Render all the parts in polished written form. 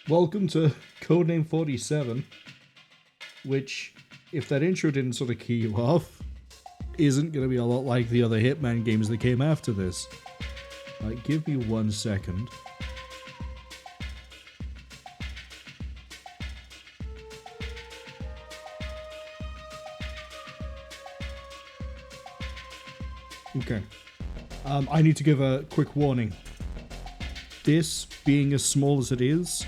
Welcome to Codename 47, which, if that intro didn't sort of key you off, isn't going to be a lot like the other Hitman games that came after this. Give me 1 second. Okay. I need to give a quick warning. This, being as small as it is,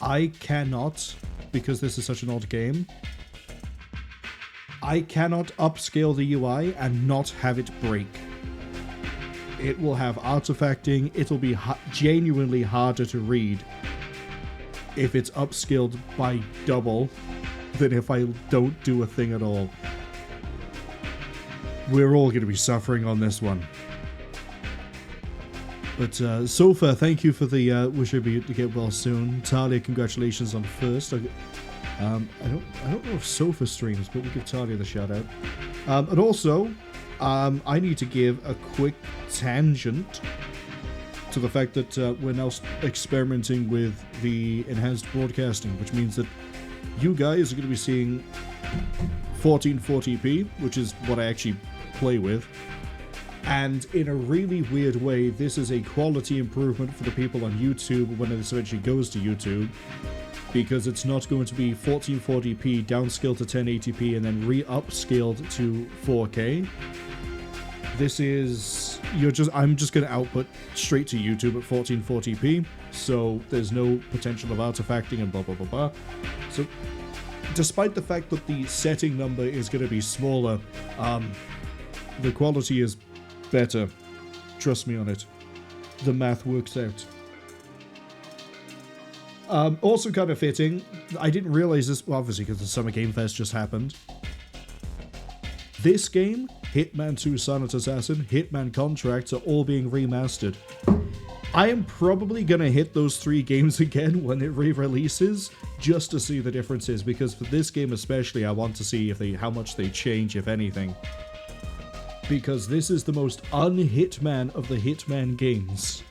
I cannot, because this is such an odd game, I cannot upscale the UI and not have it break. It will have artifacting, it'll be genuinely harder to read if it's upscaled by double than if I don't do a thing at all. We're all going to be suffering on this one. But Sofa, thank you for the wish you to get well soon. Talia, congratulations on first. I don't know if Sofa streams, but we'll give Talia the shout out. And also, I need to give a quick tangent to the fact that we're now experimenting with the enhanced broadcasting, which means that you guys are going to be seeing 1440p, which is what I actually play with. And in a really weird way, this is a quality improvement for the people on YouTube when this eventually goes to YouTube, because it's not going to be 1440p downscaled to 1080p and then re-upscaled to 4K. This is I'm just going to output straight to YouTube at 1440p, so there's no potential of artifacting and blah blah blah blah. So despite the fact that the setting number is going to be smaller, the quality is better. Trust me on it. The math works out. Also kind of fitting, I didn't realize this, well, obviously because the Summer Game Fest just happened. This game, Hitman 2 Silent Assassin, Hitman Contracts are all being remastered. I am probably going to hit those 3 games again when it re-releases, just to see the differences, because for this game especially, I want to see how much they change, if anything. Because this is the most un-Hitman of the Hitman games.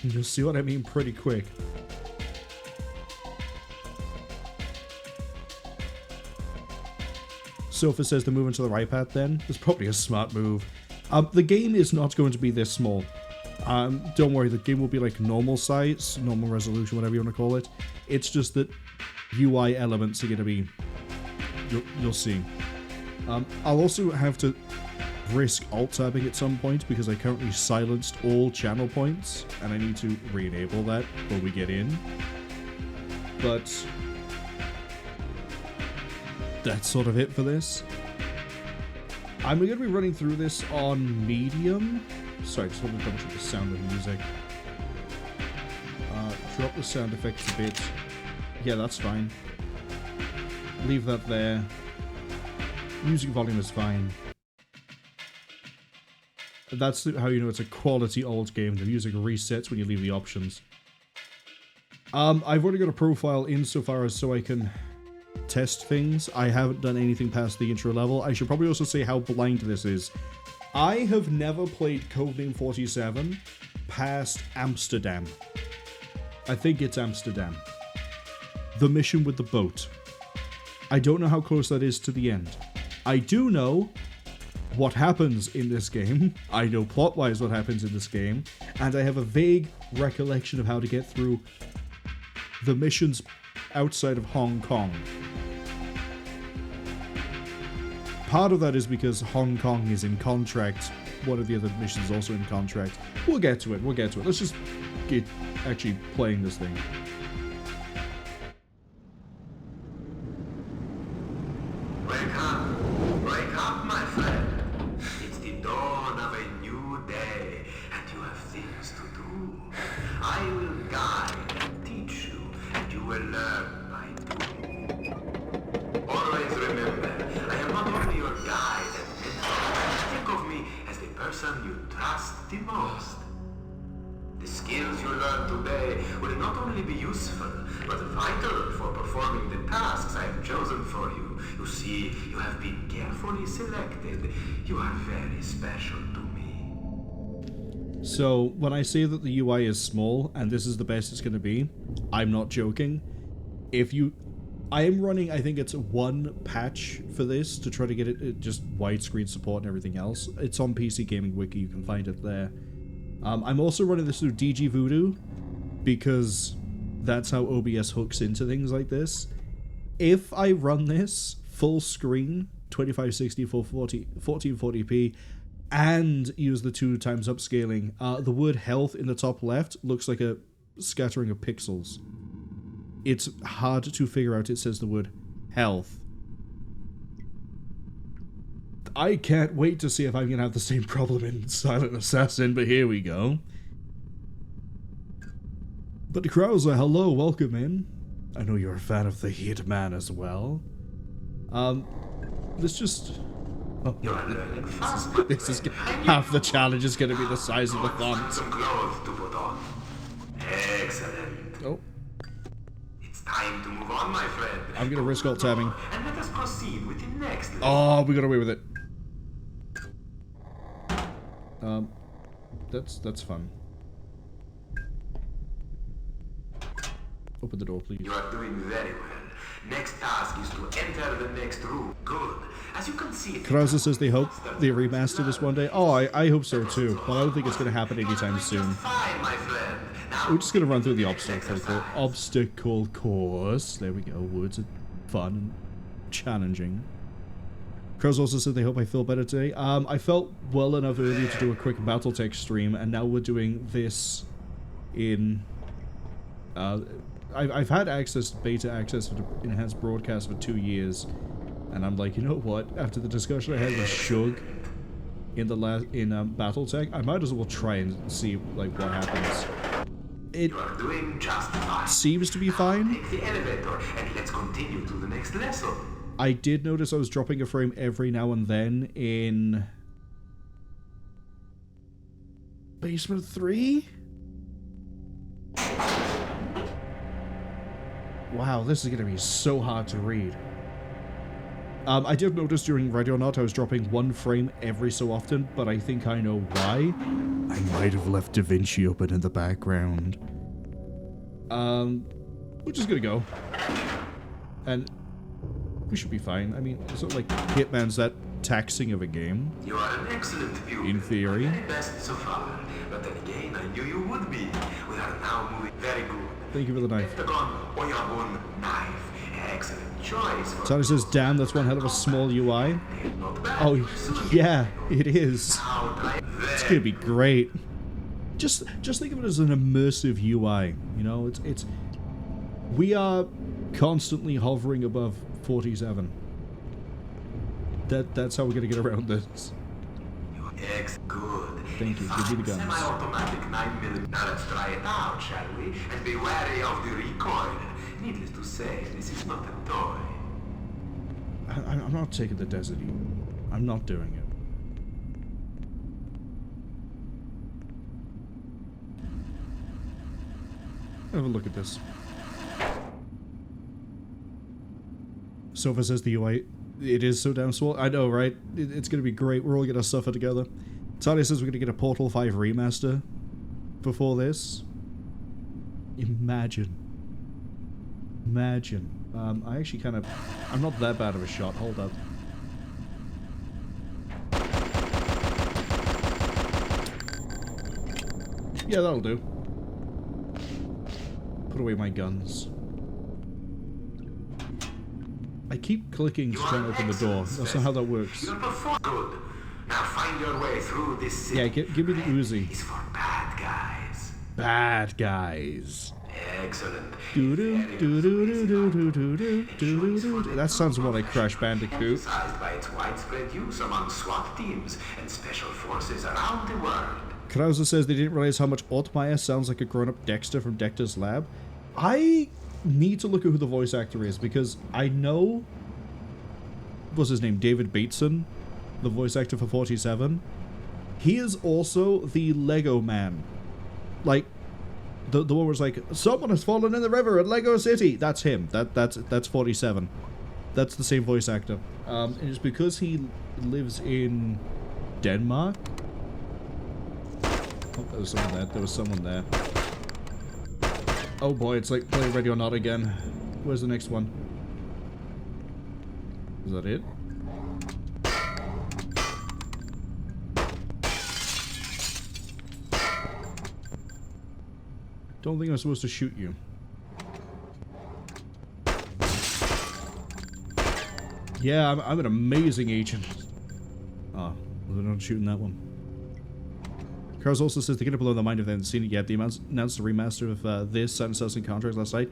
You'll see what I mean pretty quick. Sofa says the move into the right path then. It's probably a smart move. The game is not going to be this small. Don't worry, the game will be like normal size, normal resolution, whatever you want to call it. It's just that UI elements are going to be... You'll see. I'll also have to risk alt-tabbing at some point because I currently silenced all channel points and I need to re-enable that when we get in. But that's sort of it for this. I'm going to be running through this on medium. Sorry, just want to double check the sound of the music. Drop the sound effects a bit. Yeah, that's fine. Leave that there. Music volume is fine. That's how you know it's a quality old game. The music resets when you leave the options. I've already got a profile insofar as so I can test things. I haven't done anything past the intro level. I should probably also say how blind this is. I have never played Codename 47 past Amsterdam. I think it's Amsterdam. The mission with the boat. I don't know how close that is to the end. I do know what happens in this game. I know plot-wise what happens in this game. And I have a vague recollection of how to get through the missions outside of Hong Kong. Part of that is because Hong Kong is in contract. One of the other missions is also in contract. We'll get to it. Let's just get actually playing this thing. Wake up, my friend. It's the dawn of a new day, and you have things to do. I will guide and teach you, and you will learn by doing. Always remember, I am not only your guide and mentor. Think of me as the person you trust the most. The skills you learn today will not only be useful, but vital for performing the tasks I have chosen for you. You see, you have been carefully selected. You are very special to me. So when I say that the UI is small and this is the best it's going to be, I'm not joking. I am running, I think it's one patch for this to try to get it just widescreen support and everything else. It's on PC Gaming Wiki, you can find it there. I'm also running this through DG Voodoo because that's how OBS hooks into things like this. If I run this full screen, 2560 1440p, and use the 2x upscaling, the word health in the top left looks like a scattering of pixels. It's hard to figure out. It says the word health. I can't wait to see if I'm going to have the same problem in Silent Assassin, but here we go. But Krauser, hello, welcome in. I know you're a fan of the Hitman as well. Let's just... Oh, this is half the challenge is going to be the size of the font. Excellent. Oh. It's time to move on, my friend. I'm going to risk alt tabbing. And let us proceed with the next lesson. Oh, we got away with it. That's fun. Open the door, please. You are doing very well. Next task is to enter the next room. Good. As you can see... Krauser says they hope they remaster this one day. Oh, I hope so too, but I don't think it's going to happen anytime soon. We're just going to run through the obstacle course. There we go. Words are fun and challenging. Krauser also said they hope I feel better today. I felt well enough earlier to do a quick Battletech stream, and now we're doing this in... I've had beta access for enhanced broadcast for 2 years, and I'm like, you know what? After the discussion I had with Cheung in BattleTech, I might as well try and see like what happens. It seems to be fine. Take the elevator and let's continue to the next lesson. I did notice I was dropping a frame every now and then in Basement 3. Wow, this is going to be so hard to read. I did notice during Ready or Not I was dropping one frame every so often, but I think I know why. I might have left Da Vinci open in the background. We're just going to go. And we should be fine. I mean, it's not like Hitman's that taxing of a game. You are an excellent viewer. In theory. Best so far, but then again, I knew you would be. We are now moving very good. Thank you for the knife. The gun or your own knife. Excellent choice. Tony says, damn, that's one hell of a small UI. Oh, yeah, it is. It's gonna be great. Just think of it as an immersive UI. You know, it's we are constantly hovering above 47. That's how we're gonna get around this. Good. Thank you. Give me the guns. Semi-automatic 9mm. Now let's try it out, shall we? And be wary of the recoil. Needless to say, this is not a toy. I'm not taking the Desert Eagle. I'm not doing it. Have a look at this. Sofa says the UI, it is so damn small. I know, right? It's going to be great. We're all going to suffer together. Talia says we're going to get a Portal 5 remaster before this. Imagine. I actually kind of... I'm not that bad of a shot. Hold up. Yeah, that'll do. Put away my guns. I keep clicking to try and open the door. That's not how that works. Good. Now find your way through this city. Yeah, give me the Uzi. It's for bad guys. Bad guys. Excellent. That sounds more like Crash Bandicoot. Emphasized by its widespread use among SWAT teams and special forces around the world. Krauser says they didn't realize how much Ottmeyer sounds like a grown-up Dexter from Dexter's Lab. I need to look at who the voice actor is, because I know... What's his name? David Bateson, the voice actor for 47. He is also the Lego man. Like, the one where it's like, someone has fallen in the river at Lego City. That's him. That's 47. That's the same voice actor. And it's because he lives in Denmark. Oh, there was someone there. There was someone there. Oh boy, it's like play Ready or Not again. Where's the next one? Is that it? Don't think I'm supposed to shoot you. Yeah, I'm an amazing agent. Oh, they're not shooting that one. Carlos also says, to get it below the mind if they haven't seen it yet, they announced the remaster of this Saturn Assassin Contracts last night.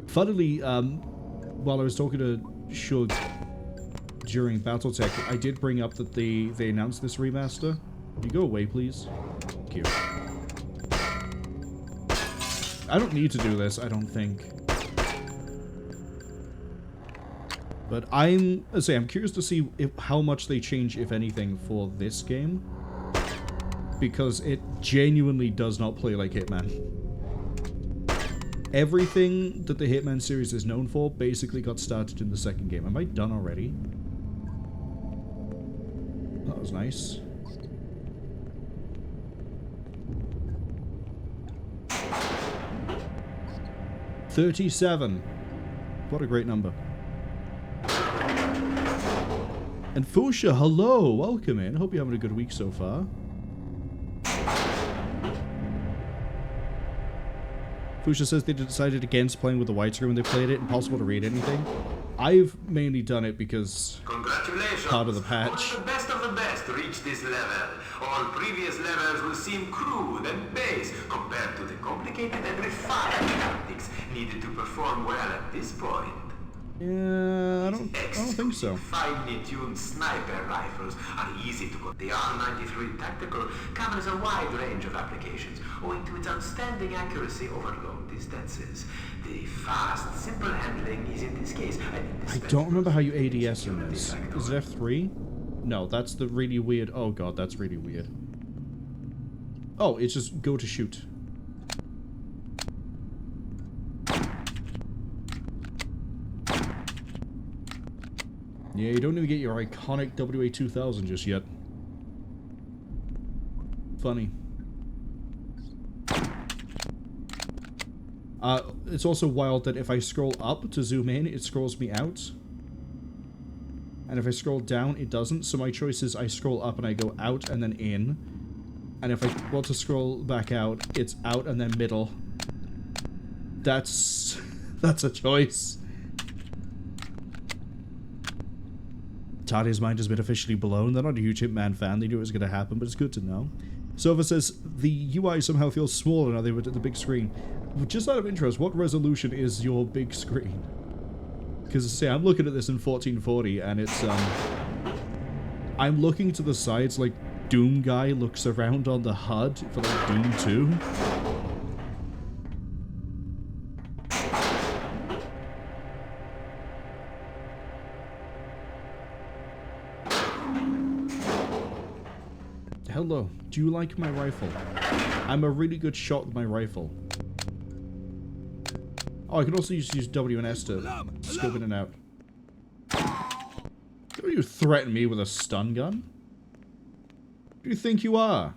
Funnily, while I was talking to Cheung during Battletech, I did bring up that they announced this remaster. Can you go away, please? Thank you. I don't need to do this, I don't think. But I'm curious to see how much they change, if anything, for this game. Because it genuinely does not play like Hitman. Everything that the Hitman series is known for basically got started in the second game. Am I done already? That was nice. $37. What a great number. And Fusha, hello! Welcome in. Hope you're having a good week so far. Fusha says they decided against playing with the widescreen when they played it. Impossible to read anything. I've mainly done it because part of the patch. Only the best of the best reach this level. All previous levels will seem crude and base compared to the complicated and refined tactics needed to perform well at this point. Yeah, I don't think so. Finely tuned sniper rifles are easy to control. The R93 Tactical covers a wide range of applications, owing to its outstanding accuracy over long distances. The fast, simple handling is in this case I don't remember how you ADS in this. Is it F3? No, that's the really weird... Oh god, that's really weird. Oh, it's just go to shoot. Yeah, you don't even get your iconic WA2000 just yet. Funny. It's also wild that if I scroll up to zoom in, it scrolls me out. And if I scroll down, it doesn't. So my choice is I scroll up and I go out and then in. And if I want to scroll back out, it's out and then middle. That's a choice. Tadia's mind has been officially blown. They're not a huge Hitman fan. They knew it was going to happen, but it's good to know. Sova says, the UI somehow feels smaller now they were at the big screen. Just out of interest, what resolution is your big screen? Because, see, I'm looking at this in 1440, and it's, I'm looking to the sides like Doom Guy looks around on the HUD for, like, Doom 2. Hello, do you like my rifle? I'm a really good shot with my rifle. Oh, I can also use W and S to scope in and out. Don't you threaten me with a stun gun? Who do you think you are?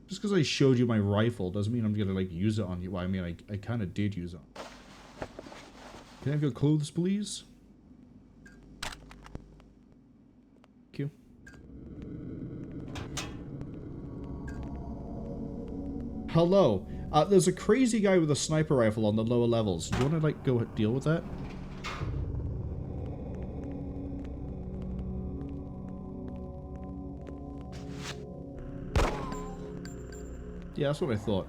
Just because I showed you my rifle doesn't mean I'm gonna, like, use it on you. Well, I mean, I kind of did use it. Can I have your clothes, please? Thank you. Hello. There's a crazy guy with a sniper rifle on the lower levels. Do you want to, like, go deal with that? Yeah, that's what I thought.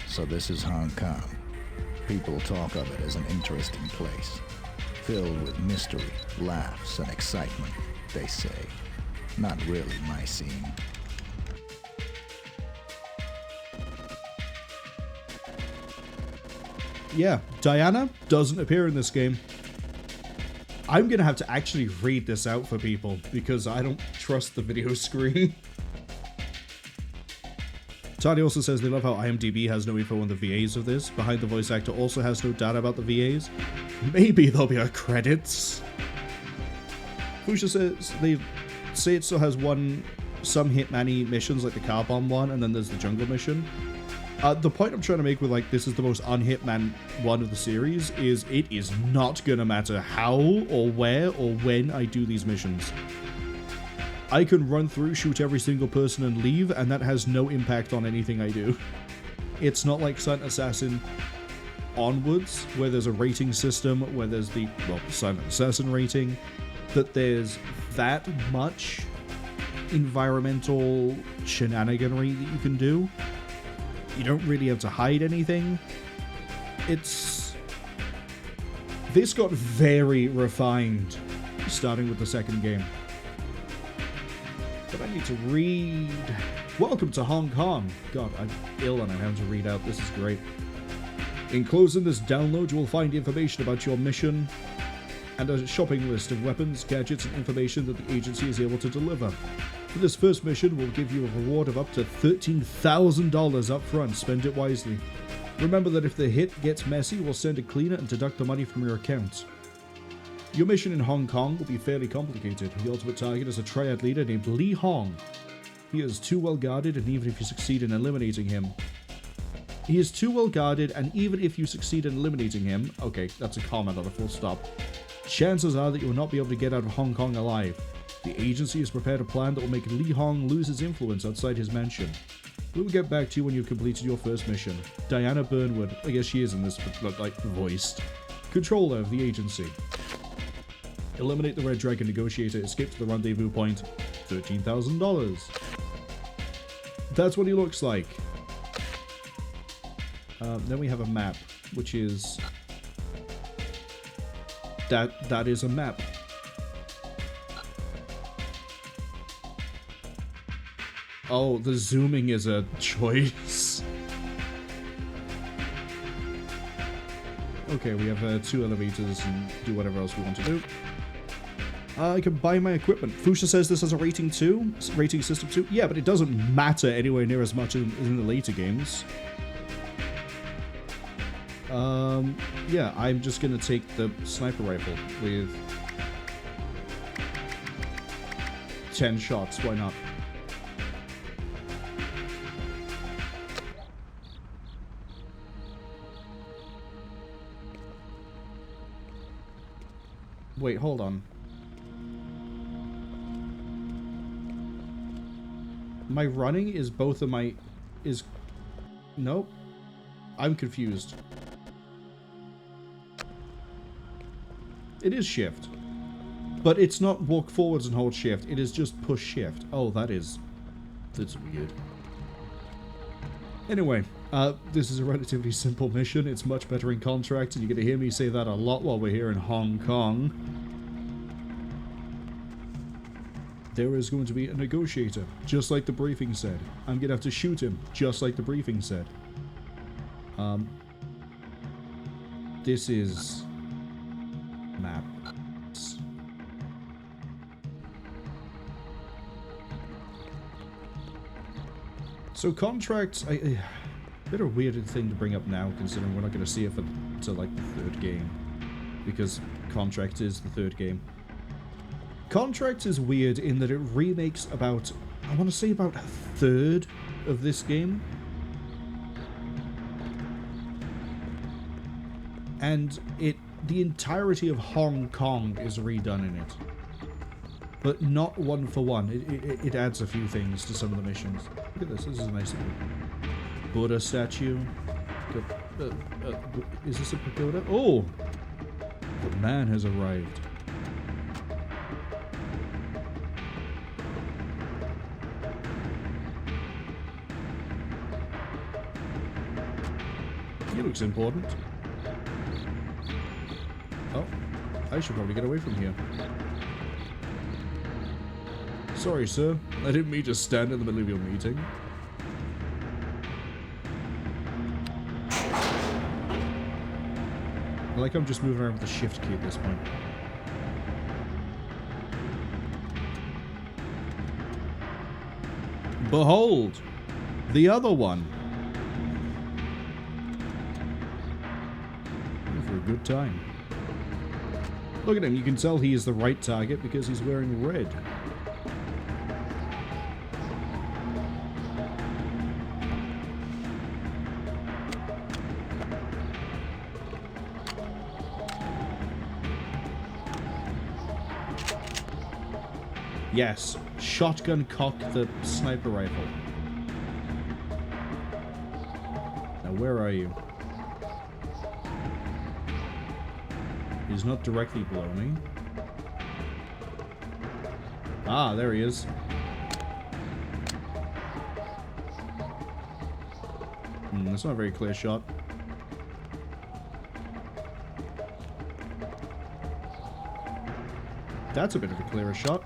So this is Hong Kong. People talk of it as an interesting place, filled with mystery, laughs, and excitement. they say. Not really my scene. Yeah, Diana doesn't appear in this game. I'm gonna have to actually read this out for people because I don't trust the video screen. Tony also says they love how IMDb has no info on the VAs of this. Behind the voice actor also has no data about the VAs. Maybe there'll be a credits. Fusha says they say it still has some Hitman-y missions like the car bomb one, and then there's the jungle mission. The point I'm trying to make with like this is the most un-Hitman one of the series is it is not gonna matter how or where or when I do these missions. I can run through, shoot every single person and leave, and that has no impact on anything I do. It's not like Silent Assassin onwards, where there's a rating system, where there's the, well, Silent Assassin rating, that there's that much environmental shenaniganry that you can do. You don't really have to hide anything. This got very refined, starting with the second game. But I need to read... Welcome to Hong Kong. God, I'm ill and I'm having to read out. This is great. Enclosed in this download, you will find information about your mission and a shopping list of weapons, gadgets, and information that the agency is able to deliver. For this first mission, we'll give you a reward of up to $13,000 up front. Spend it wisely. Remember that if the hit gets messy, we'll send a cleaner and deduct the money from your account. Your mission in Hong Kong will be fairly complicated. The ultimate target is a Triad leader named Lee Hong. He is too well guarded, and even if you succeed in eliminating him... Okay, that's a comment, not a full stop. Chances are that you will not be able to get out of Hong Kong alive. The agency has prepared a plan that will make Lee Hong lose his influence outside his mansion. We will get back to you when you've completed your first mission. Diana Burnwood, I guess she is in this, but like voiced. Controller of the agency. Eliminate the Red Dragon Negotiator, escape to the rendezvous point. $13,000. That's what he looks like. Then we have a map, which is... That is a map. Oh, the zooming is a choice. Okay, we have 2 elevators and do whatever else we want to do. I can buy my equipment. Fusha says this has a rating system 2. Yeah, but it doesn't matter anywhere near as much as in the later games. Yeah, I'm just gonna take the sniper rifle with 10 shots. Why not? Wait, hold on. My running is both of my... Nope. I'm confused. It is shift. But it's not walk forwards and hold shift. It is just push shift. Oh, that's weird. Anyway, this is a relatively simple mission. It's much better in contract, and you're going to hear me say that a lot while we're here in Hong Kong. There is going to be a negotiator, just like the briefing said. I'm going to have to shoot him, just like the briefing said. This is... maps. So contracts, a bit of a weird thing to bring up now, considering we're not going to see it until like the 3rd game, because contract is the 3rd game. Contract is weird in that it remakes about, I want to say about a third of this game. And the entirety of Hong Kong is redone in it. But not one for one. It adds a few things to some of the missions. Look at this. This is a nice little Buddha statue. Is this a pagoda? Oh! The man has arrived. He looks important. Oh, I should probably get away from here. Sorry, sir. I didn't mean to stand in the middle of your meeting. I like I'm just moving around with the shift key at this point. Behold! The other one! In for a good time. Look at him, you can tell he is the right target because he's wearing red. Yes, shotgun cock the sniper rifle. Now where are you? He's not directly below me. Ah, there he is. That's not a very clear shot. That's a bit of a clearer shot.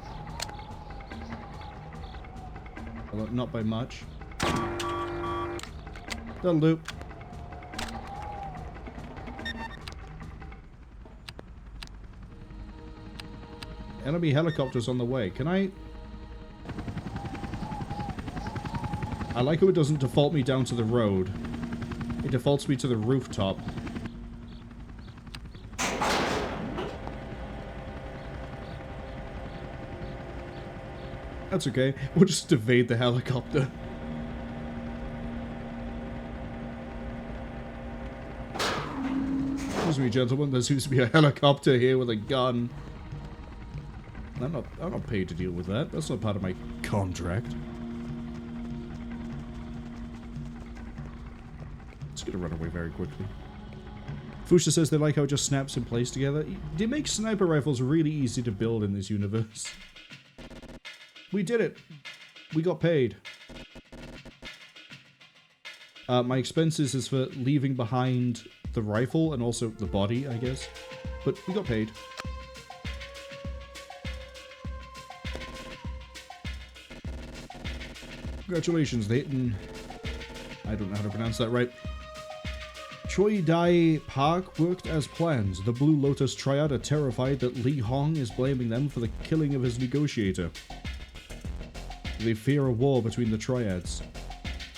Although not by much. That'll do. Enemy helicopters on the way. Can I like how it doesn't default me down to the road. It defaults me to the rooftop. That's okay. We'll just evade the helicopter. Excuse me, gentlemen. There seems to be a helicopter here with a gun. I'm not paid to deal with that. That's not part of my contract. Just gonna run away very quickly. Fuchsia says they like how it just snaps in place together. They make sniper rifles really easy to build in this universe. We did it. We got paid. My expenses is for leaving behind the rifle and also the body, I guess. But we got paid. Congratulations, Leighton. I don't know how to pronounce that right. Choi Dai Park worked as planned. The Blue Lotus Triad are terrified that Lee Hong is blaming them for the killing of his negotiator. They fear a war between the Triads.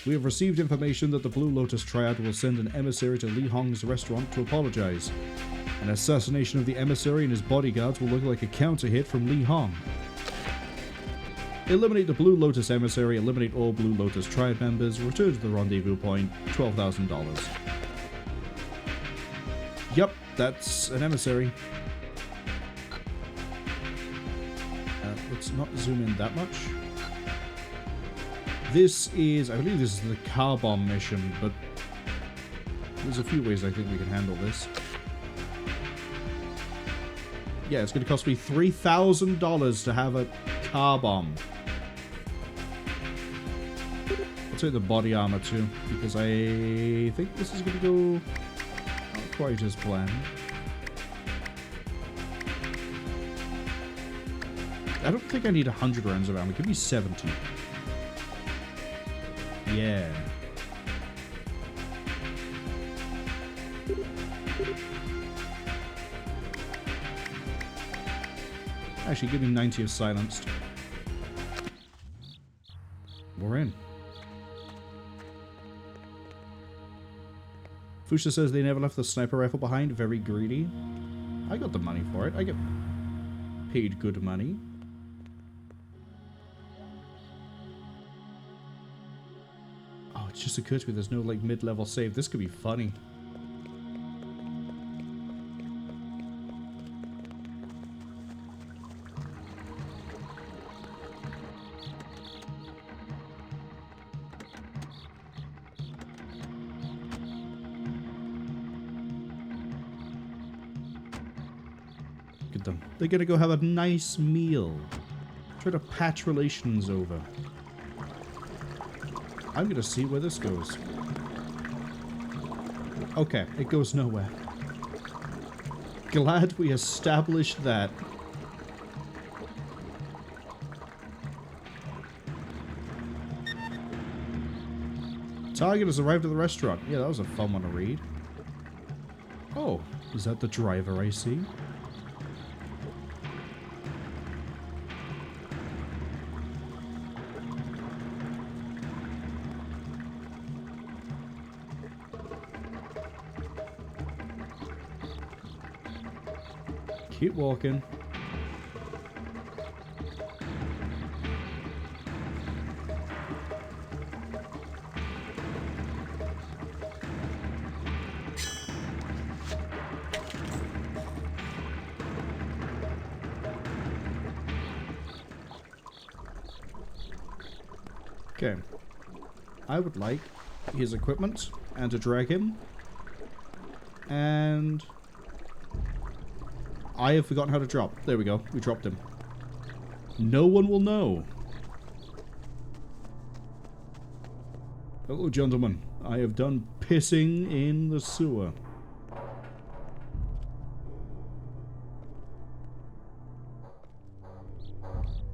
We have received information that the Blue Lotus Triad will send an emissary to Lee Hong's restaurant to apologize. An assassination of the emissary and his bodyguards will look like a counter-hit from Lee Hong. Eliminate the Blue Lotus emissary, eliminate all Blue Lotus Triad members, return to the rendezvous point, $12,000. Yep, that's an emissary. Let's not zoom in that much. This is, I believe this is the car bomb mission, but there's a few ways I think we can handle this. Yeah, it's going to cost me $3,000 to have a car bomb. I'll take the body armor too, because I think this is going to go not quite as planned. I don't think I need 100 rounds of ammo. Give me 70. Yeah. Actually, give me 90 of silenced. We're in. Fuchsia says they never left the sniper rifle behind. Very greedy. I got the money for it. I get paid good money. Oh, it just occurred to me there's no, like, mid-level save. This could be funny. They're gonna go have a nice meal. Try to patch relations over. I'm gonna see where this goes. Okay, it goes nowhere. Glad we established that. Target has arrived at the restaurant. Yeah, that was a fun one to read. Oh, is that the driver I see? Keep walking. Okay. I would like his equipment and to drag him. And I have forgotten how to drop. There we go. We dropped him. No one will know. Hello, gentlemen. I have done pissing in the sewer.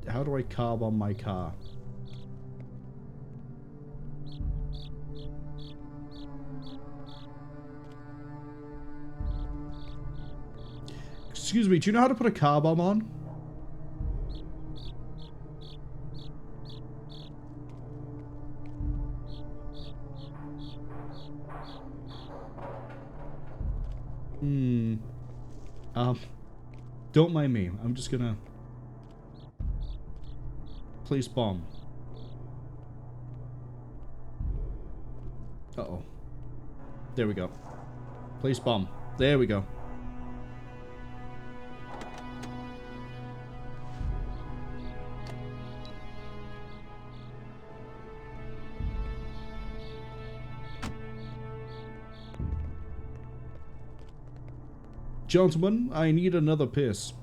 How do I carb on my car? Excuse me, do you know how to put a car bomb on? Don't mind me. I'm just gonna place bomb. Uh-oh. There we go. Place bomb. There we go. Gentlemen, I need another piss.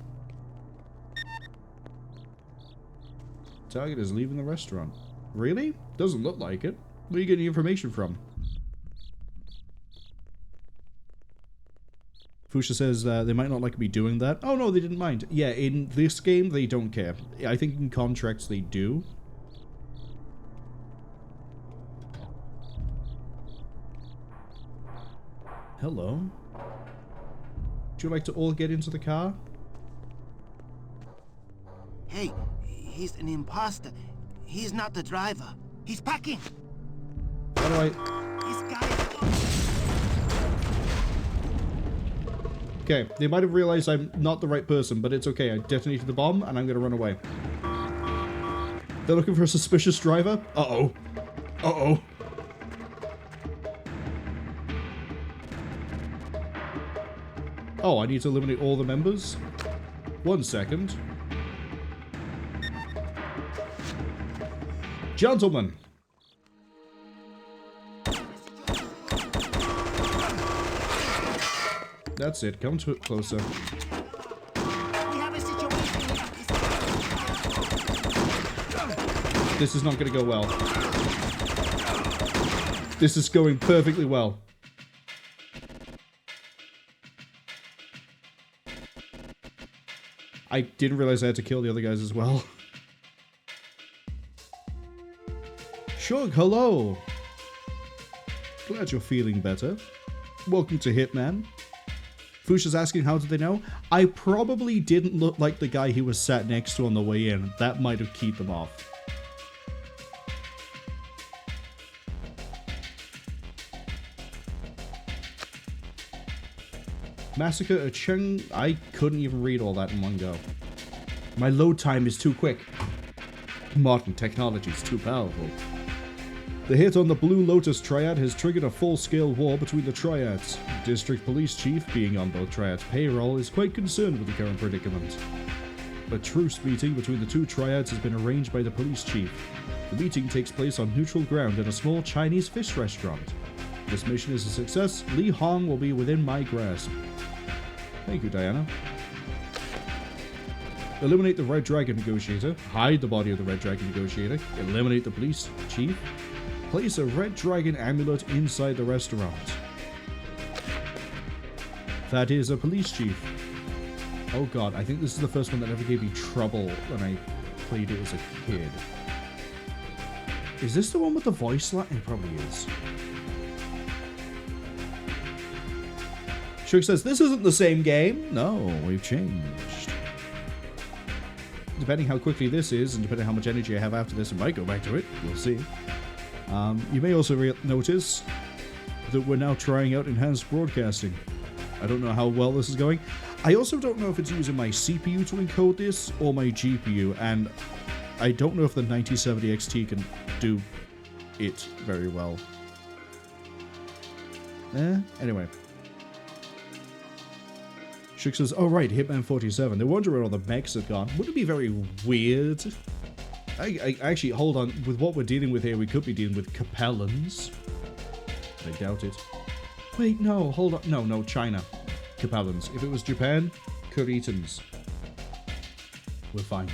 Target is leaving the restaurant. Really? Doesn't look like it. Where are you getting information from? Fuchsia says they might not like me doing that. Oh no, they didn't mind. Yeah, in this game, they don't care. I think in contracts they do. Hello? Would you like to all get into the car? Hey, he's an imposter. He's not the driver. He's packing. How do I... This guy... Okay, they might have realized I'm not the right person, but it's okay. I detonated the bomb, and I'm gonna run away. They're looking for a suspicious driver? Uh-oh. Uh-oh. Oh, I need to eliminate all the members? 1 second. Gentlemen! That's it. Come to it closer. We have a situation. This is not going to go well. This is going perfectly well. I didn't realize I had to kill the other guys as well. Cheung, hello! Glad you're feeling better. Welcome to Hitman. Fuchsia's asking how did they know? I probably didn't look like the guy he was sat next to on the way in. That might have keyed them off. Massacre at Cheung. I couldn't even read all that in one go. My load time is too quick. Modern technology is too powerful. The hit on the Blue Lotus Triad has triggered a full-scale war between the Triads. District Police Chief, being on both Triads' payroll, is quite concerned with the current predicament. A truce meeting between the two Triads has been arranged by the Police Chief. The meeting takes place on neutral ground in a small Chinese fish restaurant. If this mission is a success, Lee Hong will be within my grasp. Thank you, Diana. Eliminate the Red Dragon Negotiator. Hide the body of the Red Dragon Negotiator. Eliminate the Police Chief. Place a Red Dragon amulet inside the restaurant. That is a Police Chief. Oh god, I think this is the first one that ever gave me trouble when I played it as a kid. Is this the one with the voice line? It probably is. Cheung says, this isn't the same game. No, we've changed. Depending how quickly this is, and depending how much energy I have after this, I might go back to it. We'll see. You may also notice that we're now trying out enhanced broadcasting. I don't know how well this is going. I also don't know if it's using my CPU to encode this or my GPU, and I don't know if the 9070 XT can do it very well. Anyway. Shuk says, oh right, Hitman 47. They wonder where all the mechs have gone. Wouldn't it be very weird? I actually, hold on. With what we're dealing with here, we could be dealing with Capellans. I doubt it. Wait, no, hold on. No, China. Capellans. If it was Japan, Kuritans. We're fine.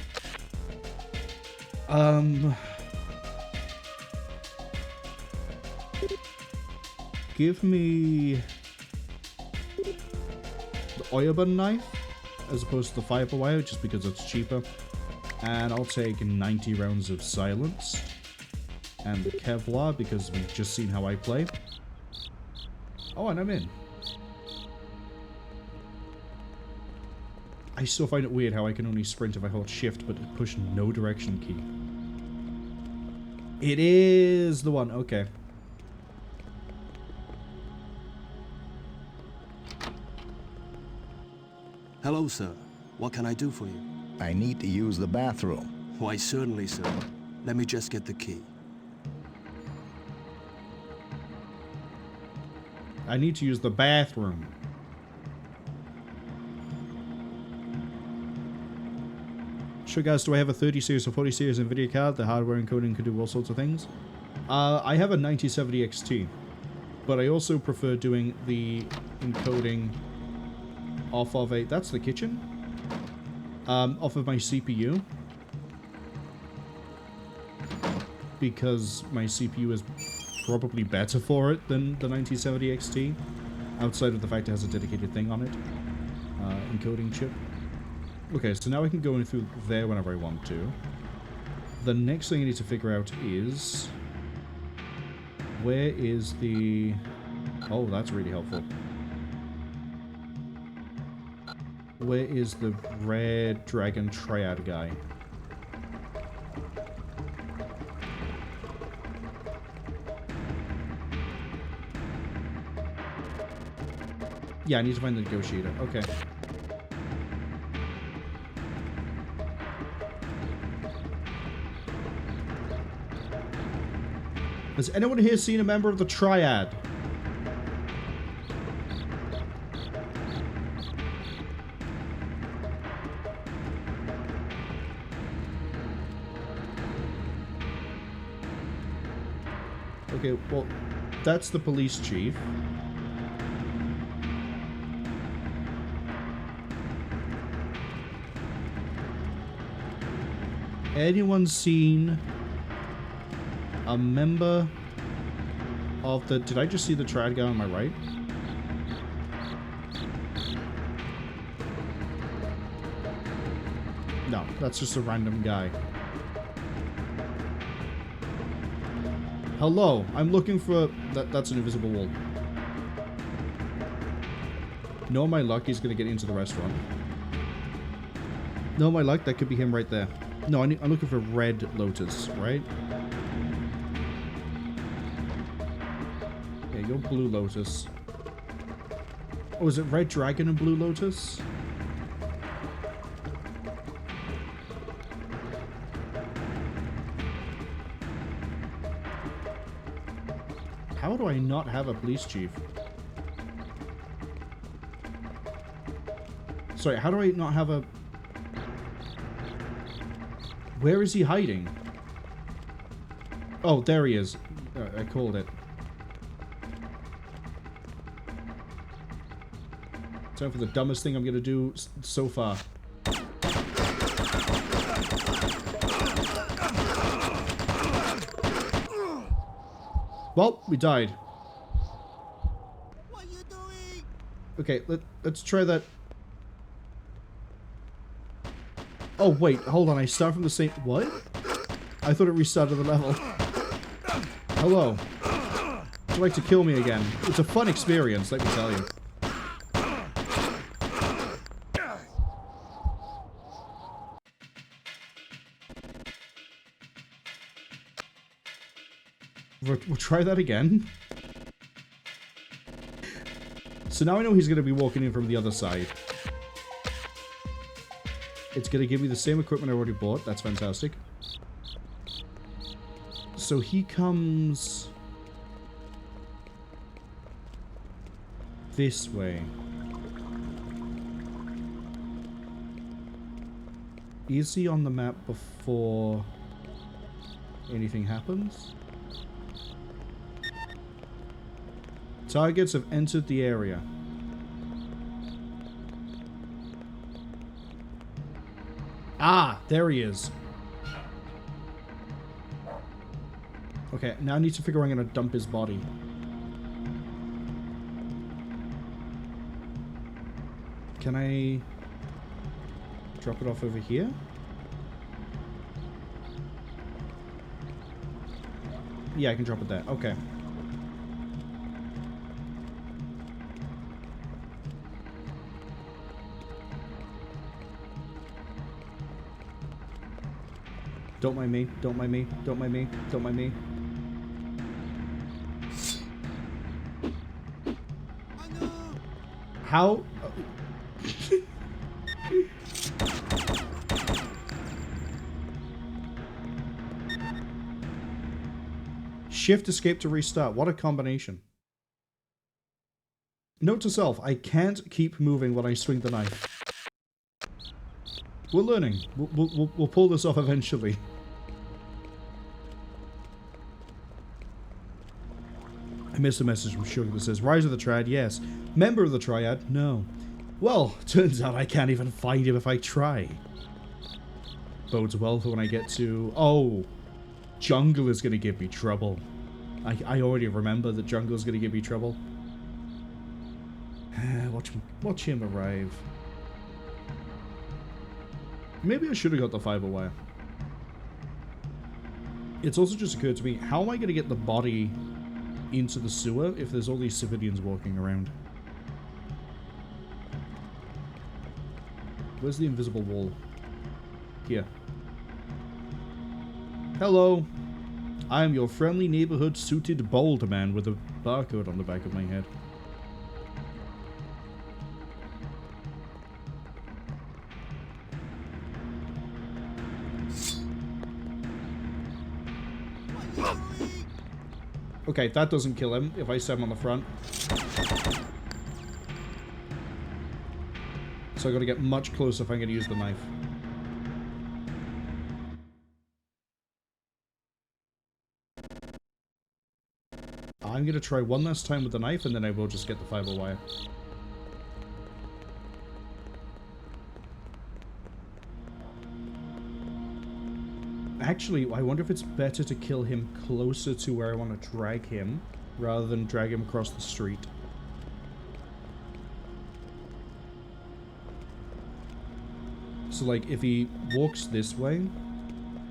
Give me the Oyabun knife as opposed to the fiber wire, just because it's cheaper. And I'll take 90 rounds of silence. And the Kevlar, because we've just seen how I play. Oh, and I'm in. I still find it weird how I can only sprint if I hold shift, but push no direction key. It is the one, okay. Hello, sir. What can I do for you? I need to use the bathroom. Why, certainly, sir. Let me just get the key. I need to use the bathroom. Sure, guys, do I have a 30 series or 40 series NVIDIA card? The hardware encoding could do all sorts of things. I have a 9070 XT, but I also prefer doing the encoding off of a... That's the kitchen? Off of my CPU. Because my CPU is probably better for it than the 9070 XT. Outside of the fact it has a dedicated thing on it. Encoding chip. Okay, so now I can go in through there whenever I want to. The next thing I need to figure out is... Where is the... Oh, that's really helpful. Where is the red dragon triad guy? Yeah, I need to find the negotiator. Okay. Has anyone here seen a member of the Triad? Okay, well, that's the police chief. Anyone seen a member of the... Did I just see the Triad guy on my right? No, that's just a random guy. Hello, I'm looking for... That's an invisible wall. No, my luck, he's gonna get into the restaurant. No, my luck, that could be him right there. No, I'm looking for Red Lotus, right? Yeah, you're Blue Lotus. Oh, is it Red Dragon and Blue Lotus? How do I not have a police chief? Sorry, how do I not have a... Where is he hiding? Oh, there he is. I called it. Time for the dumbest thing I'm gonna do so far. Well, we died. What are you doing? Okay, let's try that. Oh, wait, hold on. I start from the same... What? I thought it restarted the level. Hello. Would you like to kill me again? It's a fun experience, let me tell you. We'll try that again. So now I know he's going to be walking in from the other side. It's going to give me the same equipment I already bought. That's fantastic. So he comes this way. Is he on the map before anything happens? Targets have entered the area. Ah, there he is. Okay, now I need to figure out I'm going to dump his body. Can I drop it off over here? Yeah, I can drop it there. Okay. Don't mind me, don't mind me, don't mind me, don't mind me. How? Shift escape to restart. What a combination. Note to self, I can't keep moving when I swing the knife. We're learning. We'll pull this off eventually. I missed a message from Cheung that says, Rise of the Triad, yes. Member of the Triad, no. Well, turns out I can't even find him if I try. Bodes well for when I get to... Oh, Jungle is going to give me trouble. I already remember that Jungle is going to give me trouble. Watch him arrive. Maybe I should have got the fiber wire. It's also just occurred to me, how am I going to get the body into the sewer if there's all these civilians walking around? Where's the invisible wall? Here. Hello. I am your friendly neighborhood suited bald man with a barcode on the back of my head. Okay, that doesn't kill him if I set him on the front. So I gotta get much closer if I'm gonna use the knife. I'm gonna try one last time with the knife and then I will just get the fiber wire. Actually, I wonder if it's better to kill him closer to where I want to drag him, rather than drag him across the street. So, like, if he walks this way...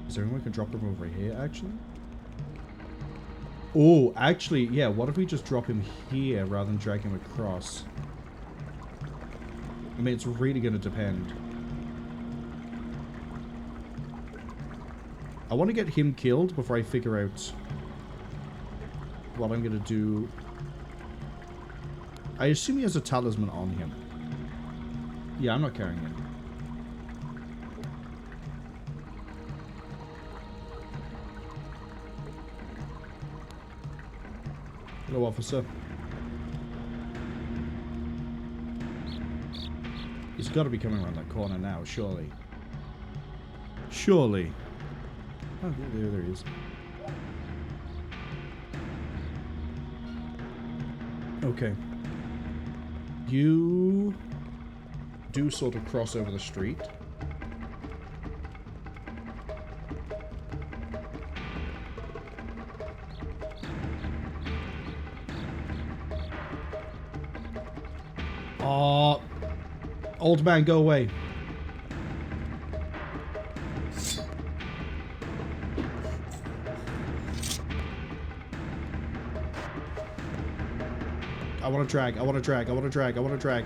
Is there anyone I can drop him over here, actually? Oh, actually, yeah, what if we just drop him here, rather than drag him across? I mean, it's really going to depend. I want to get him killed before I figure out what I'm going to do. I assume he has a talisman on him. Yeah, I'm not carrying it. Hello, officer. He's got to be coming around that corner now, surely. Surely. Oh, there he is. Okay. You do sort of cross over the street. Aw. Old man, go away. I want to drag. I want to drag. I want to drag. I want to drag.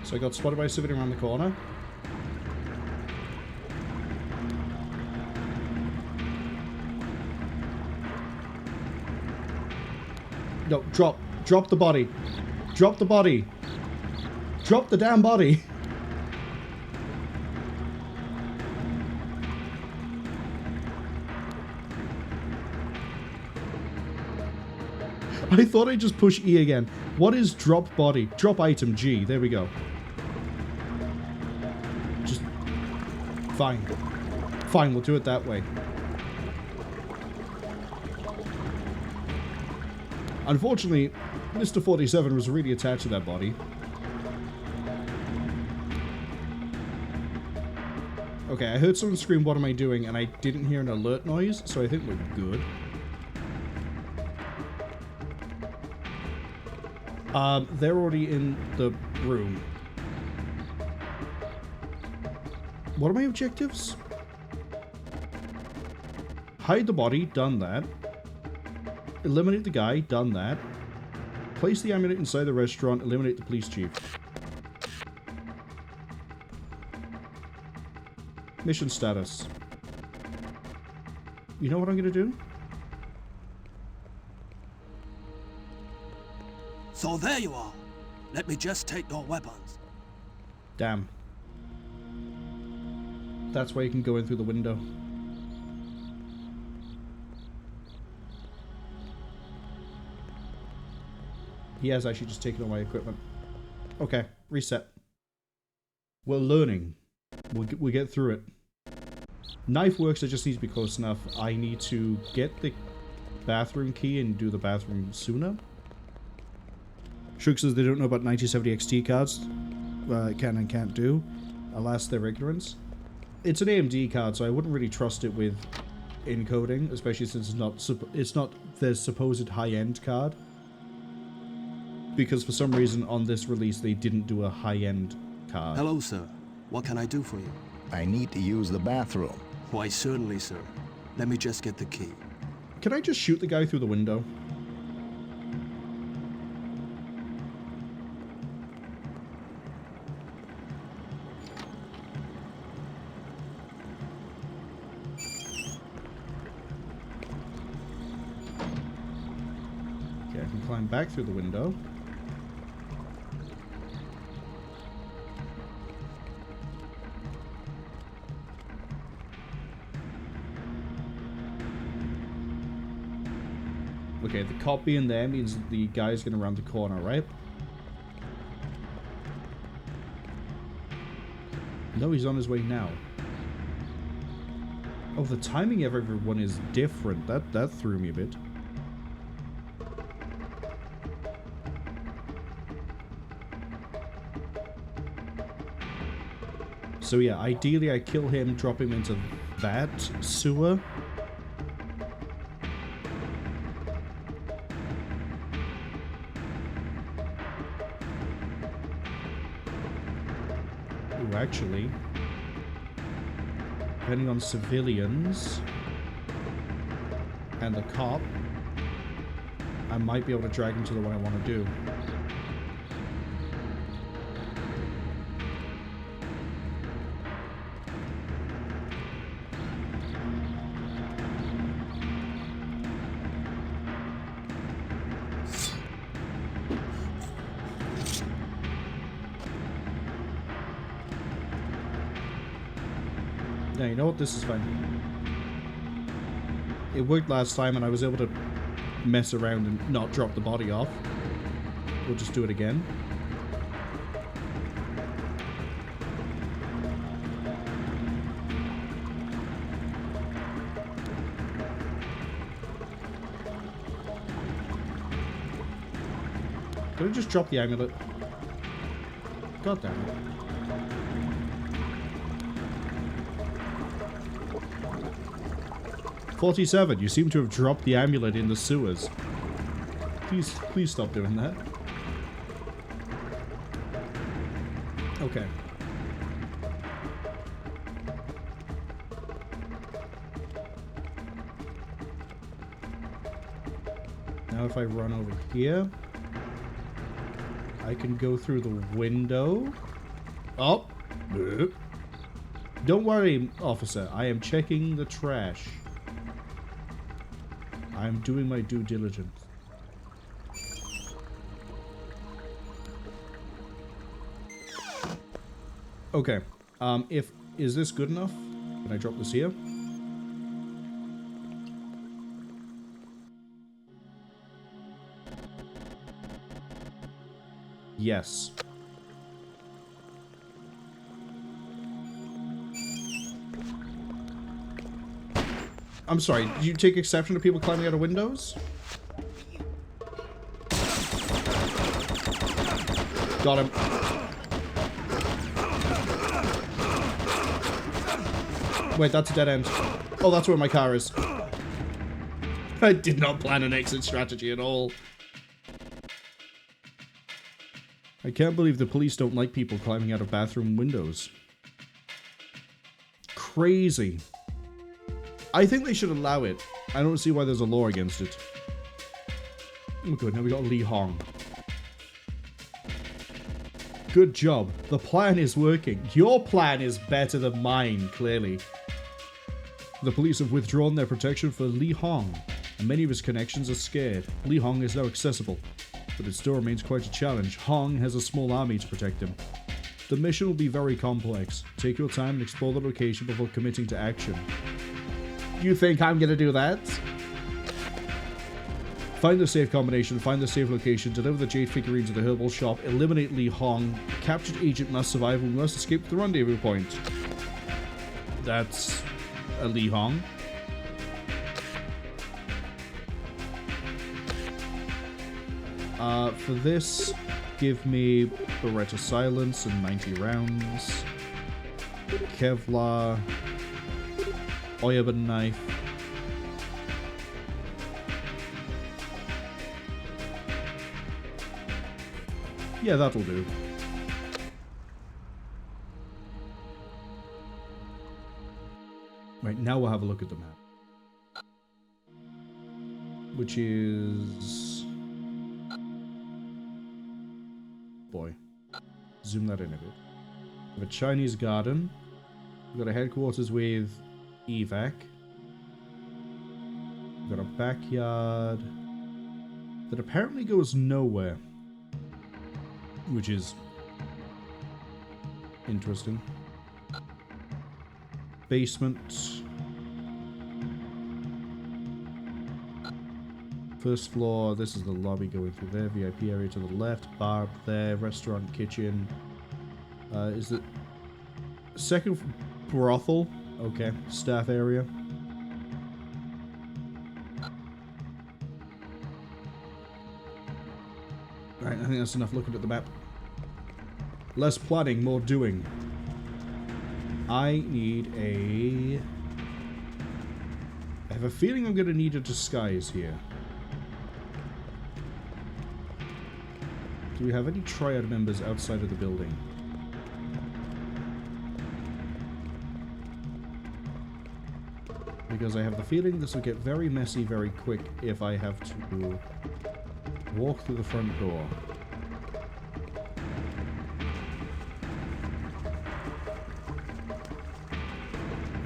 So I got spotted by a civilian around the corner. No, drop. Drop the body. Drop the body. Drop the damn body. I thought I'd just push E again. What is drop body? Drop item G. There we go. Just... Fine. Fine, we'll do it that way. Unfortunately, Mr. 47 was really attached to that body. Okay, I heard someone scream, "What am I doing?" and I didn't hear an alert noise, so I think we're good. They're already in the room. What are my objectives? Hide the body, done that. Eliminate the guy, done that. Place the amulet inside the restaurant, eliminate the police chief. Mission status. You know what I'm gonna do? So there you are. Let me just take your weapons. Damn. That's why you can go in through the window. He has actually just taken all my equipment. Okay, reset. We're learning. We'll get through it. Knife works, I just need to be close enough. I need to get the bathroom key and do the bathroom sooner. Shug says they don't know about 1970 XT cards. Can and can't do. Alas, their ignorance. It's an AMD card, so I wouldn't really trust it with encoding, especially since it's not their supposed high-end card. Because for some reason on this release they didn't do a high-end card. Hello, sir. What can I do for you? I need to use the bathroom. Why, certainly, sir. Let me just get the key. Can I just shoot the guy through the window? Okay, I can climb back through the window. Okay, the cop being there means that the guy's going to round the corner, right? No, he's on his way now. Oh, the timing of everyone is different. That threw me a bit. So yeah, ideally I kill him, drop him into that sewer. Actually, depending on civilians and the cop, I might be able to drag him to the one I want to do. Yeah, you know what? This is fine. It worked last time and I was able to mess around and not drop the body off. We'll just do it again. Did I just drop the amulet? God damn it. "47, you seem to have dropped the amulet in the sewers." Please stop doing that. Okay. Now if I run over here, I can go through the window. Oh! Don't worry, officer. I am checking the trash. I am doing my due diligence. Okay. Is this good enough? Can I drop this here? Yes. I'm sorry, do you take exception to people climbing out of windows? Got him. Wait, that's a dead end. Oh, that's where my car is. I did not plan an exit strategy at all. I can't believe the police don't like people climbing out of bathroom windows. Crazy. I think they should allow it. I don't see why there's a law against it. Oh good, now we got Lee Hong. Good job. The plan is working. Your plan is better than mine, clearly. The police have withdrawn their protection for Lee Hong, and many of his connections are scared. Lee Hong is now accessible, but it still remains quite a challenge. Hong has a small army to protect him. The mission will be very complex. Take your time and explore the location before committing to action. You think I'm gonna do that? Find the safe combination, find the safe location, deliver the jade figurine to the herbal shop, eliminate Lee Hong. Captured agent must survive and must escape to the rendezvous point. That's a Lee Hong. For this, give me Beretta Silence and 90 rounds. Kevlar. Oyabun knife. Yeah, that'll do. Right, now we'll have a look at the map. Which is... Boy. Zoom that in a bit. We have a Chinese garden. We've got a headquarters with evac. We've got a backyard that apparently goes nowhere. Which is interesting. Basement. First floor, this is the lobby going through there. VIP area to the left. Bar up there. Restaurant, kitchen. Is it... Second brothel. Okay. Staff area. Right, I think that's enough looking at the map. Less planning, more doing. I need a... I have a feeling I'm going to need a disguise here. Do we have any Triad members outside of the building? Because I have the feeling this will get very messy very quick if I have to walk through the front door.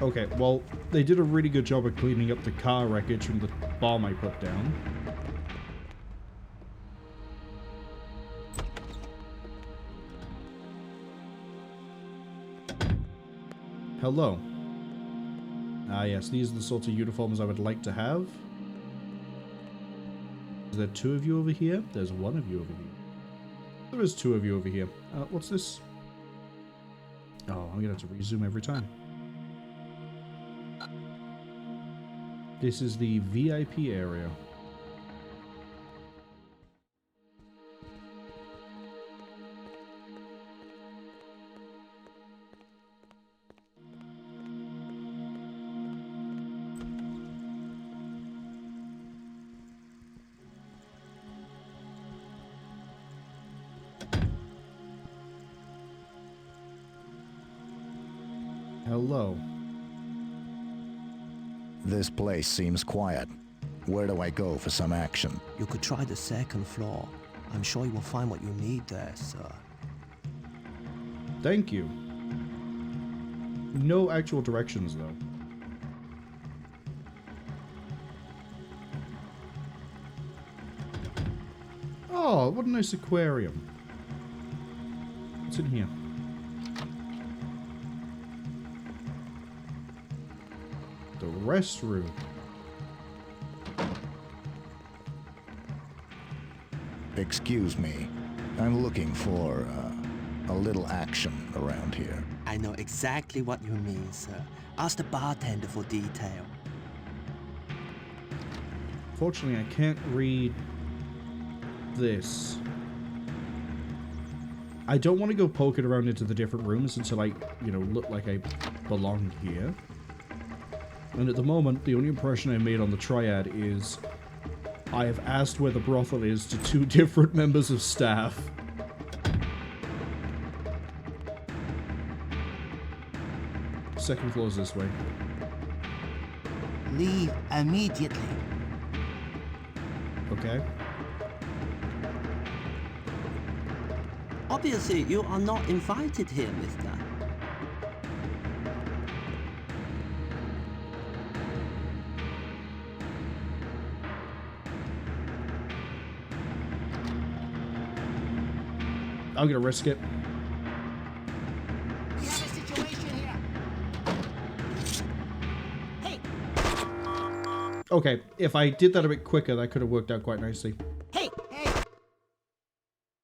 Okay, well, they did a really good job of cleaning up the car wreckage from the bomb I put down. Hello. Ah yes, these are the sorts of uniforms I would like to have. Is there two of you over here? There's one of you over here. There is two of you over here. What's this? Oh, I'm gonna have to resume every time. This is the VIP area. Hello. This place seems quiet. Where do I go for some action? You could try the second floor. I'm sure you will find what you need there, sir. Thank you. No actual directions, though. Oh, what a nice aquarium. What's in here? The restroom. Excuse me. I'm looking for a little action around here. I know exactly what you mean, sir. Ask the bartender for detail. Fortunately, I can't read this. I don't want to go poking around into the different rooms until I, look like I belong here. And at the moment, the only impression I made on the Triad is I have asked where the brothel is to 2 different members of staff. Second floor's this way. Leave immediately. Okay. Obviously, you are not invited here, mister. I'm gonna risk it. We have a situation here. Hey! Okay, if I did that a bit quicker, that could have worked out quite nicely. Hey! Hey!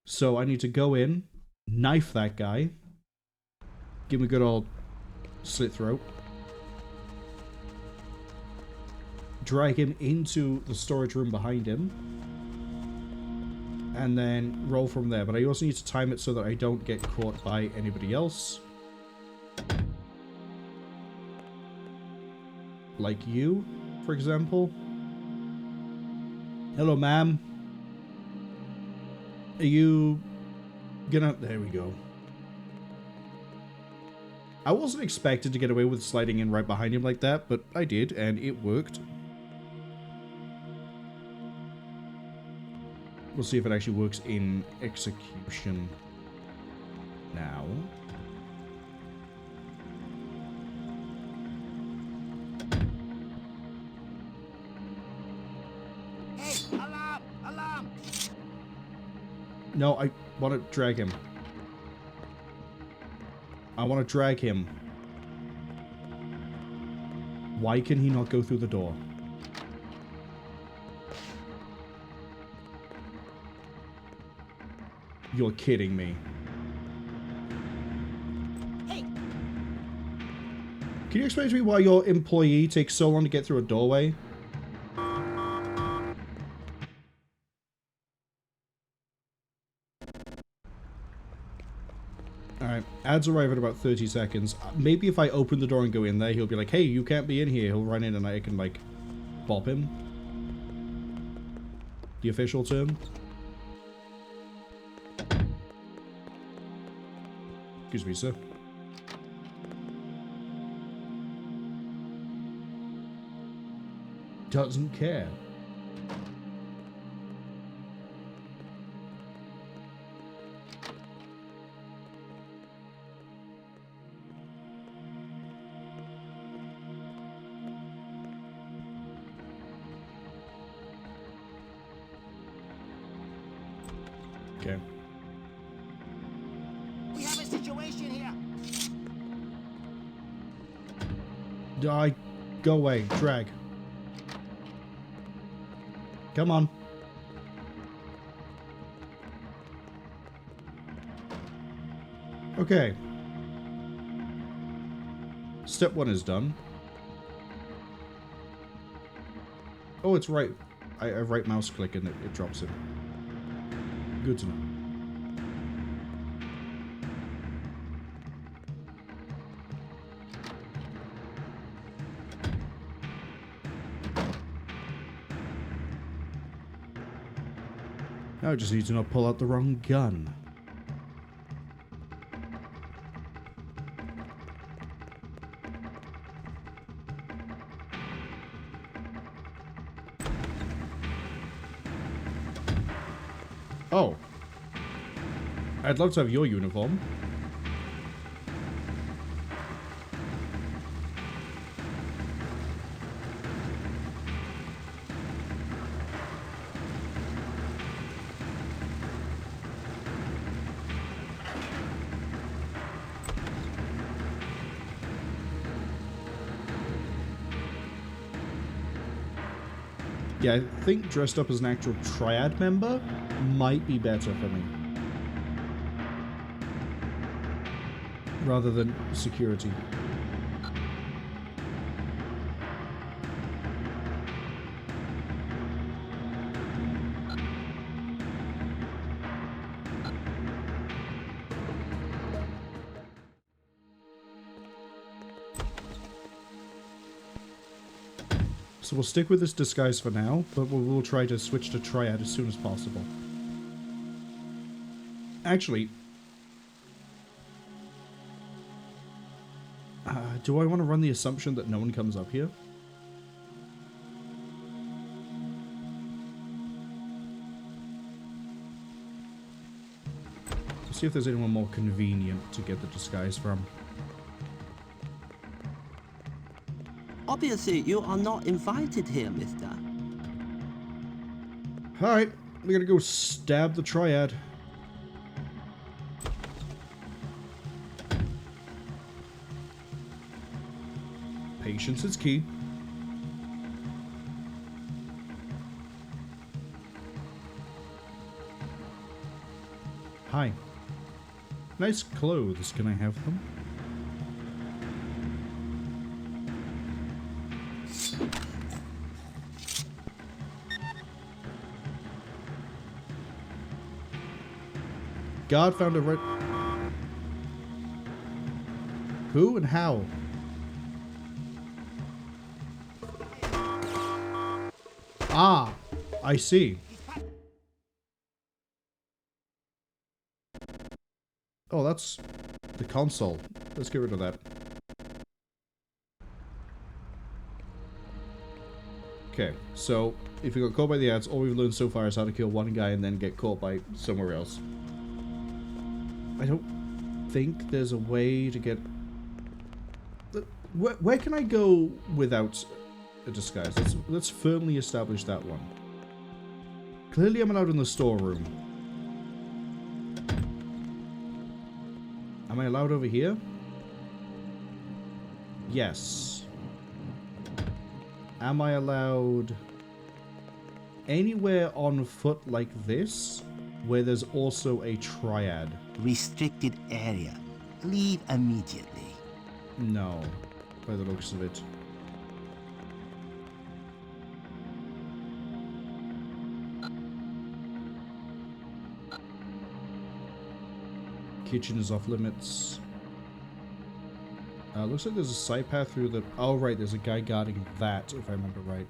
So I need to go in, knife that guy, give him a good old slit throat, drag him into the storage room behind him, and then roll from there. But I also need to time it so that I don't get caught by anybody else. Like you, for example. Hello, ma'am. Are you gonna... There we go. I wasn't expected to get away with sliding in right behind him like that, but I did, and it worked. We'll see if it actually works in execution now. Hey! Alarm! Alarm! No, I want to drag him. I want to drag him. Why can he not go through the door? You're kidding me. Hey! Can you explain to me why your employee takes so long to get through a doorway? Alright, ads arrive at about 30 seconds. Maybe if I open the door and go in there, he'll be like, hey, you can't be in here. He'll run in and I can, like, bop him. The official term. Excuse me, sir. Doesn't care. Okay. We have a situation here. Die. Go away. Drag. Come on. Okay. Step 1 is done. Oh, it's right. I right mouse click and it drops it. Good to know. Now I just need to not pull out the wrong gun. Oh. I'd love to have your uniform. Yeah, I think dressed up as an actual Triad member might be better for me. Rather than security. So we'll stick with this disguise for now, but we'll try to switch to Triad as soon as possible. Actually, do I want to run the assumption that no one comes up here? Let's see if there's anyone more convenient to get the disguise from. Obviously, you are not invited here, mister. Alright, we're gonna go stab the Triad. Patience is key. Hi. Nice clothes, can I have them? God found a red... Who and how? Ah, I see. Oh, that's the console. Let's get rid of that. Okay, so if you got caught by the ads, all we've learned so far is how to kill one guy and then get caught by somewhere else. I don't think there's a way to get... Where can I go without a disguise? Let's firmly establish that one. Clearly I'm allowed in the storeroom. Am I allowed over here? Yes. Am I allowed anywhere on foot like this where there's also a Triad? Restricted area. Leave immediately. No, by the looks of it. Kitchen is off limits. Looks like there's a side path through the... Oh, right, there's a guy guarding that, if I remember right.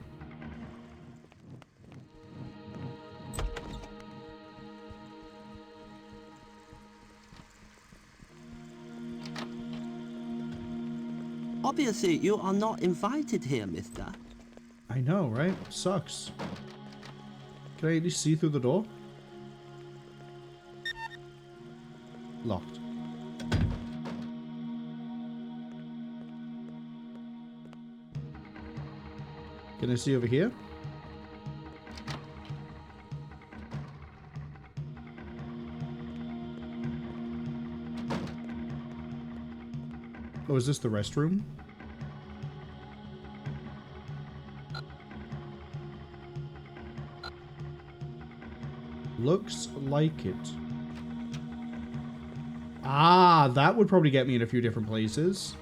Obviously, you are not invited here, mister. I know, right? Sucks. Can I at least see through the door? Locked. Can I see over here? Oh, is this the restroom? Looks like it. Ah, that would probably get me in a few different places.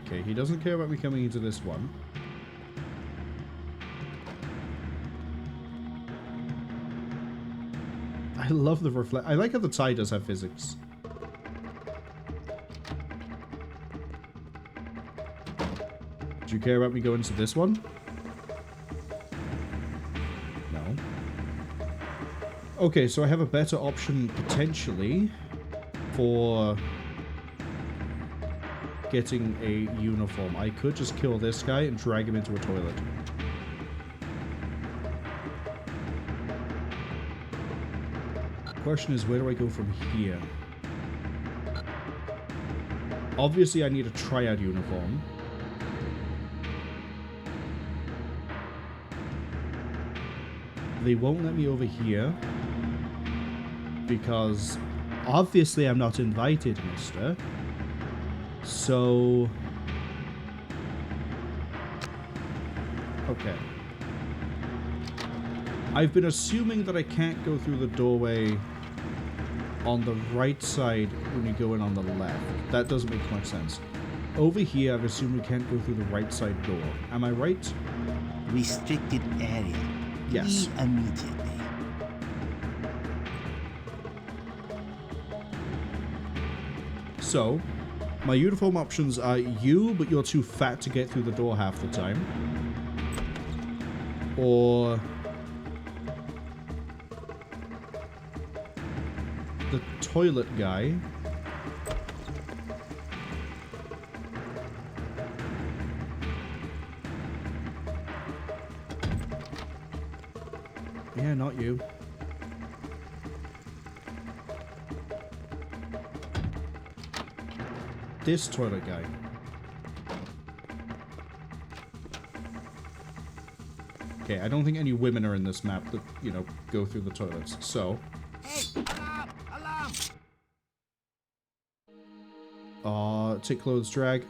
Okay, he doesn't care about me coming into this one. I love the reflect. I like how the tie does have physics. Do you care about me going into this one? No. Okay, so I have a better option potentially for getting a uniform. I could just kill this guy and drag him into a toilet. Question is, where do I go from here? Obviously, I need a Triad uniform. They won't let me over here because obviously I'm not invited, mister. So... okay. I've been assuming that I can't go through the doorway on the right side when you go in on the left. That doesn't make much sense. Over here, I've assumed we can't go through the right side door. Am I right? Restricted area. Yes. Leave immediately. So, my uniform options are you, but you're too fat to get through the door half the time. Or... the toilet guy. Yeah, not you. This toilet guy. Okay, I don't think any women are in this map that, you know, go through the toilets, so... Hey, alarm! Alarm! Take clothes drag.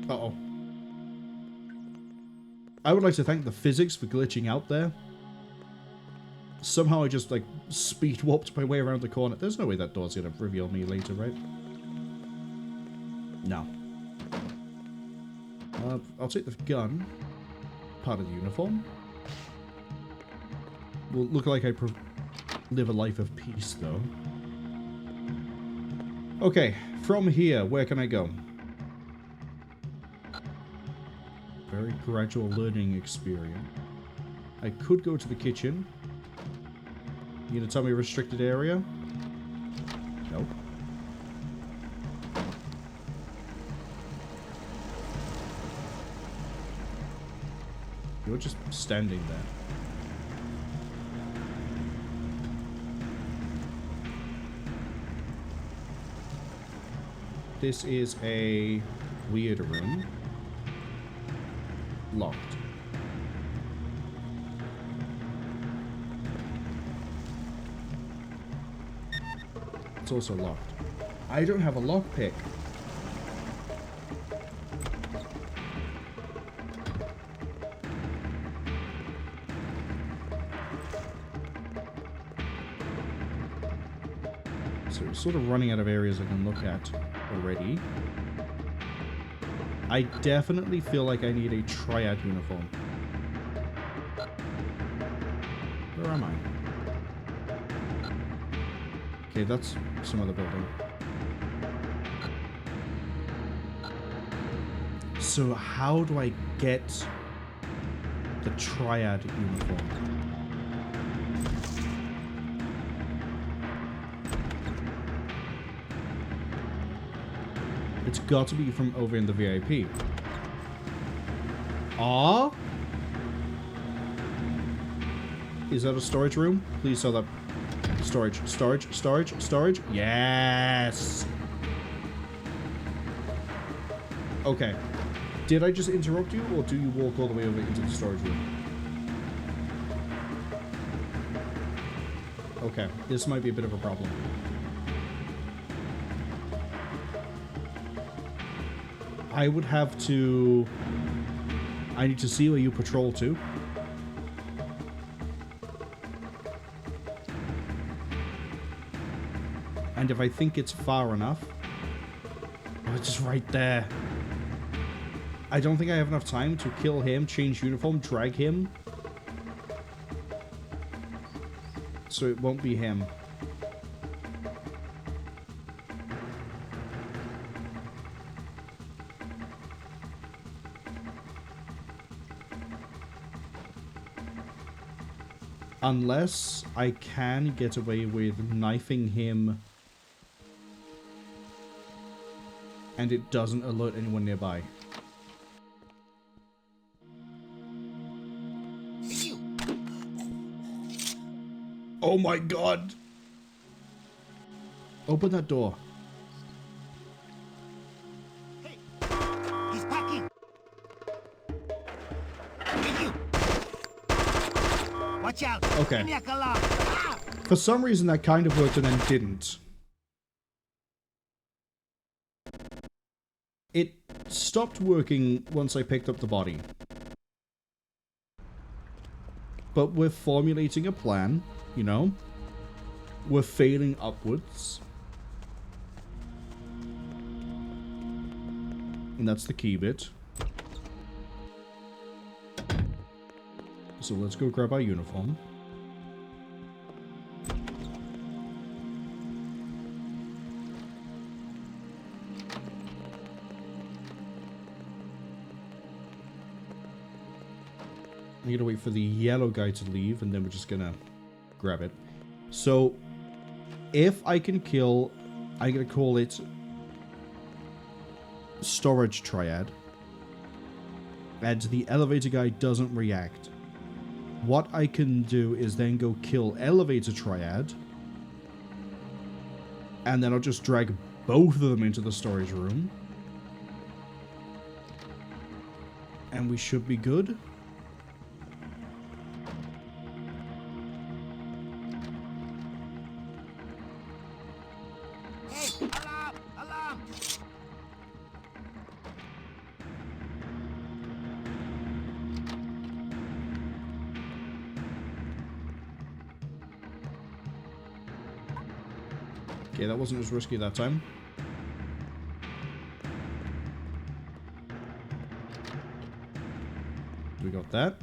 Uh-oh. I would like to thank the physics for glitching out there. Somehow I just, like, speed warped my way around the corner. There's no way that door's gonna reveal me later, right? No. I'll take the gun. Part of the uniform. Will look like I live a life of peace, though. Okay, from here, where can I go? Very gradual learning experience. I could go to the kitchen. You gonna tell me a restricted area? Nope. You're just standing there. This is a weird room. Locked. It's also locked. I don't have a lockpick. So we're sort of running out of areas I can look at already. I definitely feel like I need a Triad uniform. Where am I? Okay, that's some other building. So how do I get the Triad uniform? It's got to be from over in the VIP. Ah? Is that a storage room? Please tell that. Storage. Yes! Okay. Did I just interrupt you, or do you walk all the way over into the storage room? Okay, this might be a bit of a problem. I would have to... I need to see where you patrol to. And if I think it's far enough... Oh, it's just right there. I don't think I have enough time to kill him, change uniform, drag him. So it won't be him. Unless I can get away with knifing him and it doesn't alert anyone nearby. Oh my god! Open that door. Hey, he's packing. Hey, you. Watch out. Okay. Maniac alarm. Ah! For some reason that kind of worked and then didn't. It stopped working once I picked up the body. But we're formulating a plan, you know? We're failing upwards. And that's the key bit. So let's go grab our uniform. I need to wait for the yellow guy to leave, and then we're just gonna grab it. So, if I can kill, I'm gonna call it Storage Triad, and the elevator guy doesn't react. What I can do is then go kill Elevator Triad, and then I'll just drag both of them into the storage room, and we should be good. Hey, alarm! Alarm! Okay, that wasn't as risky that time. We got that.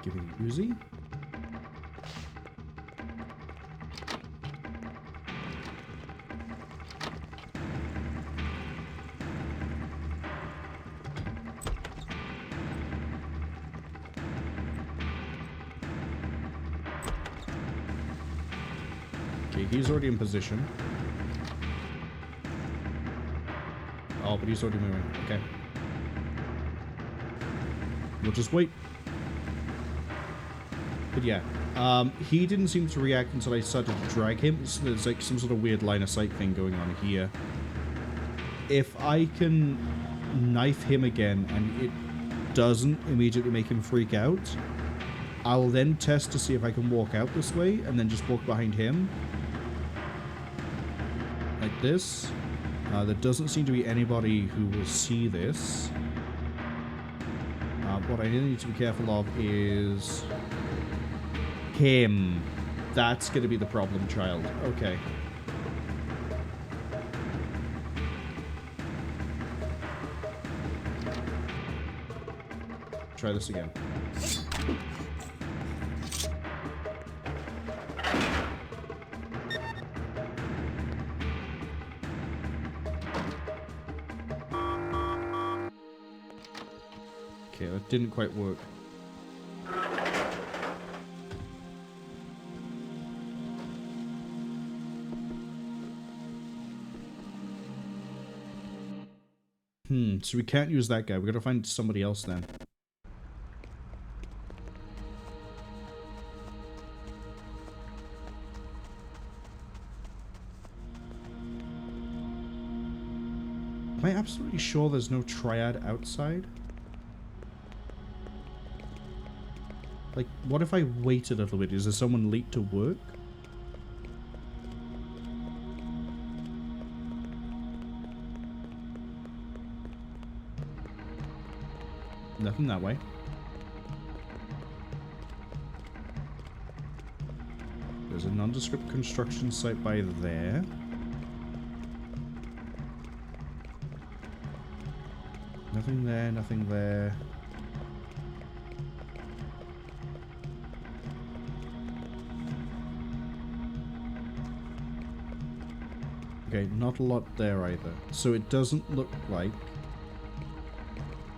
Give me the Uzi. Okay, he's already in position. Oh, but he's already moving. Okay. We'll just wait. But yeah, he didn't seem to react until I started to drag him. So there's like some sort of weird line of sight thing going on here. If I can knife him again and it doesn't immediately make him freak out, I'll then test to see if I can walk out this way and then just walk behind him. Like this. There doesn't seem to be anybody who will see this. What I really need to be careful of is him. That's going to be the problem child. Okay. Try this again. Okay, that didn't quite work. So we can't use that guy. We're gonna find somebody else then. Am I absolutely sure there's no Triad outside? Like, what if I wait a little bit? Is there someone late to work? Nothing that way. There's a nondescript construction site by there. Nothing there, nothing there. Okay, not a lot there either. So it doesn't look like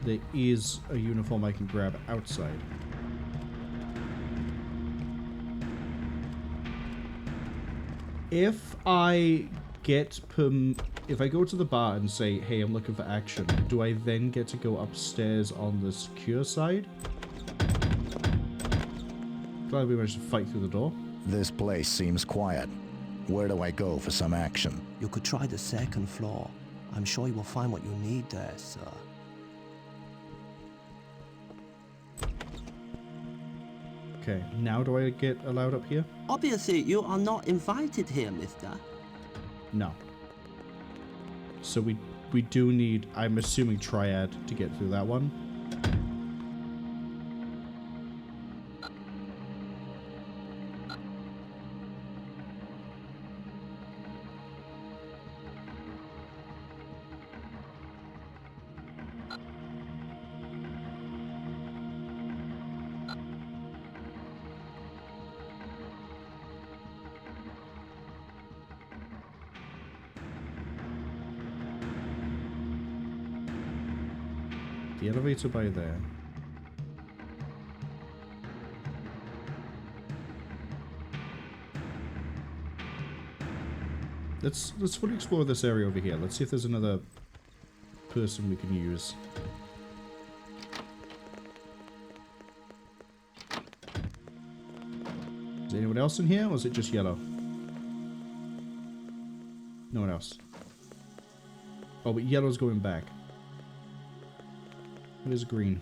there is a uniform I can grab outside. If I if I go to the bar and say, hey, I'm looking for action, do I then get to go upstairs on the secure side? Glad we managed to fight through the door. This place seems quiet. Where do I go for some action? You could try the second floor. I'm sure you will find what you need there, sir. Okay, now do I get allowed up here? Obviously, you are not invited here, mister. No. So we do need, I'm assuming, Triad to get through that one. The elevator by there. Let's fully explore this area over here. Let's see if there's another person we can use. Is anyone else in here, or is it just yellow? No one else. Oh, but yellow's going back. It is green.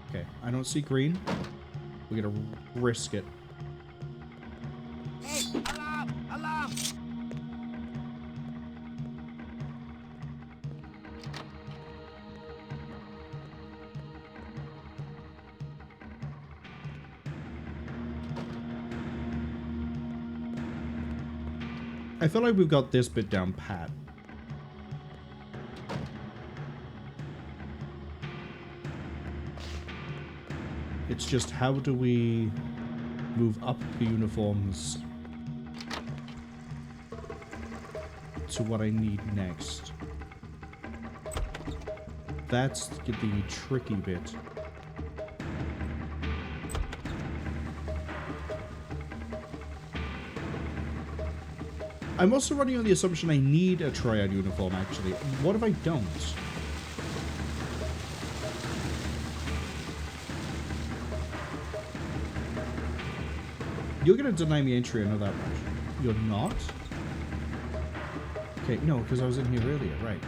Okay, I don't see green. We're gonna risk it. Hey, alarm! Alarm! I feel like we've got this bit down pat. It's just how do we move up the uniforms to what I need next. That's the tricky bit. I'm also running on the assumption I need a Triad uniform, actually. What if I don't? You're gonna deny me entry, I know that much. You're not? Okay, no, because I was in here earlier, right.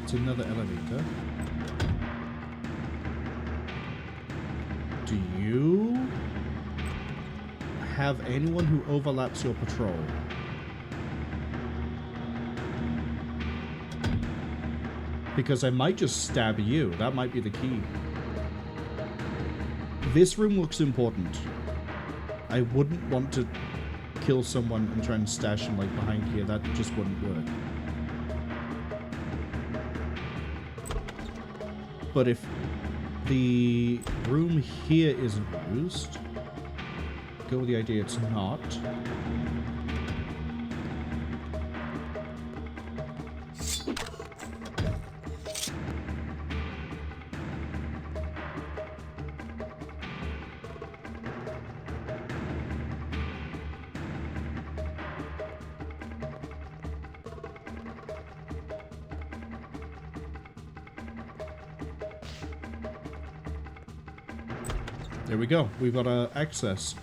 It's another elevator. Do you have anyone who overlaps your patrol? Because I might just stab you. That might be the key. This room looks important. I wouldn't want to kill someone and try and stash them like behind here. That just wouldn't work. But if the room here isn't used, go with the idea it's not. There we go. We've got access.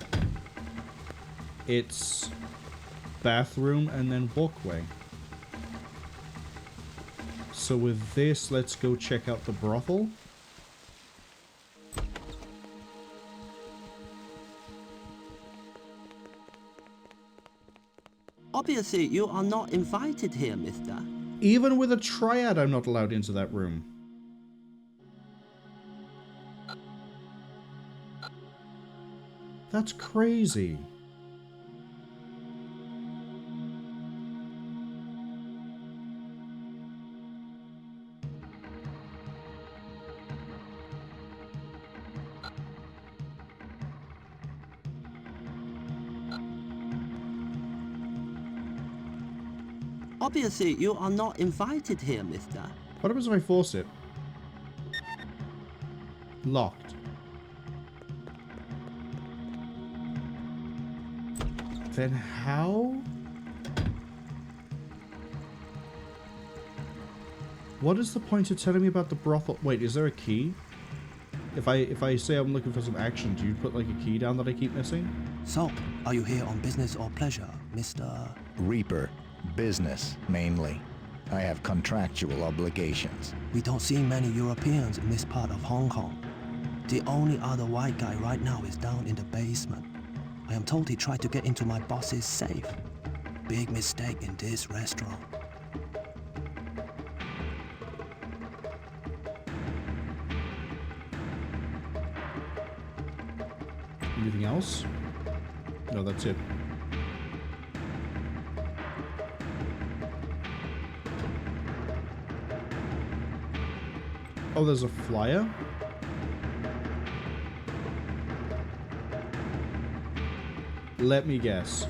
It's bathroom and then walkway. So with this, let's go check out the brothel. Obviously, you are not invited here, mister. Even with a Triad, I'm not allowed into that room. That's crazy. Obviously, you are not invited here, mister. What happens if I force it? Locked. Then how? What is the point of telling me about the brothel? Wait, is there a key? If I say I'm looking for some action, do you put like a key down that I keep missing? So, are you here on business or pleasure, Mr. Reaper. Business, mainly. I have contractual obligations. We don't see many Europeans in this part of Hong Kong. The only other white guy right now is down in the basement. I am told he tried to get into my boss's safe. Big mistake in this restaurant. Anything else? No, that's it. Oh, there's a flyer? Let me guess.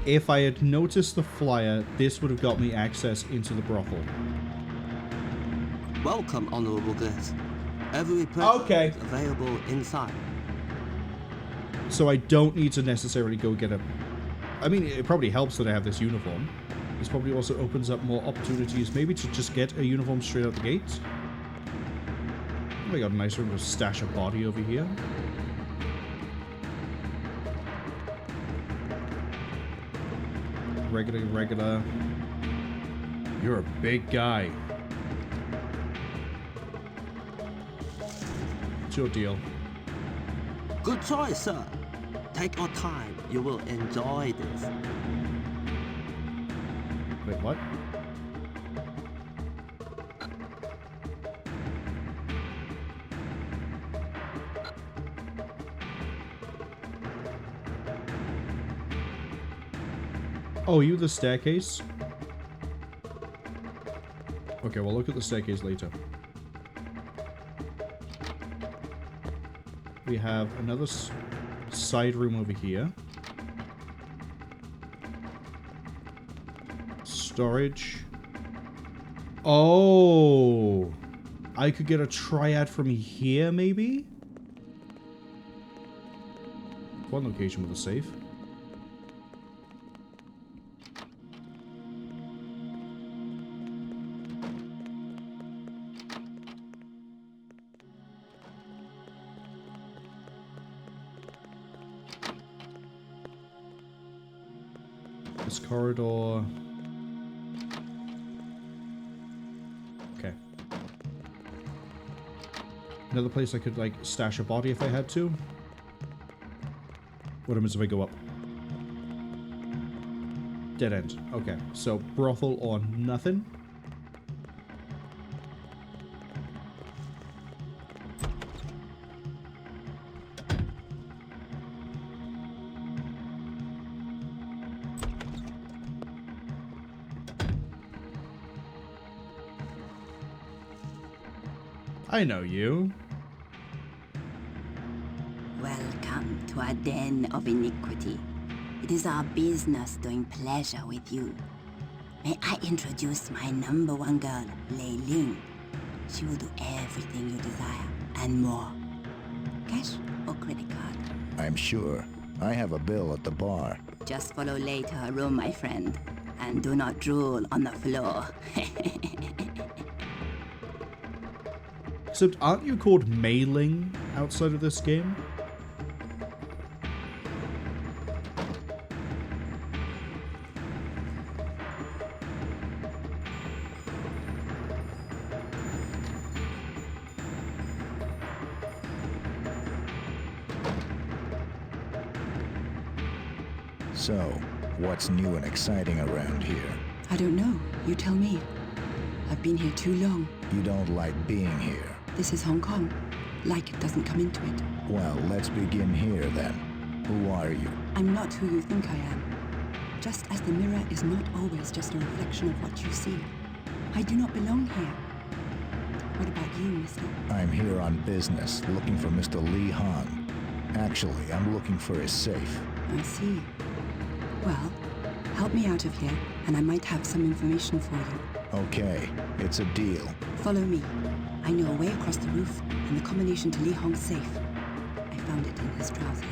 If I had noticed the flyer, this would have got me access into the brothel. Welcome, honorable guest. Every present Okay. is available inside. So I don't need to necessarily go get a... I mean, it probably helps that I have this uniform. This probably also opens up more opportunities, maybe to just get a uniform straight out the gate. Oh, I got a nice room to stash a body over here. Regular. You're a big guy. What's your deal? Good choice, sir. Take your time. You will enjoy this. Wait, what? Oh, you the staircase? Okay, we'll look at the staircase later. We have another side room over here. Storage. Oh! I could get a triad from here, maybe? One location with a safe. This corridor. Okay. Another place I could, like, stash a body if I had to. What happens if I go up? Dead end. Okay, so brothel or nothing. I know you. Welcome to our den of iniquity. It is our business doing pleasure with you. May I introduce my #1 girl, Lei Ling. She will do everything you desire, and more. Cash or credit card? I'm sure. I have a bill at the bar. Just follow Lei to her room, my friend. And do not drool on the floor. Except, aren't you called Mei Ling outside of this game? So, what's new and exciting around here? I don't know. You tell me. I've been here too long. You don't like being here. This is Hong Kong. Like it doesn't come into it. Well, let's begin here then. Who are you? I'm not who you think I am. Just as the mirror is not always just a reflection of what you see. I do not belong here. What about you, mister? I'm here on business, looking for Mr. Lee Hong. Actually, I'm looking for his safe. I see. Well, help me out of here, and I might have some information for you. Okay, it's a deal. Follow me. I know a way across the roof, and the combination to Lee Hong's safe. I found it in his trousers.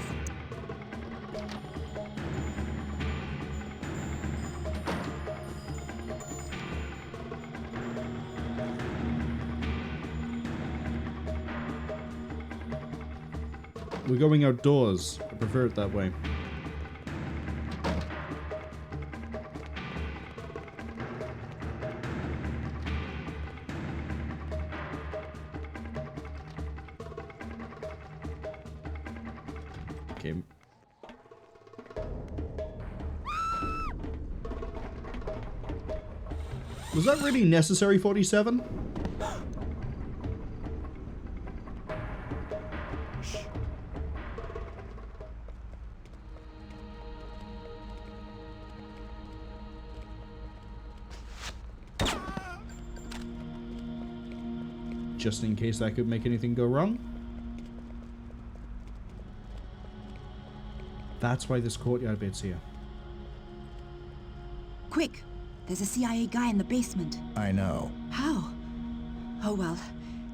We're going outdoors. I prefer it that way. Okay. Was that really necessary, 47? Just in case that could make anything go wrong. That's why this courtyard bit's here. Quick! There's a CIA guy in the basement. I know. How? Oh well.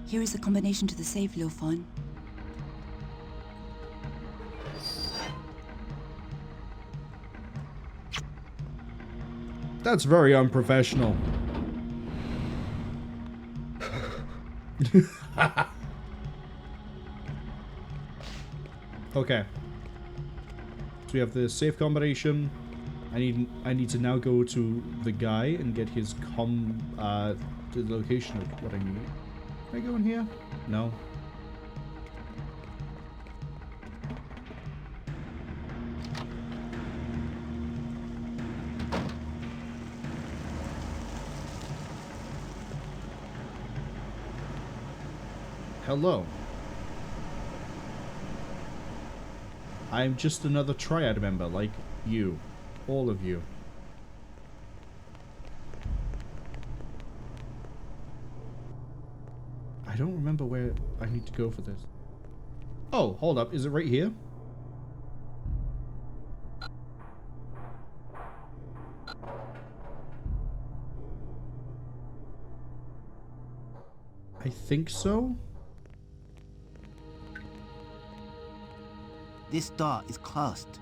Here is the combination to the safe, Liu Fon. That's very unprofessional. Okay. So we have the safe combination. I need to now go to the guy and get his to the location of what I need. Can I go in here? No. Hello. I'm just another Triad member, like you. All of you. I don't remember where I need to go for this. Oh, hold up. Is it right here? I think so. This door is closed.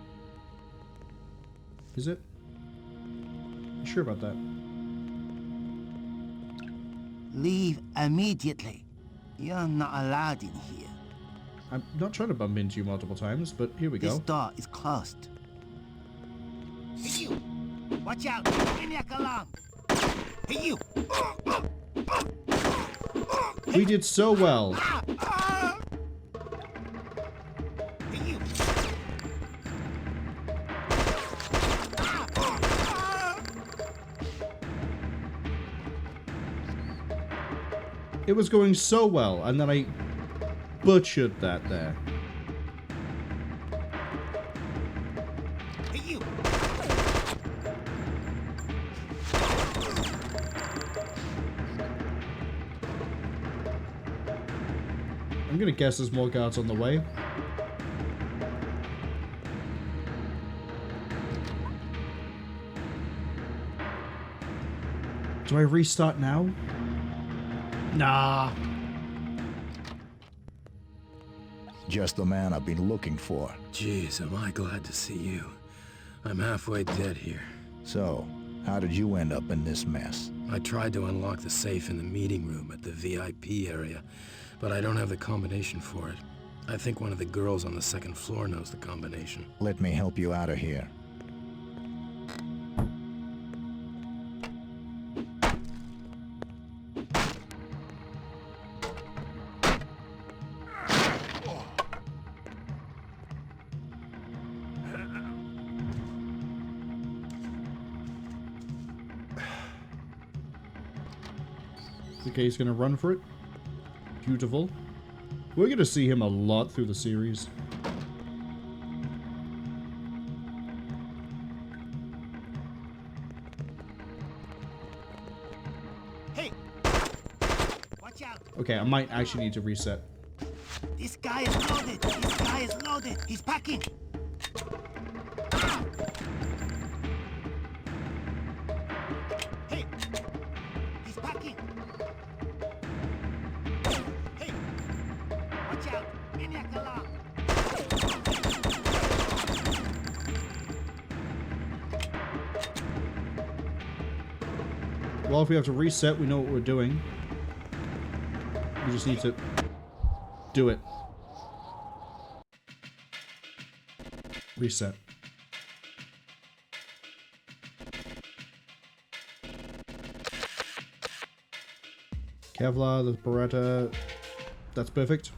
Is it? You sure about that? Leave immediately. You're not allowed in here. I'm not trying to bump into you multiple times, but here we This go. door is closed. Hey you! Watch out! Maniac alarm! Hey you! We did so well. Hey you! It was going so well, and then I butchered that there. Hey you! I'm gonna guess there's more guards on the way. Do I restart now? Nah. Just the man I've been looking for. Jeez, am I glad to see you. I'm halfway dead here. So, how did you end up in this mess? I tried to unlock the safe in the meeting room at the VIP area, but I don't have the combination for it. I think one of the girls on the second floor knows the combination. Let me help you out of here. Okay, he's gonna run for it. Beautiful. We're gonna see him a lot through the series. Hey! Watch out! Okay, I might actually need to reset. This guy is loaded! This guy is loaded! packing. Hey, he's packing. Hey, watch out, maniac alarm. Well, if we have to reset, we know what we're doing. We just need to do it. Reset. Kevlar, the Beretta. That's perfect.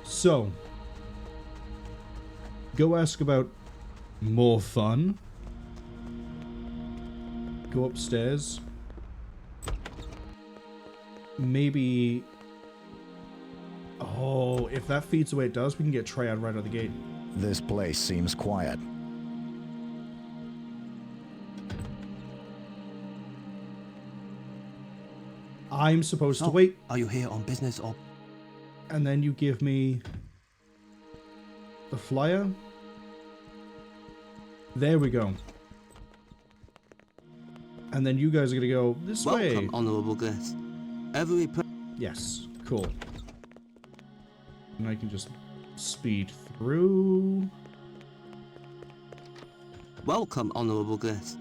So, go ask about more fun. Go upstairs. Maybe... Oh, if that feeds the way it does, we can get Triad right out of the gate. This place seems quiet. I'm supposed to wait. Are you here on business or... And then you give me the flyer. There we go. And then you guys are gonna go this way. Welcome, honorable guest. Yes, cool. And I can just speed through. Welcome, honorable guest.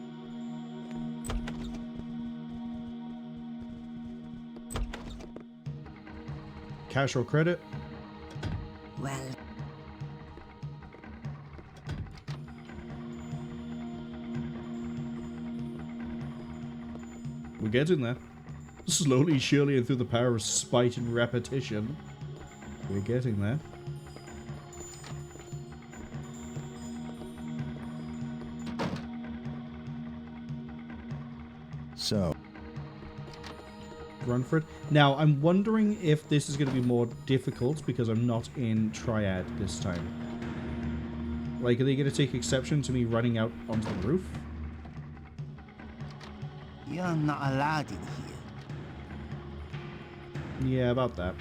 Cash or credit? Well, We're getting there. Slowly, surely, and through the power of spite and repetition. We're getting there. So, Run for it. Now, I'm wondering if this is going to be more difficult because I'm not in Triad this time. Like, are they going to take exception to me running out onto the roof? You're not allowed in here. Yeah, about that.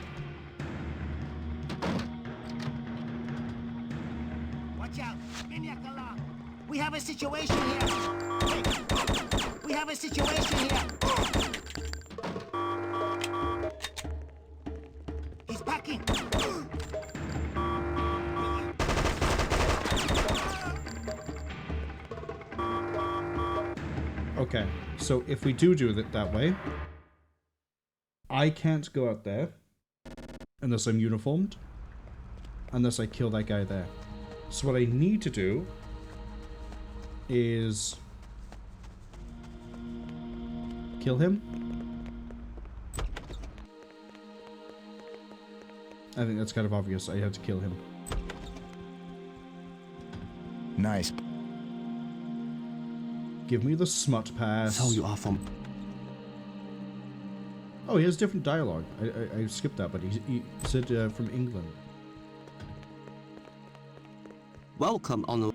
Watch out, maniac alarm. We have a situation here. Hey, we have a situation here. He's packing. Okay, so if we do it that way, I can't go out there unless I'm uniformed, unless I kill that guy there. So what I need to do is kill him. I think that's kind of obvious. I had to kill him. nice. Give me the smut pass. So you are from... Oh, he has different dialogue. I skipped that, but he said from England. Welcome, honorable...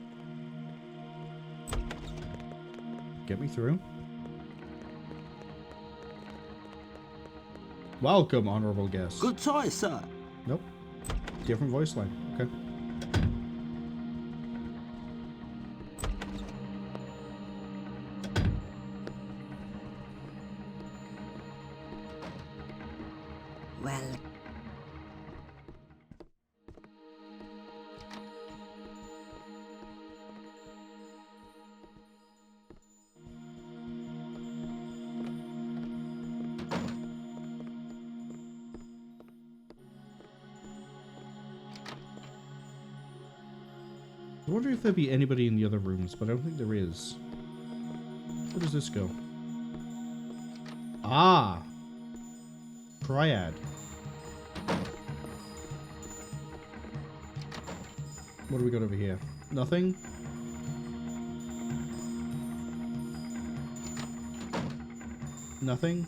Get me through. Welcome, honorable guest. Good choice, sir. Nope. Different voice line. Okay. well, I wonder if there'd be anybody in the other rooms, but I don't think there is. Where does this go? Ah! Triad. What do we got over here? Nothing? Nothing?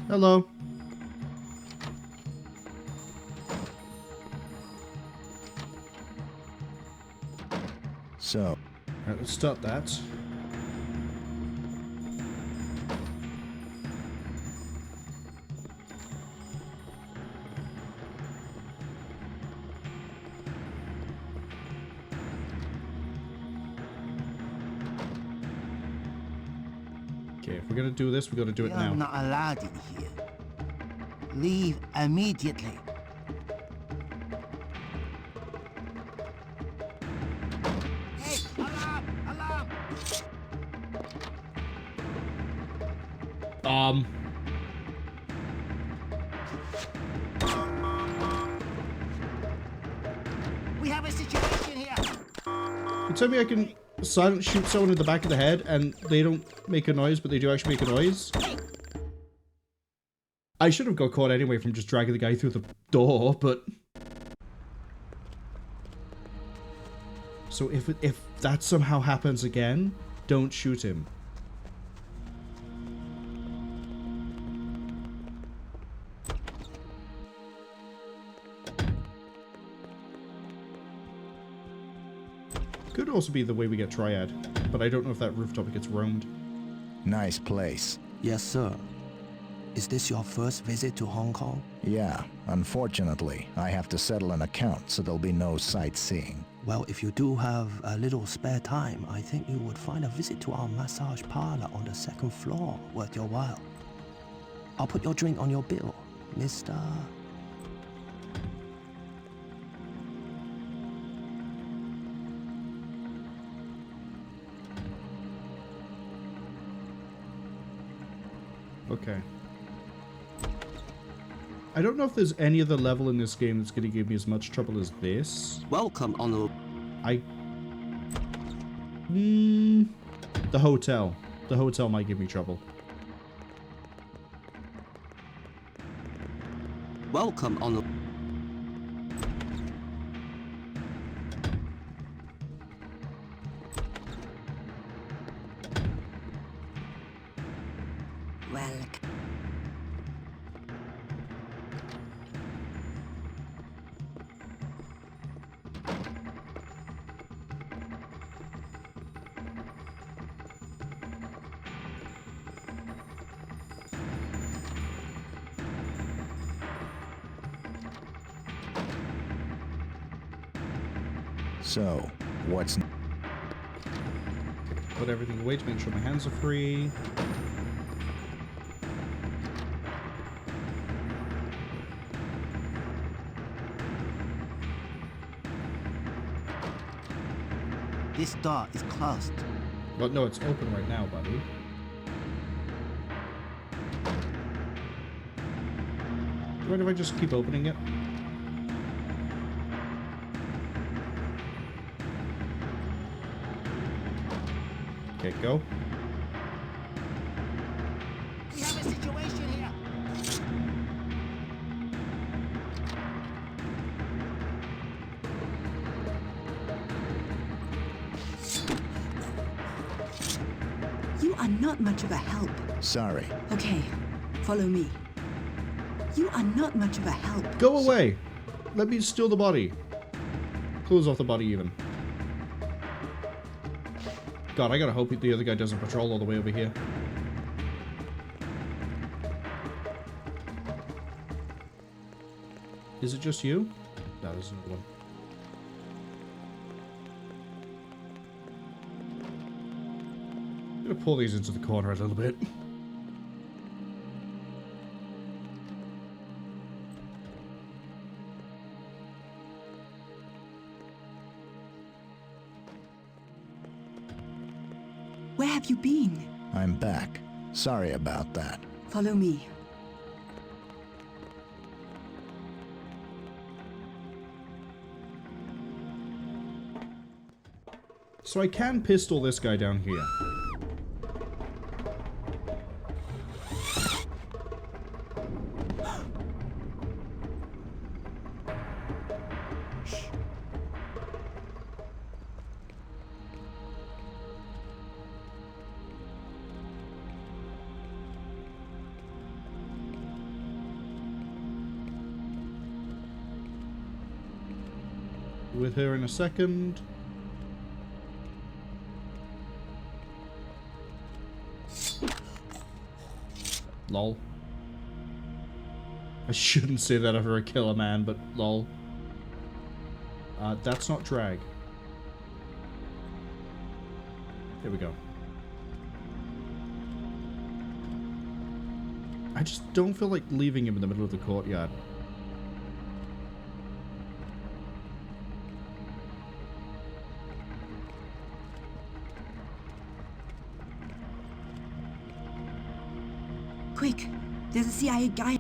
Hello. So, Alright, let's start that. Okay, if we're gonna do this, we gotta do it You're now. not allowed in here. Leave immediately. Hey, alarm! Alarm! We have a situation here. You tell me I can silent shoot someone in the back of the head and they don't make a noise, but they do actually make a noise? I should have got caught anyway from just dragging the guy through the door, but... So if that somehow happens again, don't shoot him. Could also be the way we get Triad, but I don't know if that rooftop gets roamed. Nice place. Yes, sir. Is this your first visit to Hong Kong? Yeah, unfortunately, I have to settle an account, so there'll be no sightseeing. Well, if you do have a little spare time, I think you would find a visit to our massage parlor on the 2nd floor worth your while. I'll put your drink on your bill, Mr. Okay. I don't know if there's any other level in this game that's going to give me as much trouble as this. Welcome, Honorable. The hotel. The hotel might give me trouble. Welcome, Honorable. Welcome. So, what's... Put everything away to make sure my hands are free. This door is closed. Well, no, it's open right now, buddy. Do you mind if I just keep opening it? Okay, go. We have a situation here. You are not much of a help. Sorry. Okay, follow me. You are not much of a help. Go away! Let me steal the body. Close off the body, even. God, I gotta hope the other guy doesn't patrol all the way over here. Is it just you? No, there's another one. I'm gonna pull these into the corner a little bit. Where have you been? I'm back. Sorry about that. Follow me. So I can pistol this guy down here. With her in a second. Lol. I shouldn't say that after I kill a man, but lol. That's not drag. Here we go. I just don't feel like leaving him in the middle of the courtyard. Quick, there's a CIA guy.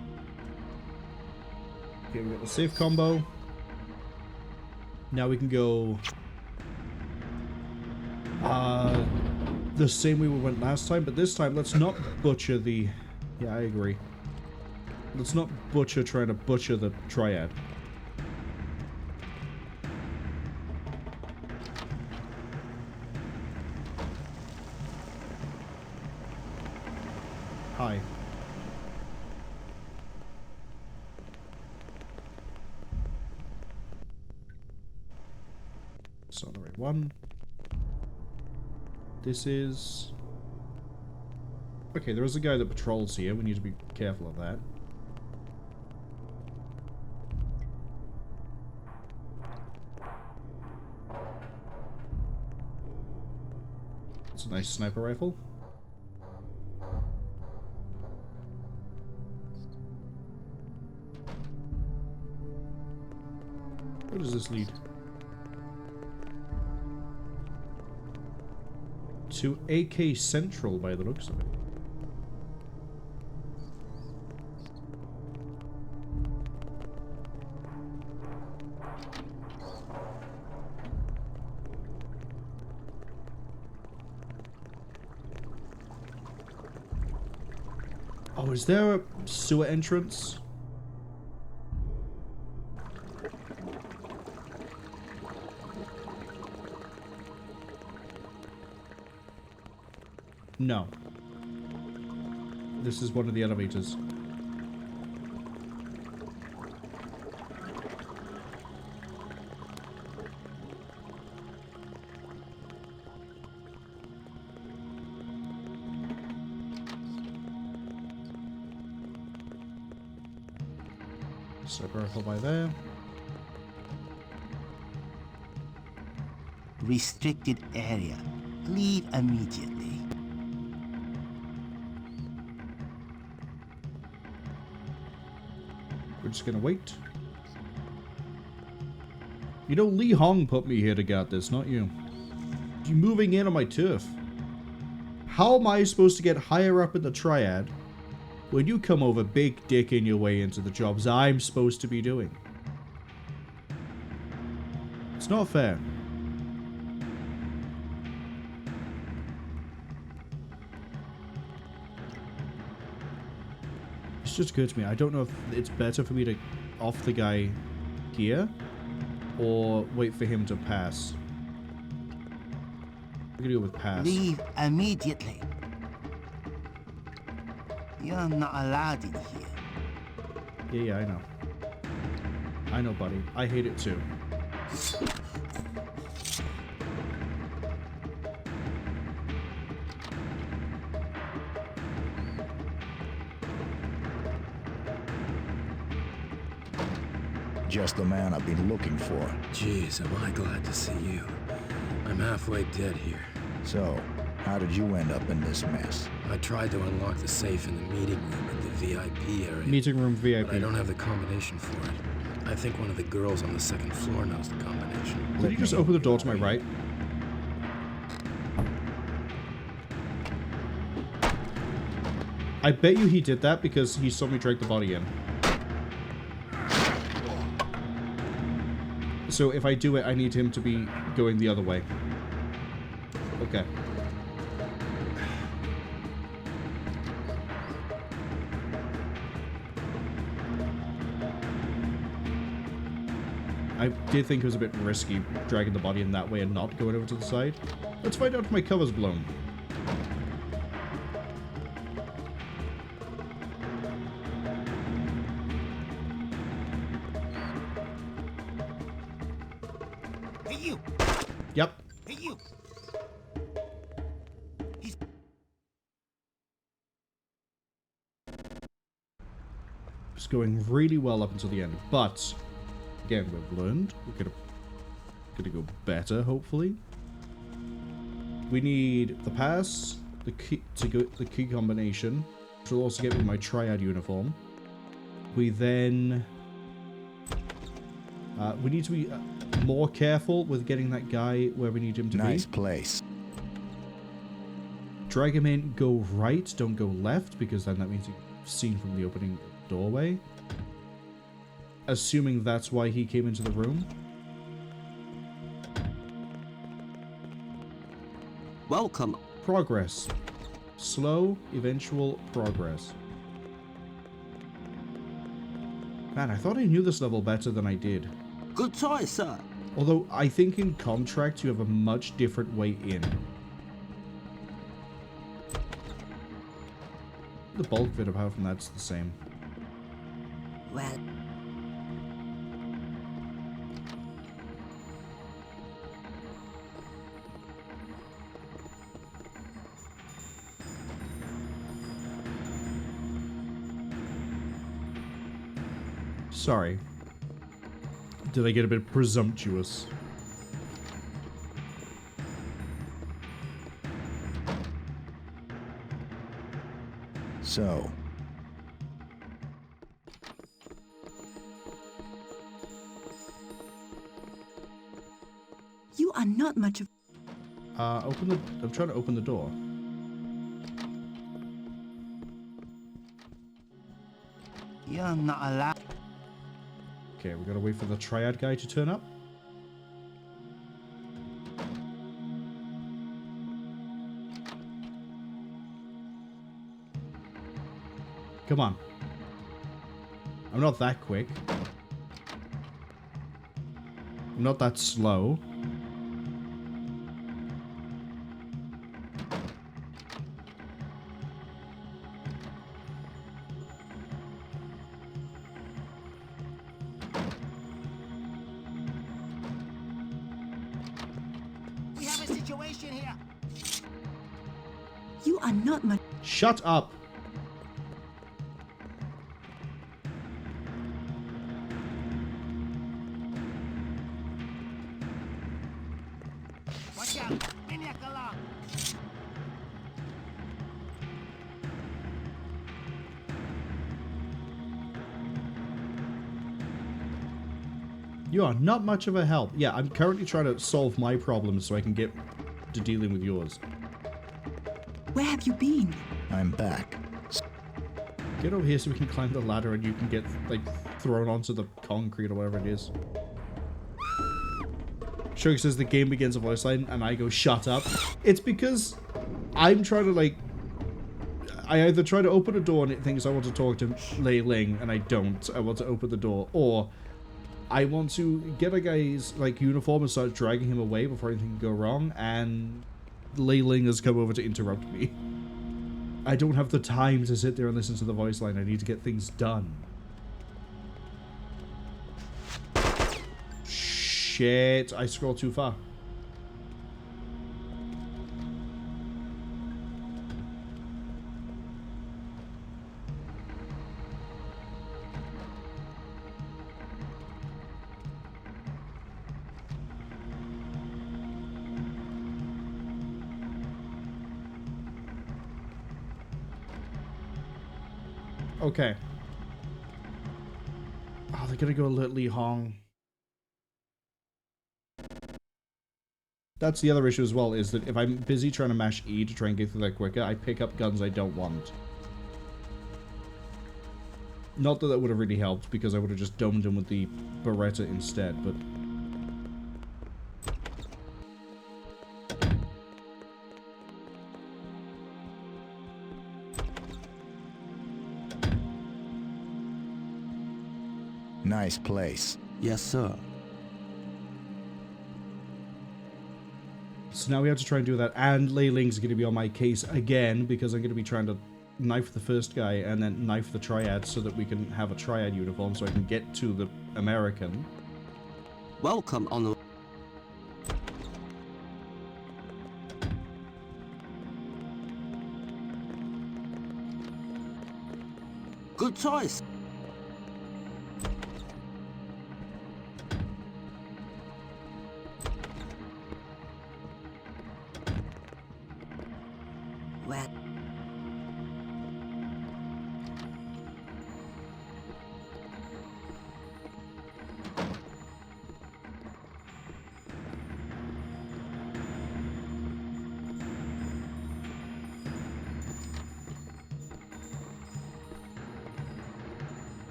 Okay, we got the safe combo. Now we can go the same way we went last time, but this time let's not butcher the... Yeah, I agree. Let's not butcher trying to butcher the Triad. Hi. So the right one. This is... Okay, there is a guy that patrols here. We need to be careful of that. It's a nice sniper rifle. Where does this lead? To AK Central, by the looks of it. Oh, is there a sewer entrance? No. This is one of the elevators. Sniper rifle by there. Restricted area. Leave immediately. We're just gonna wait. You know, Lee Hong put me here to guard this, not you. You're moving in on my turf. How am I supposed to get higher up in the Triad when you come over big dicking your way into the jobs I'm supposed to be doing? It's not fair. It's just occurred to me, I don't know if it's better for me to off the guy here or wait for him to pass. I'm gonna go with pass. Leave immediately. You're not allowed in here. Yeah, I know. I know, buddy. I hate it too. Just the man I've been looking for. Jeez, am I glad to see you. I'm halfway dead here. So, how did you end up in this mess? I tried to unlock the safe in the meeting room at the VIP area. Meeting room VIP. But I don't have the combination for it. I think one of the girls on the second floor knows the combination. Did you just open the door to my right? I bet you he did that because he saw me drag the body in. So if I do it, I need him to be going the other way. Okay. I did think it was a bit risky dragging the body in that way and not going over to the side. Let's find out if my cover's blown. Hey, you! Yep. Hey, you! It's going really well up until the end, but again, we've learned. We're gonna go better, hopefully. We need the pass, the key to go, the key combination, which will also get me my Triad uniform. We then... we need to be more careful with getting that guy where we need him to be. Nice place. Drag him in, go right, don't go left, because then that means he's seen from the opening doorway. Assuming that's why he came into the room. Welcome. Progress. Slow, eventual progress. Man, I thought I knew this level better than I did. Good choice, sir. Although, I think in Contract you have a much different way in. The bulk of it, apart from that's the same. Well, Sorry. Did I get a bit presumptuous? So, you are not much of... I'm trying to open the door. You're not allowed. Okay, we gotta wait for the Triad guy to turn up. Come on. I'm not that quick. I'm not that slow. We have a situation here. You are not much... Shut up! Watch out. Maniac alarm. You are not much of a help. Yeah, I'm currently trying to solve my problems so I can get to dealing with yours. Where have you been? I'm back. Get over here so we can climb the ladder and you can get, like, thrown onto the concrete or whatever it is. Cheung says the game begins a voice line and I go, shut up. It's because I'm trying to, like... I either try to open a door and it thinks I want to talk to Lei Ling and I don't. I want to open the door. Or I want to get a guy's, like, uniform and start dragging him away before anything can go wrong, and Lei Ling has come over to interrupt me. I don't have the time to sit there and listen to the voice line. I need to get things done. Shit, I scrolled too far. Okay. Oh, they're gonna go alert Lee Hong. That's the other issue as well, is that if I'm busy trying to mash E to try and get through that quicker, I pick up guns I don't want. Not that that would have really helped, because I would have just domed him with the Beretta instead, but... Nice place. Yes, sir. So now we have to try and do that, and Lei Ling's going to be on my case again, because I'm going to be trying to knife the first guy and then knife the Triad so that we can have a Triad uniform so I can get to the American. Welcome on the... Good choice. Well,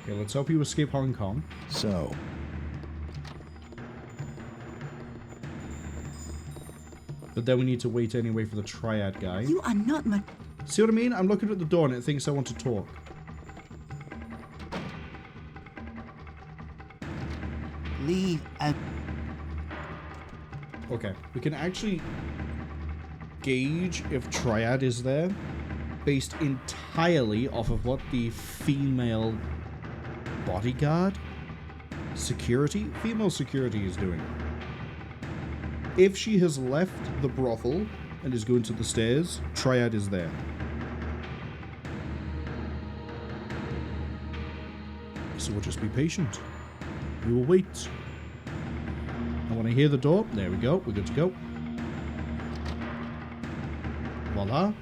Okay, let's help you escape Hong Kong. So, But then we need to wait anyway for the Triad guy. You are not my... See what I mean? I'm looking at the door and it thinks I want to talk. Leave and Okay, we can actually gauge if Triad is there based entirely off of what the female bodyguard female security is doing. If she has left the brothel and is going to the stairs, Triad is there. So we'll just be patient. We will wait. And when I hear the door, there we go, we're good to go. Voila.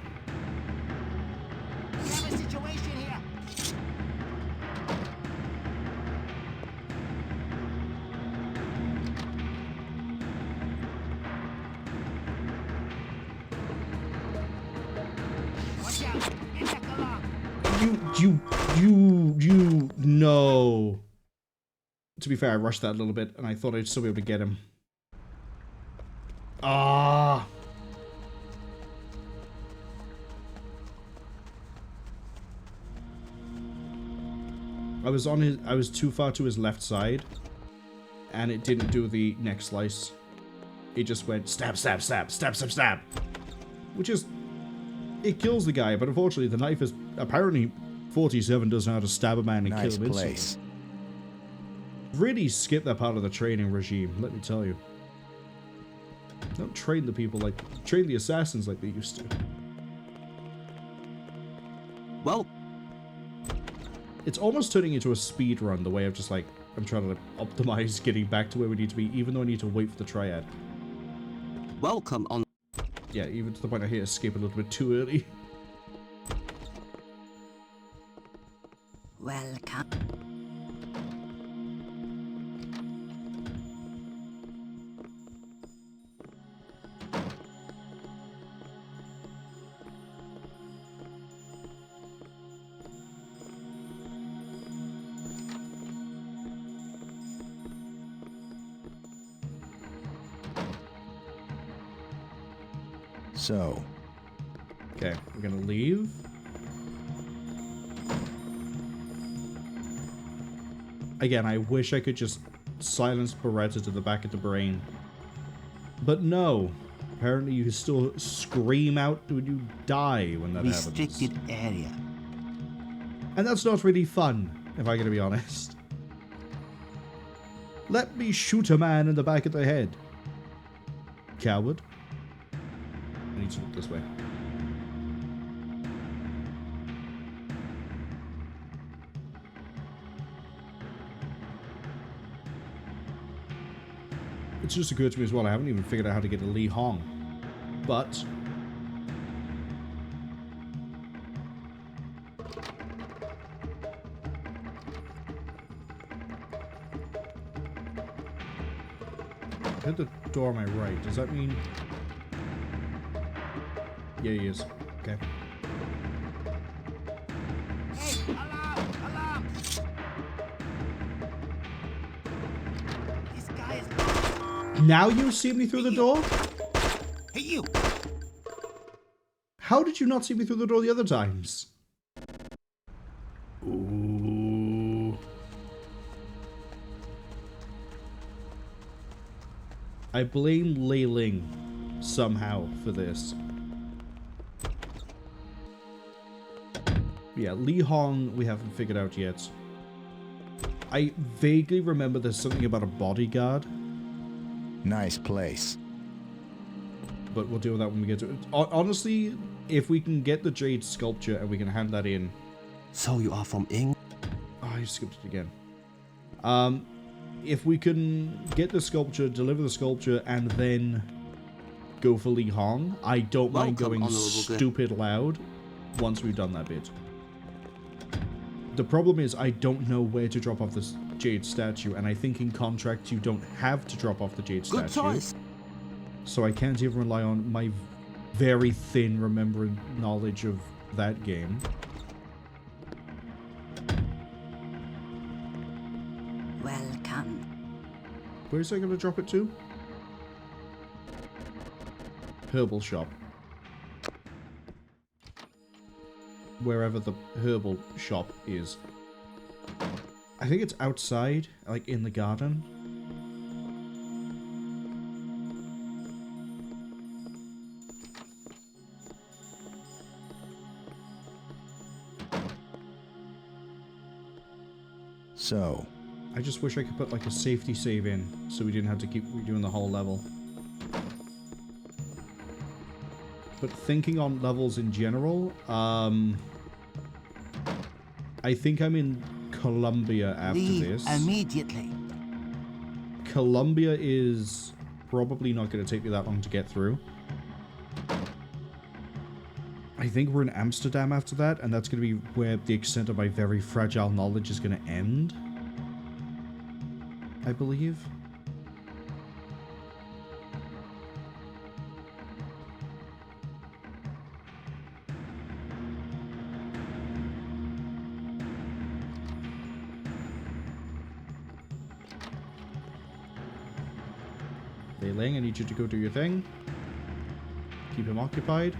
we have a situation here. Watch out! Get back along. You, no. To be fair, I rushed that a little bit, and I thought I'd still be able to get him. Ah. I was too far to his left side, and it didn't do the neck slice. It just went stab, stab, stab, stab, stab, stab. Which is, it kills the guy, but unfortunately the knife is, apparently 47 doesn't know how to stab a man and kill nice him instantly. place. Really skip that part of the training regime, let me tell you. Don't train the people like, train the assassins like they used to. Well, It's almost turning into a speed run, the way of just like, I'm trying to optimize getting back to where we need to be, even though I need to wait for the Triad. welcome on. Yeah, even to the point I hit escape a little bit too early. Welcome. So, Okay, we're gonna leave. Again, I wish I could just silence Beretta to the back of the brain. But no. Apparently you still scream out when you die when that happens. Restricted area. And that's not really fun, if I'm gonna be honest. Let me shoot a man in the back of the head. Coward. I need to look this way. It's just occurred to me as well, I haven't even figured out how to get to Lee Hong. But hit the door on my right. Does that mean... Yeah, he is. Okay. Hey, alarm! Alarm! This guy is... Now you see me through the door? Hey, you! How did you not see me through the door the other times? Ooh. I blame Lei Ling somehow for this. Yeah, Lee Hong we haven't figured out yet. I vaguely remember there's something about a bodyguard, nice place. but we'll deal with that when we get to it. Honestly, if we can get the jade sculpture and we can hand that in... So you are from England? Oh, I skipped it again. If we can get the sculpture, deliver the sculpture, and then go for Lee Hong, I don't mind Welcome, going Honorable stupid loud once we've done that bit. The problem is I don't know where to drop off this jade statue, and I think in contract you don't have to drop off the jade Good statue. choice. So I can't even rely on my very thin remembered knowledge of that game. Where's I gonna drop it to? Herbal shop. Wherever the herbal shop is. I think it's outside, like in the garden. So, I just wish I could put like a safety save in so we didn't have to keep redoing the whole level. But thinking on levels in general, I think I'm in Colombia after this. Immediately. Colombia is probably not going to take me that long to get through. I think we're in Amsterdam after that, and that's going to be where the extent of my very fragile knowledge is going to end. I believe. Lei Ling, I need you to go do your thing. Keep him occupied.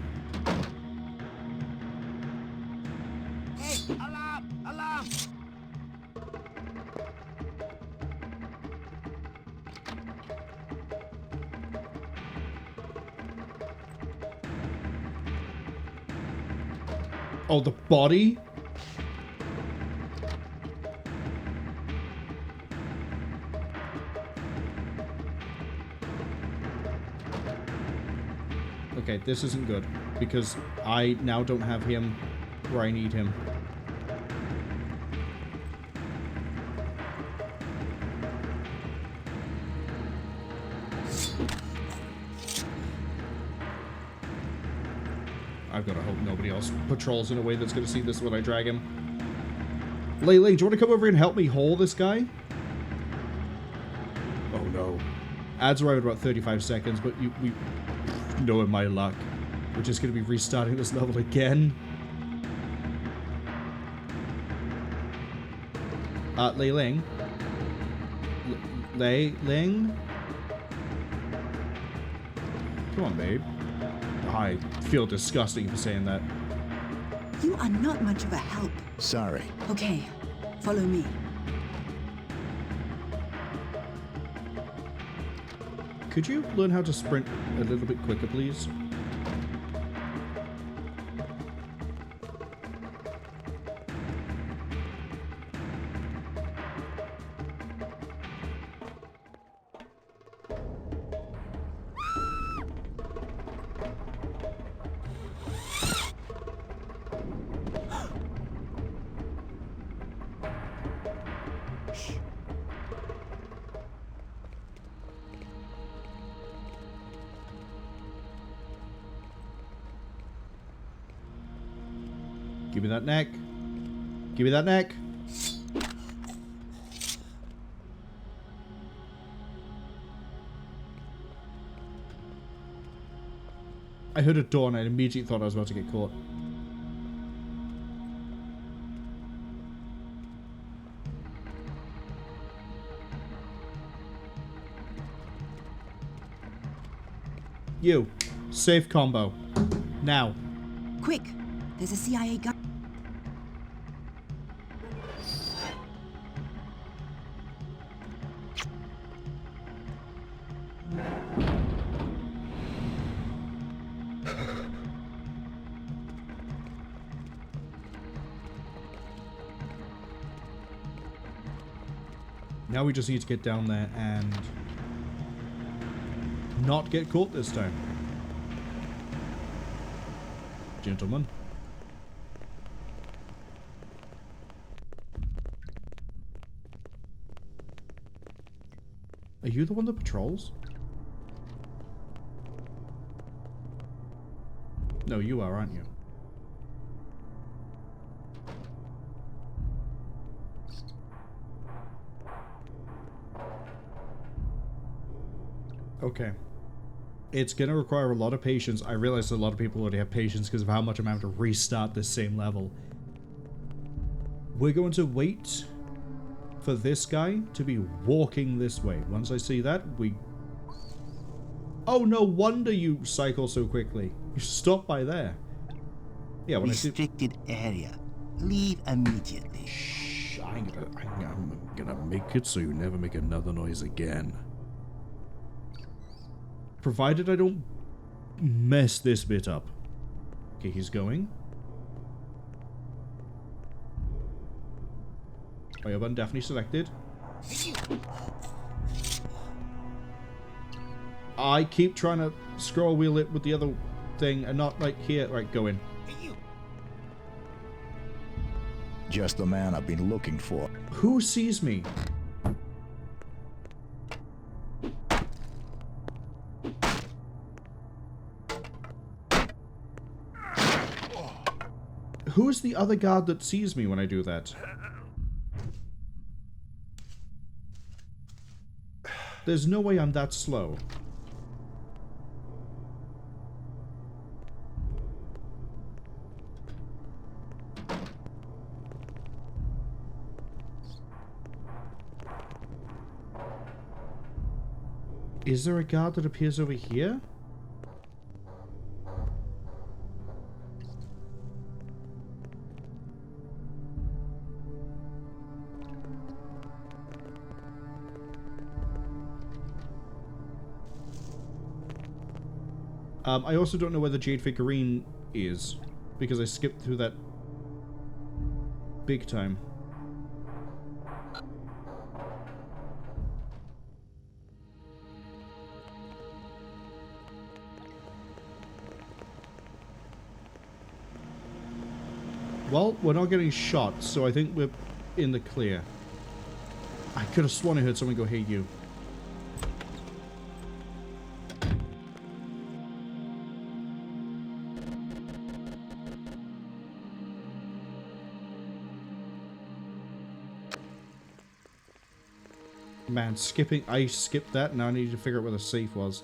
Hey, alarm! Alarm! Oh, the body? Okay, this isn't good, because I now don't have him where I need him. I've got to hope nobody else patrols in a way that's going to see this when I drag him. Lei Ling, do you want to come over and help me haul this guy? Oh no. Ads arrive in about 35 seconds, but we know in my luck. We're just going to be restarting this level again. Lei Ling? Lei Ling? Come on, babe. I feel disgusting for saying that. You are not much of a help. sorry. Okay, follow me. Could you learn how to sprint a little bit quicker, please? Give me that neck. Give me that neck. I heard a door and I immediately thought I was about to get caught. You. Safe combo. Now. Quick, there's a CIA gun. Now we just need to get down there and not get caught this time. Gentlemen. Are you the one that patrols? No, you are, aren't you? Okay. It's going to require a lot of patience. I realize a lot of people already have patience because of how much I'm having to restart this same level. We're going to wait for this guy to be walking this way. Once I see that, we... Oh, no wonder you cycle so quickly. You stop by there. Yeah, when Restricted area. Leave immediately. Shh, I'm gonna make it so you never make another noise again. Provided I don't mess this bit up. Okay, he's going. Fire button definitely selected. I keep trying to scroll wheel it with the other thing and not like here. Right, go in. Just the man I've been looking for. Who sees me? Who's the other guard that sees me when I do that? There's no way I'm that slow. Is there a guard that appears over here? I also don't know where the Jade figurine is, because I skipped through that big time. Well, we're not getting shot, so I think we're in the clear. I could have sworn I heard someone go, "Hey, you." Man, I skipped that, now I need to figure out where the safe was.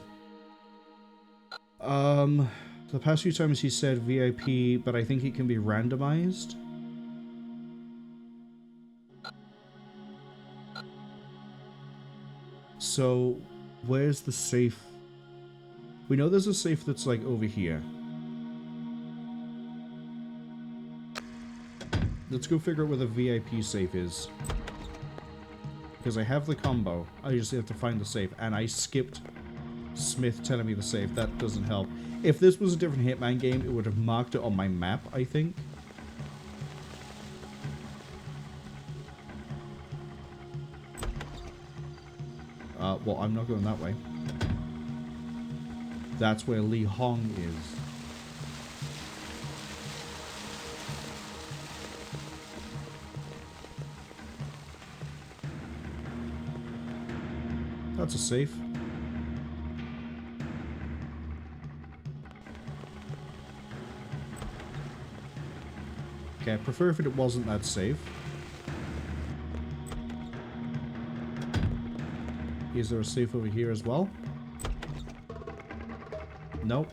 The past few times he said VIP, but I think it can be randomized. So, where's the safe? We know there's a safe that's like over here. Let's go figure out where the VIP safe is. Because I have the combo. I just have to find the safe. And I skipped Smith telling me the safe. That doesn't help. If this was a different Hitman game, it would have marked it on my map, I think. Well, I'm not going that way. That's where Lee Hong is. That's a safe. Okay, I prefer if it wasn't that safe. Is there a safe over here as well? Nope.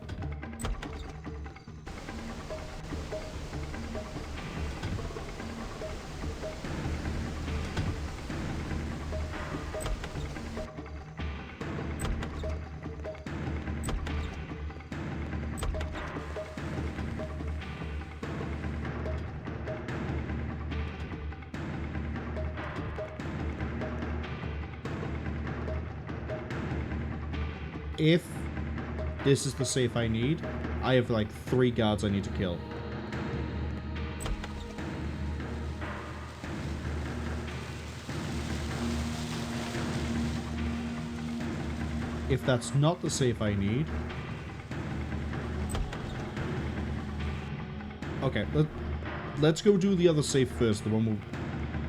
If this is the safe I need, I have like 3 guards I need to kill. If that's not the safe I need... Okay, let's go do the other safe first, the one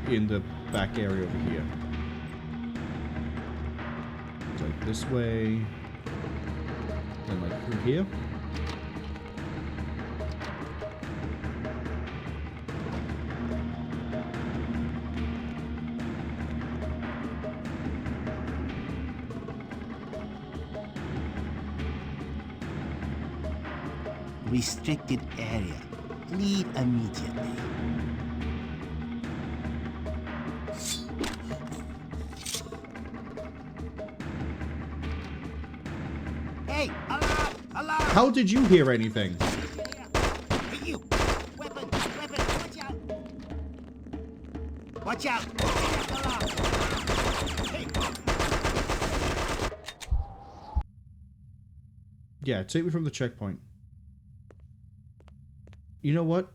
in the back area over here. It's like this way... And like through here. Restricted area. Leave immediately. How did you hear anything? Hey, you! Weapon! Weapon! Watch out! Watch out! Hey! Yeah, take me from the checkpoint. You know what?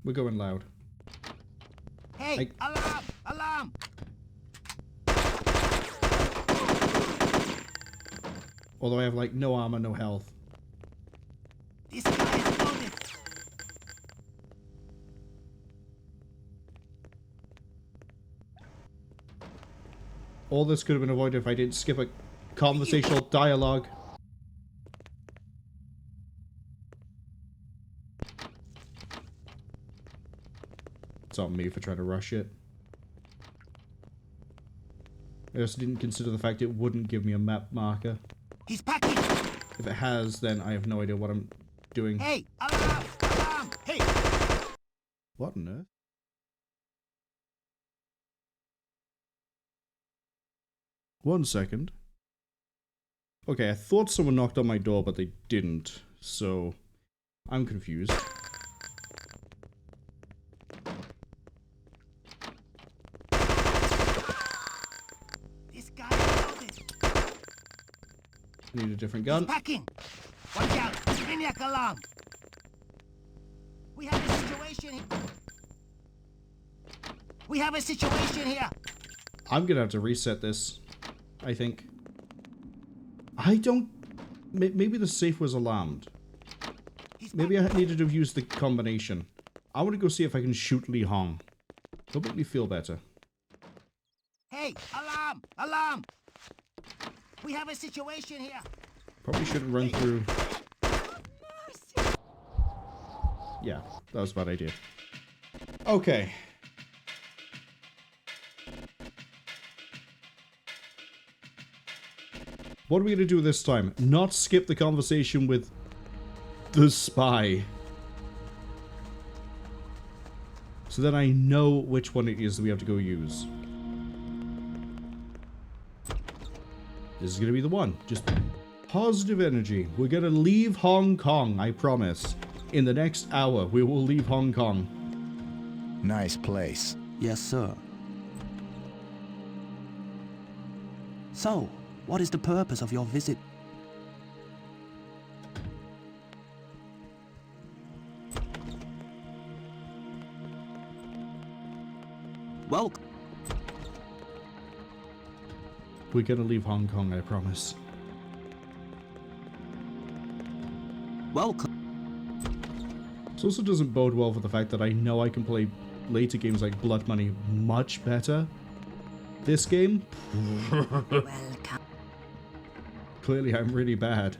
We're going loud. Hey! Alarm! Alarm! Although I have, like, no armor, no health. This guy is loaded! All this could have been avoided if I didn't skip a conversational dialogue. It's on me for trying to rush it. I also didn't consider the fact it wouldn't give me a map marker. He's packing! If it has, then I have no idea what I'm doing. Hey! Alarm! Alarm! Hey! What on earth? One second. Okay, I thought someone knocked on my door, but they didn't. So, I'm confused. This guy is loaded! Need a different He's gun. packing! Watch out! Maniac alarm! We have a situation here! We have a situation here! I'm gonna have to reset this, I think. I don't... Maybe the safe was alarmed. Maybe I needed to have used the combination. I want to go see if I can shoot Lee Hong. It'll make me feel better. Hey! Alarm! Alarm! We have a situation here! Probably shouldn't run through... Yeah, that was a bad idea. Okay. What are we going to do this time? Not skip the conversation with the spy. So then I know which one it is that we have to go use. This is going to be the one. Just positive energy. We're going to leave Hong Kong, I promise. In the next hour, we will leave Hong Kong. Nice place. Yes, sir. So, what is the purpose of your visit? Welcome. We're going to leave Hong Kong, I promise. Welcome. This also doesn't bode well for the fact that I know I can play later games like Blood Money much better. This game? Welcome. Clearly I'm really bad.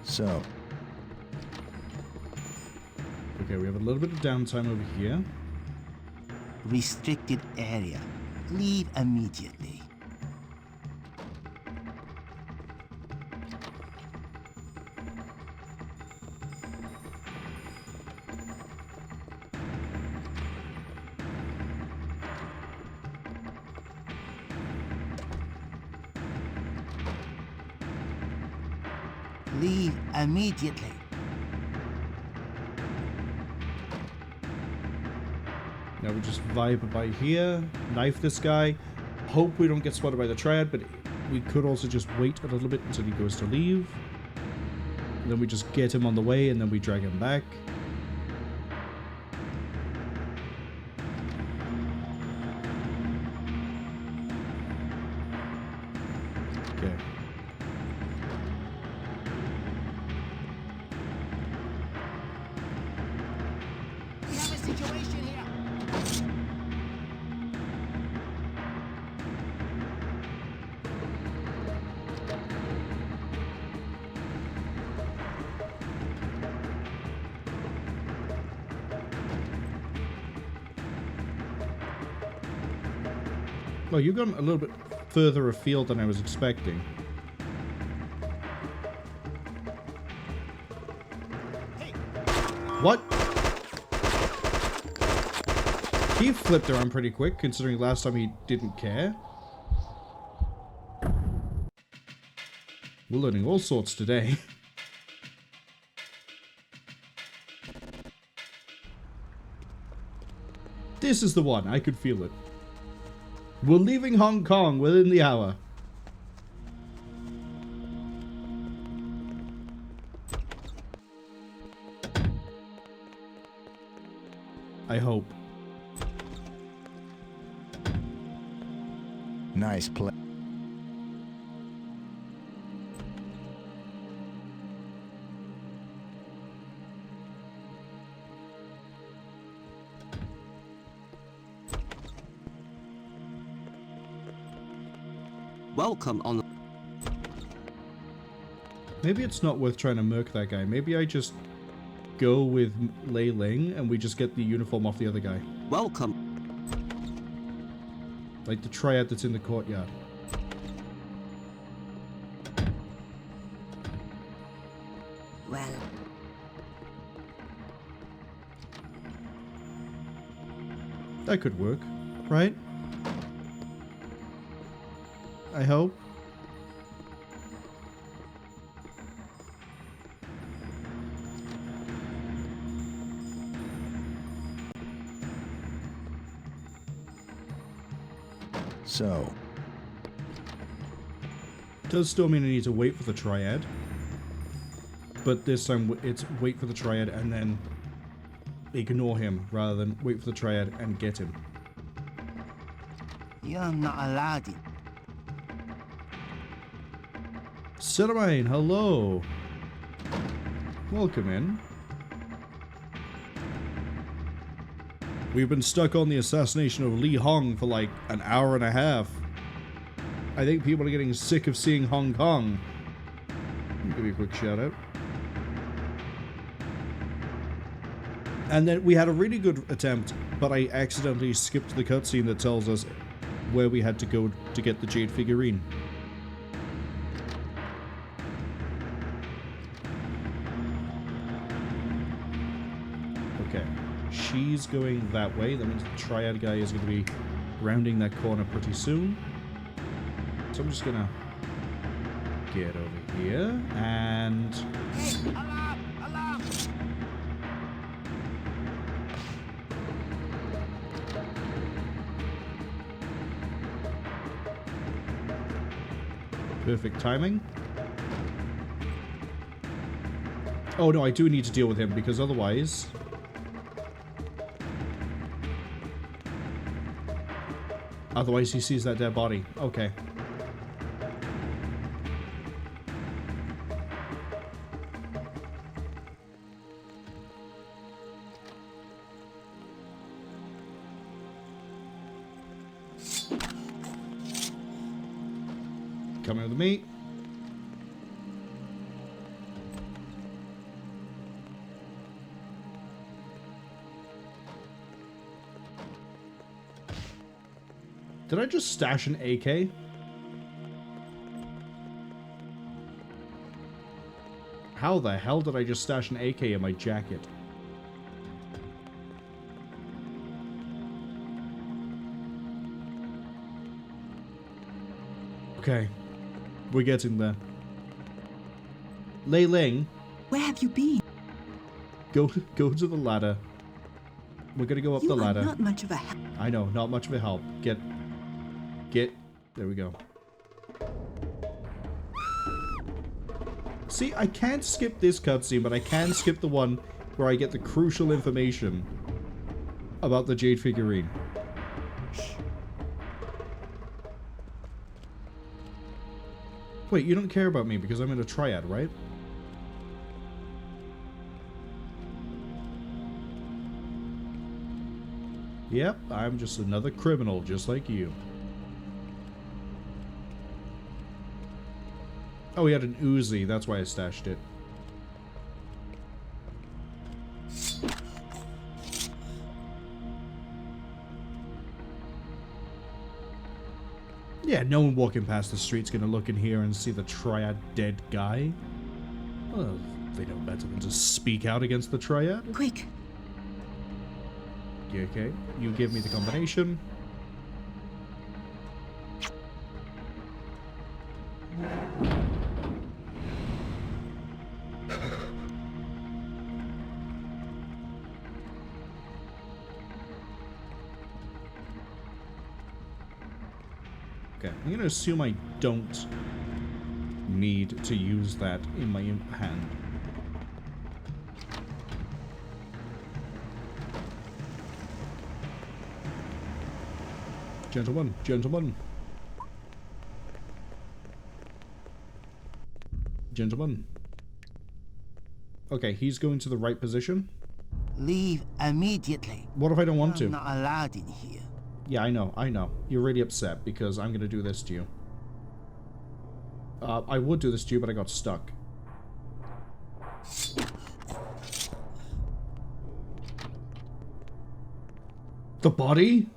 So, Okay, we have a little bit of downtime over here. Restricted area. Leave immediately. Leave immediately. Now we just vibe by here, knife this guy, hope we don't get spotted by the Triad, but we could also just wait a little bit until he goes to leave. And then we just get him on the way and then we drag him back. Okay. We have a situation here. Well, you've gone a little bit further afield than I was expecting. What? He flipped around pretty quick, considering last time he didn't care. We're learning all sorts today. This is the one. I could feel it. We're leaving Hong Kong within the hour. I hope. Nice play. Welcome on. Maybe it's not worth trying to murk that guy. Maybe I just go with Lei Ling and we just get the uniform off the other guy. Welcome. Like the triad that's in the courtyard. Well, That could work, right? I hope. So, Does still mean I need to wait for the triad. But this time it's wait for the triad and then ignore him rather than wait for the triad and get him. You're not allowed it. Semi-Blind, hello. Welcome in. We've been stuck on the assassination of Lee Hong for like an hour and a half. I think people are getting sick of seeing Hong Kong. Give you a quick shout out. And then we had a really good attempt, but I accidentally skipped the cutscene that tells us where we had to go to get the jade figurine. Okay, she's going that way. That means the triad guy is going to be rounding that corner pretty soon. So I'm just going to get over here and... Hey, alarm! Alarm! Perfect timing. Oh no, I do need to deal with him because otherwise... Otherwise he sees that dead body. Okay. Coming with me. Did I just stash an AK? How the hell did I just stash an AK in my jacket? Okay. We're getting there. Lei Ling, where have you been? go to the ladder. We're gonna go up You the are ladder. not much of a help. I know, not much of a help. Get. There we go. See, I can't skip this cutscene, but I can skip the one where I get the crucial information about the jade figurine. Wait, you don't care about me because I'm in a triad, right? Yep, I'm just another criminal, just like you. Oh, he had an Uzi, that's why I stashed it. Yeah, no one walking past the street's gonna look in here and see the Triad dead guy. Well, they know better than to speak out against the Triad. Quick! Yeah, okay, you give me the combination. Okay, I'm gonna assume I don't need to use that in my hand. Gentlemen, gentlemen. Gentlemen. Okay, he's going to the right position. Leave immediately. What if I don't want to? I'm not allowed in here. Yeah, I know. You're really upset because I'm gonna do this to you. I would do this to you, but I got stuck. The body?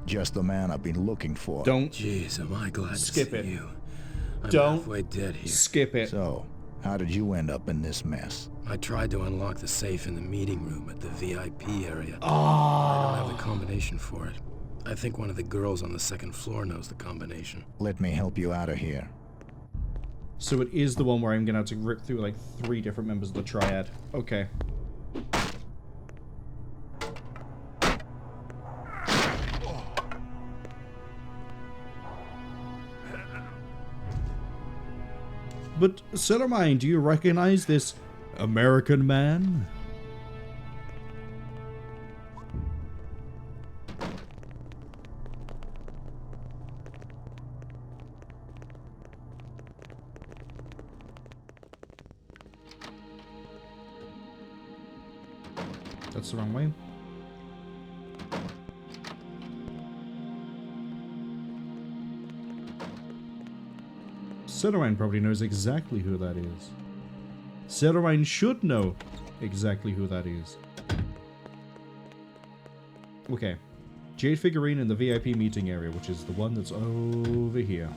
Just the man I've been looking for. Don't Jeez, am I glad skip to see it. you. I'm Don't halfway dead here. skip it. So, how did you end up in this mess? I tried to unlock the safe in the meeting room at the VIP area. Oh. I don't have the combination for it. I think one of the girls on the second floor knows the combination. Let me help you out of here. So it is the one where I'm gonna have to rip through like 3 different members of the Triad. Okay. But, Semi-Blind, do you recognize this American man? That's the wrong way. Semi-Blind probably knows exactly who that is. Semi-Blind should know exactly who that is. Okay. Jade figurine in the VIP meeting area, which is the one that's over here.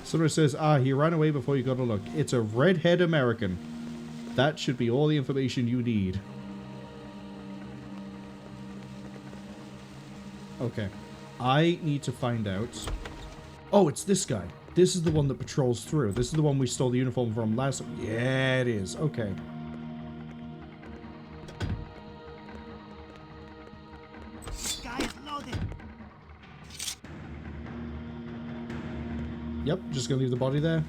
Someone says, he ran away before you got a look. It's a redhead American. That should be all the information you need. Okay. I need to find out... Oh, it's this guy. This is the one that patrols through. This is the one we stole the uniform from last time. Yeah, it is. Okay. Guy is loaded. Yep, just gonna leave the body there.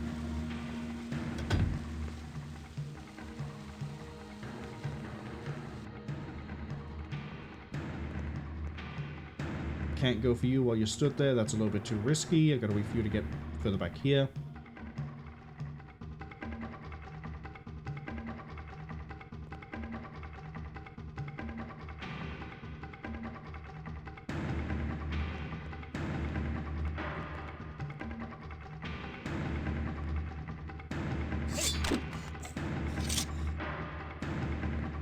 Can't go for you while you stood there. That's a little bit too risky. I gotta wait for you to get further back here.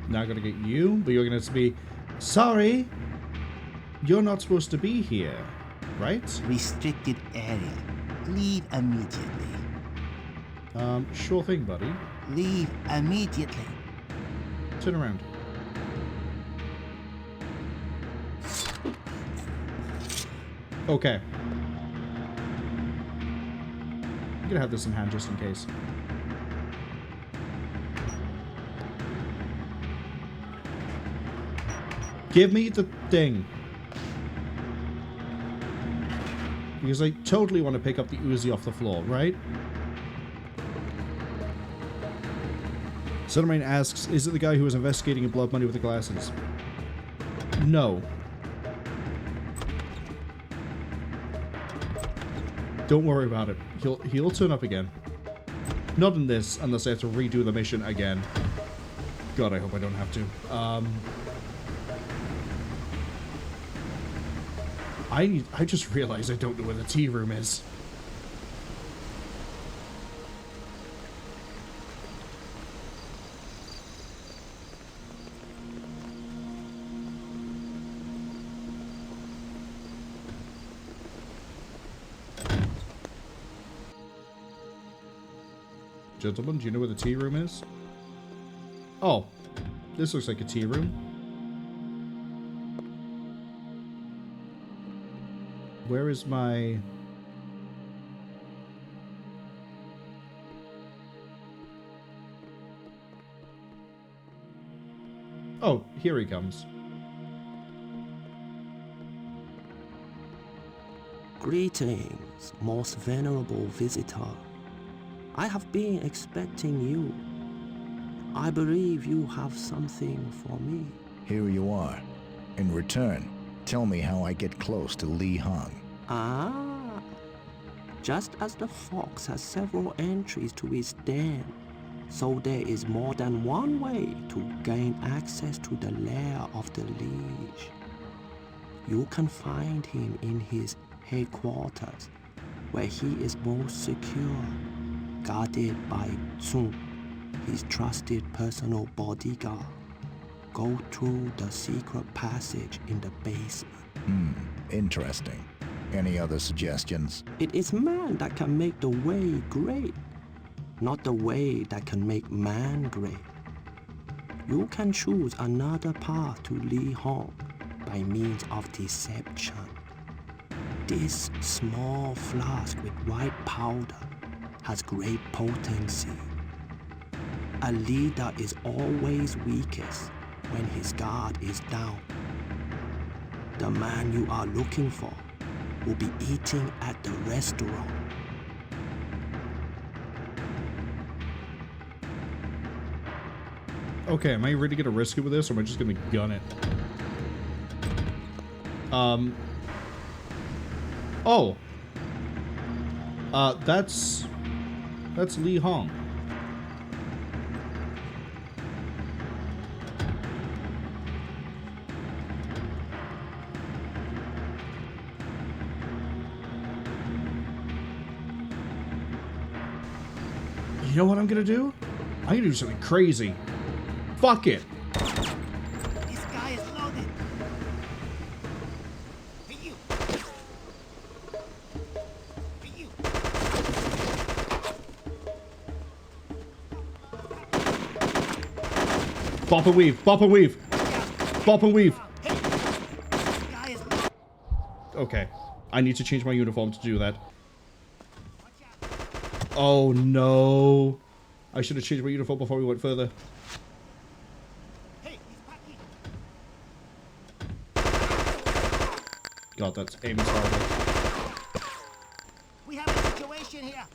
Now I gotta get you, but you're gonna have to be... Sorry! You're not supposed to be here, right? Restricted area. Leave immediately. Sure thing, buddy. Leave immediately. Turn around. Okay. I'm gonna have this in hand just in case. Give me the thing. Because I totally want to pick up the Uzi off the floor, right? Semi-Blind asks, is it the guy who was investigating your blood money with the glasses? No. Don't worry about it. He'll turn up again. Not in this, unless I have to redo the mission again. God, I hope I don't have to. I just realized I don't know where the tea room is. Gentlemen, do you know where the tea room is? Oh, this looks like a tea room. Where is my... Oh, here he comes. Greetings, most venerable visitor. I have been expecting you. I believe you have something for me. Here you are. In return, tell me how I get close to Lee Hong. Ah, just as the fox has several entries to his den, so there is more than one way to gain access to the lair of the Liege. You can find him in his headquarters, where he is most secure, guarded by Cheung, his trusted personal bodyguard. Go through the secret passage in the basement. Interesting. Any other suggestions? It is man that can make the way great, not the way that can make man great. You can choose another path to Lee Hong by means of deception. This small flask with white powder has great potency. A leader is always weakest when his guard is down. The man you are looking for will be eating at the restaurant. Okay, am I really gonna risk it with this, or am I just gonna gun it? Oh. That's Lee Hong. You know what I'm gonna do? I'm gonna do something crazy. Fuck it. This guy is loaded. Hey, you. Hey, you. Bop and weave, bop and weave. Bop and weave. Hey, this guy is loaded. Okay. I need to change my uniform to do that. Oh no. I should have changed my uniform before we went further. Hey, he's packing. God, that's aiming's horrible. We have a situation here.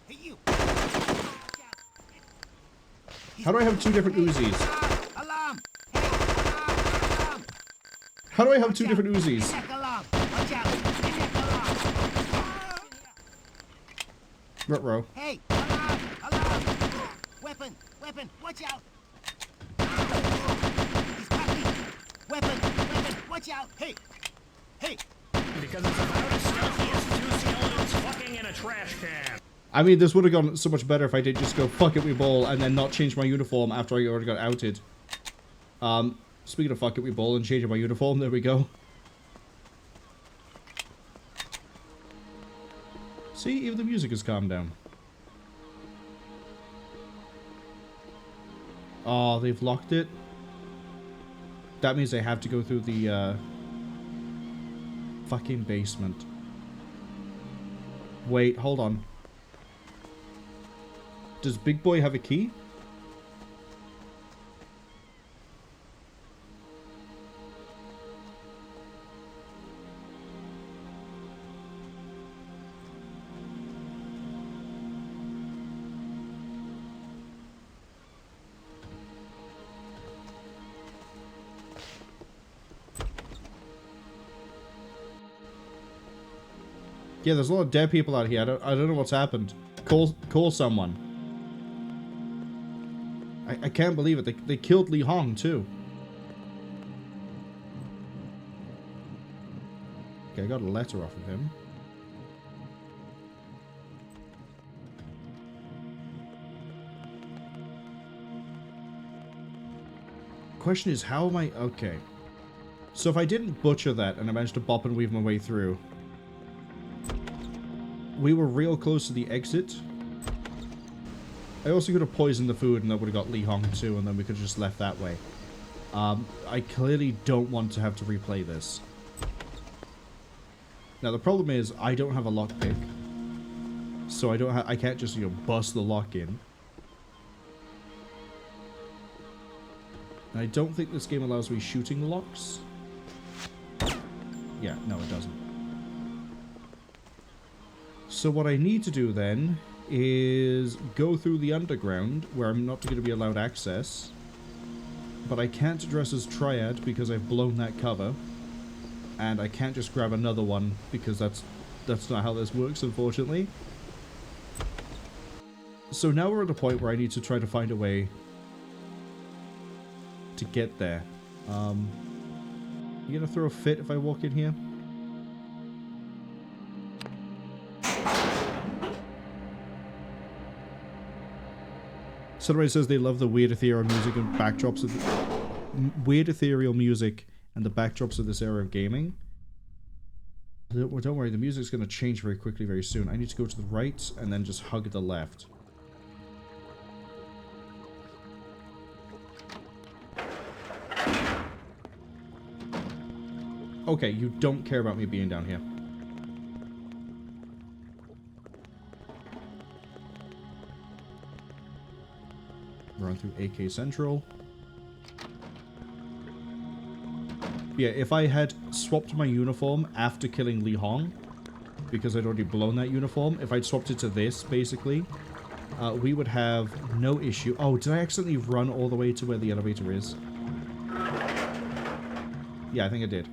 Hey, you. How do I have two different Uzis? Alarm! Hey, alarm! How do I have two different Uzis? Alarm! Watch out! Alarm! Ruh-roh. Hey, alarm! Alarm! Weapon! Weapon! Watch out! He's packing! Weapon! Weapon! Watch out! Hey! Hey! Because it's about as stealthy as two skeletons fucking in a trash can. I mean, this would have gone so much better if I did just go fuck it, we ball, and then not change my uniform after I already got outed. Speaking of fuck it, we ball and changing my uniform, there we go. See, even the music has calmed down. Oh, they've locked it. That means they have to go through the, fucking basement. Wait, hold on. Does Big Boy have a key? Yeah, there's a lot of dead people out here. I don't know what's happened. Call someone. I can't believe it. They killed Lee Hong too. Okay, I got a letter off of him. Question is, how am I... Okay. So if I didn't butcher that and I managed to bop and weave my way through, we were real close to the exit. I also could have poisoned the food and that would have got Lee Hong too, and then we could have just left that way. I clearly don't want to have to replay this. Now the problem is I don't have a lockpick, so I can't just, you know, bust the lock in. And I don't think this game allows me shooting locks. Yeah, no, it doesn't. So what I need to do then is go through the underground, where I'm not going to be allowed access. But I can't dress as Triad because I've blown that cover. And I can't just grab another one because that's not how this works, unfortunately. So now we're at a point where I need to try to find a way to get there. You gonna throw a fit if I walk in here? Somebody says they love the weird ethereal music and backdrops of weird ethereal music and the backdrops of this era of gaming. Don't worry, the music's gonna change very quickly very soon. I need to go to the right and then just hug the left. Okay, you don't care about me being down here. Run through AK Central. Yeah, if I had swapped my uniform after killing Lee Hong, because I'd already blown that uniform, if I'd swapped it to this, basically, we would have no issue. Oh, did I accidentally run all the way to where the elevator is? Yeah, I think I did.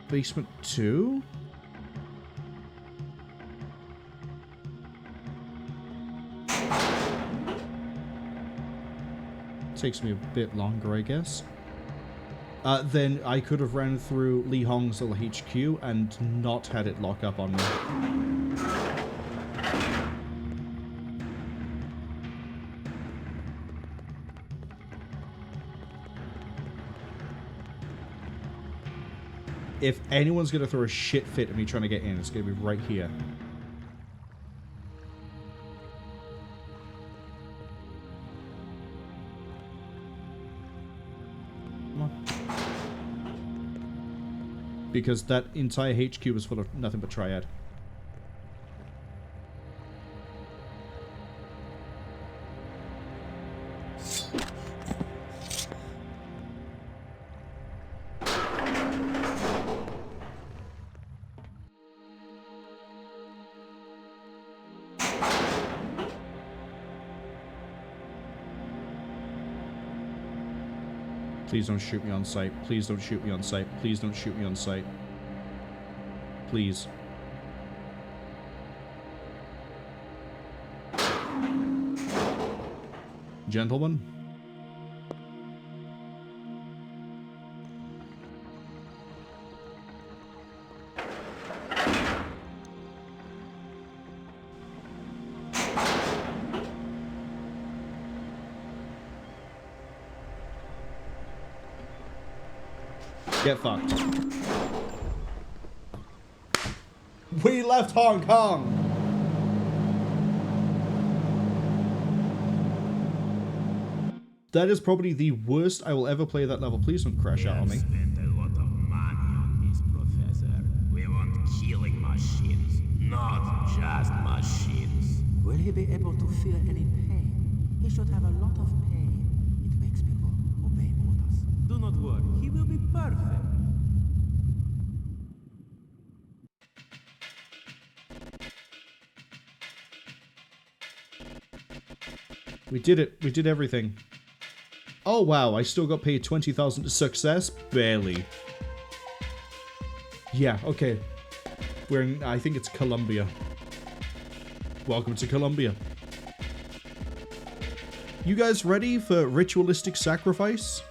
Basement 2? Takes me a bit longer, I guess. Then I could have ran through Lee Hong's little HQ and not had it lock up on me. If anyone's going to throw a shit fit at me trying to get in, it's going to be right here. Come on. Because that entire HQ was full of nothing but Triad. Please don't shoot me on sight. Please don't shoot me on sight. Please don't shoot me on sight. Please. Gentlemen. Get fucked. We left Hong Kong! That is probably the worst I will ever play that level. Please don't crash out on me. Spent a lot of money on this, Professor. We want killing machines, not just machines. Will he be able to feel any pain? He should have a lot of pain. It makes people obey orders. Do not worry, he will be perfect. We did it. We did everything. Oh wow, I still got paid 20,000 to success? Barely. Yeah, okay. We're in, I think it's Colombia. Welcome to Colombia. You guys ready for ritualistic sacrifice?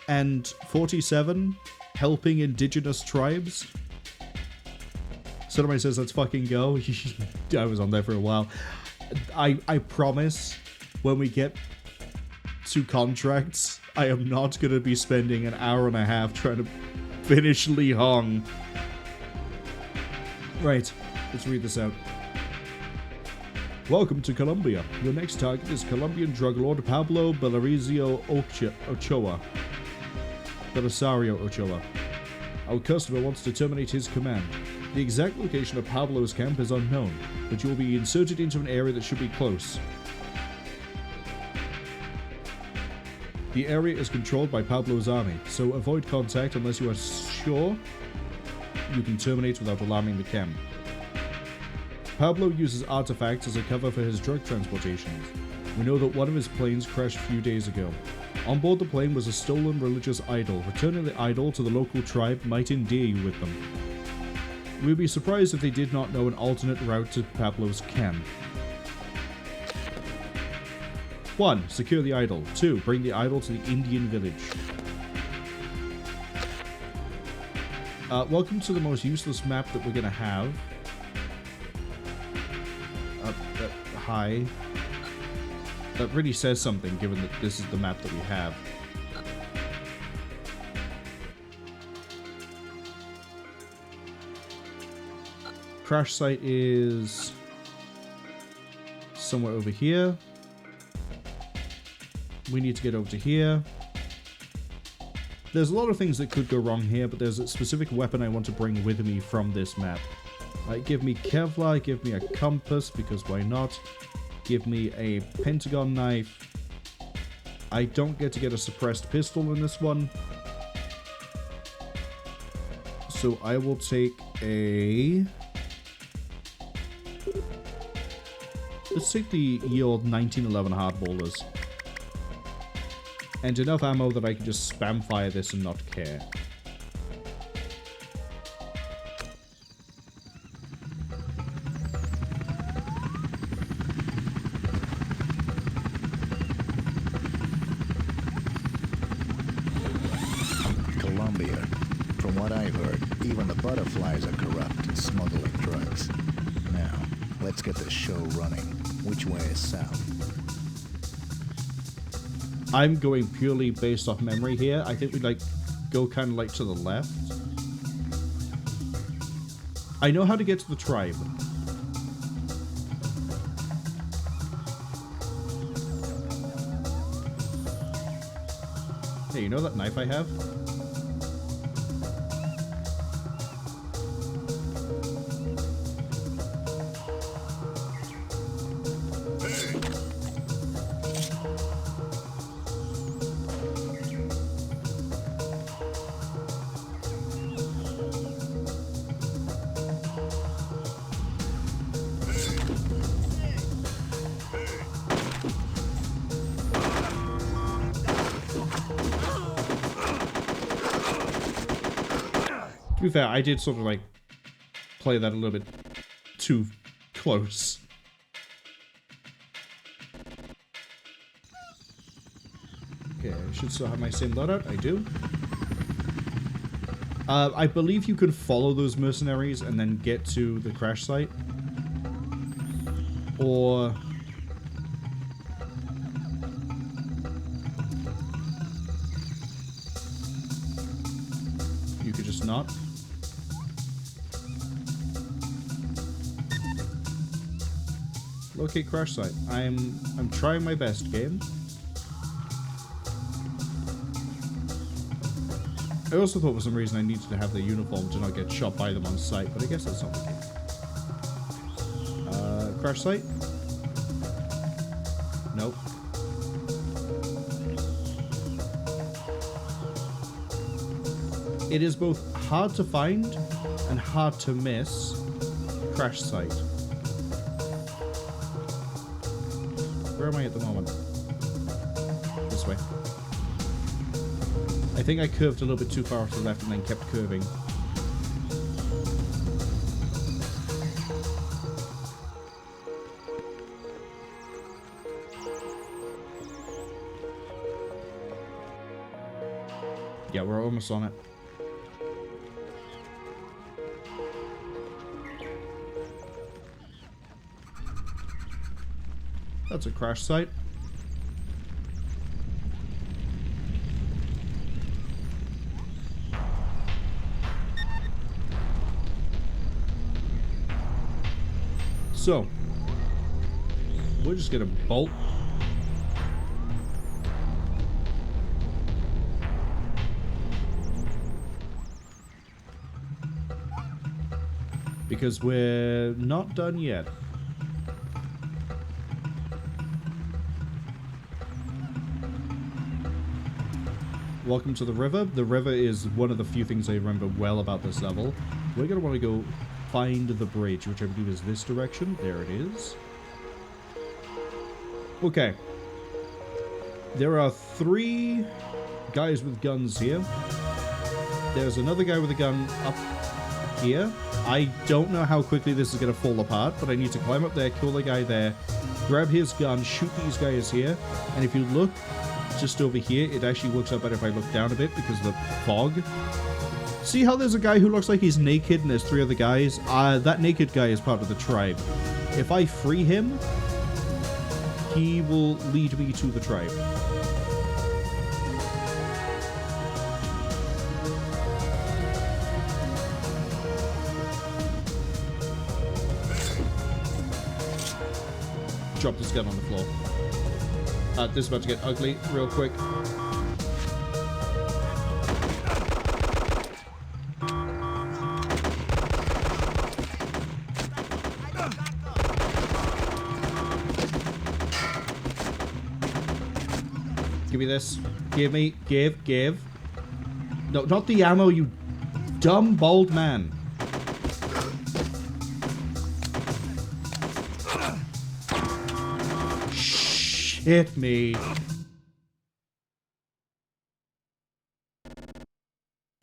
and 47, helping indigenous tribes. Sodomite says, let's fucking go. I was on there for a while. I promise, when we get to contracts, I am not going to be spending an hour and a half trying to finish Lee Hong. Right, let's read this out. Welcome to Colombia. Your next target is Colombian drug lord Pablo Belisario Ochoa. Our customer wants to terminate his command. The exact location of Pablo's camp is unknown, but you will be inserted into an area that should be close. The area is controlled by Pablo's army, so avoid contact unless you are sure you can terminate without alarming the camp. Pablo uses artifacts as a cover for his drug transportations. We know that one of his planes crashed a few days ago. On board the plane was a stolen religious idol. Returning the idol to the local tribe might endear you with them. We would be surprised if they did not know an alternate route to Pablo's camp. 1. Secure the idol. 2. Bring the idol to the Indian village. Welcome to the most useless map that we're gonna have. Hi. That really says something, given that this is the map that we have. Crash site is somewhere over here. We need to get over to here. There's a lot of things that could go wrong here, but there's a specific weapon I want to bring with me from this map. Give me Kevlar, give me a compass, because why not? Give me a pentagon knife. I don't get to get a suppressed pistol in this one. So I will take a... Let's take the old 1911 hardballers. And enough ammo that I can just spam fire this and not care. Colombia. From what I've heard, even the butterflies are corrupt and smuggling drugs. Now, let's get the show running. Which way is south? I'm going purely based off memory here. I think we'd go kind of to the left. I know how to get to the tribe. Hey, you know that knife I have? To be fair, I did sort of play that a little bit too close. Okay, I should still have my same loadout. I do. I believe you could follow those mercenaries and then get to the crash site. Or... you could just not. Locate crash site. I'm trying my best, game. I also thought for some reason I needed to have the uniform to not get shot by them on sight, but I guess that's not the case. Crash site? Nope. It is both hard to find and hard to miss. Crash site. Where am I at the moment? This way. I think I curved a little bit too far off to the left and then kept curving. Yeah, we're almost on it. That's a crash site. So, we're just gonna bolt. Because we're not done yet. Welcome to the river. The river is one of the few things I remember well about this level. We're going to want to go find the bridge, which I believe is this direction. There it is. Okay. There are 3 guys with guns here. There's another guy with a gun up here. I don't know how quickly this is going to fall apart, but I need to climb up there, kill the guy there, grab his gun, shoot these guys here, and if you look just over here, it actually works out better if I look down a bit because of the fog. See how there's a guy who looks like he's naked and there's 3 other guys? That naked guy is part of the tribe. If I free him, he will lead me to the tribe. Drop this gun on the floor. This is about to get ugly real quick. Give me this. Give me. Give. No, not the ammo, you dumb, bald man. Hit me.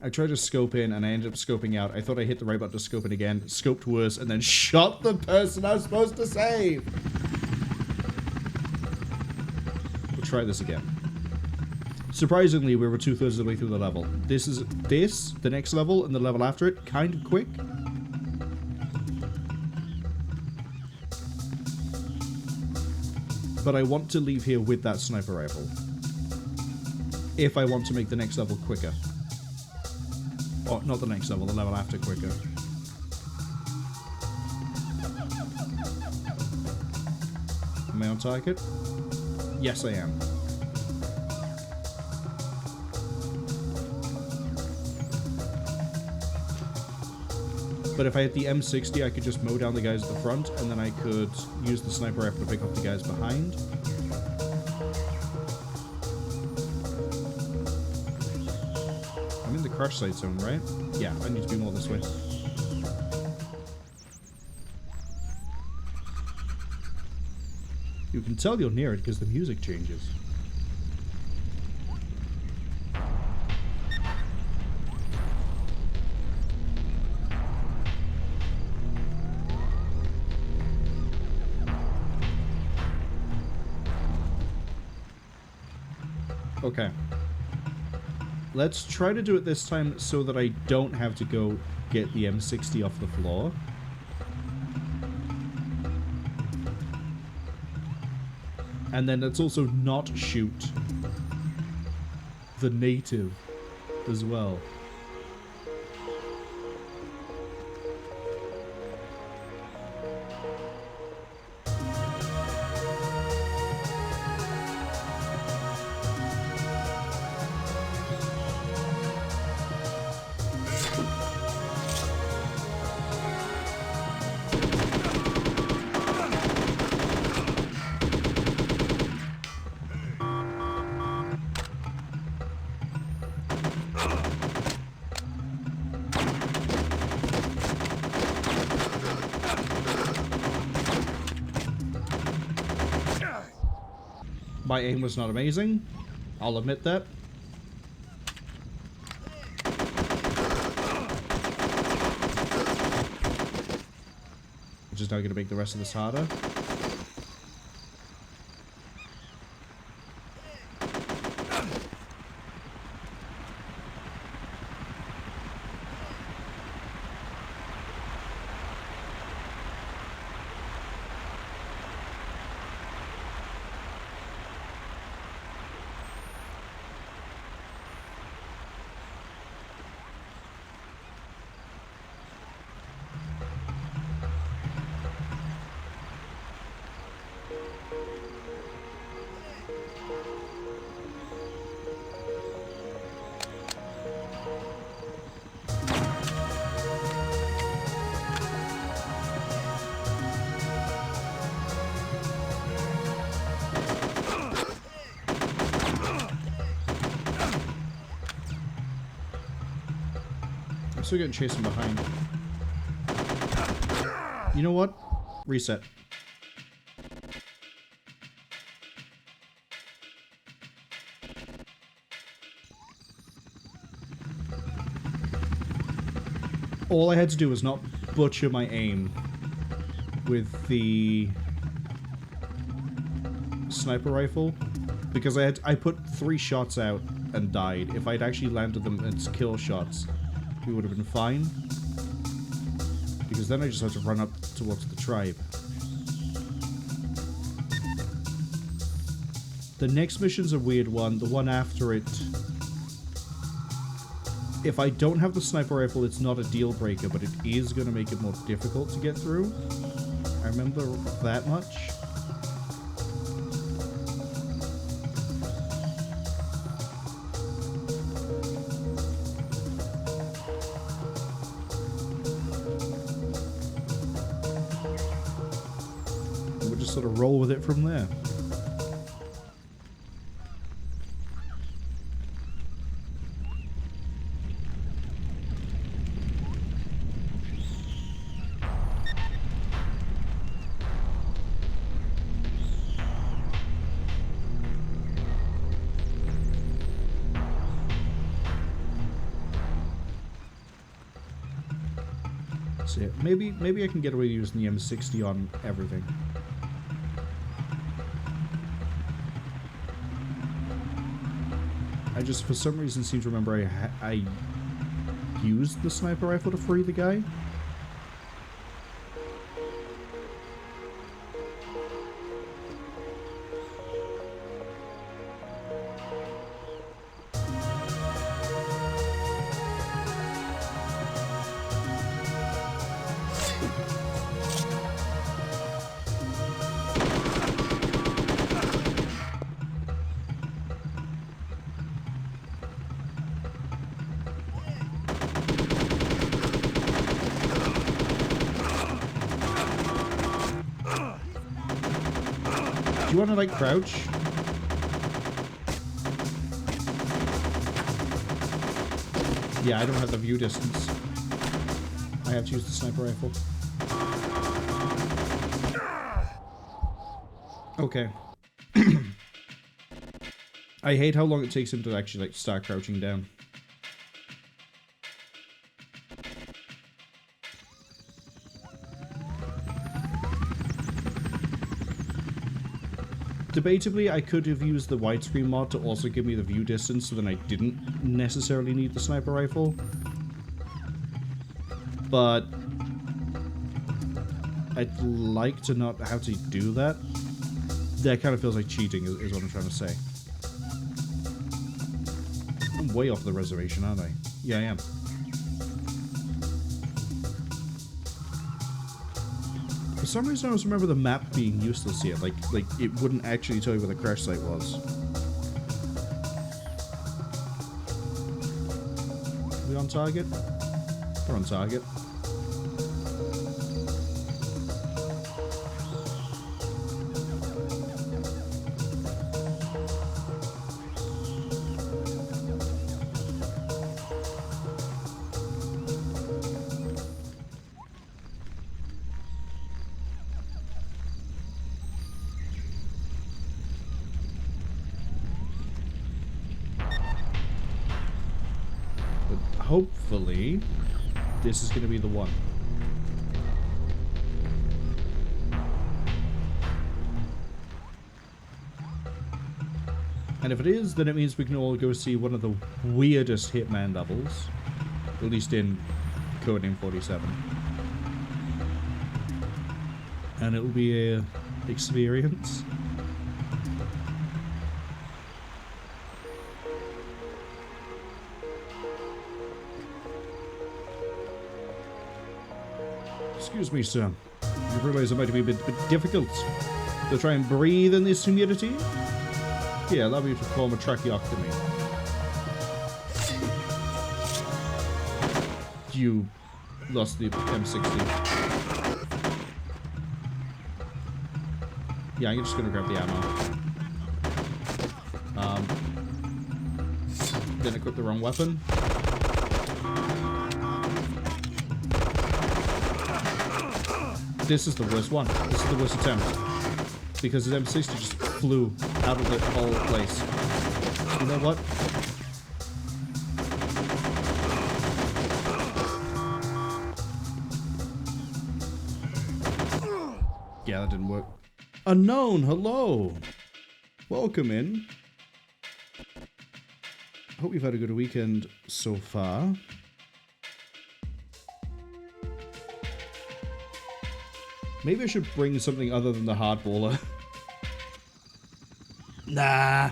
I tried to scope in and I ended up scoping out. I thought I hit the right button to scope in again, scoped worse, and then shot the person I was supposed to save. We'll try this again. Surprisingly, we were 2/3 of the way through the level. The next level, and the level after it, kind of quick. But I want to leave here with that sniper rifle. If I want to make the next level quicker. Oh, not the next level, the level after quicker. Am I on target? Yes, I am. But if I hit the M60, I could just mow down the guys at the front, and then I could use the sniper rifle to pick up the guys behind. I'm in the crash site zone, right? Yeah, I need to be more this way. You can tell you're near it because the music changes. Okay. Let's try to do it this time so that I don't have to go get the M60 off the floor. And then let's also not shoot the native as well. My aim was not amazing. I'll admit that. Which is now going to make the rest of this harder. I'm still getting chased from behind. You know what? Reset. All I had to do was not butcher my aim with the sniper rifle, because I put 3 shots out and died. If I'd actually landed them as kill shots, we would have been fine. Because then I just had to run up towards the tribe. The next mission's a weird one. The one after it, if I don't have the sniper rifle, it's not a deal breaker, but it is going to make it more difficult to get through. I remember that much. We'll just sort of roll with it from there. Maybe I can get away using the M60 on everything. I just, for some reason, seem to remember I used the sniper rifle to free the guy. Do you want to, like, crouch? Yeah, I don't have the view distance. I have to use the sniper rifle. Okay. I hate how long it takes him to actually, like, start crouching down. Debatably, I could have used the widescreen mod to also give me the view distance, so then I didn't necessarily need the sniper rifle. But I'd like to not have to do that. That kind of feels like cheating, is what I'm trying to say. I'm way off the reservation, aren't I? Yeah, I am. For some reason, I always remember the map being useless here. Like it wouldn't actually tell you where the crash site was. Are we on target? We're on target. Hopefully, this is going to be the one. And if it is, then it means we can all go see one of the weirdest Hitman doubles. At least in Codename 47. And it will be a experience. Excuse me, sir. You realize it might be a bit difficult to try and breathe in this humidity? Yeah, allow me to perform a tracheotomy. You lost the M60. Yeah, I'm just gonna grab the ammo. Then equip the wrong weapon. this is the worst one. This is the worst attempt. Because his M60 just flew out of the whole place. You know what? Yeah, that didn't work. Unknown, hello! Welcome in. Hope you've had a good weekend so far. Maybe I should bring something other than the hardballer. Nah.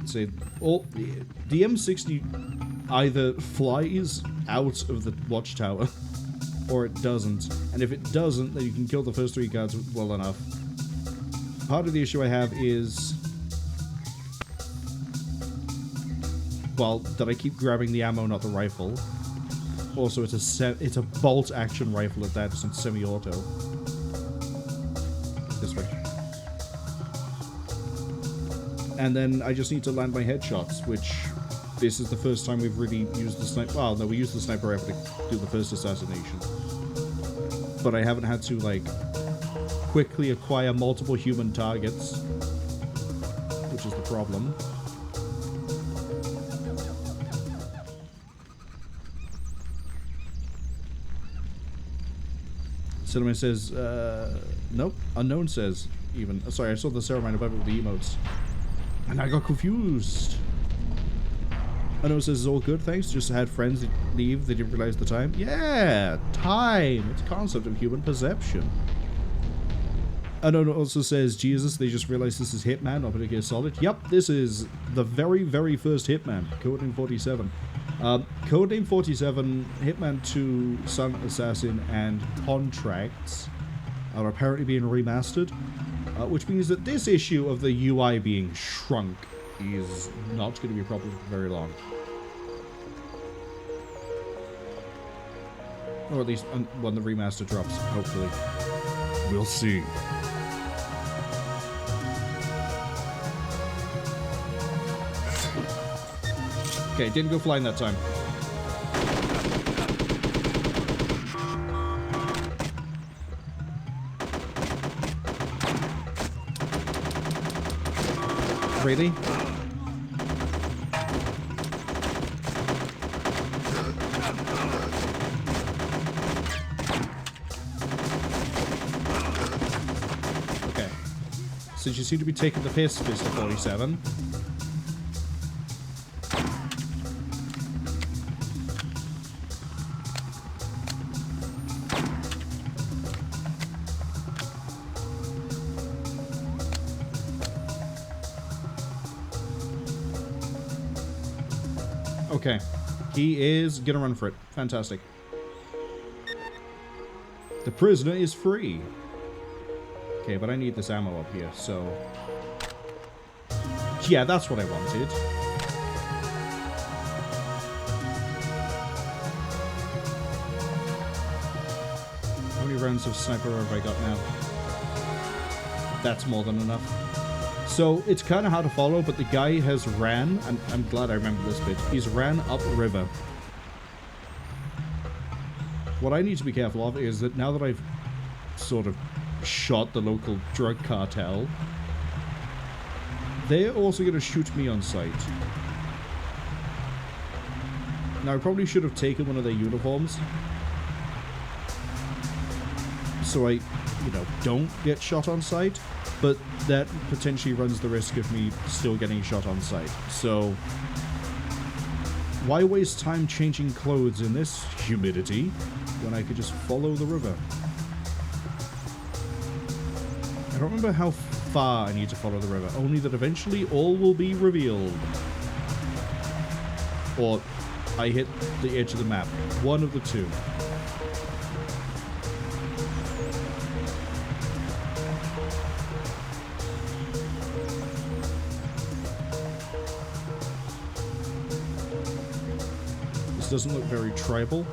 Say, the M60 either flies out of the watchtower or it doesn't. And if it doesn't, then you can kill the first 3 guards well enough. Part of the issue I have is, well, that I keep grabbing the ammo, not the rifle. Also, it's a bolt action rifle at that. It's in semi-auto. This way. And then I just need to land my headshots, which this is the first time we've really used the sniper. Well, no, we used the sniper rifle to do the first assassination. But I haven't had to, like, quickly acquire multiple human targets, which is the problem. Cinnamon says, nope. Unknown says, even. Oh, sorry, I saw the ceremony above it with the emotes. And I got confused. Unknown says, it's all good, thanks. Just had friends that leave, they didn't realize the time. Yeah, time. It's a concept of human perception. Unknown also says, Jesus, they just realized this is Hitman, not Metal Gear Solid. Yep, this is the very, very first Hitman, Codename 47. Codename 47, Hitman 2, Sun Assassin, and Contracts are apparently being remastered, which means that this issue of the UI being shrunk is not going to be a problem for very long. Or at least when the remaster drops, hopefully. We'll see. Okay, didn't go flying that time. Really? Okay. Since you seem to be taking the piss, Mr. 47. Okay. He is gonna run for it. Fantastic. The prisoner is free. Okay, but I need this ammo up here, so... Yeah, that's what I wanted. How many rounds of sniper have I got now? That's more than enough. So, it's kind of hard to follow, but the guy has ran, and I'm glad I remember this bit, he's ran up the river. What I need to be careful of is that now that I've sort of shot the local drug cartel, they're also going to shoot me on sight. Now, I probably should have taken one of their uniforms, so I, you know, don't get shot on sight. But that potentially runs the risk of me still getting shot on sight. So, why waste time changing clothes in this humidity when I could just follow the river? I don't remember how far I need to follow the river, only that eventually all will be revealed. Or I hit the edge of the map. One of the two. Doesn't look very tribal.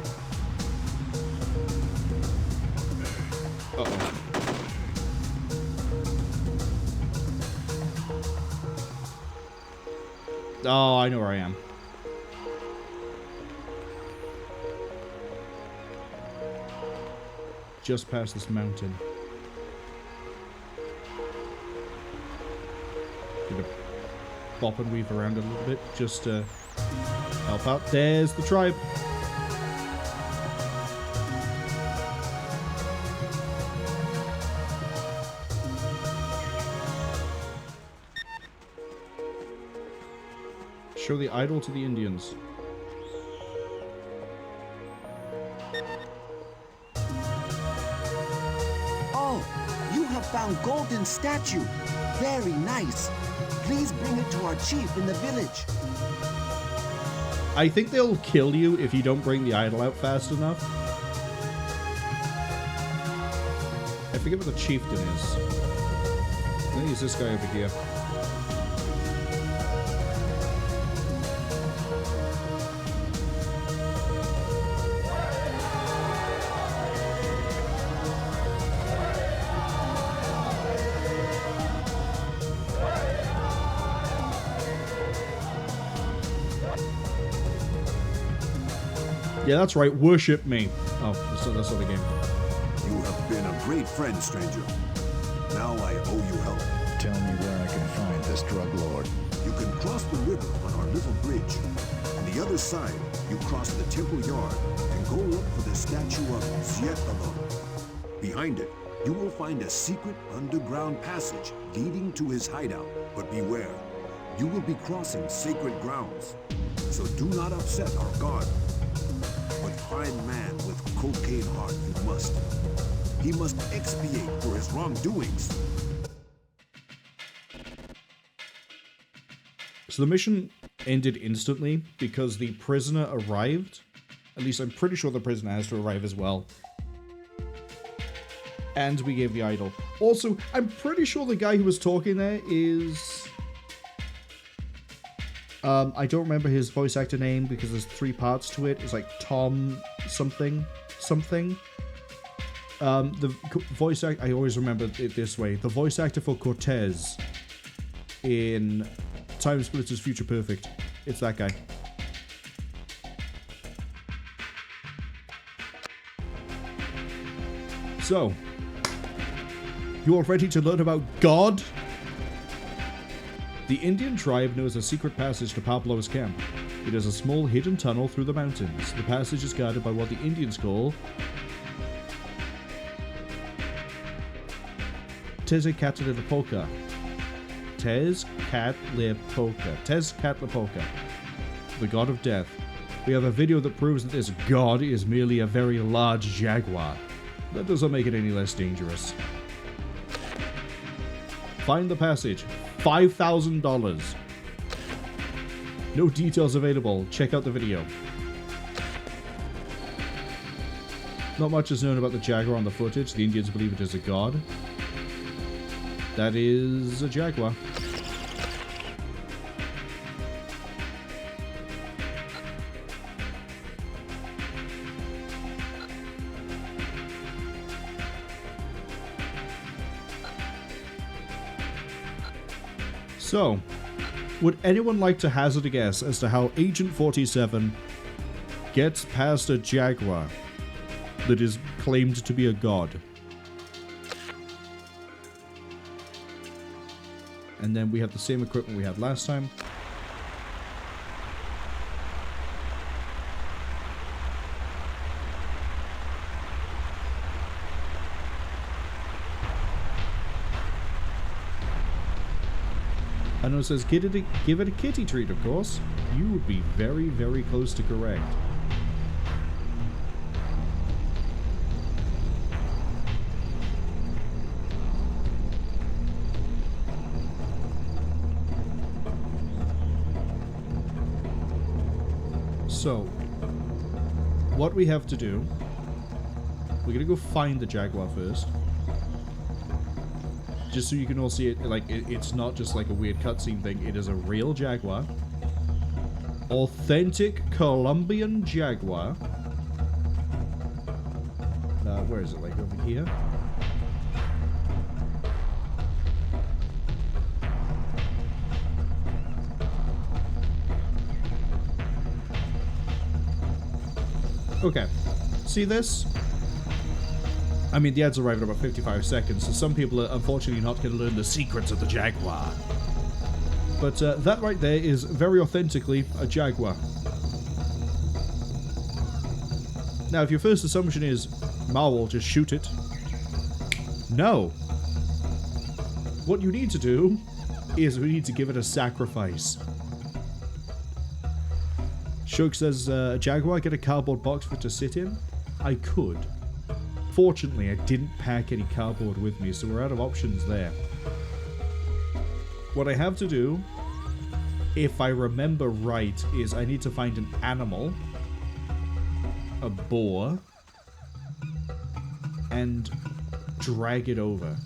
Uh-oh. Oh, I know where I am. Just past this mountain. Gonna bop and weave around a little bit just to help out. There's the tribe. Show the idol to the Indians. Oh, you have found golden statue. Very nice. Please bring it to our chief in the village. I think they'll kill you if you don't bring the idol out fast enough. I forget what the chieftain is. I think he's this guy over here. Yeah, that's right. Worship me. Oh, that's not the game. You have been a great friend, stranger. Now I owe you help. Tell me where I can find this drug lord. You can cross the river on our little bridge. On the other side, you cross the temple yard and go look for the statue of Kowloon. Behind it, you will find a secret underground passage leading to his hideout. But beware, you will be crossing sacred grounds. So do not upset our guard. But find man with cocaine heart you must. He must expiate for his wrongdoings. So the mission ended instantly because the prisoner arrived. At least I'm pretty sure the prisoner has to arrive as well. And we gave the idol. Also, I'm pretty sure the guy who was talking there is... I don't remember his voice actor name because there's 3 parts to it. It's like Tom something. The voice actor, I always remember it this way. The voice actor for Cortez in Time Splitters Future Perfect. It's that guy. So, you all ready to learn about God? The Indian tribe knows a secret passage to Pablo's camp. It is a small hidden tunnel through the mountains. The passage is guarded by what the Indians call Tezcatlipoca. Tezcatlipoca, the god of death. We have a video that proves that this god is merely a very large jaguar. That doesn't make it any less dangerous. Find the passage. $5,000. No details available. Check out the video. Not much is known about the jaguar on the footage. The Indians believe it is a god. That is a jaguar. So, would anyone like to hazard a guess as to how Agent 47 gets past a jaguar that is claimed to be a god? And then we have the same equipment we had last time. And it says, give it a kitty treat, of course. You would be very, very close to correct. So, what we have to do, we're gonna go find the jaguar first. Just so you can all see it, like, it's not just like a weird cutscene thing, it is a real jaguar. Authentic Colombian jaguar. Where is it, like, over here? Okay. See this? I mean, the ads arrive in about 55 seconds, so some people are unfortunately not going to learn the secrets of the Jaguar. But that right there is very authentically a Jaguar. Now, if your first assumption is, Marwol, just shoot it. No. What you need to do is we need to give it a sacrifice. Cheung says, Jaguar, get a cardboard box for it to sit in? I could. Fortunately, I didn't pack any cardboard with me, so we're out of options there. What I have to do, if I remember right, is I need to find an animal, a boar, and drag it over.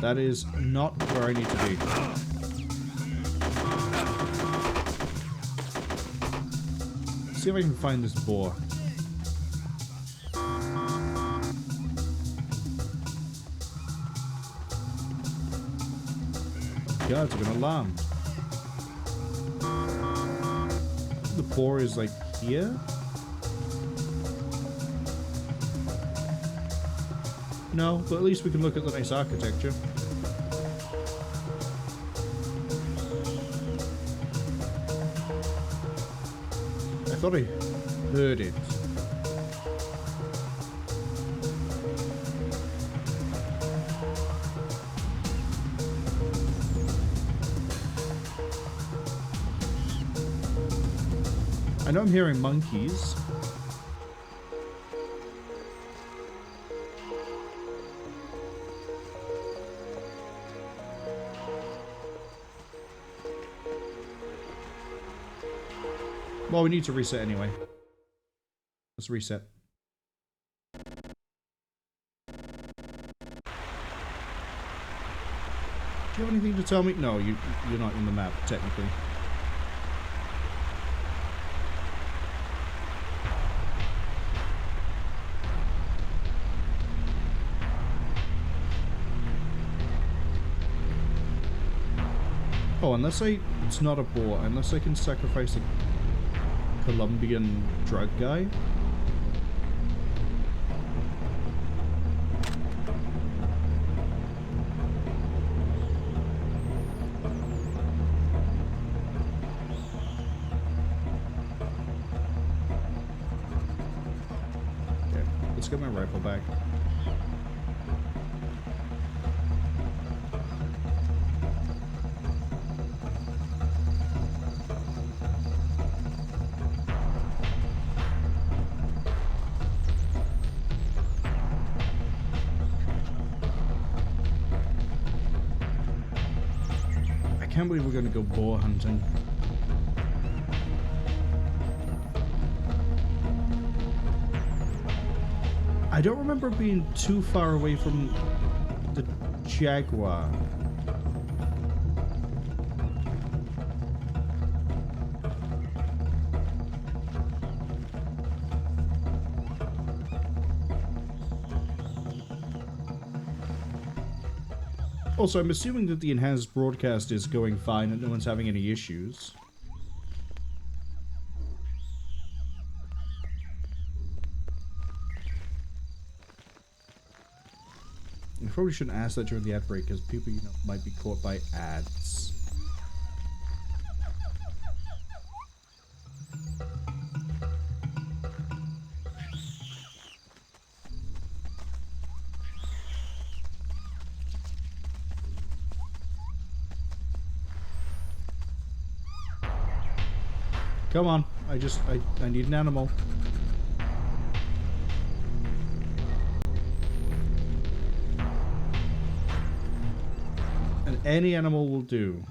That is not where I need to be. Let's see if I can find this boar. God, it's been alarmed. The boar is like here? No, but at least we can look at the nice architecture. I thought I heard it. I know I'm hearing monkeys. Well, we need to reset anyway. Let's reset. Do you have anything to tell me? No, you're not in the map, technically. Oh, unless it's not a boar, unless I can sacrifice a Colombian drug guy. Okay, let's get my rifle back. I can't believe we're going to go boar hunting. I don't remember being too far away from the Jaguar. Also, I'm assuming that the enhanced broadcast is going fine and no one's having any issues. I probably shouldn't ask that during the ad break because people, you know, might be caught by ads. Come on, I need an animal. And any animal will do.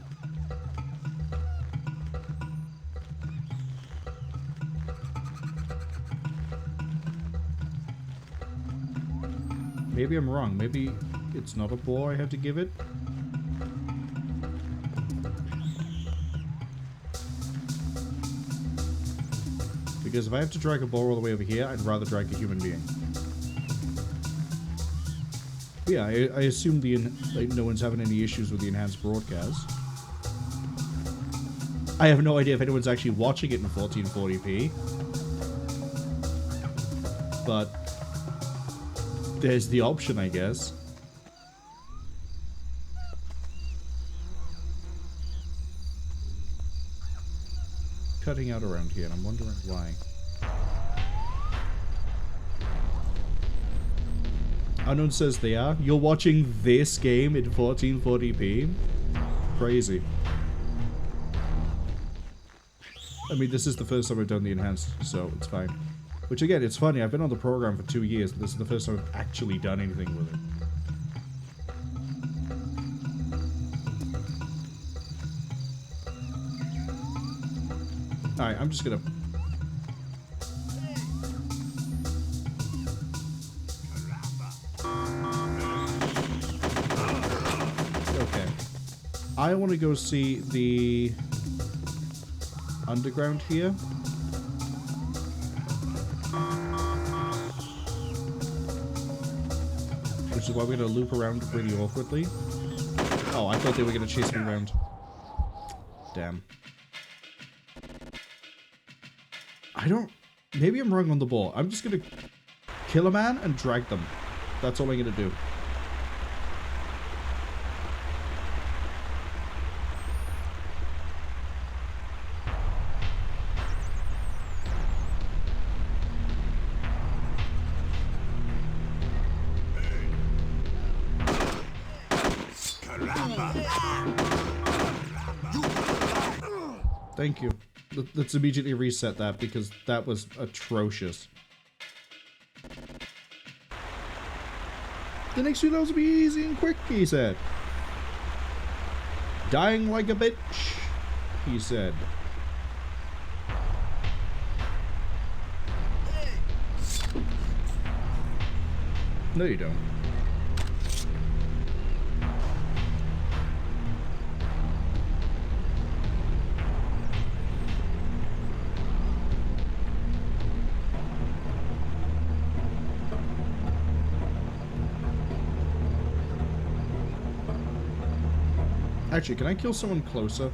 Maybe I'm wrong. Maybe it's not a boar I have to give it. Because if I have to drag a boar all the way over here, I'd rather drag a human being. Yeah, I assume like, no one's having any issues with the enhanced broadcast. I have no idea if anyone's actually watching it in 1440p. But there's the option, I guess. Cutting out around here, and I'm wondering why. Unknown says they are. You're watching this game in 1440p? Crazy. I mean, this is the first time I've done the enhanced, so it's fine. Which again, it's funny, I've been on the program for 2 years, and this is the first time I've actually done anything with it. Alright, I'm just gonna... Okay. I want to go see the underground here. Which is why we're gonna loop around really awkwardly. Oh, I thought they were gonna chase me around. Damn. I don't... Maybe I'm wrong on the ball. I'm just gonna kill a man and drag them. That's all I'm gonna do. Thank you. Let's immediately reset that because that was atrocious. The next few levels will be easy and quick, he said. Dying like a bitch, he said. No, you don't. Actually, can I kill someone closer?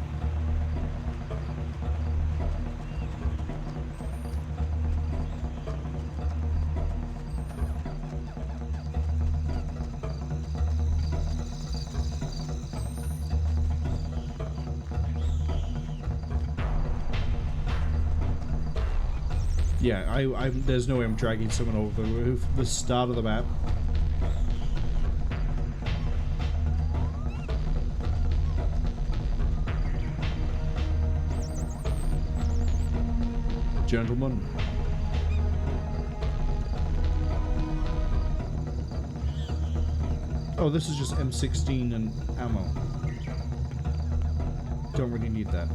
Yeah, there's no way I'm dragging someone over the start of the map. Gentlemen. Oh, this is just M16 and ammo. Don't really need that.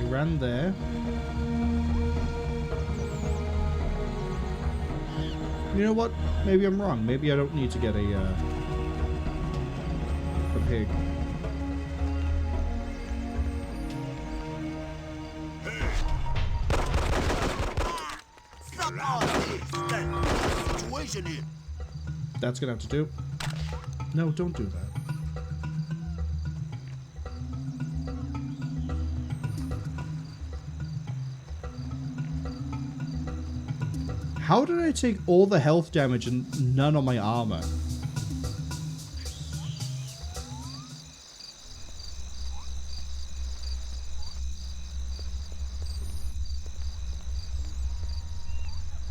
Ran there. You know what? Maybe I'm wrong. Maybe I don't need to get a pig. That's gonna have to do. No, don't do that. How did I take all the health damage and none on my armor?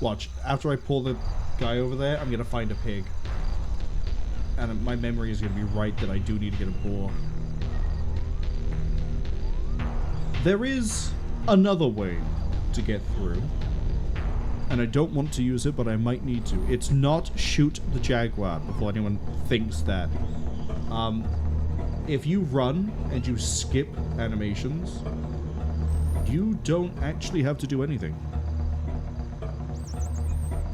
Watch, after I pull the guy over there, I'm gonna find a pig. And my memory is gonna be right that I do need to get a boar. There is another way to get through. and I don't want to use it, but I might need to. It's not shoot the jaguar, before anyone thinks that. If you run and you skip animations, you don't actually have to do anything.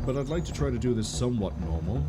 But I'd like to try to do this somewhat normal.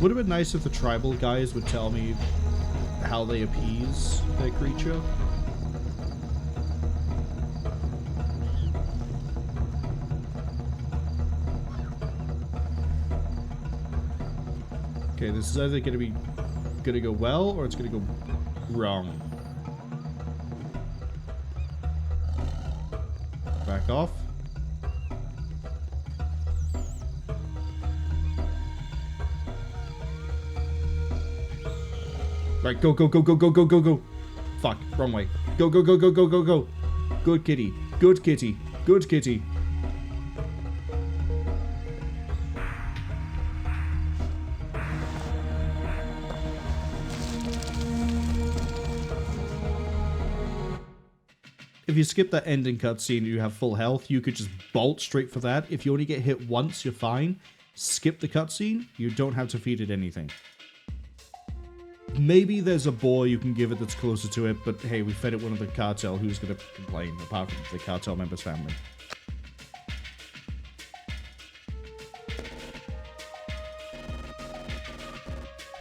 Would have been nice if the tribal guys would tell me how they appease their creature. Okay, this is either gonna go well or it's gonna go wrong. Back off. Right, go, go, go, go, go, go, go, go. Fuck, wrong way. Go, go, go, go, go, go, go. Good kitty. Good kitty. Good kitty. If you skip that ending cutscene and you have full health, you could just bolt straight for that. If you only get hit once, you're fine. Skip the cutscene, you don't have to feed it anything. Maybe there's a boar you can give it that's closer to it, but hey, we fed it one of the cartel, who's going to complain, apart from the cartel member's family.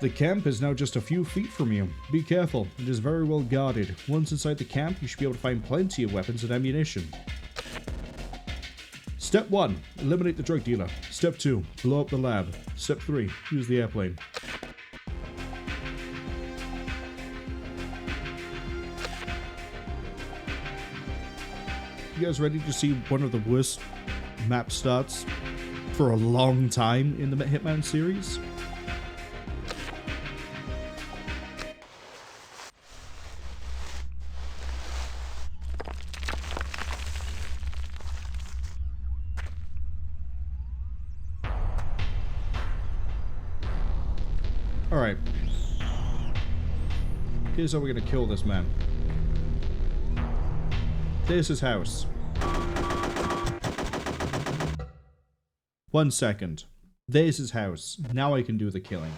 The camp is now just a few feet from you. Be careful, it is very well guarded. Once inside the camp, you should be able to find plenty of weapons and ammunition. Step 1, eliminate the drug dealer. Step 2, blow up the lab. Step 3, use the airplane. You guys ready to see one of the worst map starts for a long time in the Hitman series? Alright. Here's how we're gonna kill this man. There's his house. 1 second. There's his house. Now I can do the killing.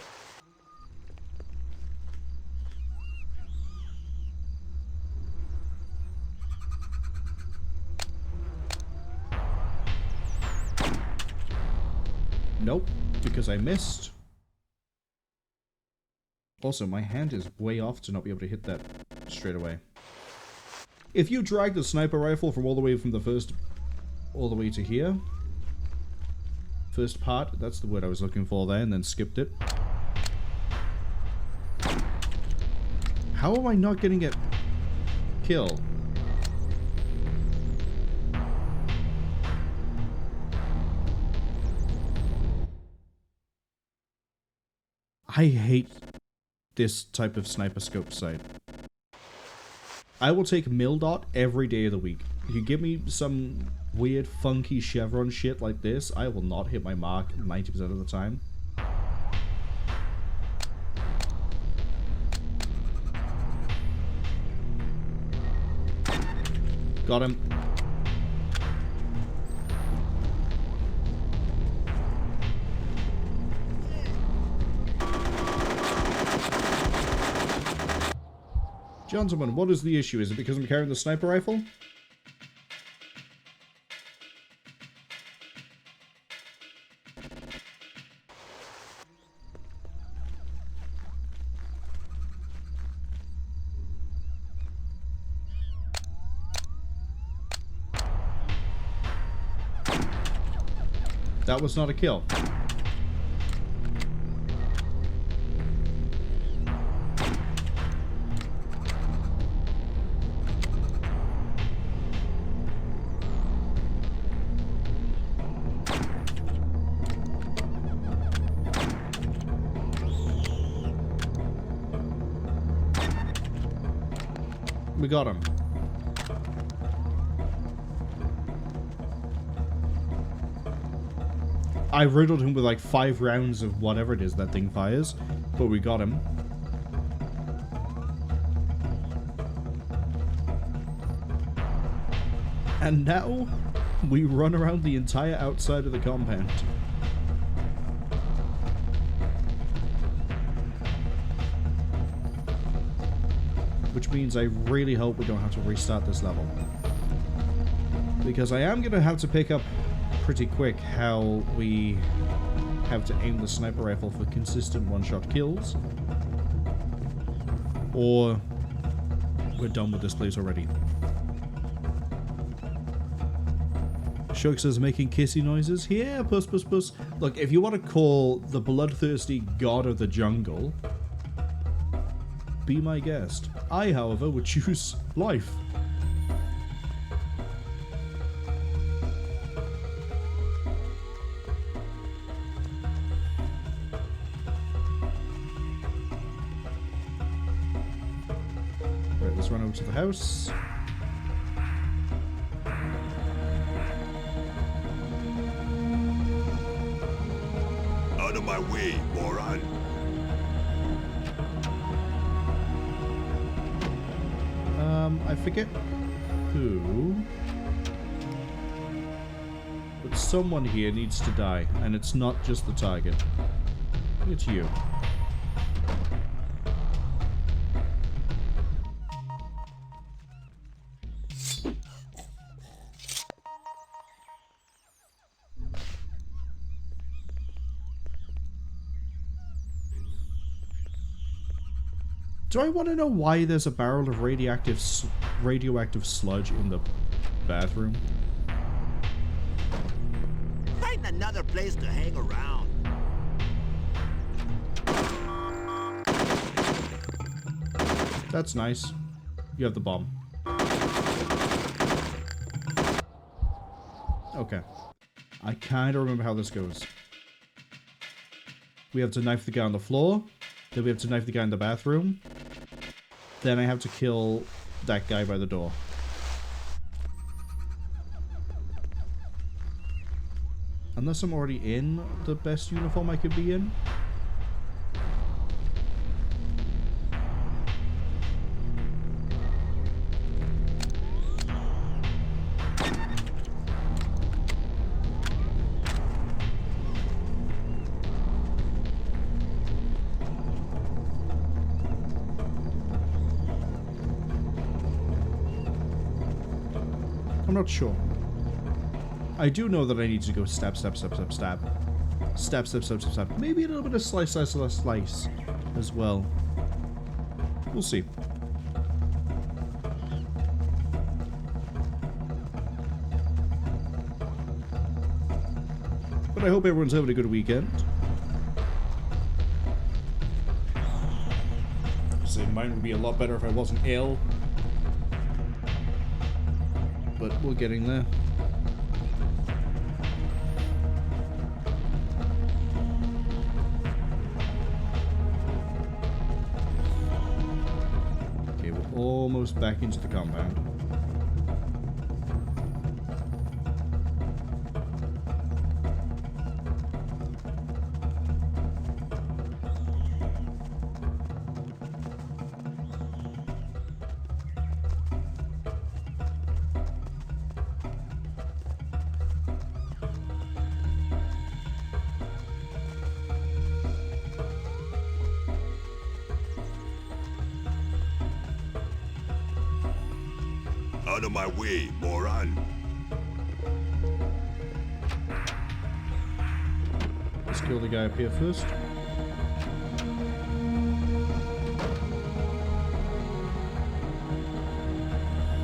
Nope, because I missed. Also, my hand is way off to not be able to hit that straight away. If you drag the sniper rifle from all the way from the first, all the way to here, first part, that's the word I was looking for there, and then skipped it. How am I not getting it kill? I hate this type of sniper scope sight. I will take Mildot every day of the week. If you give me some weird, funky chevron shit like this, I will not hit my mark 90% of the time. Got him. Gentlemen, what is the issue? Is it because I'm carrying the sniper rifle? That was not a kill. We got him. I riddled him with like 5 rounds of whatever it is that thing fires, but we got him. And now, we run around the entire outside of the compound. Which means I really hope we don't have to restart this level. Because I am going to have to pick up pretty quick how we have to aim the sniper rifle for consistent one-shot kills. Or we're done with this place already. Shug says making kissy noises. Yeah, puss, puss, puss. Look, if you want to call the bloodthirsty god of the jungle, be my guest. I, however, would choose life. Right, let's run over to the house. Out of my way, moron. I forget who, but someone here needs to die, and it's not just the target. It's you. Do I want to know why there's a barrel of radioactive sludge in the bathroom? Find another place to hang around. That's nice. You have the bomb. Okay. I kind of remember how this goes. We have to knife the guy on the floor. Then we have to knife the guy in the bathroom. Then I have to kill that guy by the door. Unless I'm already in the best uniform I could be in. I'm not sure. I do know that I need to go stab, stab, stab, stab, stab. Stab, stab, stab, stab, stab. Maybe a little bit of slice, slice, slice, slice as well. We'll see. But I hope everyone's having a good weekend. So mine would be a lot better if I wasn't ill. But we're getting there. Okay, we're almost back into the compound. Out of my way, moron. Let's kill the guy up here first.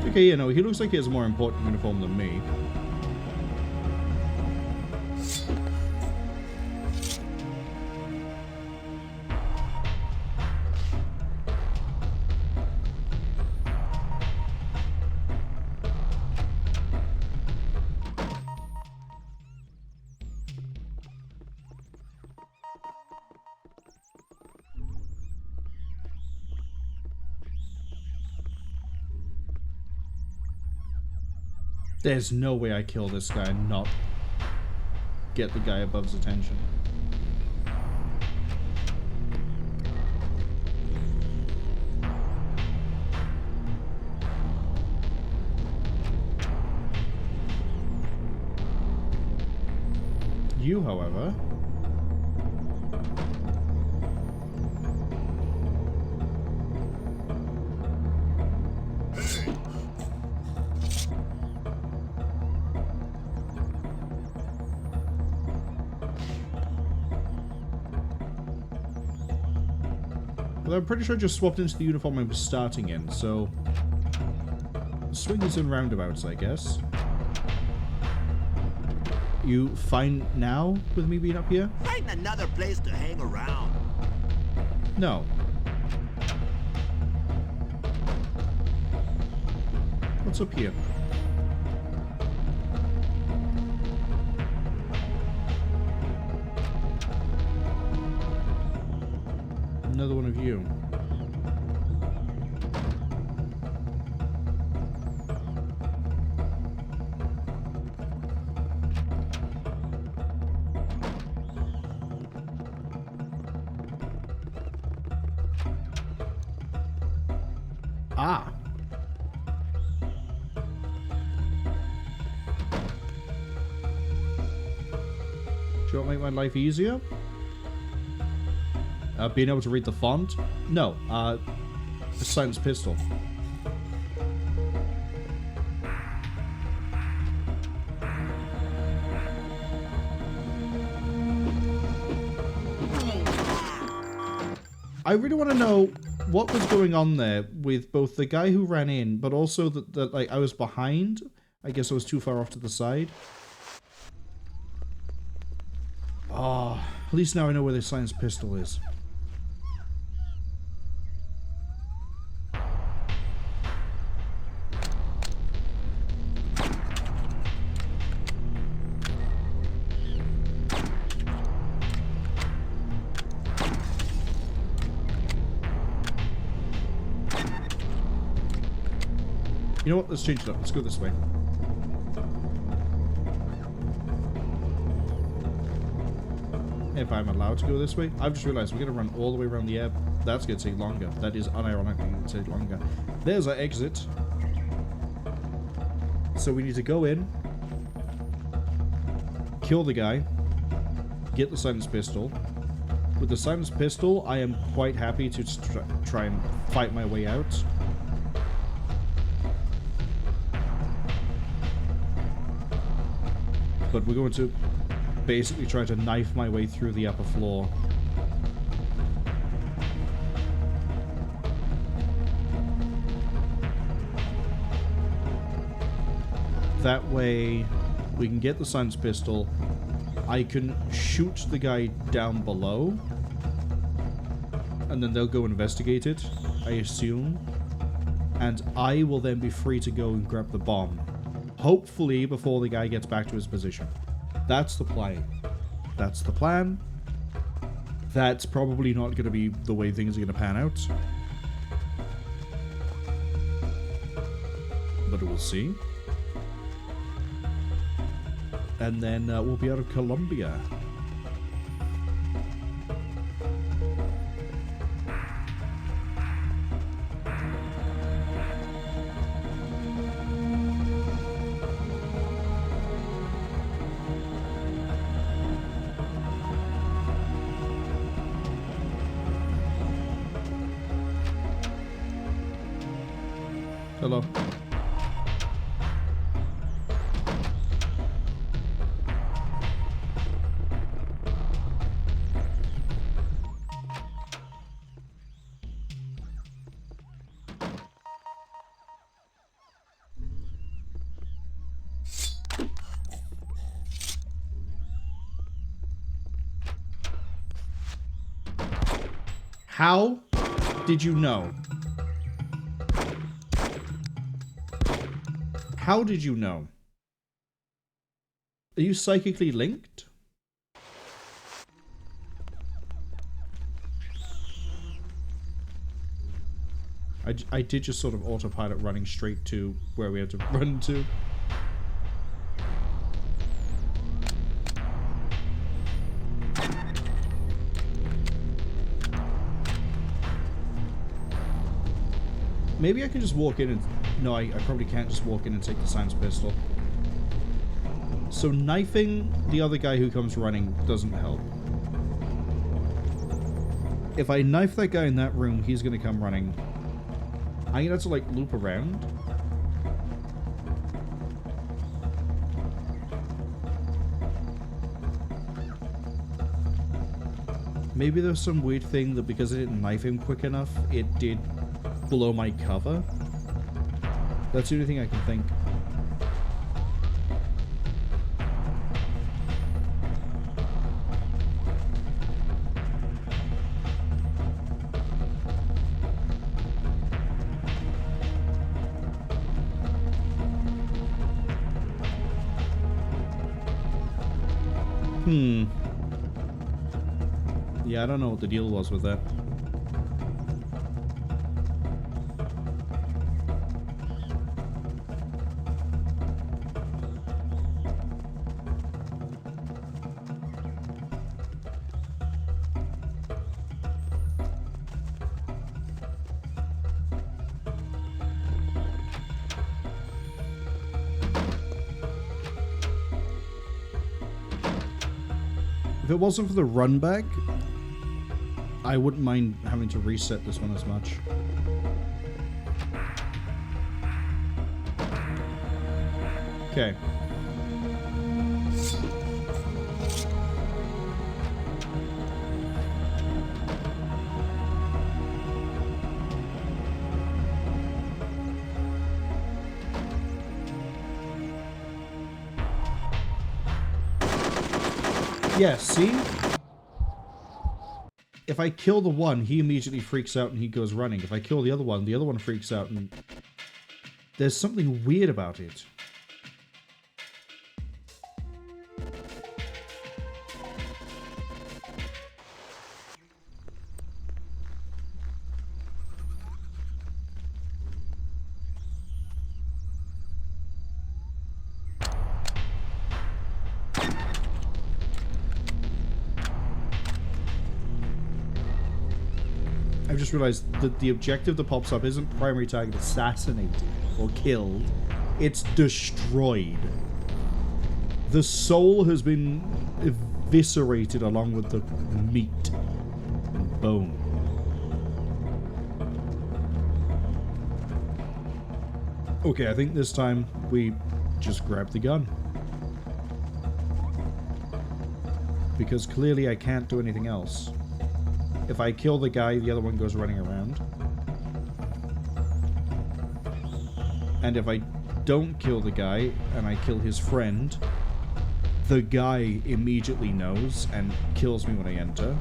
Okay, you know, he looks like he has a more important uniform than me. There's no way I kill this guy and not get the guy above's attention. You, however... Well, I'm pretty sure I just swapped into the uniform I was starting in, so... Swings and roundabouts, I guess. You fine now with me being up here? Find another place to hang around. No. What's up here? Another one of you. Ah. Do you want to make my life easier? Being able to read the font? No, a silenced pistol. I really want to know what was going on there with both the guy who ran in, but also that like I was behind. I guess I was too far off to the side. Oh, at least now I know where the silenced pistol is. You know what? Let's change it up. Let's go this way. If I'm allowed to go this way. I've just realized we're going to run all the way around the air. That's going to take longer. That is unironically going to take longer. There's our exit. So we need to go in, kill the guy, get the silenced pistol. With the silenced pistol, I am quite happy to try and fight my way out. But we're going to basically try to knife my way through the upper floor. That way, we can get the silenced pistol. I can shoot the guy down below. And then they'll go investigate it, I assume. And I will then be free to go and grab the bomb. Hopefully before the guy gets back to his position. That's the plan. That's the plan. That's probably not going to be the way things are going to pan out. But we'll see. And then we'll be out of Colombia. Hello. How did you know? How did you know? Are you psychically linked? I did just sort of autopilot running straight to where we had to run to. Maybe I can just walk in and... No, I probably can't just walk in and take the science pistol. So knifing the other guy who comes running doesn't help. If I knife that guy in that room, he's going to come running. I'm going to have to, like, loop around. Maybe there's some weird thing that because I didn't knife him quick enough, it did blow my cover. That's the only thing I can think. Yeah, I don't know what the deal was with that. If it wasn't for the run back, I wouldn't mind having to reset this one as much. Okay. Yeah, see? If I kill the one, he immediately freaks out and he goes running. If I kill the other one freaks out and... There's something weird about it. I've just realized that the objective that pops up isn't primary target assassinated or killed, it's destroyed. The soul has been eviscerated along with the meat and bone. Okay, I think this time we just grab the gun. Because clearly I can't do anything else. If I kill the guy, the other one goes running around. And if I don't kill the guy, and I kill his friend, the guy immediately knows and kills me when I enter.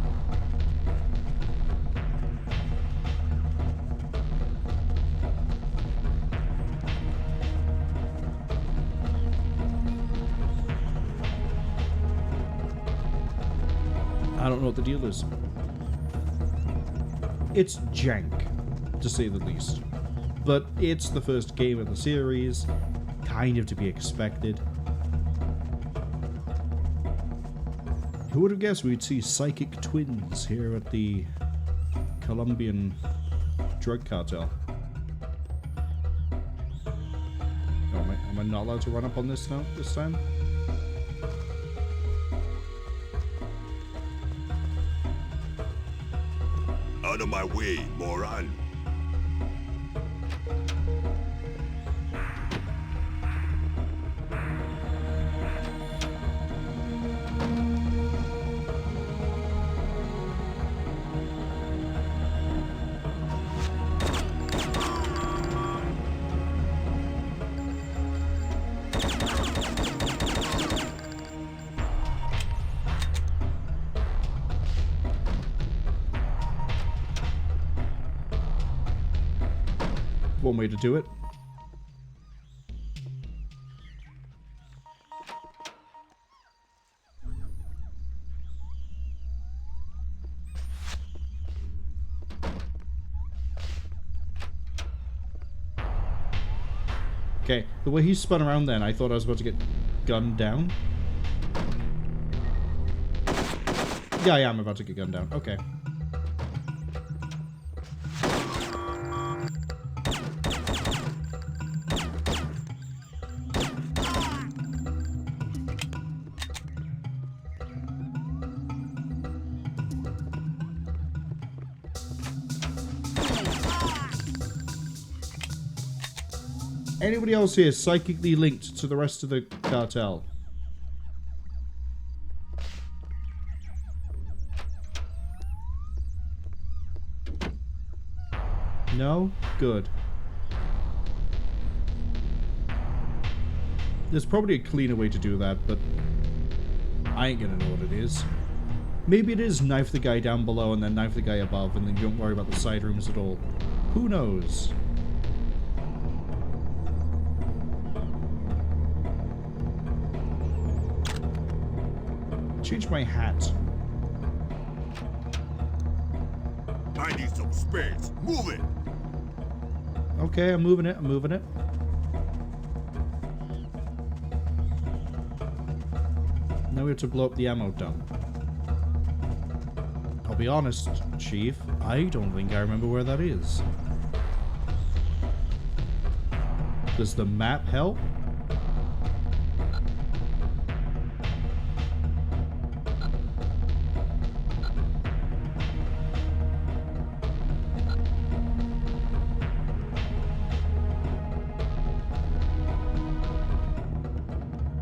I don't know what the deal is. It's jank, to say the least. But it's the first game of the series, kind of to be expected. Who would have guessed we'd see psychic twins here at the Colombian drug cartel? Oh, am I not allowed to run up on this now, this time? Out of my way, moron. One way to do it. Okay, the way he spun around then, I thought I was about to get gunned down. Yeah, I am about to get gunned down. Okay. Anybody else here psychically linked to the rest of the cartel? No? Good. There's probably a cleaner way to do that, but I ain't gonna know what it is. Maybe it is knife the guy down below and then knife the guy above, and then you don't worry about the side rooms at all. Who knows? Change my hat. I need some space. Move it. Okay, I'm moving it. I'm moving it. Now we have to blow up the ammo dump. I'll be honest, Chief, I don't think I remember where that is. Does the map help?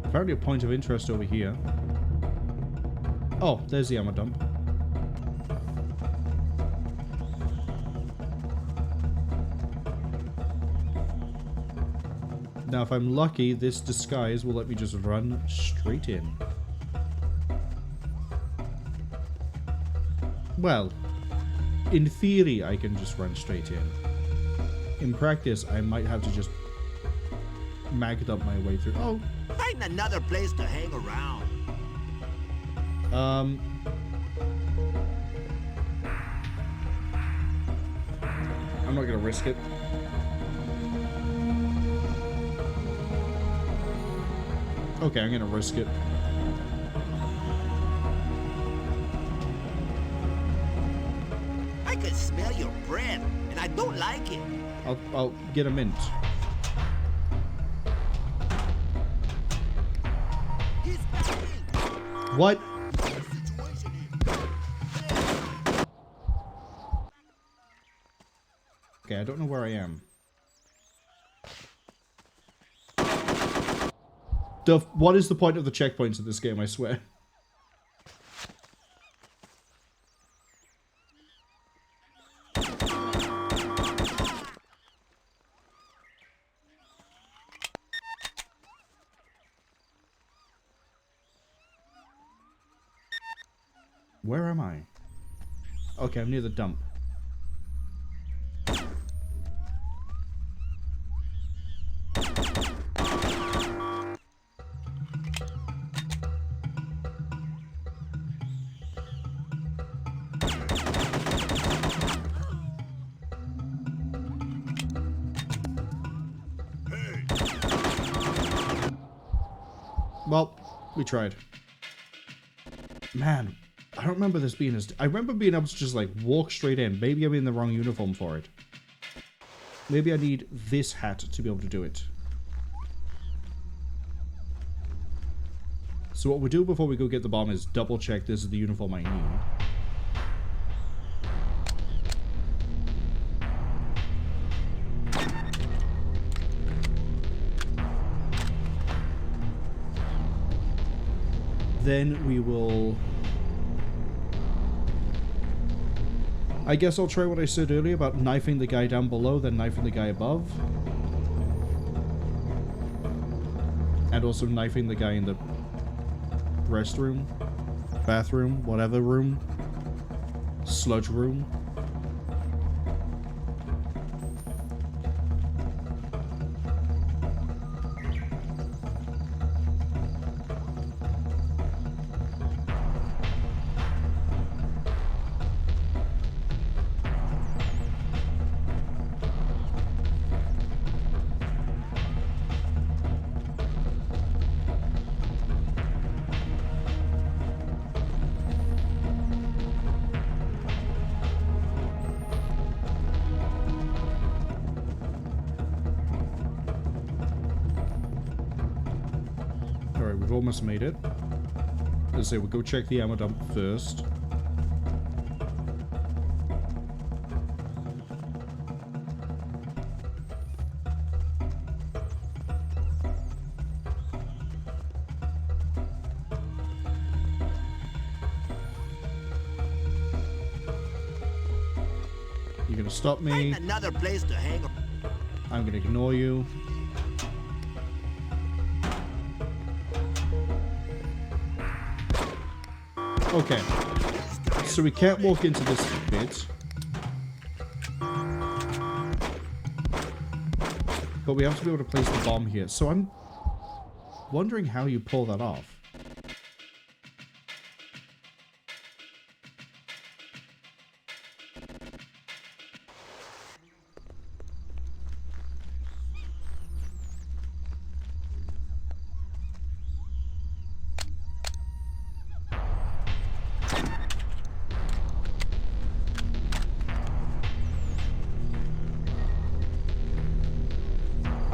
Apparently a point of interest over here. Oh, there's the ammo dump. Now, if I'm lucky, this disguise will let me just run straight in. Well, in theory, I can just run straight in. In practice, I might have to just mag up my way through. Oh! Find another place to hang around. I'm not gonna risk it. Okay, I'm gonna risk it. I can smell your breath, and I don't like it. I'll get a mint. What? Okay, I don't know where I am. What is the point of the checkpoints in this game, I swear? Where am I? Okay, I'm near the dump. Well, we tried. Man, I don't remember this being as... I remember being able to just, like, walk straight in. Maybe I'm in the wrong uniform for it. Maybe I need this hat to be able to do it. So what we do before we go get the bomb is double check this is the uniform I need. Then we will... I guess I'll try what I said earlier about knifing the guy down below, then knifing the guy above. And also knifing the guy in the restroom, bathroom, whatever room, sludge room. Almost made it. Let's say we'll go check the ammo dump first. stop me. Find another place to hang. I'm gonna ignore you. Okay. So we can't walk into this bit. But we have to be able to place the bomb here. So I'm wondering how you pull that off.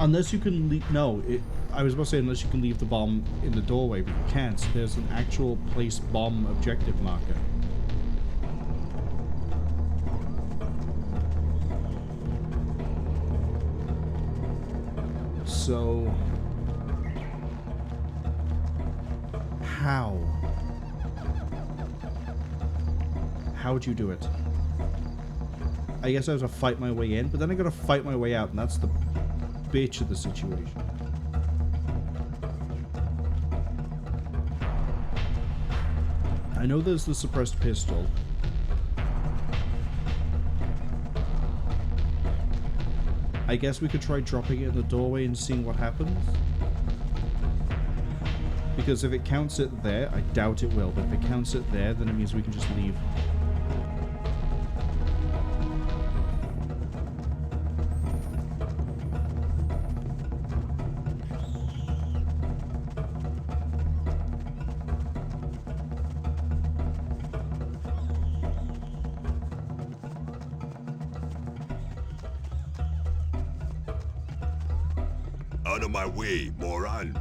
Unless you can leave... No, I was about to say unless you can leave the bomb in the doorway, but you can't. So there's an actual place bomb objective marker. So... How? How would you do it? I guess I have to fight my way in, but then I gotta fight my way out, and that's the bitch of the situation. I know there's the suppressed pistol. I guess we could try dropping it in the doorway and seeing what happens. Because if it counts it there, I doubt it will, but if it counts it there, then it means we can just leave. Out of my way, moron.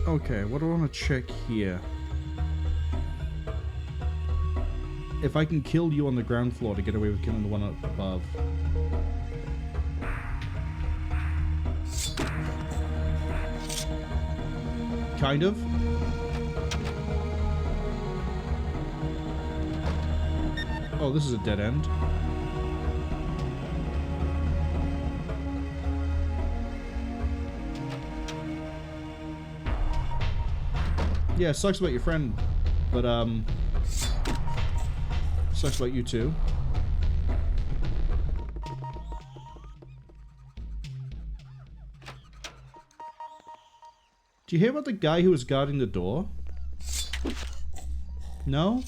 Okay, what do I want to check here? If I can kill you on the ground floor to get away with killing the one up above. Kind of. Oh, this is a dead end. Yeah, sucks about your friend, but sucks about you too. Do you hear about the guy who was guarding the door? No?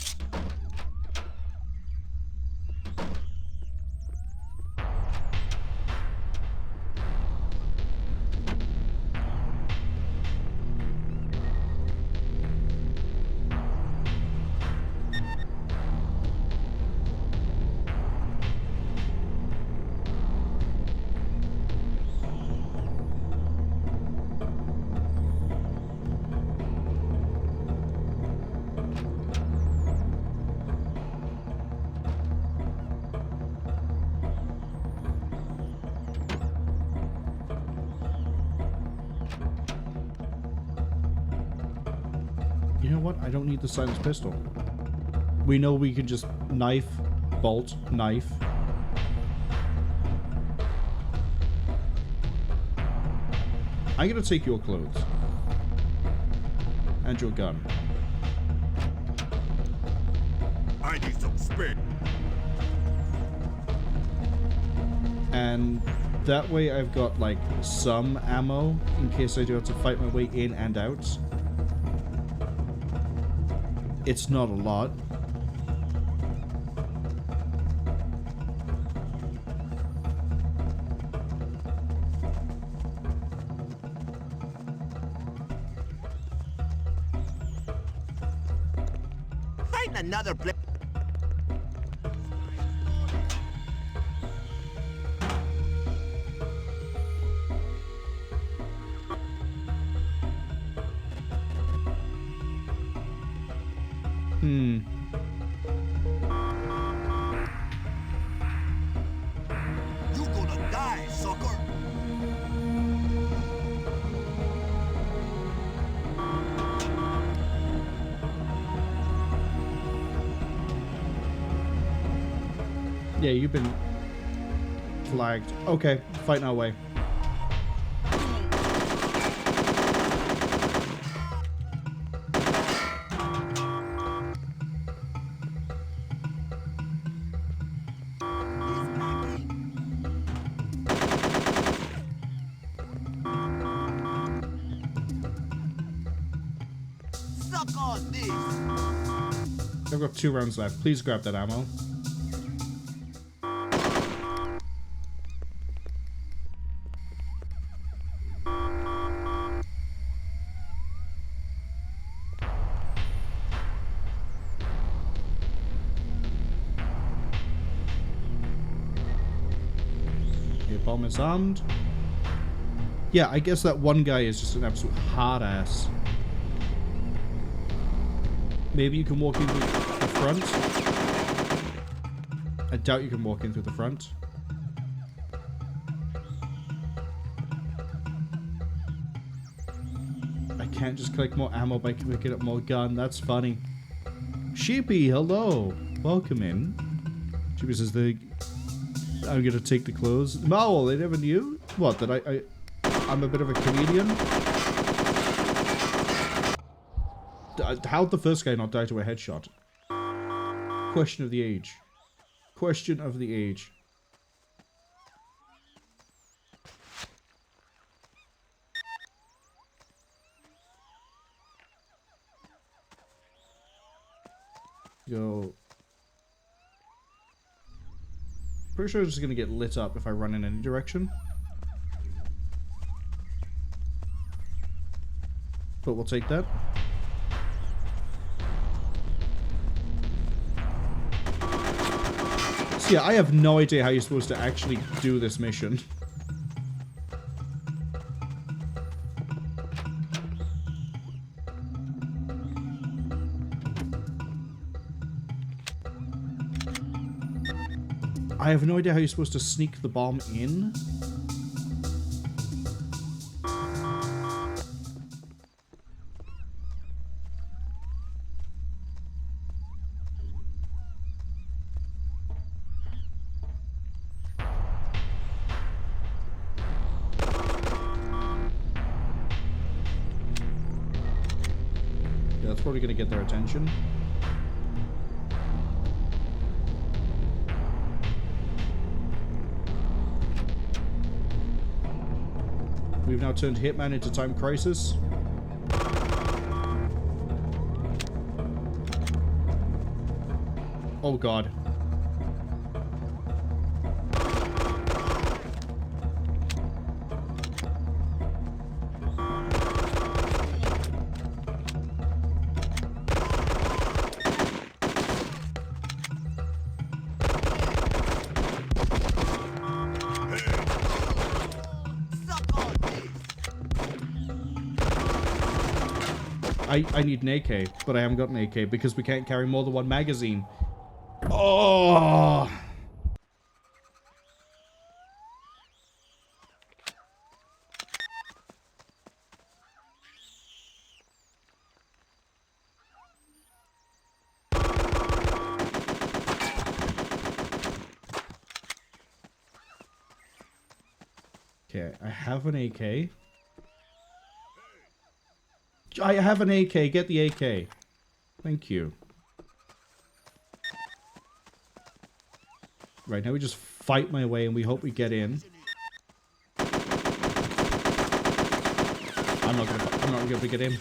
You know what? I don't need the silenced pistol. We know we can just knife, bolt, knife. I'm gonna take your clothes. And your gun. I need some spit. And that way I've got like some ammo in case I do have to fight my way in and out. It's not a lot. Find another place. You gonna die, sucker. Yeah, you've been flagged. Okay, fighting our way. I've got 2 rounds left. Please grab that ammo. Okay, bomb is armed. Yeah, I guess that one guy is just an absolute hard ass. Maybe you can walk in through the front. I doubt you can walk in through the front. I can't just collect more ammo by picking up more gun. That's funny. Sheepy, hello. Welcome in. Sheepy says I'm gonna take the clothes. Marwol, they never knew? What, that I'm a bit of a comedian? How'd the first guy not die to a headshot? Question of the age. Question of the age. Go. Pretty sure it's just gonna get lit up if I run in any direction. But we'll take that. So yeah, I have no idea how you're supposed to actually do this mission. I have no idea how you're supposed to sneak the bomb in. Yeah, that's probably going to get their attention. We've now turned Hitman into Time Crisis. Oh god. I need an AK, but I haven't got an AK because we can't carry more than one magazine. Oh! Okay, I have an AK. I have an AK. Get the AK. Thank you. Right, now we just fight my way and we hope we get in. I'm not gonna be able to get in.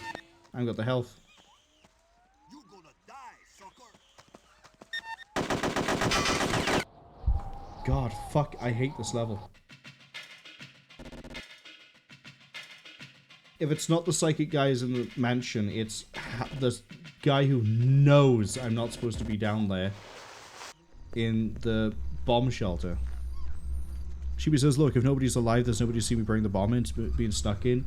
I haven't got the health. You gonna die, sucker. God, fuck, I hate this level. If it's not the psychic guys in the mansion, it's the guy who knows I'm not supposed to be down there in the bomb shelter. She says, look, if nobody's alive, there's nobody to see me bring the bomb in, being stuck in.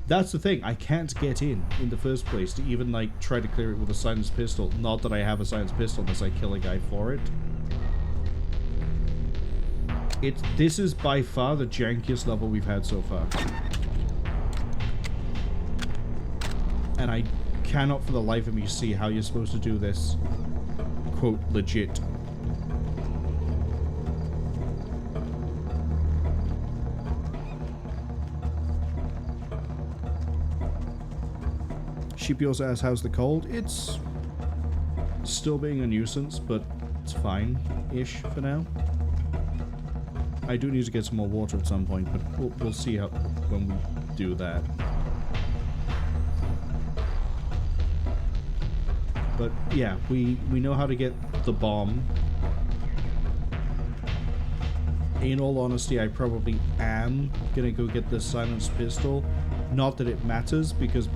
That's the thing, I can't get in the first place to even, like, try to clear it with a silenced pistol. Not that I have a silenced pistol unless I kill a guy for it. This is by far the jankiest level we've had so far. And I cannot for the life of me see how you're supposed to do this, quote, legit. Sheepy also asks, how's the cold? It's still being a nuisance, but it's fine-ish for now. I do need to get some more water at some point, but we'll see how when we do that. But yeah, we know how to get the bomb. In all honesty, I probably am gonna go get the silenced pistol. Not that it matters, because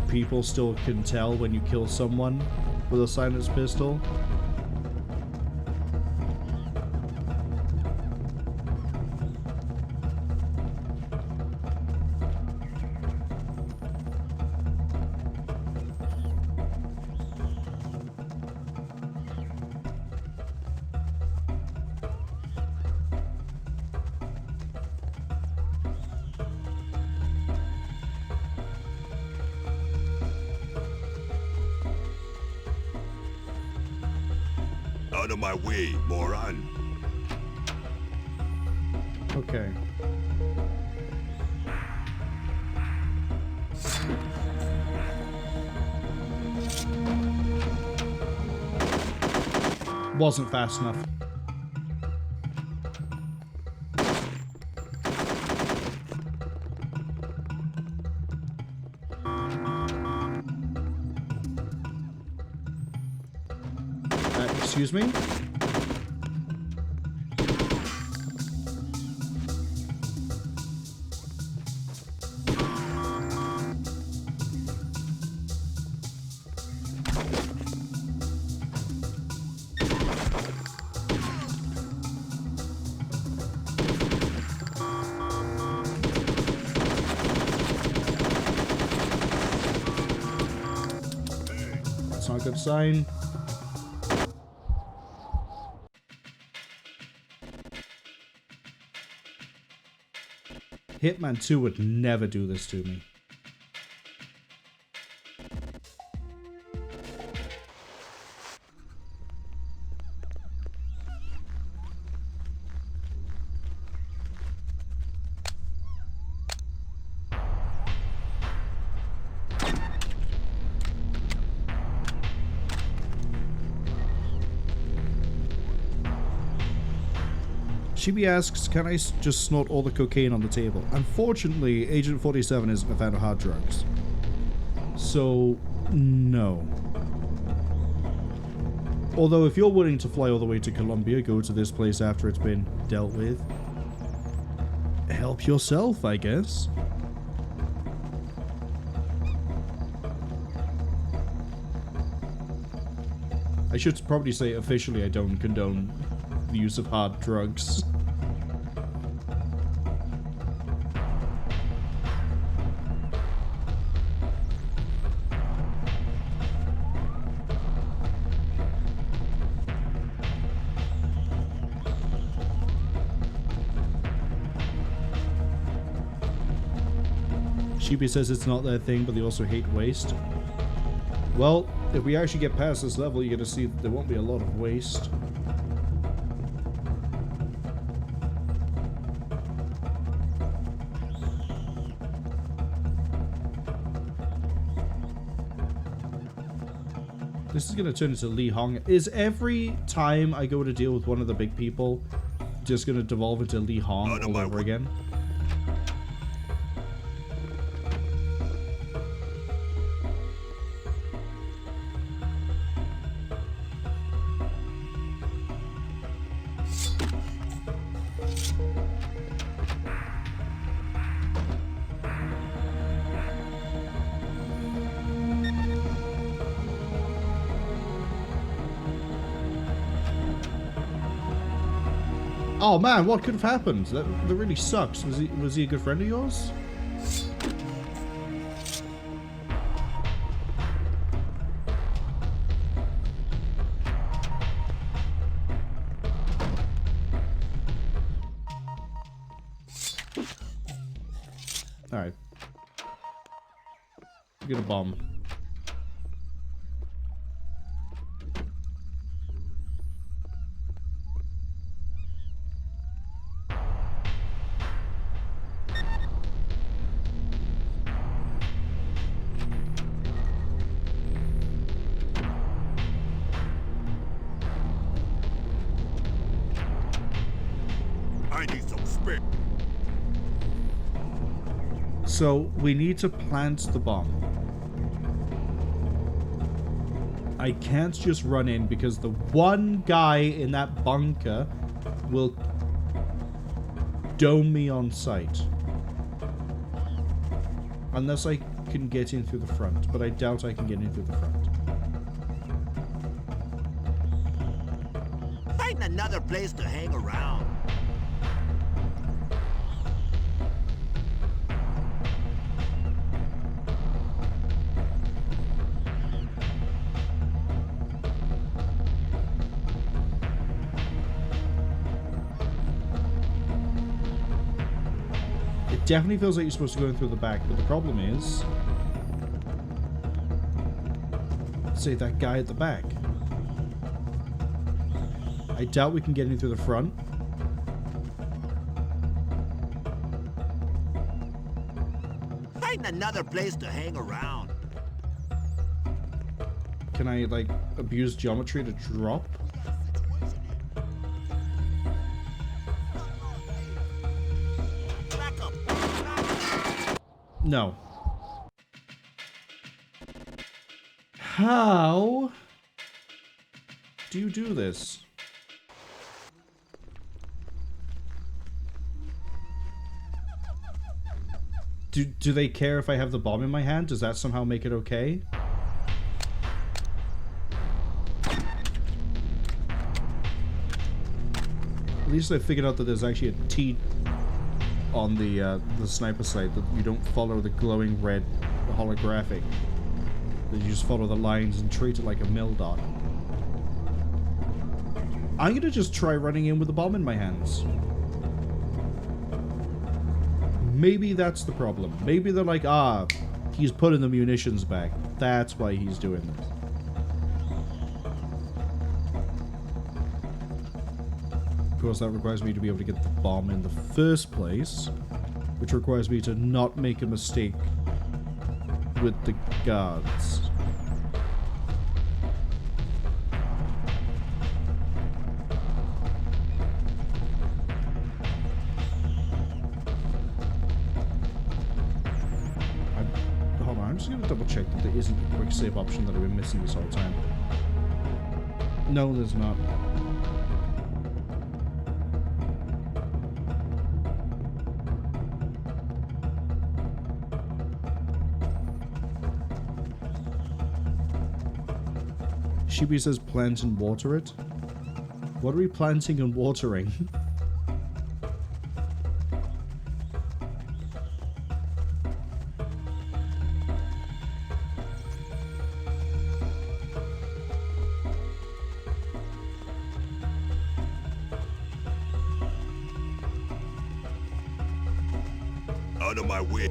people still can tell when you kill someone with a silenced pistol. Out of my way, moron. Okay. Wasn't fast enough. Excuse me? That's not a good sign. Hitman 2 would never do this to me. Chibi asks, can I just snort all the cocaine on the table? Unfortunately, Agent 47 isn't a fan of hard drugs. So, no. Although, if you're willing to fly all the way to Colombia, go to this place after it's been dealt with, help yourself, I guess. I should probably say officially I don't condone the use of hard drugs. Sheepy says it's not their thing, but they also hate waste. Well, if we actually get past this level, you're gonna see that there won't be a lot of waste. This is gonna turn into Lee Hong. Is every time I go to deal with one of the big people just gonna devolve into Lee Hong all over again? Oh man, what could have happened? That really sucks. Was he a good friend of yours? Alright. Get a bomb. I need some spare. So we need to plant the bomb. I can't just run in because the one guy in that bunker will dome me on sight. Unless I can get in through the front, but I doubt I can get in through the front. Find another place to hang around. It definitely feels like you're supposed to go in through the back, but the problem is... say that guy at the back. I doubt we can get in through the front. Find another place to hang around. Can I, like, abuse geometry to drop? Back up. No. How do you do this? Do they care if I have the bomb in my hand? Does that somehow make it okay? At least I figured out that there's actually a T on the sniper sight, that you don't follow the glowing red holographic. That you just follow the lines and treat it like a mill dot. I'm gonna just try running in with the bomb in my hands. Maybe that's the problem. Maybe they're like, ah, he's putting the munitions back. That's why he's doing this. Of course, that requires me to be able to get the bomb in the first place, which requires me to not make a mistake with the guards. Hold on, I'm just going to double check that there isn't a quick save option that I've been missing this whole time. No, there's not. Shibi says plant and water it. What are we planting and watering? Out of my way.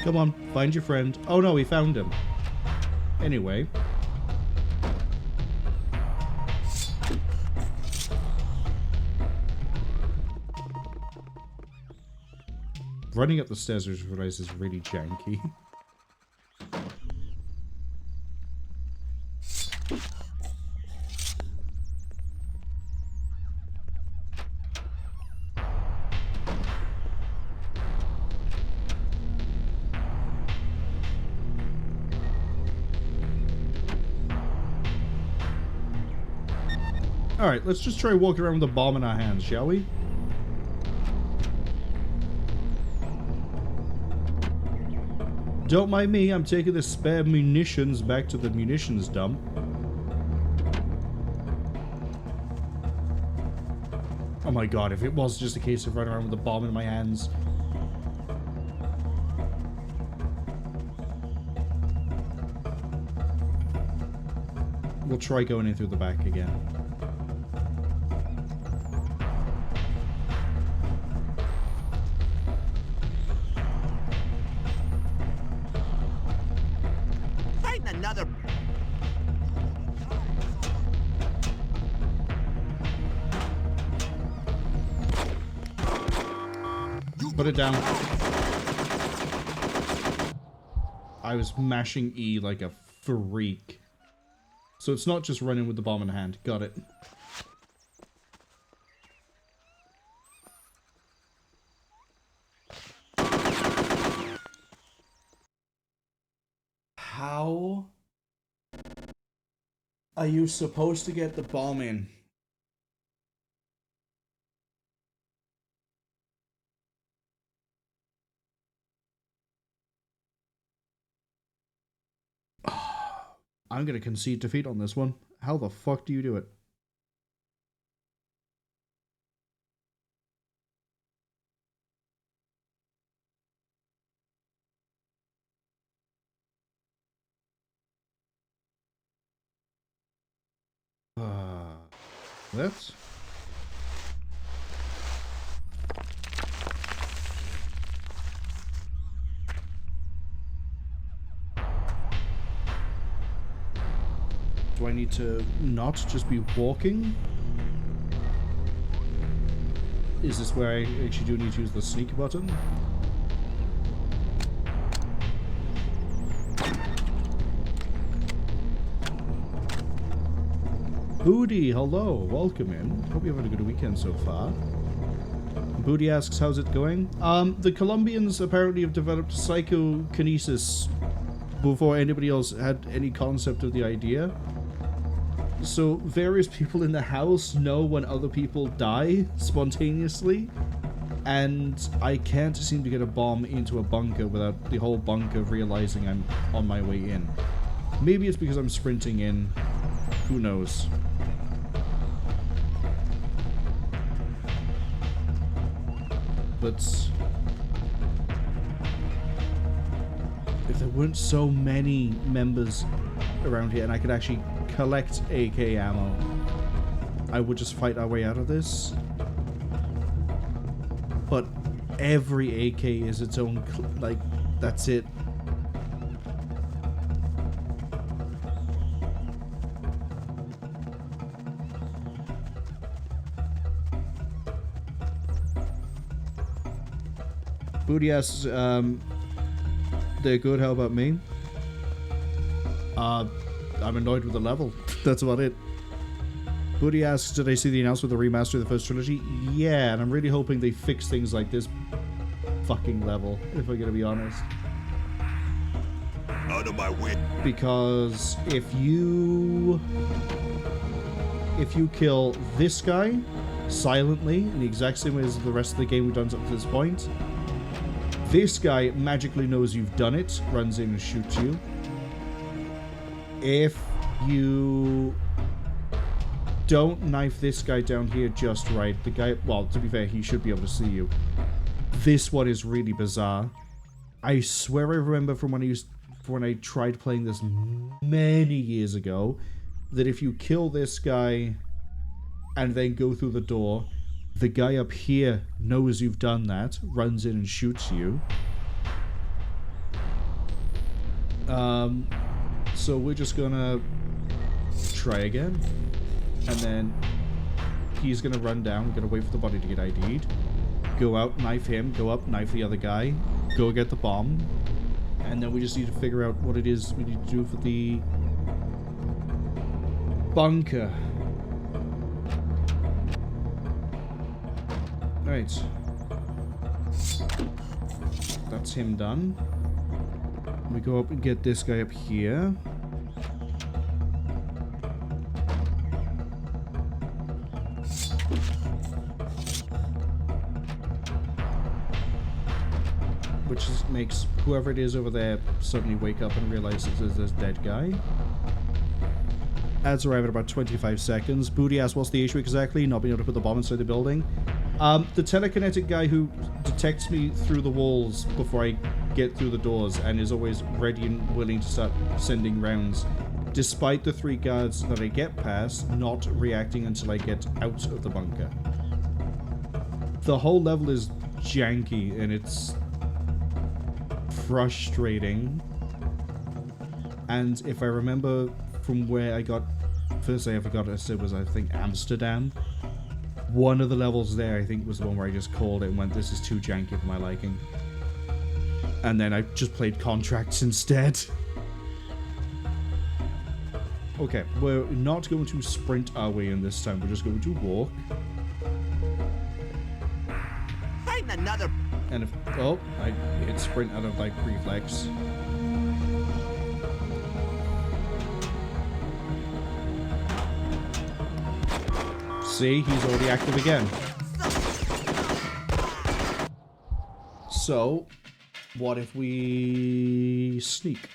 Come on, find your friend. Oh no, we found him. Anyway. Running up the stairs, I just realized, is really janky. Alright, let's just try walking around with a bomb in our hands, shall we? Don't mind me, I'm taking the spare munitions back to the munitions dump. Oh my god, if it was just a case of running around with a bomb in my hands. We'll try going in through the back again. Put it down. I was mashing E like a freak. So it's not just running with the bomb in hand. Got it. How are you supposed to get the bomb in? I'm gonna concede defeat on this one. How the fuck do you do it? Let's. Do I need to not just be walking? Is this where I actually do need to use the sneak button? Booty, hello, welcome in. Hope you're having a good weekend so far. Booty asks, how's it going? The Colombians apparently have developed psychokinesis before anybody else had any concept of the idea. So various people in the house know when other people die spontaneously, and I can't seem to get a bomb into a bunker without the whole bunker realizing I'm on my way in. Maybe it's because I'm sprinting in. Who knows? But if there weren't so many members around here and I could actually collect AK ammo, I would just fight our way out of this. But every AK is its own, like, that's it. Booty asks, they're good, how about me? I'm annoyed with the level. That's about it. Booty asks, did I see the announcement of the remaster of the first trilogy? Yeah, and I'm really hoping they fix things like this fucking level, if I'm gonna be honest. Out of my way. Because if you kill this guy silently, in the exact same way as the rest of the game we've done up to this point, this guy magically knows you've done it, runs in and shoots you. If you don't knife this guy down here just right, the guy, well, to be fair, he should be able to see you. This one is really bizarre. I swear I remember from when I tried playing this many years ago, that if you kill this guy and then go through the door, the guy up here knows you've done that, runs in and shoots you. So we're just gonna try again. And then he's gonna run down, we're gonna wait for the body to get ID'd. Go out, knife him, go up, knife the other guy, go get the bomb. And then we just need to figure out what it is we need to do for the bunker. Right. That's him done. We go up and get this guy up here. Which makes whoever it is over there suddenly wake up and realize there's this dead guy. Ads arrive at about 25 seconds. Booty asks, what's the issue exactly? Not being able to put the bomb inside the building. The telekinetic guy who detects me through the walls before I get through the doors and is always ready and willing to start sending rounds, despite the 3 guards that I get past not reacting until I get out of the bunker. The whole level is janky and it's frustrating. And if I remember from where I got, first I ever got it was, I think, Amsterdam. one of the levels there, I think, was the one where I just called it and went, this is too janky for my liking. And then I just played Contracts instead. Okay, we're not going to sprint our way in this time. We're just going to walk. Another. And if... Oh, I hit sprint out of, like, reflex. See, he's already active again. So, what if we sneak?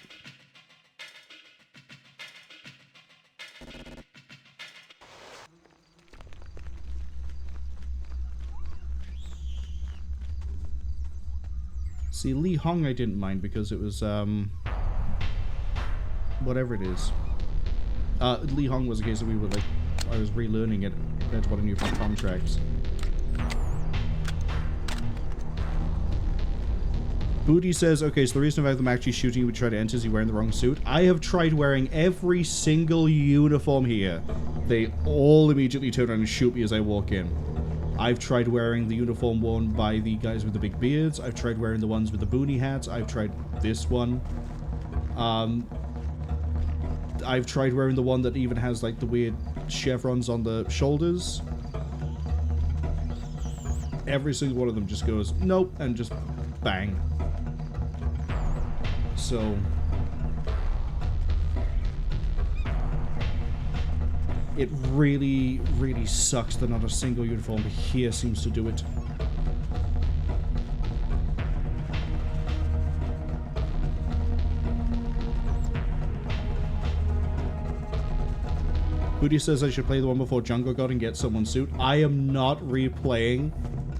See, Lee Hong I didn't mind because it was, whatever it is. Lee Hong was a case that we were, like, I was relearning it compared to what I knew from Contracts. Booty says, okay, so the reason about them actually shooting you would try to enter is you wearing the wrong suit. I have tried wearing every single uniform here. They all immediately turn around and shoot me as I walk in. I've tried wearing the uniform worn by the guys with the big beards. I've tried wearing the ones with the boonie hats. I've tried this one. I've tried wearing the one that even has, like, the weird chevrons on the shoulders. Every single one of them just goes, nope, and just bang. So... it really, really sucks that not a single uniform here seems to do it. Booty says I should play the one before Jungle God and get someone's suit. I am not replaying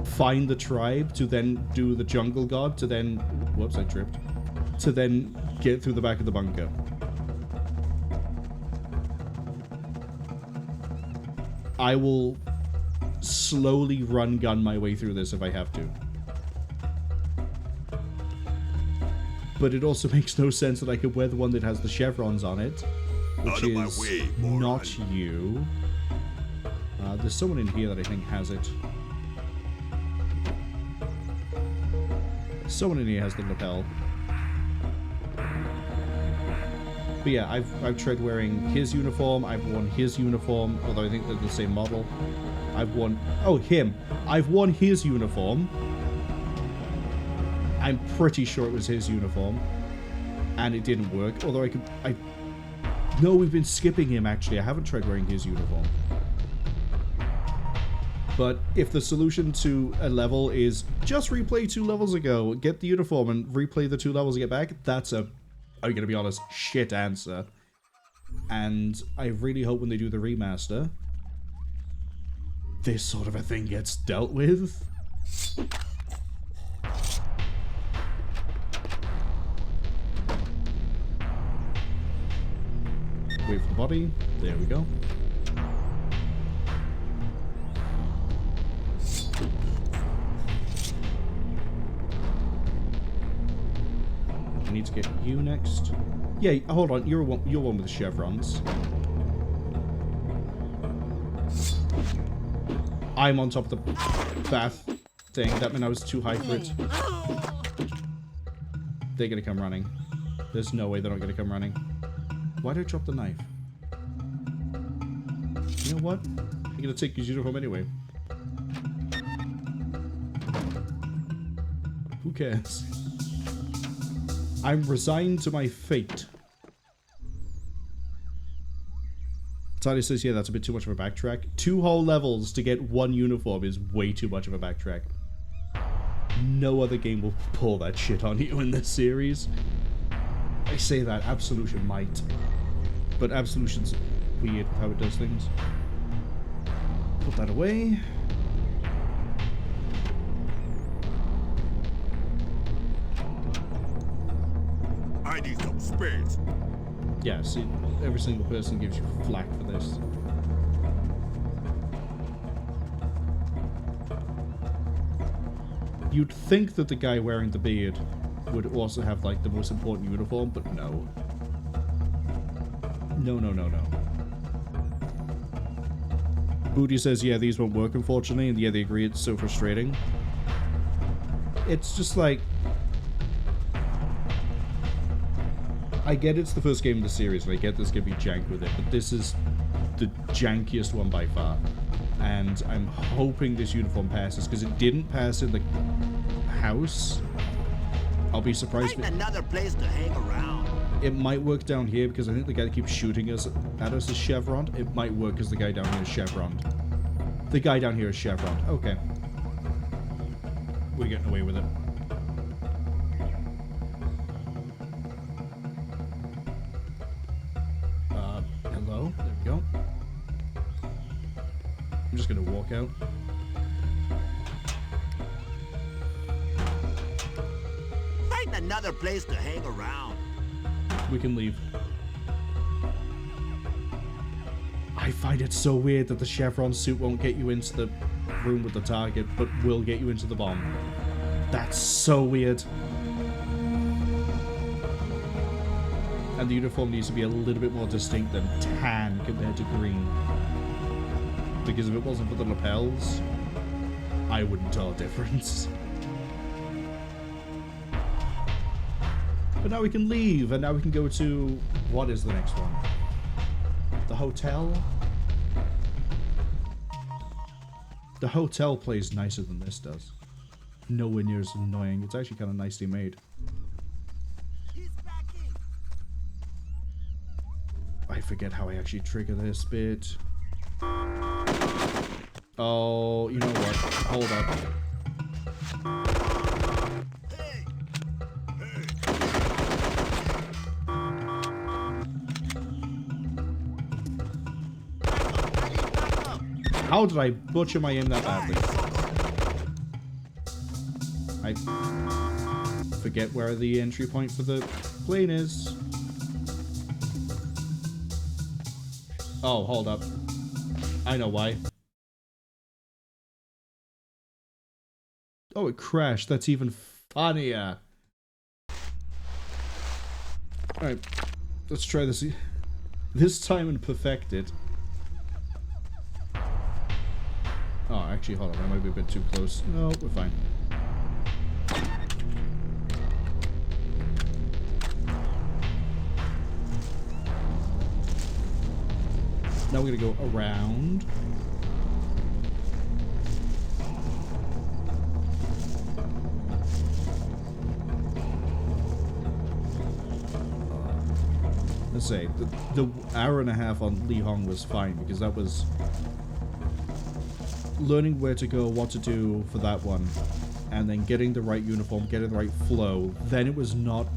Find the Tribe to then do the Jungle God to then... Whoops, I tripped. To then get through the back of the bunker. I will slowly run gun my way through this if I have to. But it also makes no sense that I could wear the one that has the chevrons on it, which is not you. There's someone in here that I think has it. Someone in here has the lapel. But yeah, I've tried wearing his uniform, I've worn his uniform, although I think they're the same model. I've worn... Oh, him! I've worn his uniform. I'm pretty sure it was his uniform. And it didn't work, although I... No, we've been skipping him, actually. I haven't tried wearing his uniform. But if the solution to a level is just replay 2 levels ago, get the uniform and replay the 2 levels and get back, that's a... I'm gonna be honest, shit answer. And I really hope when they do the remaster, this sort of a thing gets dealt with. Wait for the body. There we go. I need to get you next. Yeah, hold on. You're one with the chevrons. I'm on top of the bath thing. That meant I was too high for it. They're gonna come running. There's no way they're not gonna come running. Why did I drop the knife? You know what? I'm gonna take his uniform anyway. Who cares? I'm resigned to my fate. Tiny says, yeah, that's a bit too much of a backtrack. 2 whole levels to get 1 uniform is way too much of a backtrack. No other game will pull that shit on you in this series. I say that, Absolution might. But Absolution's weird how it does things. Put that away. I need some space. Yeah, see, every single person gives you flack for this. You'd think that the guy wearing the beard would also have, like, the most important uniform, but no. No, no, no, no. Booty says, yeah, these won't work, unfortunately, and yeah, they agree, it's so frustrating. It's just like... I get it's the first game in the series, and I get there's gonna be jank with it, but this is the jankiest one by far. And I'm hoping this uniform passes, because it didn't pass in the house. I'll be surprised. Another place to hang around. It might work down here, because I think the guy that keeps shooting us at us is Chevron. It might work because the guy down here is Chevron. The guy down here is Chevron. Okay. We're getting away with it. Hello? There we go. I'm just gonna walk out. Find another place to hang around. We can leave. I find it so weird that the chevron suit won't get you into the room with the target, but will get you into the bomb. That's so weird. And the uniform needs to be a little bit more distinct than tan compared to green. Because if it wasn't for the lapels, I wouldn't tell a difference. But now we can leave, and now we can go to... What is the next one? The hotel? The hotel plays nicer than this does. Nowhere near as annoying. It's actually kind of nicely made. I forget how I actually trigger this bit. Oh, you know what? Hold up. How did I butcher my aim that badly? I forget where the entry point for the plane is. Oh, hold up. I know why. Oh, it crashed. That's even funnier. Alright. Let's try this. This time and perfect it. Oh, actually, hold on. That might be a bit too close. No, we're fine. Now we're gonna go around. Let's say the hour and a half on Lee Hong was fine because that was learning where to go, what to do for that one, and then getting the right uniform, getting the right flow. Then it was not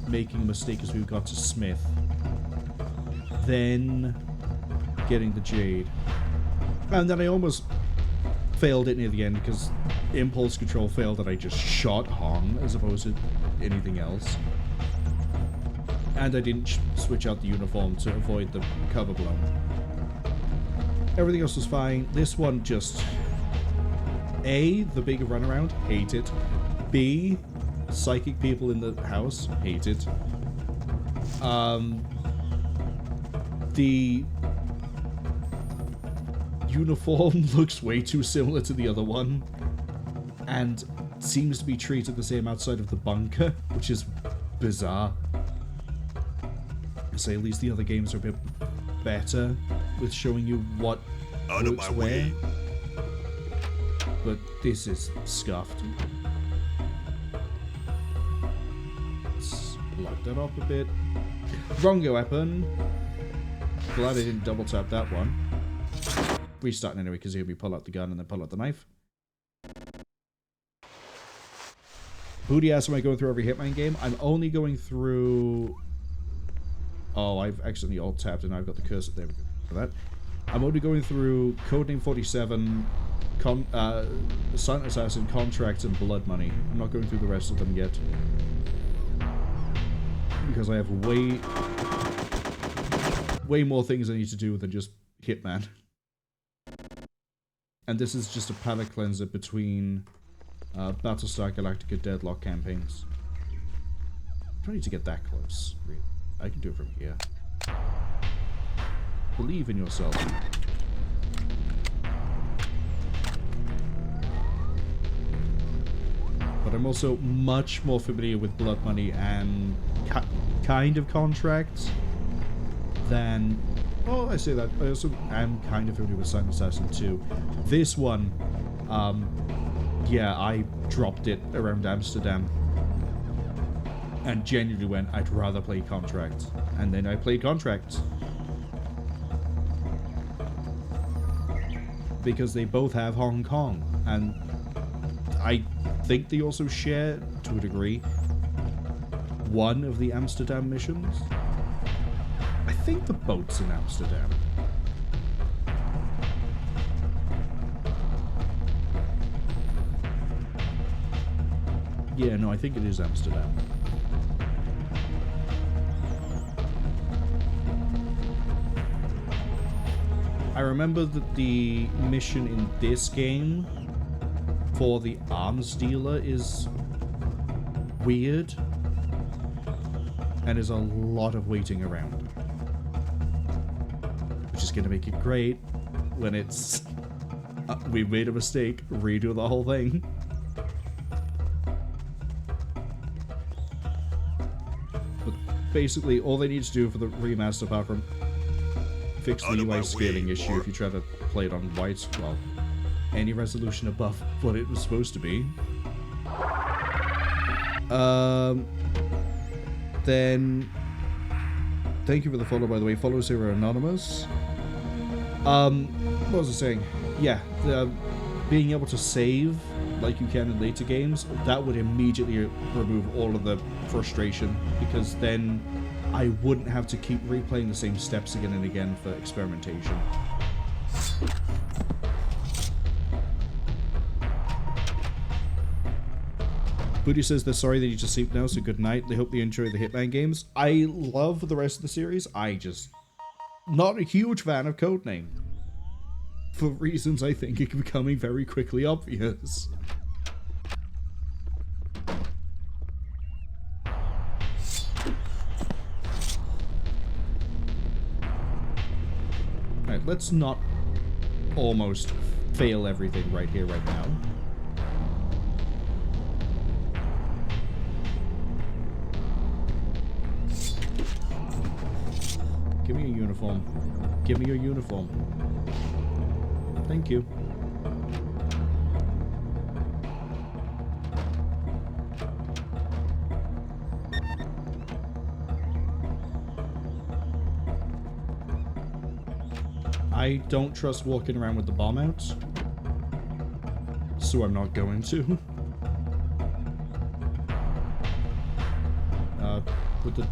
making a mistake as we got to Smith. Then getting the Jade. And then I almost failed it near the end because impulse control failed and I just shot Hong as opposed to anything else. And I didn't switch out the uniform to avoid the cover blow. Everything else was fine. This one just... A, the big runaround, hate it. B, psychic people in the house, hate it. The uniform looks way too similar to the other one. And seems to be treated the same outside of the bunker, which is bizarre. I say at least the other games are a bit better with showing you what works where. But this is scuffed. Let's lock that up a bit. Wrong weapon. Glad I didn't double tap that one. Restarting anyway because here we pull out the gun and then pull out the knife. Booty asks, am I going through every Hitman game? I'm only going through... Oh, I've accidentally alt-tapped and I've got the cursor. There we go for that. I'm only going through Codename 47, Silent Assassin, Contracts, and Blood Money. I'm not going through the rest of them yet. Because I have way more things I need to do than just Hitman. And this is just a palette cleanser between Battlestar Galactica Deadlock campaigns. I don't need to get that close, really. I can do it from here. Believe in yourself. but I'm also much more familiar with Blood Money and kind of Contracts than... Oh, I say that. I also am kind of familiar with Silent Assassin 2. This one, yeah, I dropped it around Amsterdam and genuinely went, I'd rather play Contracts. And then I played Contracts. Because they both have Hong Kong, and I think they also share, to a degree, one of the Amsterdam missions. I think the boat's in Amsterdam. Yeah, no, I think it is Amsterdam. I remember that the mission in this game for the arms dealer is weird and is a lot of waiting around, which is going to make it great when it's we made a mistake, redo the whole thing. But basically all they need to do for the remaster, apart from fix the UI scaling issue if you try to play it on white, well, any resolution above what it was supposed to be. Then thank you for the follow, by the way. Follow Zero Anonymous. What was I saying? Yeah, being able to save like you can in later games, that would immediately remove all of the frustration, because then I wouldn't have to keep replaying the same steps again and again for experimentation. Booty says they're sorry that you just sleep now, so good night. They hope you enjoy the Hitman games. I love the rest of the series. I just... not a huge fan of Codename. For reasons I think are becoming very quickly obvious. Alright, let's not almost fail everything right here, right now. Give me a uniform. Give me your uniform. Thank you. I don't trust walking around with the bomb out, so I'm not going to. With the...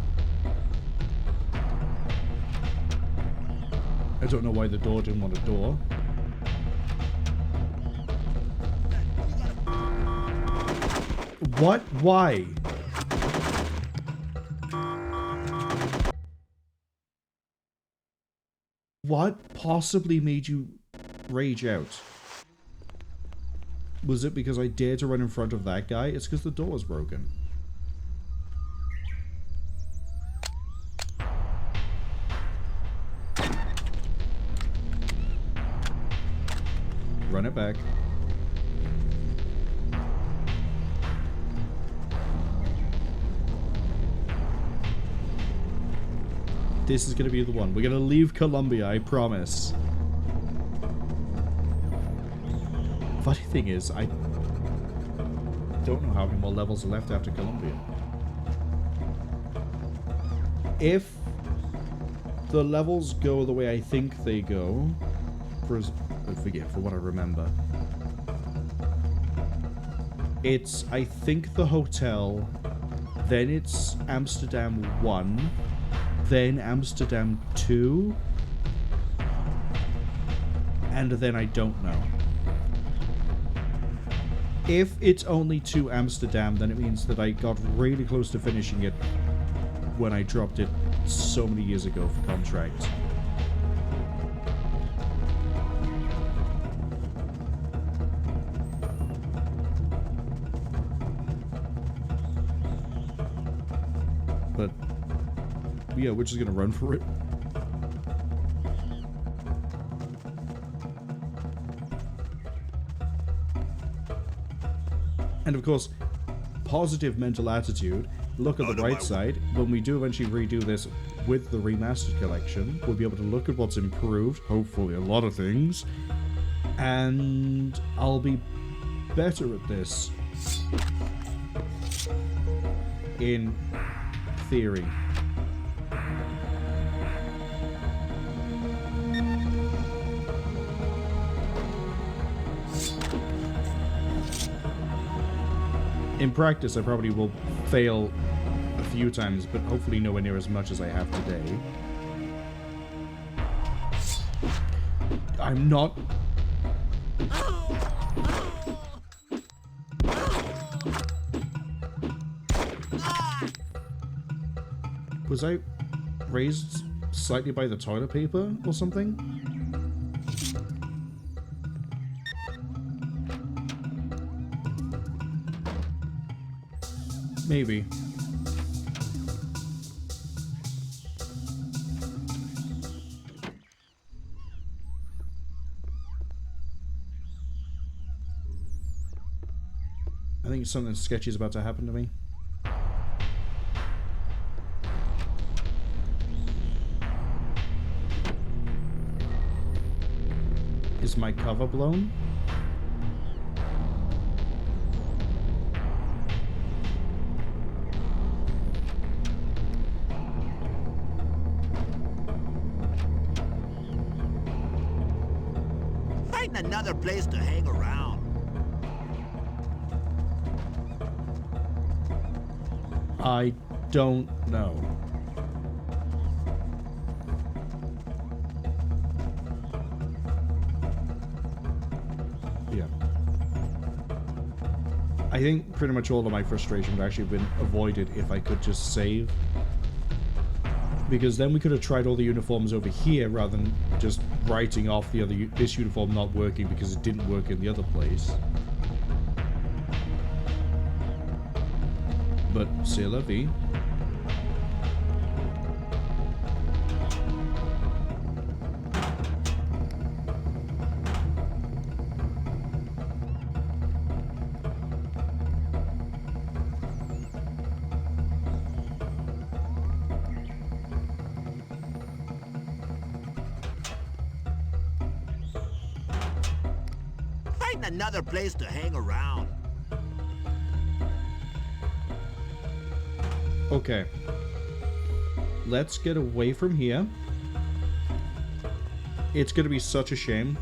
I don't know why the door didn't want a door. What? Why? What possibly made you rage out? Was it because I dared to run in front of that guy? It's because the door was broken. Run it back. This is going to be the one. We're going to leave Colombia, I promise. Funny thing is, I don't know how many more levels are left after Colombia. If the levels go the way I think they go, for what I remember, it's, I think, the hotel, then it's Amsterdam 1, then Amsterdam 2, and then I don't know. If it's only to Amsterdam, then it means that I got really close to finishing it when I dropped it so many years ago for contract. But yeah, we're just gonna run for it. And of course, positive mental attitude, look at the bright side. When we do eventually redo this with the remastered collection, we'll be able to look at what's improved, hopefully a lot of things, and I'll be better at this. In theory. In practice, I probably will fail a few times, but hopefully nowhere near as much as I have today. I'm not... Was I raised slightly by the toilet paper or something? Maybe. I think something sketchy is about to happen to me. Is my cover blown? Find another place to hang around. I don't know. Yeah. I think pretty much all of my frustration would actually have been avoided if I could just save. Because then we could have tried all the uniforms over here rather than just writing off the other this uniform not working because it didn't work in the other place. But c'est la vie. Find another place to hang around. Okay. Let's get away from here. It's going to be such a shame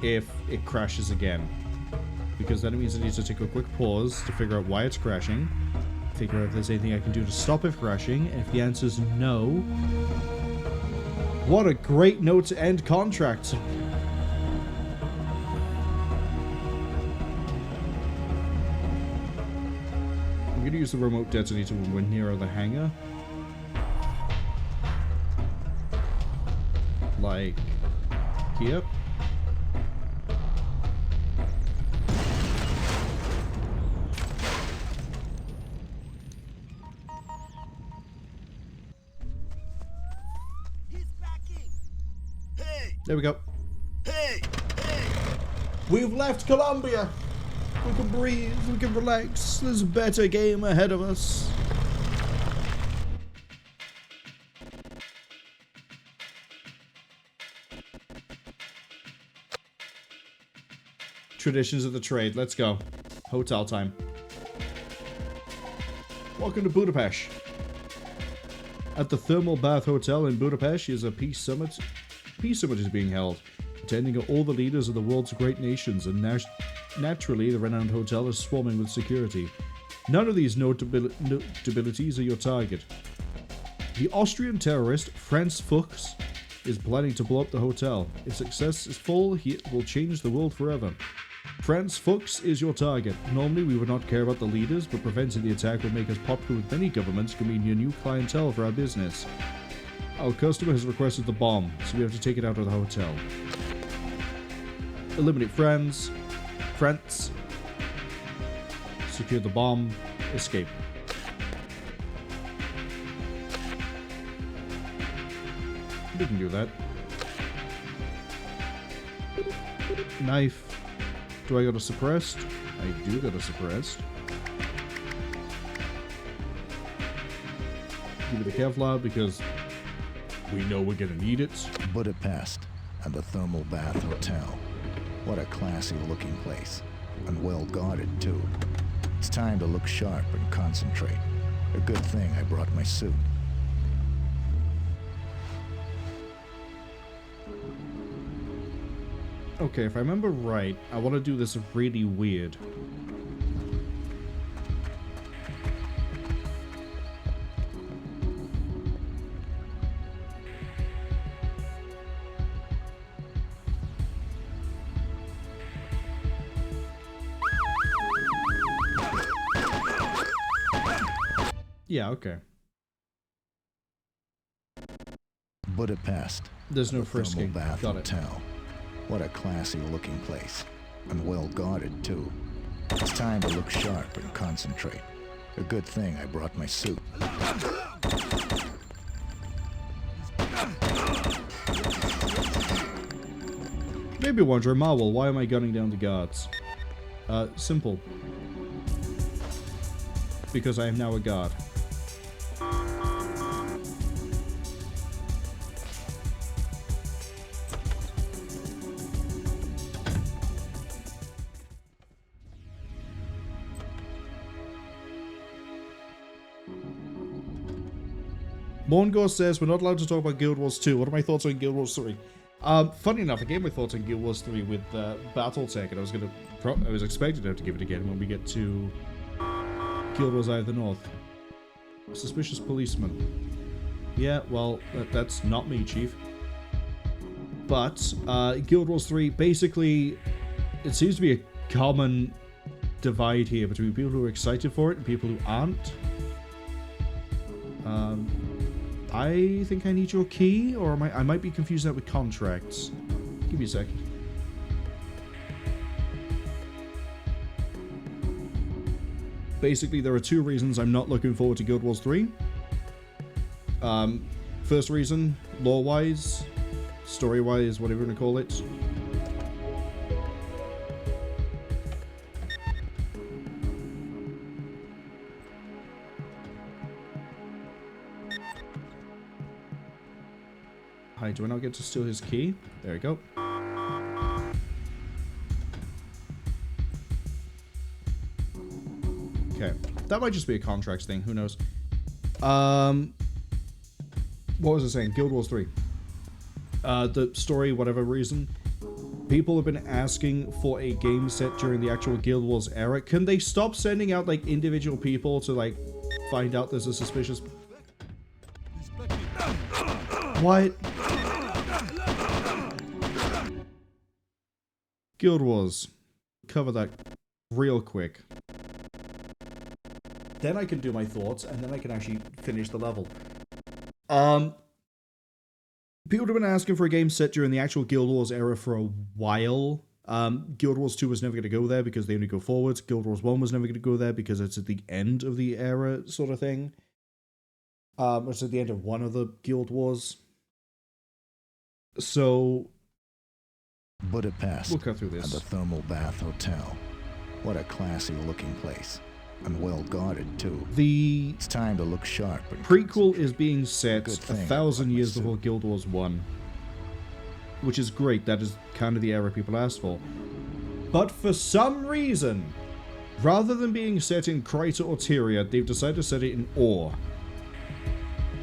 if it crashes again. Because then it means I need to take a quick pause to figure out why it's crashing. Figure out if there's anything I can do to stop it crashing. And if the answer is no... What a great note to end contracts on. I'm going to use the remote detonator when we're near the hangar. Like here. He's backing. Hey, There we go. hey, hey. We've left Colombia. We can breathe, we can relax. There's a better game ahead of us. Traditions of the trade. Let's go. Hotel time. Welcome to Budapest. At the Thermal Bath Hotel in Budapest is a peace summit. Peace summit is being held. Attending are all the leaders of the world's great nations, and naturally the renowned hotel is swarming with security. None of these notabilities are your target. The Austrian terrorist Franz Fuchs is planning to blow up the hotel. If success is full, he will change the world forever. Franz Fuchs is your target. Normally we would not care about the leaders, but preventing the attack would make us popular with many governments, can mean your new clientele for our business. Our customer has requested the bomb, so we have to take it out of the hotel. Eliminate friends. Friends. Secure the bomb. Escape. We can do that. Knife. Do I go to suppressed? I do go to suppressed. Give me the Kevlar because we know we're gonna need it. Budapest and the Thermal Bath Hotel. What a classy looking place. And well guarded too. It's time to look sharp and concentrate. A good thing I brought my suit. Okay, if I remember right, I want to do this really weird. Yeah, okay. Budapest. There's no the Thermal frisking. Bath Got it. Hotel. What a classy looking place. And well guarded too. It's time to look sharp and concentrate. A good thing I brought my suit. Maybe wondering, Marwol, why am I gunning down the guards? Simple. Because I am now a guard. Morngor says, we're not allowed to talk about Guild Wars 2. What are my thoughts on Guild Wars 3? Funny enough, I gave my thoughts on Guild Wars 3 with Battletech, and I was expecting to have to give it again when we get to Guild Wars Eye of the North. Suspicious policeman. Yeah, well, that's not me, Chief. But, Guild Wars 3, basically, it seems to be a common divide here between people who are excited for it and people who aren't. I think I need your key, or I might be confusing that with contracts. Give me a second. Basically, there are two reasons I'm not looking forward to Guild Wars 3. First reason, lore-wise, story-wise, whatever you want to call it. Hi, do I not get to steal his key? There we go. Okay. That might just be a contracts thing, who knows. What was I saying? Guild Wars 3. The story, whatever reason. People have been asking for a game set during the actual Guild Wars era. Can they stop sending out, like, individual people to, like, find out there's a suspicious... What? Guild Wars. Cover that real quick. Then I can do my thoughts, and then I can actually finish the level. People have been asking for a game set during the actual Guild Wars era for a while. Guild Wars 2 was never going to go there because they only go forwards. Guild Wars 1 was never going to go there because it's at the end of the era, sort of thing. It's at the end of one of the Guild Wars. So... Budapest we'll cut through this. and the Thermal Bath Hotel. What a classy looking place. And well guarded too. The It's time to look sharp. And prequel is being set Good thing 1,000 I years brought my before Guild Wars 1. Which is great, that is kind of the era people asked for. But for some reason, rather than being set in Kryta or Tyria, they've decided to set it in Or.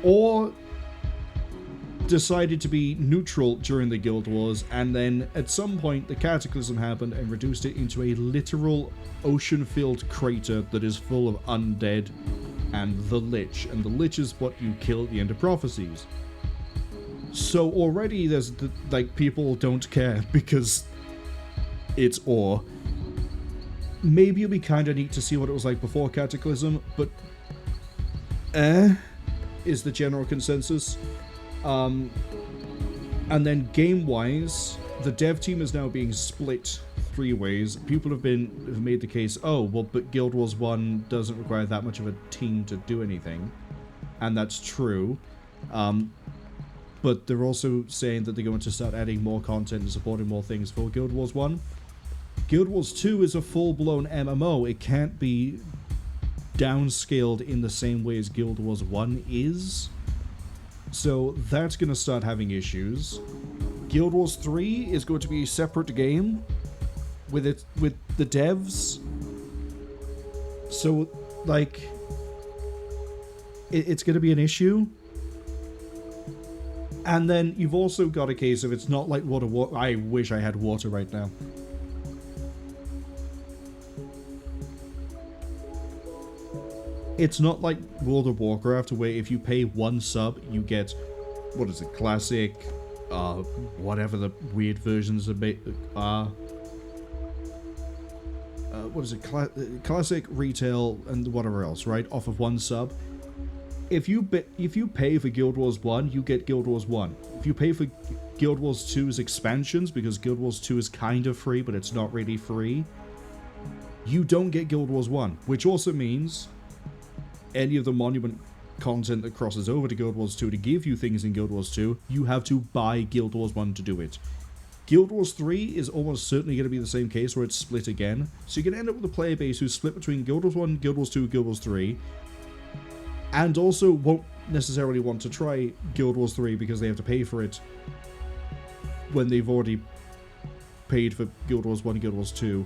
Or decided to be neutral during the Guild Wars, and then at some point the Cataclysm happened and reduced it into a literal ocean-filled crater that is full of undead and the Lich. And the Lich is what you kill at the end of Prophecies. So already there's, like, people don't care because it's Or. Maybe it'll be kind of neat to see what it was like before Cataclysm, but is the general consensus. And then game-wise, the dev team is now being split 3 ways. People have made the case, oh, well, but Guild Wars 1 doesn't require that much of a team to do anything. And that's true. But they're also saying that they're going to start adding more content and supporting more things for Guild Wars 1. Guild Wars 2 is a full-blown MMO. It can't be downscaled in the same way as Guild Wars 1 is. So that's going to start having issues. Guild Wars 3 is going to be a separate game with the devs. So, like, it's going to be an issue. And then you've also got a case of it's not like water. I wish I had water right now. It's not like World of Warcraft where if you pay one sub, you get, what is it, classic, whatever the weird versions are. What is it, classic, retail, and whatever else, right? Off of one sub. If you pay for Guild Wars 1, you get Guild Wars 1. If you pay for Guild Wars 2's expansions, because Guild Wars 2 is kind of free, but it's not really free, you don't get Guild Wars 1, which also means any of the Monument content that crosses over to Guild Wars 2 to give you things in Guild Wars 2, you have to buy Guild Wars 1 to do it. Guild Wars 3 is almost certainly going to be the same case where it's split again, so you're going to end up with a player base who's split between Guild Wars 1, Guild Wars 2, Guild Wars 3, and also won't necessarily want to try Guild Wars 3 because they have to pay for it when they've already paid for Guild Wars 1 and Guild Wars 2.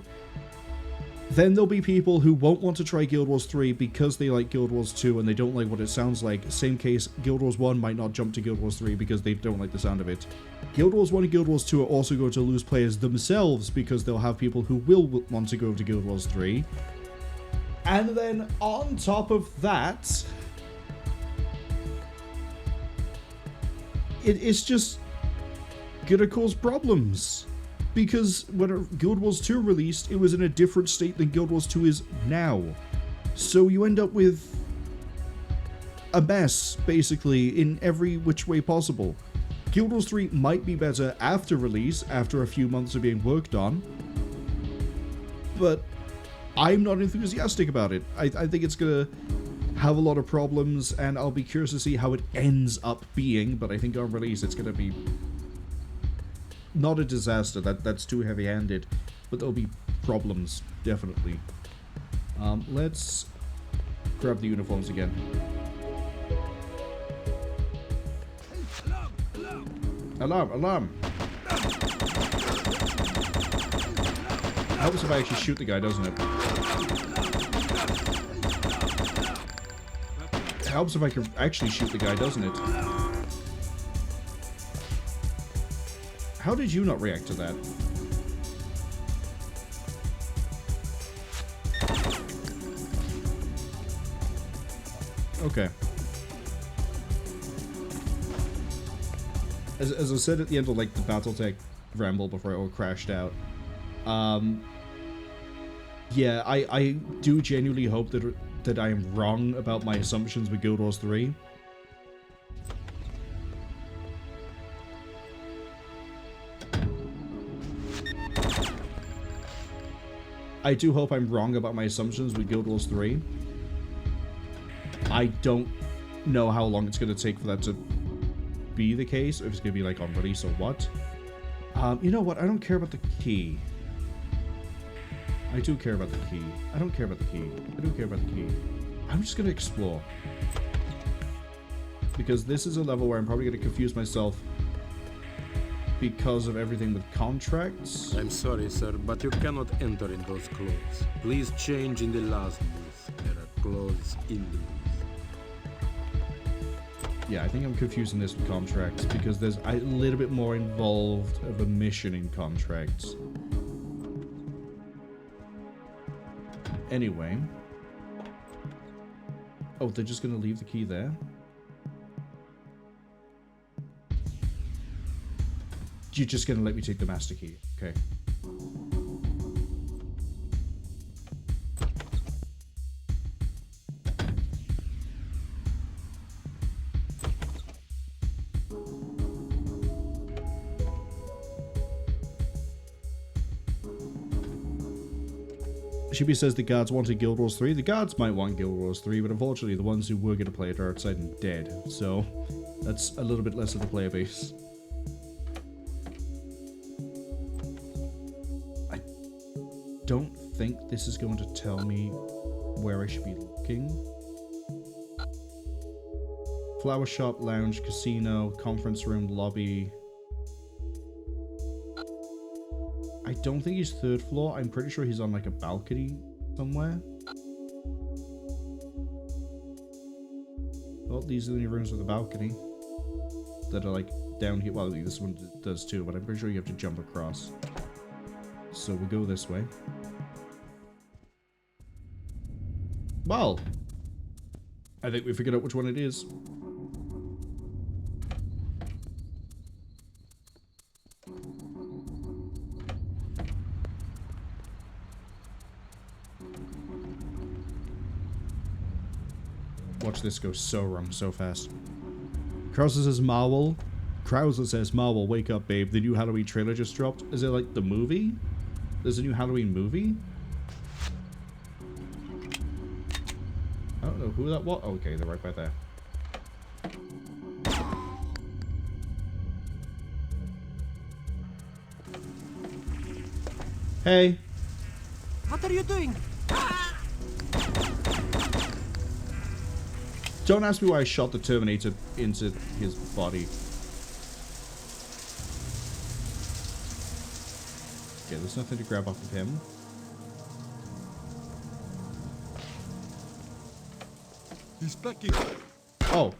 Then there'll be people who won't want to try Guild Wars 3 because they like Guild Wars 2 and they don't like what it sounds like. Same case, Guild Wars 1 might not jump to Guild Wars 3 because they don't like the sound of it. Guild Wars 1 and Guild Wars 2 are also going to lose players themselves because they'll have people who will want to go to Guild Wars 3. And then on top of that, it's just gonna cause problems. Because when Guild Wars 2 released, it was in a different state than Guild Wars 2 is now. So you end up with a mess, basically, in every which way possible. Guild Wars 3 might be better after release, after a few months of being worked on, but I'm not enthusiastic about it. I think it's gonna have a lot of problems, and I'll be curious to see how it ends up being, but I think on release it's gonna be not a disaster, that's too heavy-handed, but there'll be problems, definitely. Let's grab the uniforms again. Alarm, alarm! Helps if I actually shoot the guy, doesn't it? Helps if I can actually shoot the guy, doesn't it? How did you not react to that? Okay. As I said at the end of like the Battletech ramble before I all crashed out, yeah, I do genuinely hope that I am wrong about my assumptions with Guild Wars 3. I do hope I'm wrong about my assumptions with Guild Wars 3. I don't know how long it's going to take for that to be the case, or if it's going to be like on release or what. You know what? I don't care about the key. I do care about the key. I don't care about the key. I do care about the key. I'm just going to explore. Because this is a level where I'm probably going to confuse myself because of everything with contracts. I'm sorry, sir, but you cannot enter in those clothes. Please change in the last booth. There are clothes in the booth. Yeah, I think I'm confusing this with contracts because there's a little bit more involved of a mission in contracts. Anyway. Oh, they're just gonna leave the key there? You're just gonna let me take the master key. Okay. Shibi says the guards wanted Guild Wars 3. The guards might want Guild Wars 3, but unfortunately the ones who were going to play it are outside and dead. So that's a little bit less of the player base. I don't think this is going to tell me where I should be looking. looking. Flower shop, lounge, casino, conference room, lobby. I don't think he's 3rd floor. I'm pretty sure he's on like a balcony somewhere. Well, these are the only rooms with a balcony that are like down here. Well, this one does too, but I'm pretty sure you have to jump across. So we go this way. Well, I think we figured out which one it is. Watch this go so wrong so fast. Krauser says Marwol. Krauser says Marwol, wake up, babe. The new Halloween trailer just dropped. Is it like the movie? There's a new Halloween movie? I don't know who that was. Okay, they're right by there. Hey. What are you doing? Don't ask me why I shot the Terminator into his body. Okay, there's nothing to grab off of him. He's back here. Oh.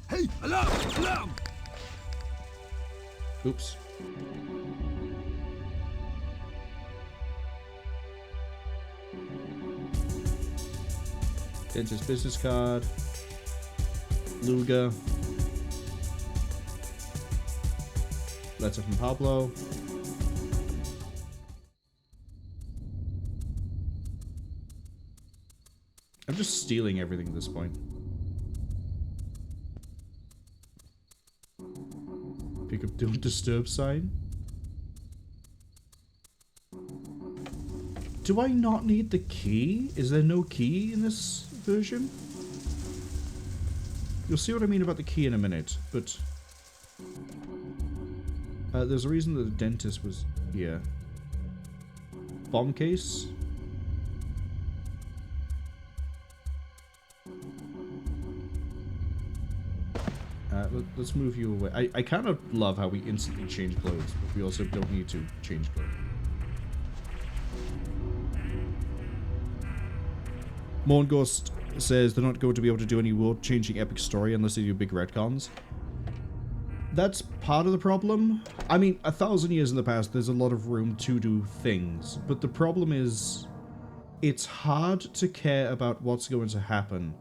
Hey, alarm! Alarm! Oops. Dentist business card. Luga. Letter from Pablo. I'm just stealing everything at this point. Pick up Don't Disturb sign. Do I not need the key? Is there no key in this version? You'll see what I mean about the key in a minute, but there's a reason that the dentist was here. Bomb case. Let's move you away. I kind of love how we instantly change clothes, but we also don't need to change clothes. Morn Ghost says they're not going to be able to do any world-changing epic story unless they do big retcons. That's part of the problem. I mean, 1,000 years in the past, there's a lot of room to do things, but the problem is it's hard to care about what's going to happen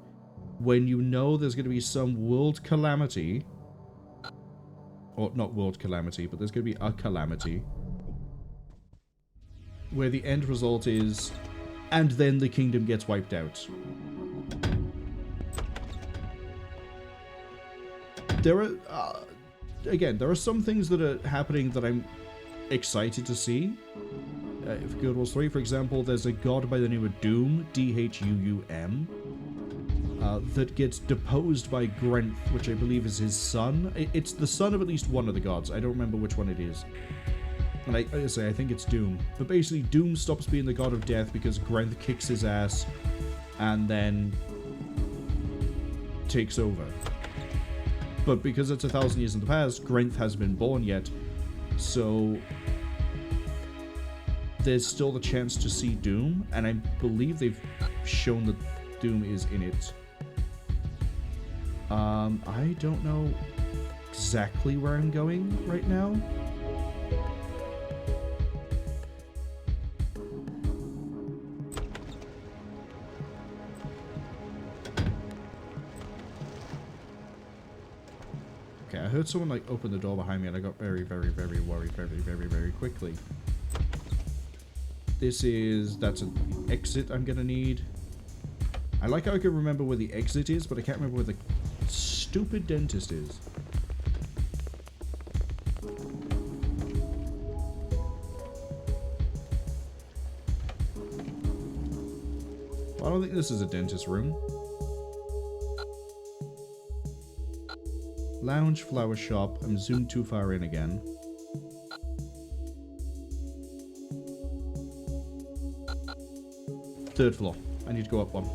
when you know there's going to be some world calamity, or not world calamity, but there's going to be a calamity, where the end result is, and then the kingdom gets wiped out. There are, again, there are some things that are happening that I'm excited to see. For Guild Wars 3, for example, there's a god by the name of Doom, D-H-U-U-M, that gets deposed by Grenth, which I believe is his son. It's the son of at least one of the gods. I don't remember which one it is. And I say, I think it's Doom. But basically, Doom stops being the god of death because Grenth kicks his ass and then takes over. But because it's 1,000 years in the past, Grenth hasn't been born yet, so there's still the chance to see Doom, and I believe they've shown that Doom is in it. I don't know exactly where I'm going right now. Okay, I heard someone like open the door behind me and I got very, very, very worried very quickly. That's an exit I'm gonna need. I like how I can remember where the exit is, but I can't remember where the stupid dentist is. Well, I don't think this is a dentist room. Lounge, flower shop. I'm zoomed too far in again. Third floor. I need to go up one.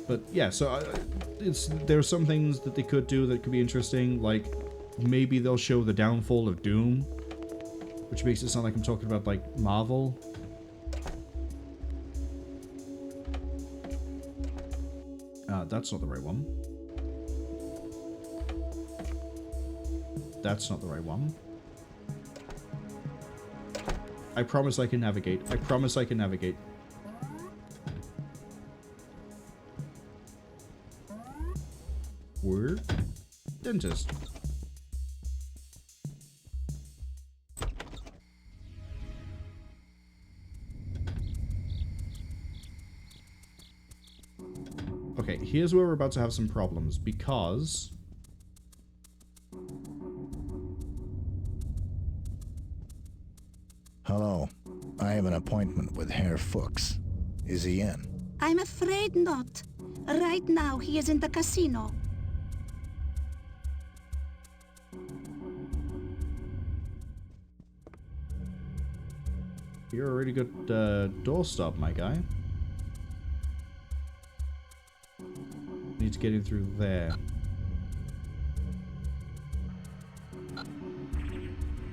But yeah, so there are some things that they could do that could be interesting, like maybe they'll show the downfall of Doom, which makes it sound like I'm talking about like Marwol. That's not the right one. That's not the right one. I promise I can navigate. I promise I can navigate. Word? Dentist. Okay, here's where we're about to have some problems, because... Hello. I have an appointment with Herr Fuchs. Is he in? I'm afraid not. Right now, he is in the casino. You're a really good doorstop, my guy. Need to get in through there.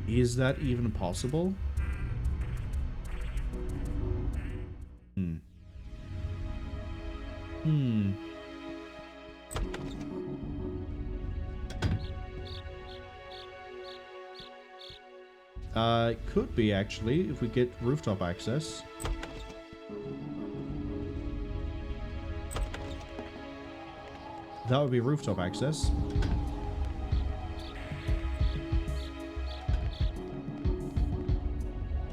Is that even possible? It could be, actually, if we get rooftop access. That would be rooftop access.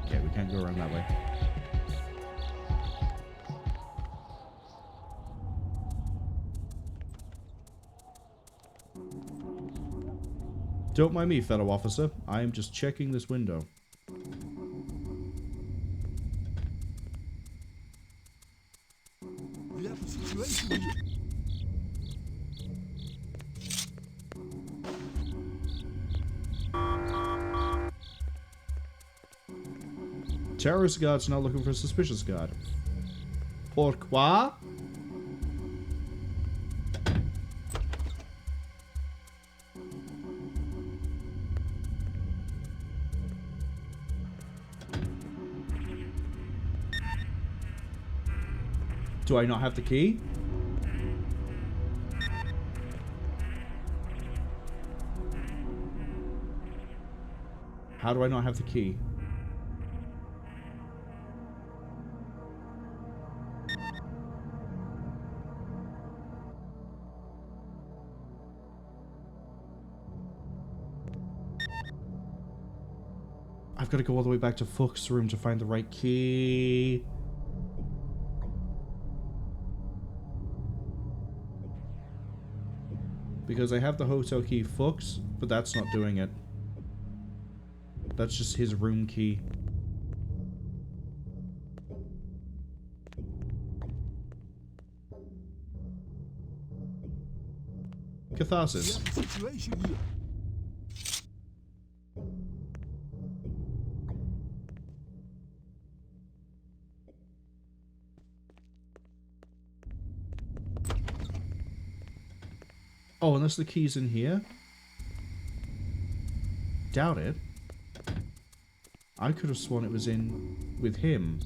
Okay, we can't go around that way. Don't mind me, fellow officer. I am just checking this window. We have a situation here. Terrorist guard's now looking for a suspicious guard. Pourquoi? Do I not have the key? How do I not have the key? I've got to go all the way back to Fuchs' room to find the right key. Because I have the hotel key Fuchs, but that's not doing it. That's just his room key. Catharsis. We have a situation here. Oh, unless the key's in here? Doubt it. I could have sworn it was in with him.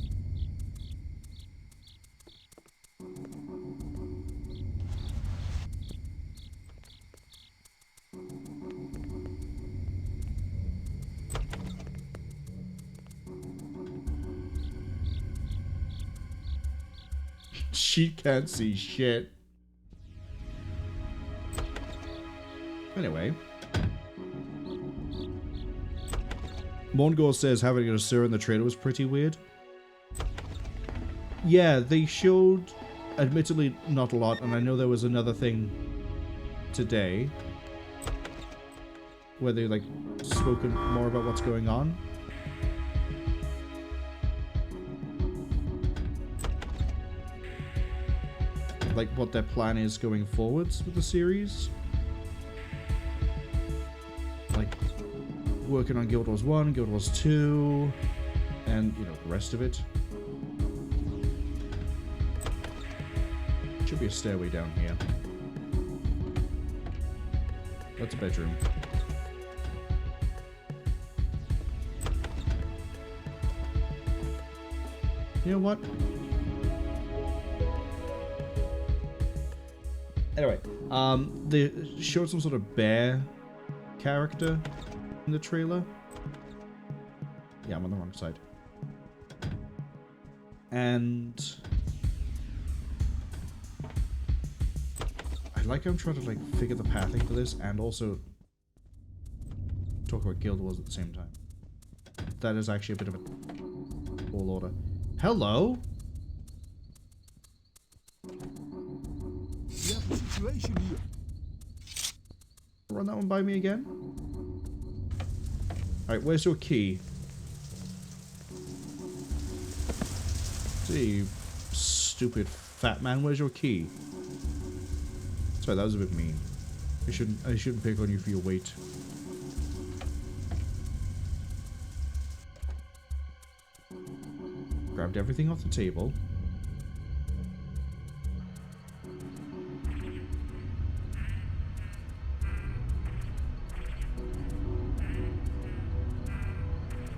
She can't see shit. Anyway. Mongor says having a sir in the trailer was pretty weird. Yeah, they showed, admittedly, not a lot, and I know there was another thing today where they, like, spoken more about what's going on. Like, what their plan is going forwards with the series. Like, working on Guild Wars 1, Guild Wars 2, and, you know, the rest of it. should be a stairway down here. That's a bedroom. You know what? Anyway, they showed some sort of bear character in the trailer. Yeah, I'm on the wrong side. And I like how I'm trying to like figure the pathing for this and also talk about Guild Wars at the same time. That is actually a bit of a tall order. Hello? We have a situation here. Run that one by me again. Alright, where's your key? See, stupid fat man, where's your key? Sorry, that was a bit mean. I shouldn't pick on you for your weight. Grabbed everything off the table.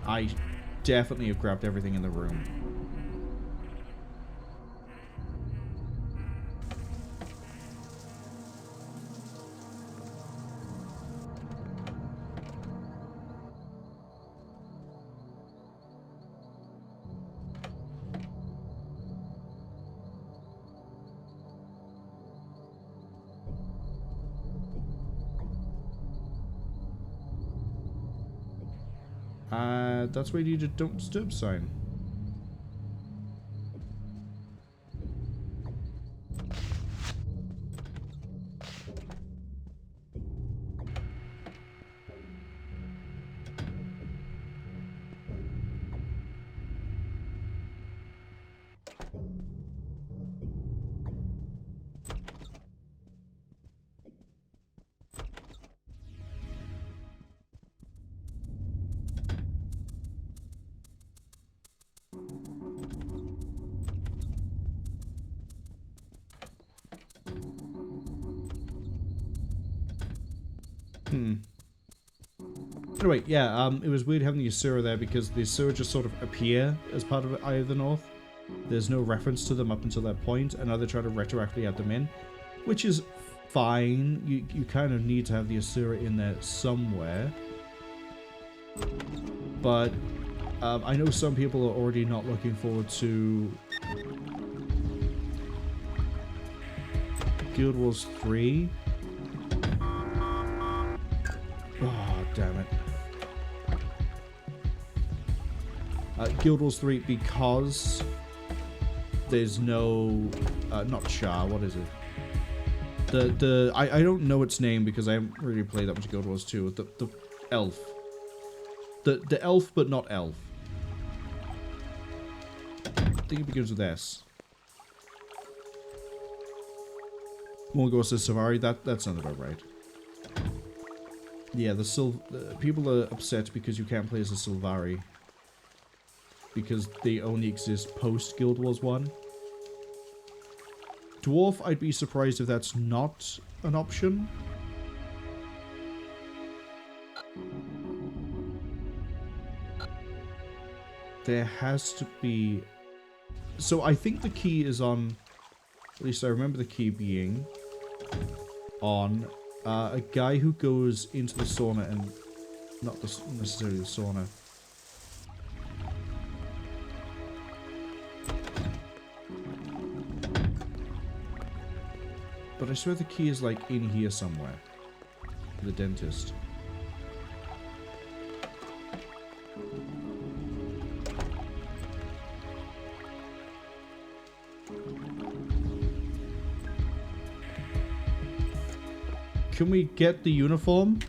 I definitely have grabbed everything in the room. That's where you need a don't disturb sign. Anyway, yeah, it was weird having the Asura there because the Asura just sort of appear as part of Eye of the North. There's no reference to them up until that point, and now they try to retroactively add them in, which is fine. You kind of need to have the Asura in there somewhere. But I know some people are already not looking forward to Guild Wars 3. Oh, damn it. Guild Wars 3 because there's no... not Chau, what is it? I don't know its name because I haven't really played that much Guild Wars 2. The elf. The elf, but not elf. I think it begins with S. Morgos says Savari, that sounds about right. Yeah, people are upset because you can't play as a Sylvari. Because they only exist post Guild Wars 1. Dwarf, I'd be surprised if that's not an option. There has to be... So I think the key is on... At least I remember the key being on a guy who goes into the sauna and... Not necessarily the sauna. But I swear the key is like in here somewhere. The dentist. Can we get the uniform?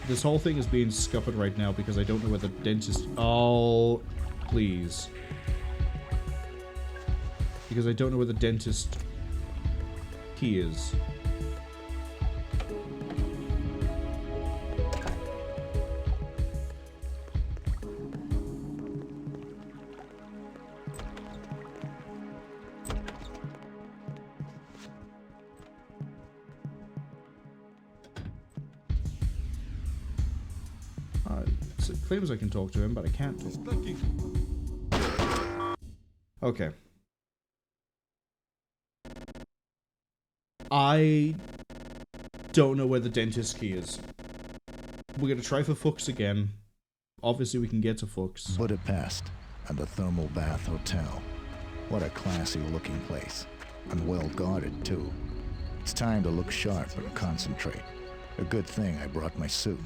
This whole thing is being scuppered right now because I don't know where the dentist... Oh, please. because I don't know where the dentist key is. It claims I can talk to him, but I can't talk. Okay. I don't know where the dentist key is. We're gonna try for Fuchs again. Obviously we can get to Fuchs. Budapest and the Thermal Bath Hotel. What a classy looking place. And well guarded too. It's time to look sharp and concentrate. A good thing I brought my suit.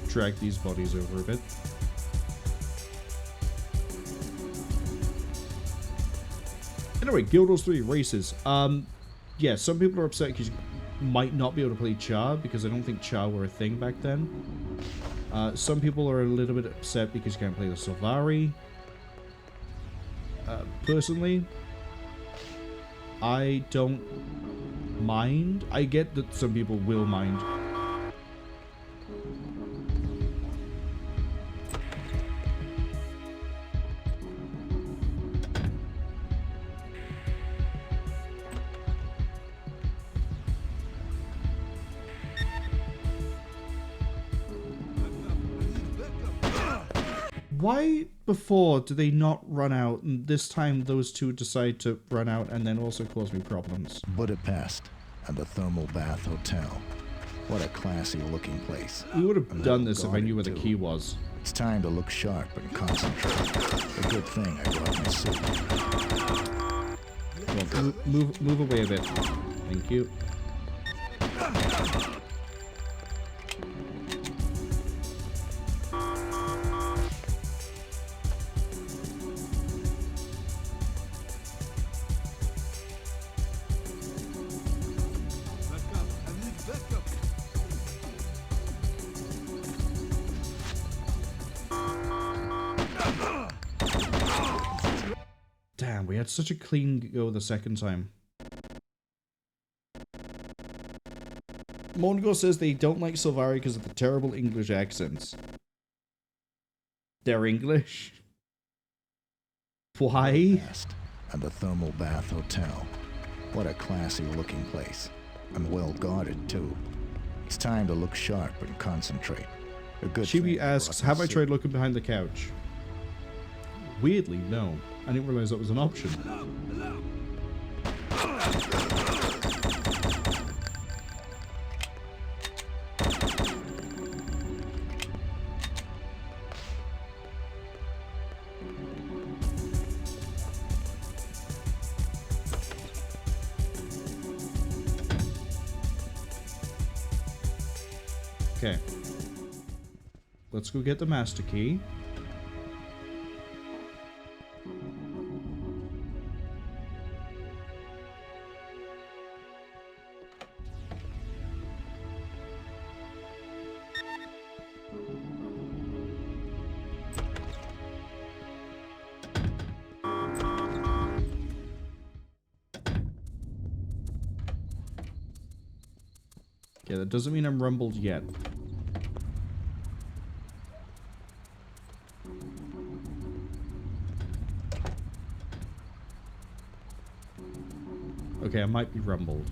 Drag these bodies over a bit. Anyway, Guild Wars 3 races. Yeah, some people are upset because you might not be able to play Chau because I don't think Chau were a thing back then. Some people are a little bit upset because you can't play the Sylvari. Personally, I don't mind. I get that some people will mind. Why before do they not run out, and this time those two decide to run out and then also cause me problems? Budapest and the Thermal Bath Hotel. What a classy looking place. We would have done this if I knew where the key was. It's time to look sharp and concentrate. A good thing I brought my suit. Well, move away a bit. Thank you. Damn, we had such a clean go the second time. Mongo says they don't like Sylvari because of the terrible English accents. They're English? Why? Budapest and the Thermal Bath Hotel. What a classy looking place. And well guarded too. It's time to look sharp and concentrate. A good Chibi thing I asks, brought my have I suit. tried looking behind the couch? Weirdly, no. I didn't realize that was an option. Okay. Let's go get the master key. Yeah, that doesn't mean I'm rumbled yet. Okay, I might be rumbled.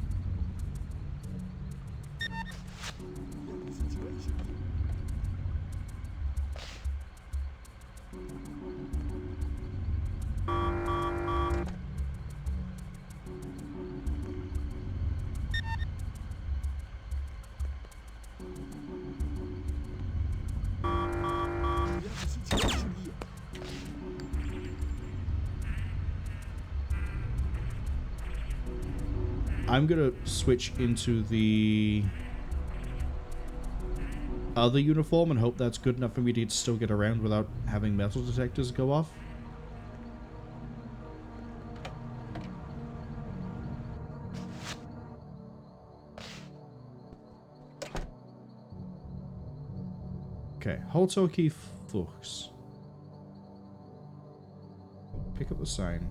I'm gonna switch into the other uniform and hope that's good enough for me to still get around without having metal detectors go off. Okay, Hotel Key Fuchs. Pick up the sign.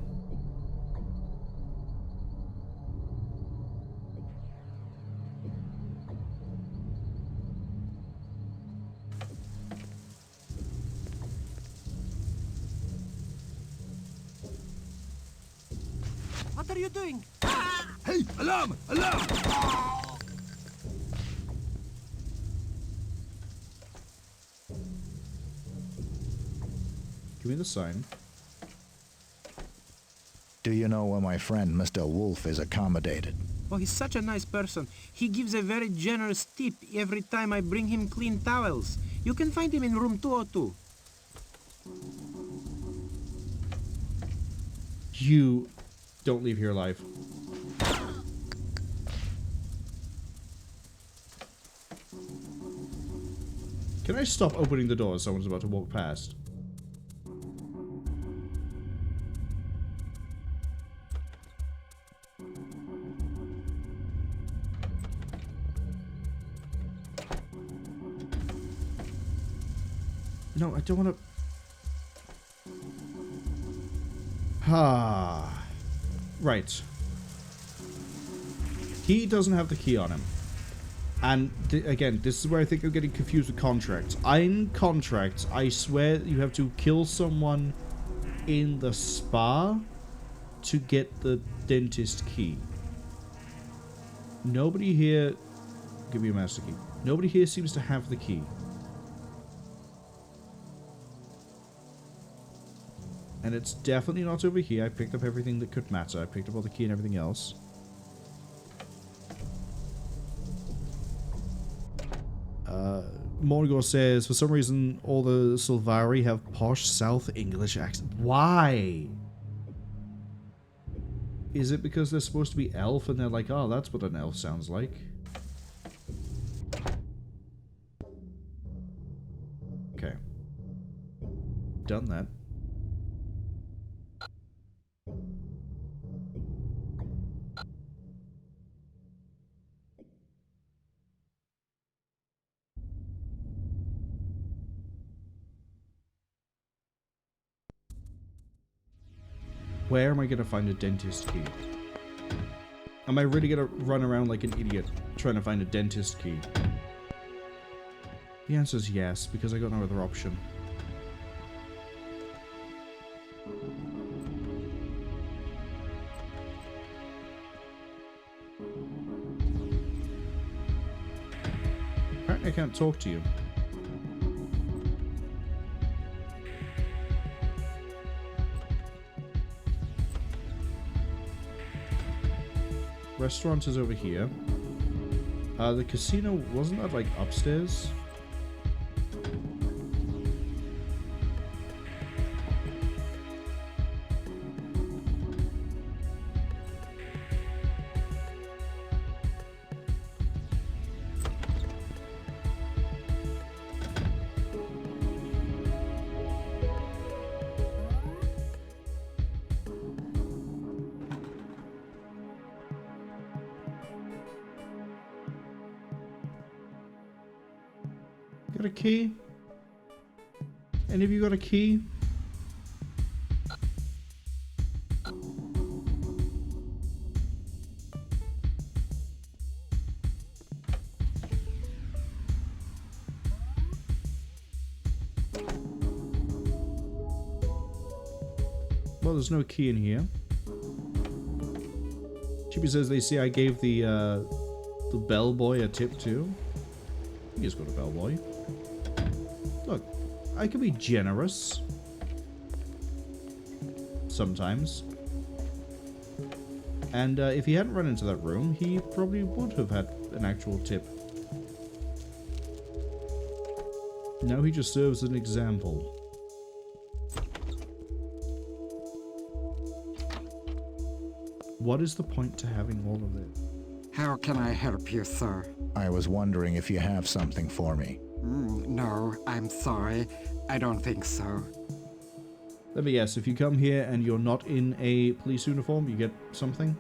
What are you doing? Hey, alarm! Alarm! Give me the sign. Do you know where my friend Mr. Wolf is accommodated? Oh, he's such a nice person. He gives a very generous tip every time I bring him clean towels. You can find him in room 202. You don't leave here alive. Can I stop opening the door as someone's about to walk past? No, I don't want to... Ah. Right. He doesn't have the key on him. And, again, this is where I think I'm getting confused with contracts. In contracts, I swear you have to kill someone in the spa to get the dentist key. Nobody here... Give me a master key. Nobody here seems to have the key. And it's definitely not over here. I picked up everything that could matter. I picked up all the key and everything else. Morgor says, for some reason, all the Silvari have posh South English accent. Why? Is it because they're supposed to be elf and they're like, oh, that's what an elf sounds like? Okay. Done that. Where am I going to find a dentist key? Am I really going to run around like an idiot trying to find a dentist key? The answer is yes, because I got no other option. Apparently I can't talk to you. Restaurant is over here. The casino, wasn't that like upstairs? Got a key? Any of you got a key? Well, there's no key in here. Chippy says they see I gave the bellboy a tip too. You just got a bellboy. Look, I can be generous. Sometimes. And if he hadn't run into that room, he probably would have had an actual tip. Now he just serves as an example. What is the point to having all of it? How can I help you, sir? I was wondering if you have something for me. No, I'm sorry. I don't think so. Let me guess, if you come here and you're not in a police uniform, you get something?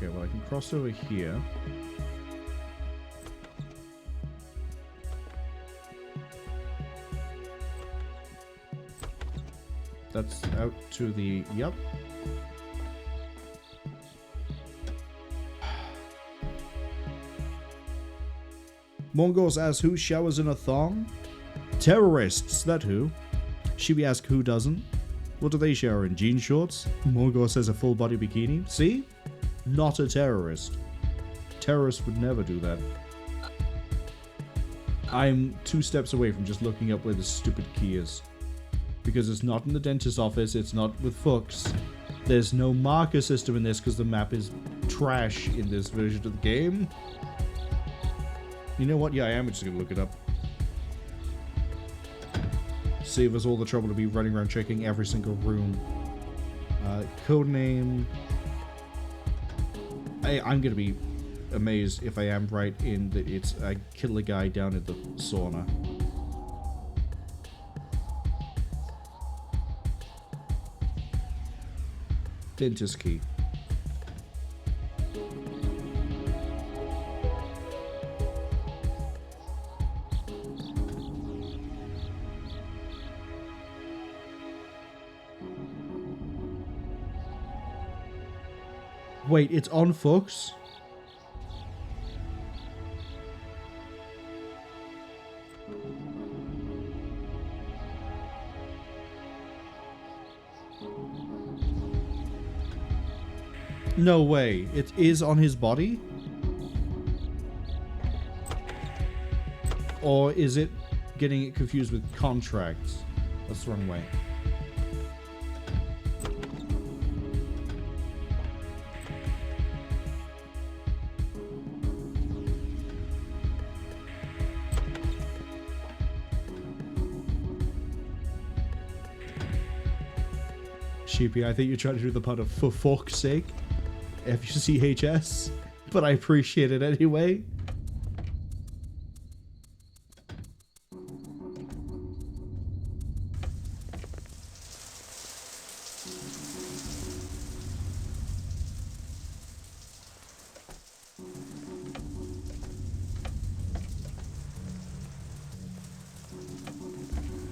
Okay, well I can cross over here. That's out to the... Yep. Mongos asks who showers in a thong? Terrorists, that who. Shibi asks who doesn't. What do they shower in? Jean shorts? Mongo says a full body bikini. See? Not a terrorist. Terrorists would never do that. I'm 2 steps away from just looking up where this stupid key is. Because it's not in the dentist's office, it's not with Fuchs. There's no marker system in this because the map is trash in this version of the game. You know what? Yeah, I am just gonna look it up. Save us all the trouble to be running around checking every single room. Codename. I'm gonna be amazed if I am right in that it's I kill a guy down at the sauna. Dentist key. Wait, it's on Fuchs? No way. It is on his body? Or is it getting it confused with contracts? That's the wrong way. Sheepy, I think you're trying to do the part of for fuck's sake. FUCHS, but I appreciate it anyway.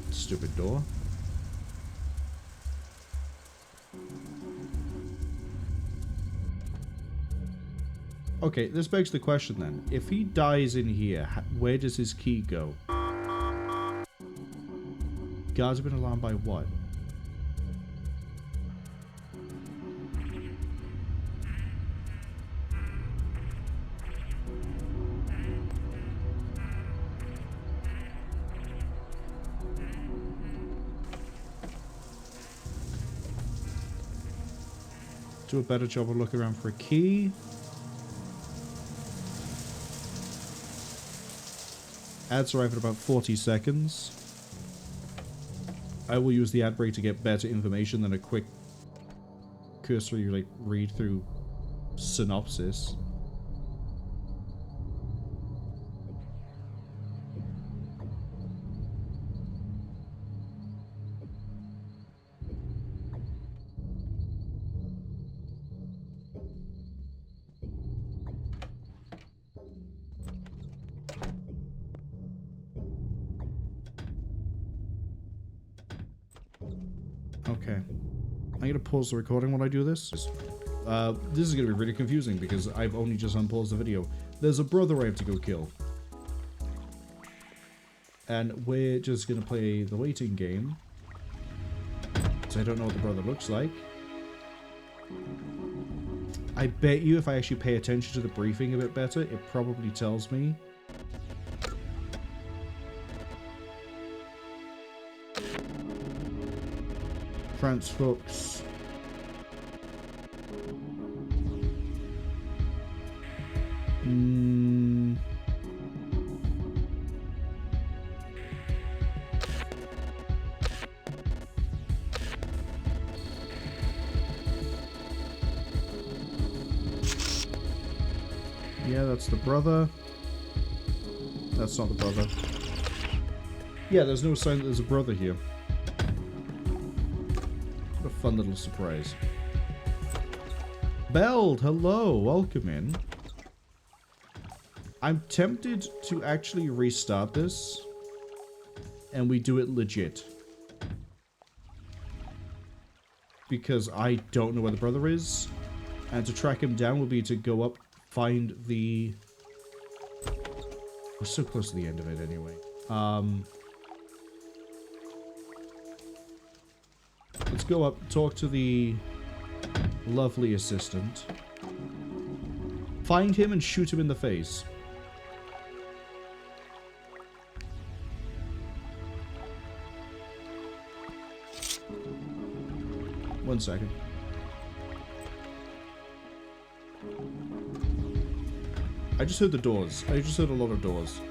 Stupid door. Okay, this begs the question then. If he dies in here, where does his key go? Guards have been alarmed by what? Do a better job of looking around for a key. Ads arrive in about 40 seconds. I will use the ad break to get better information than a quick cursory like read through synopsis. Okay. I'm going to pause the recording when I do this. This is going to be really confusing because I've only just unpaused the video. There's a brother I have to go kill. And we're just going to play the waiting game. So I don't know what the brother looks like. I bet you if I actually pay attention to the briefing a bit better, it probably tells me. Franz Fuchs. Yeah, that's the brother. That's not the brother. Yeah, there's no sign that there's a brother here. What a fun little surprise. Beld, hello, welcome in. I'm tempted to actually restart this, and we do it legit. Because I don't know where the brother is, and to track him down will be to go up, find the... We're so close to the end of it anyway. Let's go up, talk to the lovely assistant. Find him and shoot him in the face. One second. I just heard the doors. I just heard a lot of doors.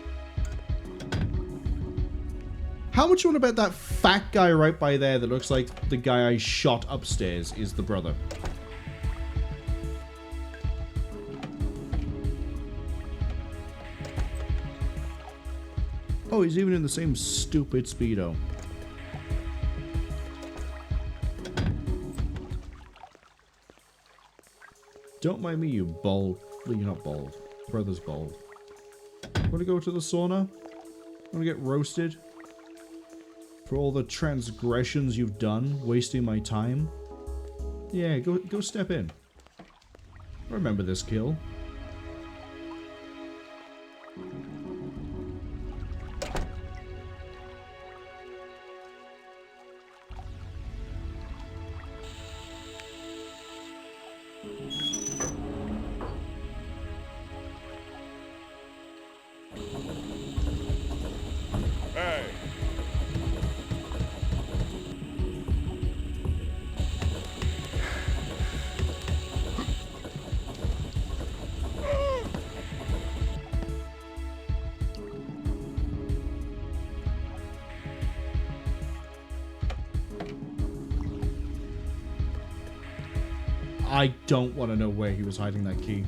How much you want to bet that fat guy right by there that looks like the guy I shot upstairs is the brother? Oh, he's even in the same stupid Speedo. Don't mind me, you bald. Well, you're not bald. Brother's bald. Want to go to the sauna? Want to get roasted? For all the transgressions you've done, wasting my time? Yeah, go step in. Remember this kill. I don't want to know where he was hiding that key.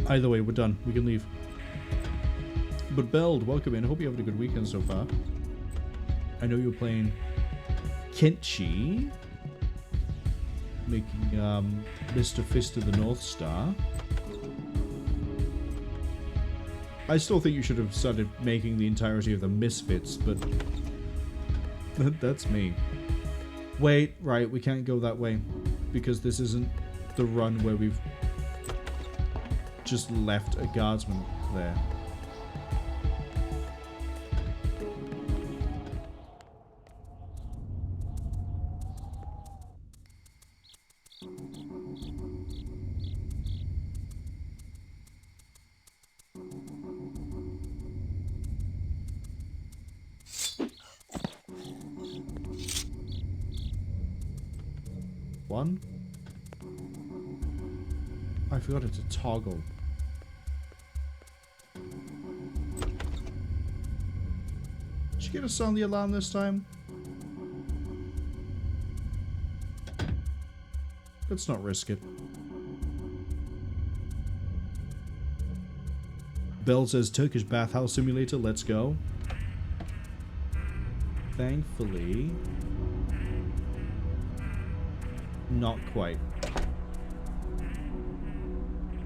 Either way, we're done. We can leave. But Beld, welcome in. I hope you're having a good weekend so far. I know you're playing Kenchi, making Mr. Fist of the North Star. I still think you should have started making the entirety of the Misfits, but that's me. Wait, right, we can't go that way because this isn't the run where we've just left a guardsman there. One. I forgot it's a toggle. Did you get us on the alarm this time? Let's not risk it. Bell says Turkish bathhouse simulator, let's go. Thankfully, not quite.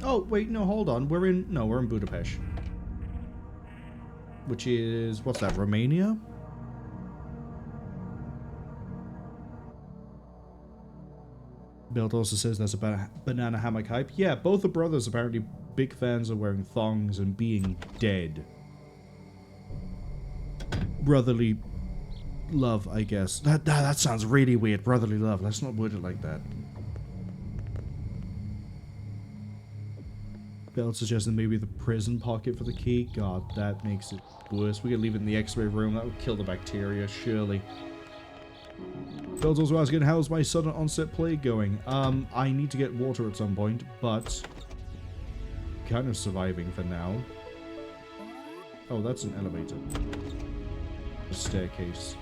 Oh, wait, no, hold on. We're in Budapest. Which is, what's that, Romania? Build also says that's about banana hammock hype. Yeah, both the brothers apparently big fans of wearing thongs and being dead. Brotherly love, I guess. That sounds really weird. Brotherly love. Let's not word it like that. Bell suggesting maybe the prison pocket for the key. God, that makes it worse. We could leave it in the x-ray room. That would kill the bacteria, surely. Bell's also asking, how's my sudden onset plague going? I need to get water at some point, but kind of surviving for now. Oh, that's an elevator. A staircase.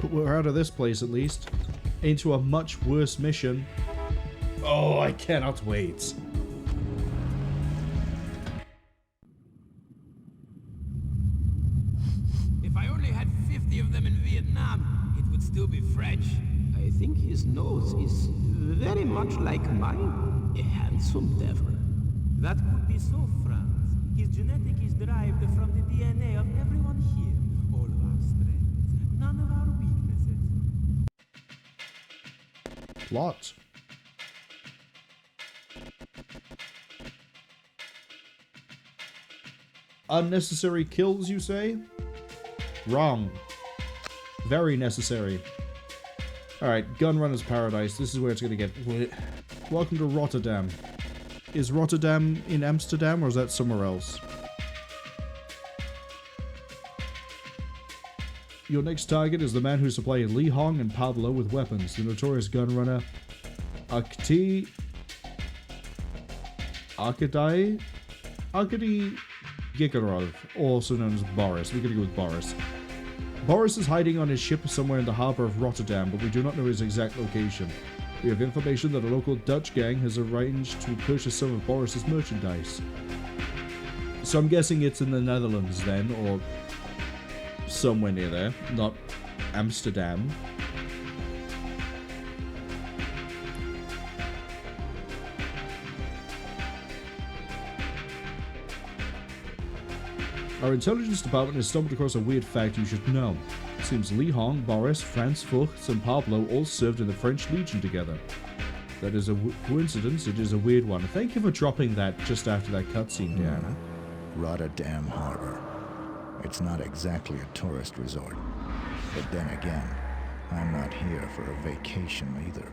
But we're out of this place at least. Into a much worse mission. Oh, I cannot wait. If I only had 50 of them in Vietnam, it would still be French. I think his nose is very much like mine. A handsome devil. That could be so, Franz. His genetic is derived from the DNA of everyone here. All of our strengths, none of our weaknesses. Plot. Unnecessary kills, you say? Wrong. Very necessary. Alright, Gunrunner's Paradise. This is where it's gonna get... Welcome to Rotterdam. Is Rotterdam in Amsterdam, or is that somewhere else? Your next target is the man who supplied Lee Hong and Pablo with weapons, the notorious gunrunner Arkady Yegorov, also known as Boris. We're gonna go with Boris. Boris is hiding on his ship somewhere in the harbour of Rotterdam, but we do not know his exact location. We have information that a local Dutch gang has arranged to purchase some of Boris's merchandise. So I'm guessing it's in the Netherlands then, or somewhere near there, not Amsterdam. Our intelligence department has stumbled across a weird fact you should know. It seems Lee Hong, Boris, Franz Fuchs, and Pablo all served in the French Legion together. That is a coincidence, it is a weird one. Thank you for dropping that just after that cutscene, Diana. Rotterdam Harbor. It's not exactly a tourist resort. But then again, I'm not here for a vacation either.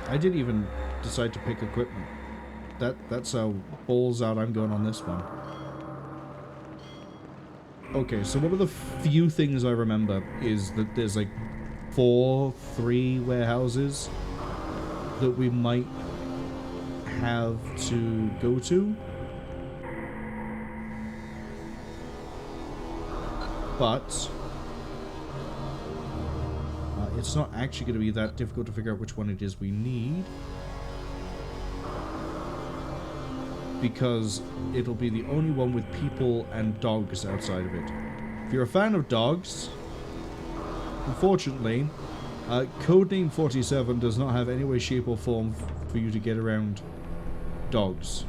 I didn't even decide to pick equipment. That's how balls out I'm going on this one. Okay, so one of the few things I remember is that there's like 3 warehouses that we might have to go to. But it's not actually going to be that difficult to figure out which one it is we need, because it'll be the only one with people and dogs outside of it. If you're a fan of dogs, unfortunately, Codename 47 does not have any way, shape, or form for you to get around dogs.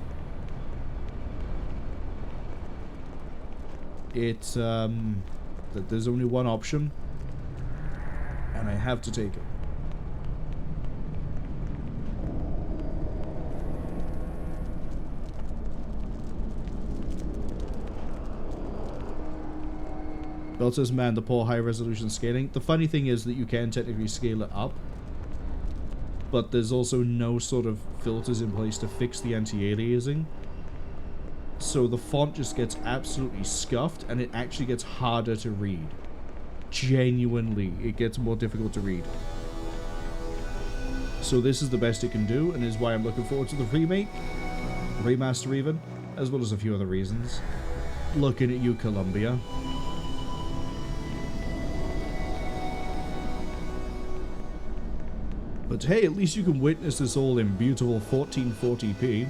It's, that there's only one option, and I have to take it. Bell says, man, the poor high-resolution scaling. The funny thing is that you can technically scale it up, but there's also no sort of filters in place to fix the anti-aliasing. So the font just gets absolutely scuffed, and it actually gets harder to read. Genuinely, it gets more difficult to read. So this is the best it can do, and is why I'm looking forward to the remake, remaster even, as well as a few other reasons. Looking at you, Columbia. But hey, at least you can witness this all in beautiful 1440p.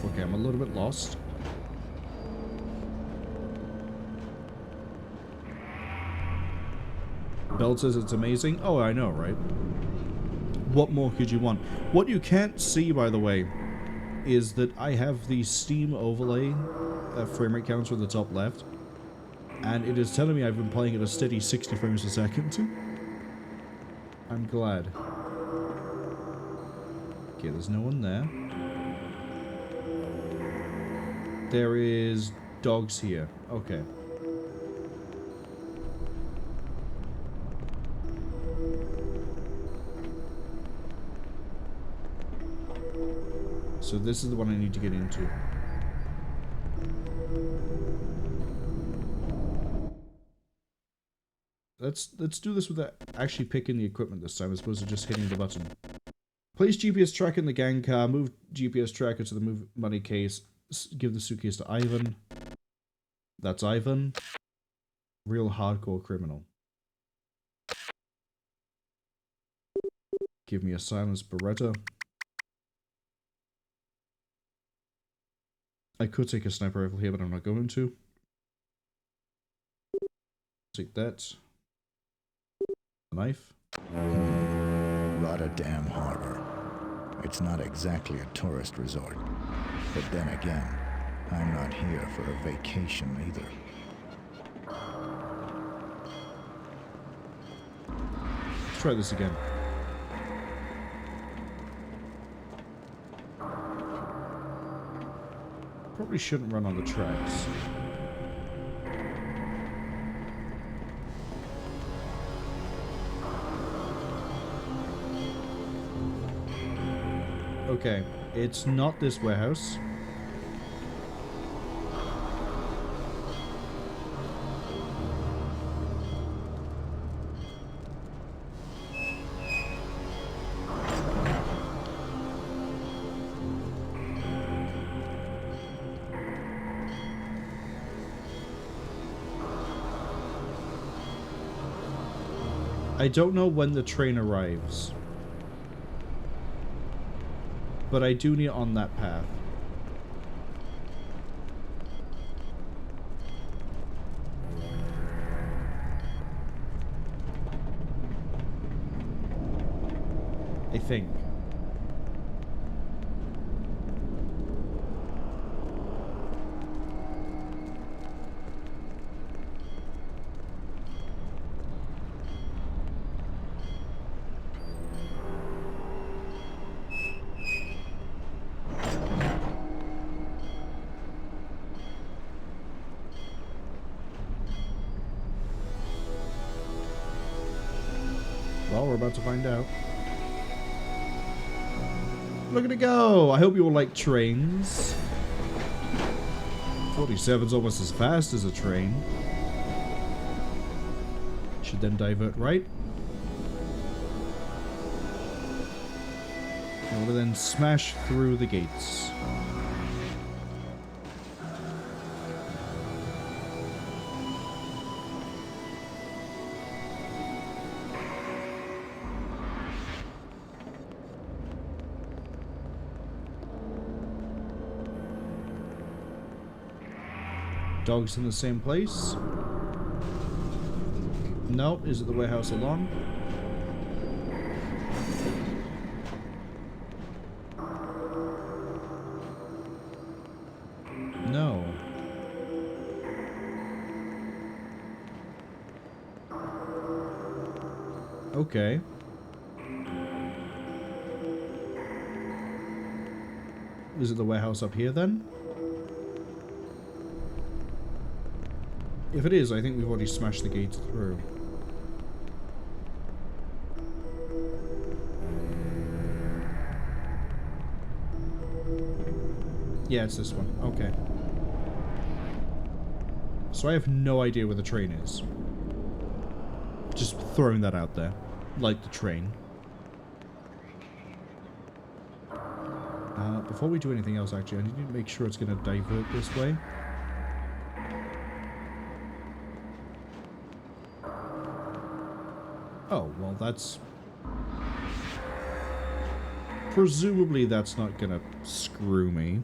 Okay, I'm a little bit lost. Bell says it's amazing. Oh, I know, right? What more could you want? What you can't see, by the way, is that I have the Steam overlay frame rate counter at the top left, and it is telling me I've been playing at a steady 60 frames per second. I'm glad. Okay, there's no one there. There is dogs here. Okay. so this is the one I need to get into. Let's do this without actually picking the equipment this time, as opposed to just hitting the button. Place GPS tracker in the gang car. Move GPS tracker to the move money case. Give the suitcase to Ivan. That's Ivan. Real hardcore criminal. Give me a silenced Beretta. I could take a sniper rifle here, but I'm not going to. Take that. A knife. Rotterdam Harbor. It's not exactly a tourist resort. But then again, I'm not here for a vacation either. Let's try this again. Probably shouldn't run on the tracks. Okay, it's not this warehouse. I don't know when the train arrives, but I do need it on that path. I think. Well, we're about to find out. Look at it go! I hope you all like trains. 47's almost as fast as a train. Should then divert right. And we'll then smash through the gates. Dogs in the same place. No, is it the warehouse along? No. Okay. Is it the warehouse up here then? If it is, I think we've already smashed the gates through. Yeah, it's this one. Okay. So I have no idea where the train is. Just throwing that out there. Like the train. Before we do anything else, actually, I need to make sure it's going to divert this way. Oh, well, that's... Presumably that's not gonna screw me.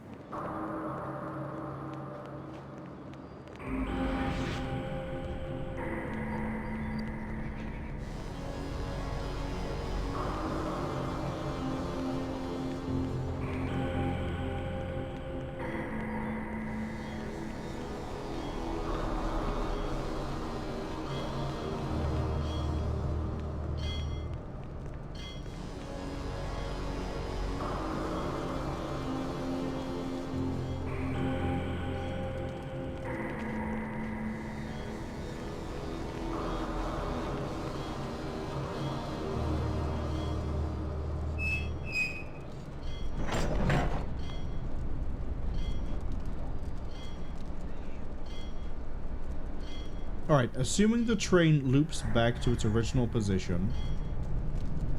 Alright, assuming the train loops back to its original position,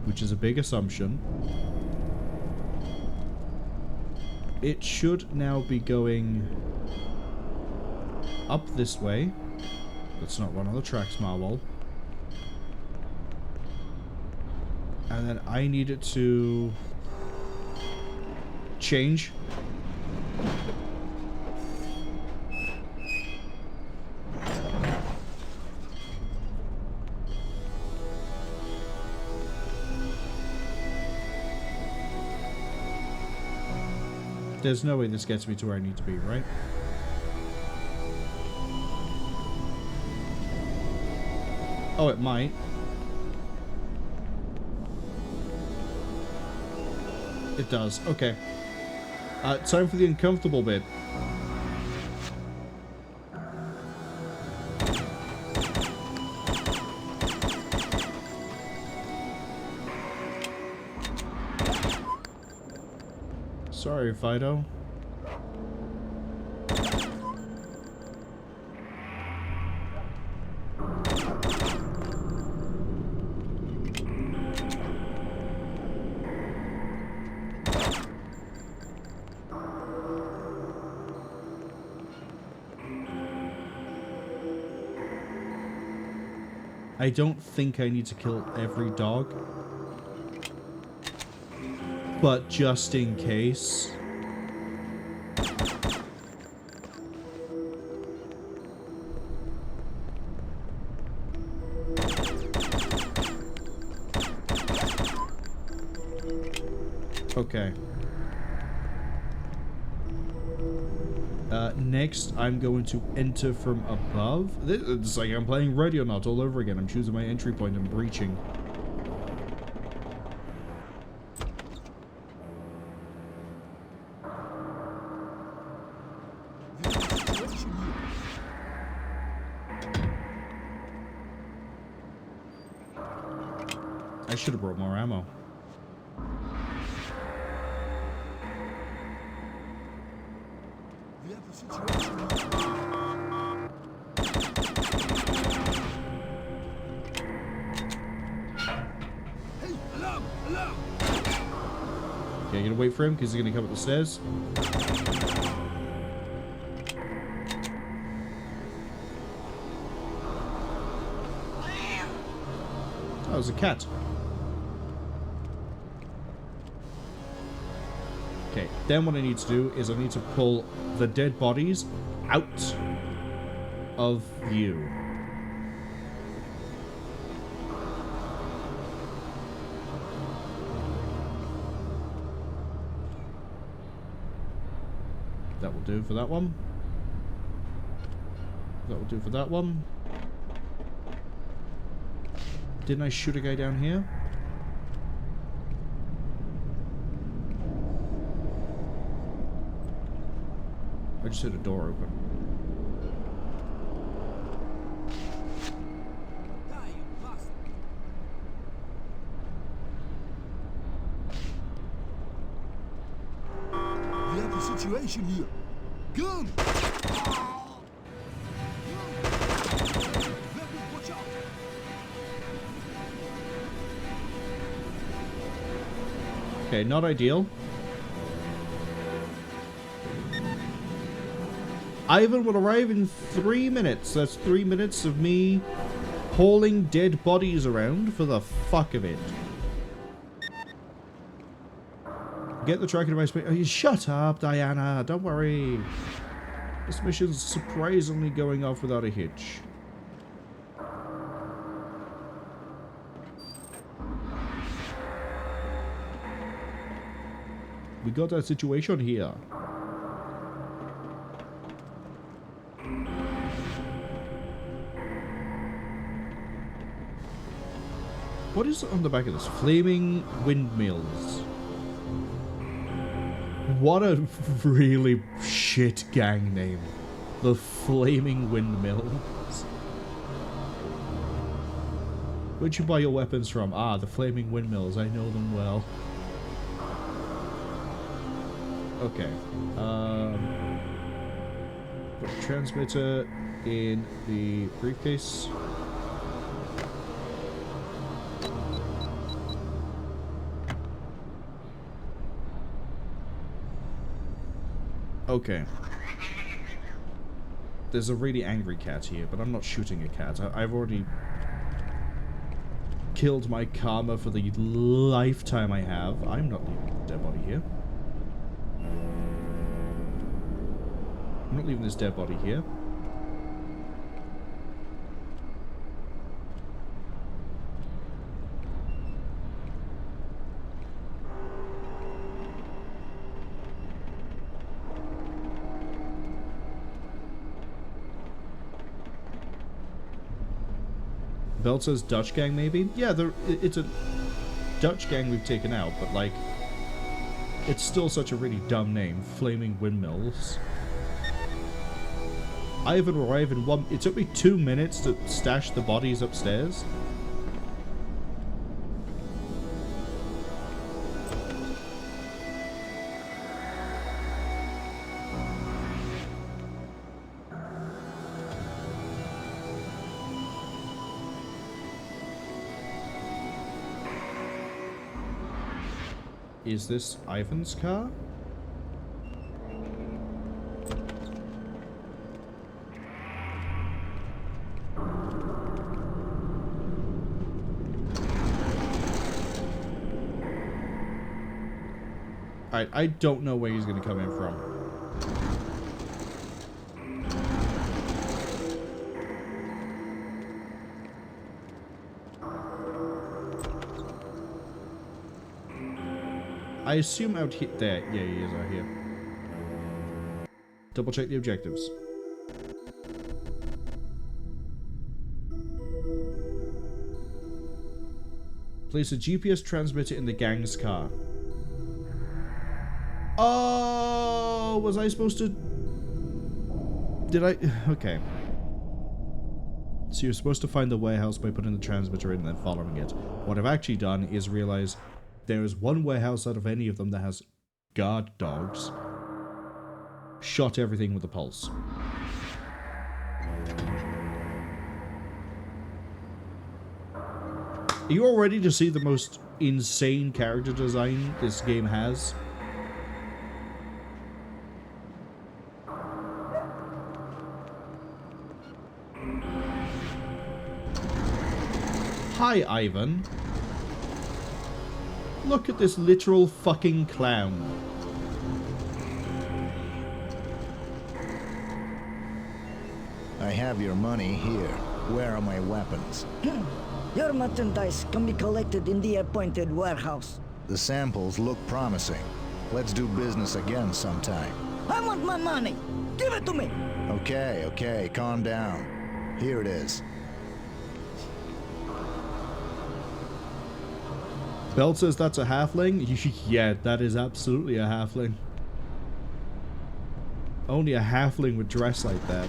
which is a big assumption, it should now be going up this way. Let's not run on the tracks, Marwol. And then I need it to change. There's no way this gets me to where I need to be, right? Oh, it might. It does. Okay. Time for the uncomfortable bit. Sorry, Fido. I don't think I need to kill every dog, but just in case. Okay. Next, I'm going to enter from above. It's like I'm playing Radio Not all over again. I'm choosing my entry point and breaching. I should have brought more ammo. Okay, you're gonna wait for him because he's gonna come up the stairs. Oh, it was a cat. Okay, then what I need to do is I need to pull the dead bodies out of view. That will do for that one. That will do for that one. Didn't I shoot a guy down here? I just hit a door open. We have a situation here. Gun! Okay, not ideal. Ivan will arrive in 3 minutes. That's 3 minutes of me hauling dead bodies around for the fuck of it. Get the tracking device. Oh, shut up, Diana. Don't worry. This mission's surprisingly going off without a hitch. We got that situation here. What is on the back of this? Flaming windmills. What a really shit gang name. The Flaming Windmills. Where'd you buy your weapons from? Ah, the Flaming Windmills. I know them well. Okay. Put the transmitter in the briefcase. Okay. There's a really angry cat here, but I'm not shooting a cat. I've already killed my karma for the lifetime I have. I'm not leaving a dead body here. I'm not leaving this dead body here. Belt says Dutch gang, maybe? Yeah, it's a Dutch gang we've taken out, but, like, it's still such a really dumb name. Flaming Windmills. Ivan arrived in one... It took me 2 minutes to stash the bodies upstairs. Is this Ivan's car? I don't know where he's going to come in from. I assume out here. There. Yeah, he is out here. Double check the objectives. Place a GPS transmitter in the gang's car. Oh, was I supposed to... Did I... Okay. So you're supposed to find the warehouse by putting the transmitter in and then following it. What I've actually done is realize there is one warehouse out of any of them that has guard dogs. Shot everything with a pulse. Are you all ready to see the most insane character design this game has? Hi, Ivan. Look at this literal fucking clown. I have your money here. Where are my weapons? Your merchandise can be collected in the appointed warehouse. The samples look promising. Let's do business again sometime. I want my money! Give it to me! Okay, okay, calm down. Here it is. Bell says that's a halfling? Yeah, that is absolutely a halfling. Only a halfling would dress like that.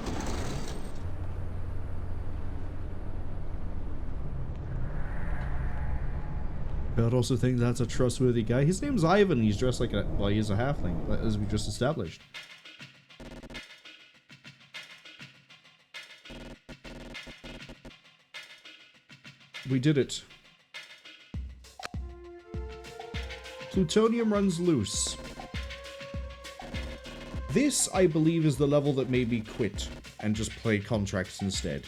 Bell also thinks that's a trustworthy guy. His name's Ivan. He's dressed like a... Well, he is a halfling, as we just established. We did it. Plutonium runs loose. This, I believe, is the level that made me quit and just play contracts instead.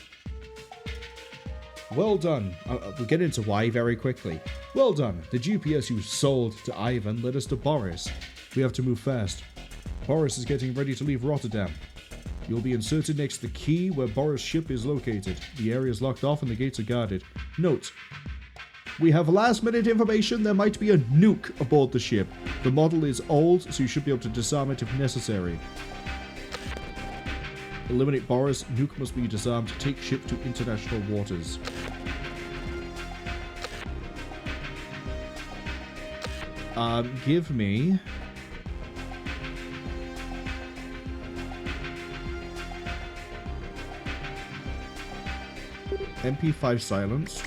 Well done. We'll get into why very quickly. Well done. The GPS you sold to Ivan led us to Boris. We have to move fast. Boris is getting ready to leave Rotterdam. You'll be inserted next to the key where Boris' ship is located. The area is locked off and the gates are guarded. Note: we have last-minute information. There might be a nuke aboard the ship. The model is old, so you should be able to disarm it if necessary. Eliminate Boris. Nuke must be disarmed. Take ship to international waters. Give me... MP5 silenced.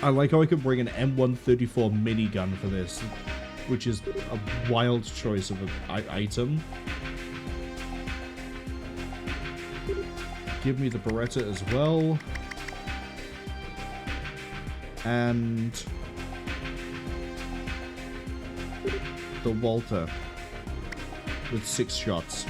I like how I can bring an M134 minigun for this, which is a wild choice of an item. give me the Beretta as well. And the Walter with 6 shots.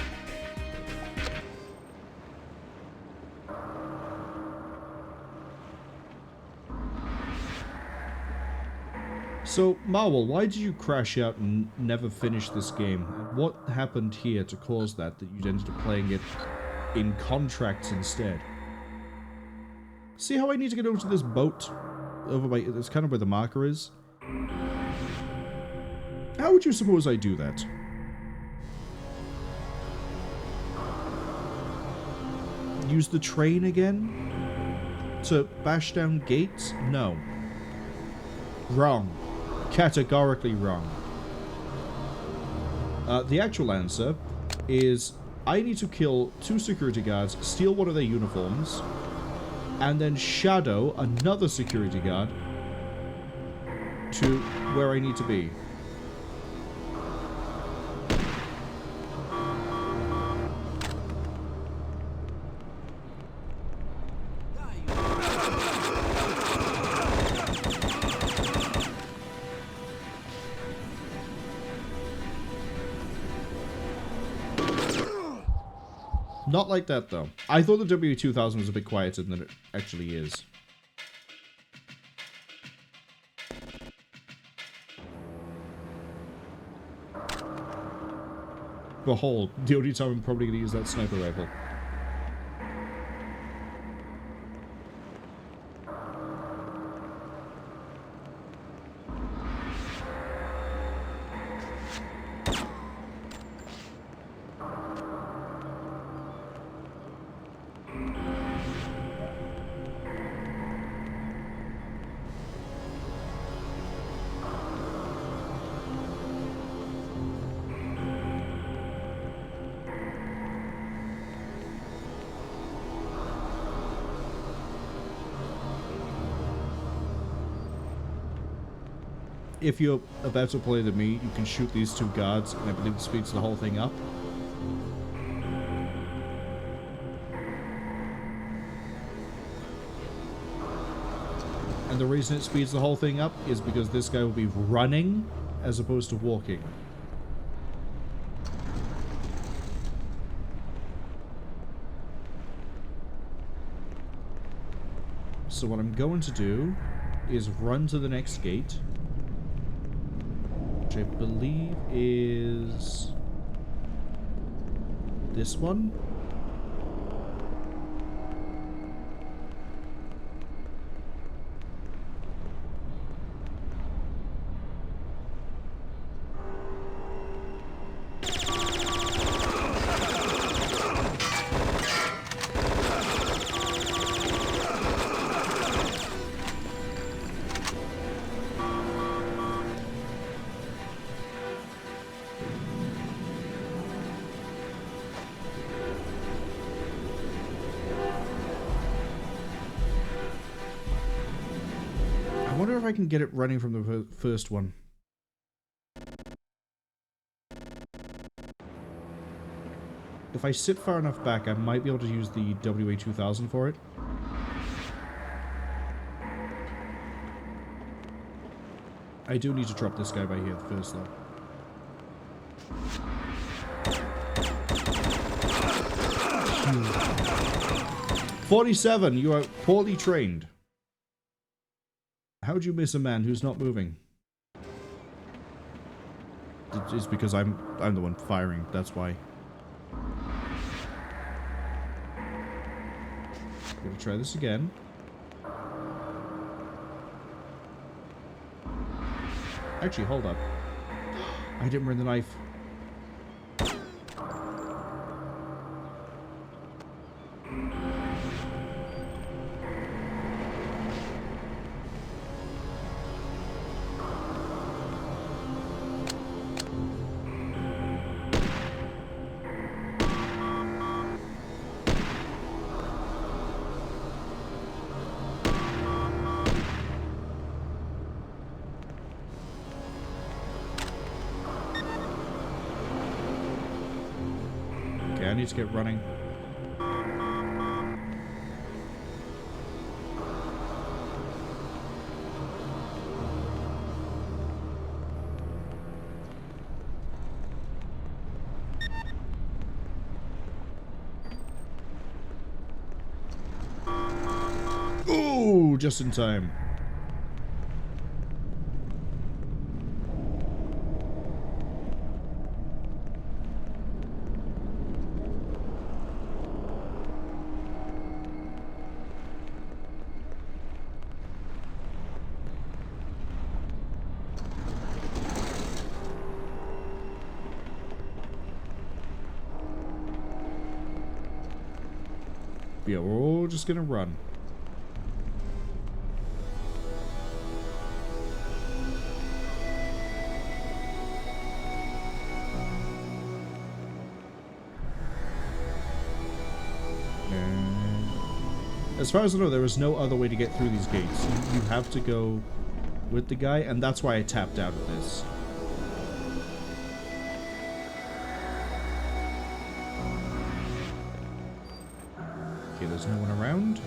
So, Marwol, why did you crash out and never finish this game? What happened here to cause that you ended up playing it in contracts instead? See how I need to get over to this boat? Over by, it's kind of where the marker is. How would you suppose I do that? Use the train again? To bash down gates? No. Wrong. Categorically wrong. The actual answer is I need to kill 2 security guards, steal one of their uniforms, and then shadow another security guard to where I need to be. Not like that, though. I thought the W2000 was a bit quieter than it actually is. Behold, the only time I'm probably going to use that sniper rifle. If you're a better player than me, you can shoot these 2 guards, and I believe it speeds the whole thing up. And the reason it speeds the whole thing up is because this guy will be running as opposed to walking. So what I'm going to do is run to the next gate, which I believe is this one. I wonder if I can get it running from the first one. If I sit far enough back, I might be able to use the WA-2000 for it. I do need to drop this guy by here first, though. "47, you are poorly trained. How'd you miss a man who's not moving?" It's because I'm the one firing, that's why. Gonna try this again. Actually, hold up. I didn't bring the knife. I need to get running. just in time. Yeah, we're all just gonna run. As far as I know, there is no other way to get through these gates. You have to go with the guy, and that's why I tapped out of this. Okay, there's no one around.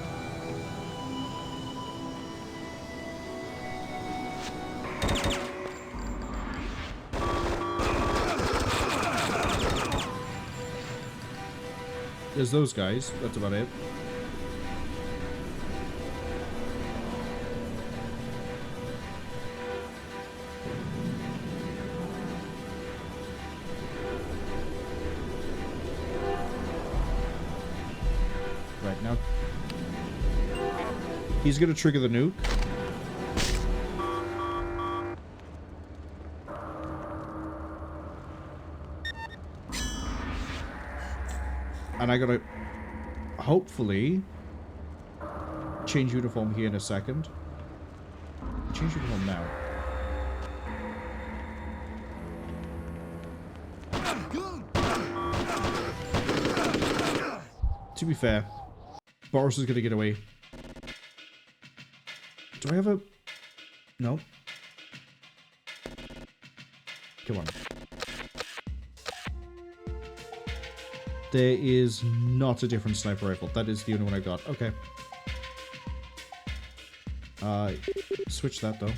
There's those guys. That's about it. Right now, he's gonna trigger the nuke. And I gotta hopefully change uniform here in a second. Change uniform now. To be fair, Boris is gonna get away. Do I have a... No. Come on. There is not a different sniper rifle. That is the only one I got. Okay. Switch that though.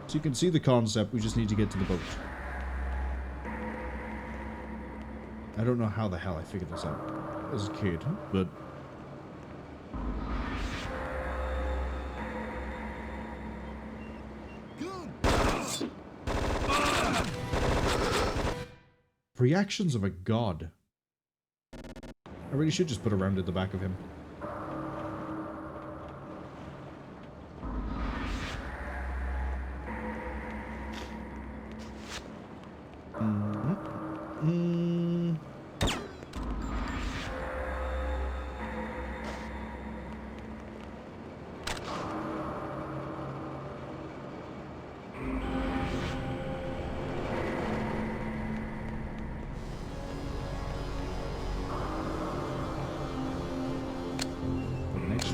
So you can see the concept. We just need to get to the boat. I don't know how the hell I figured this out as a kid, but... Reactions of a god. I really should just put a round at the back of him.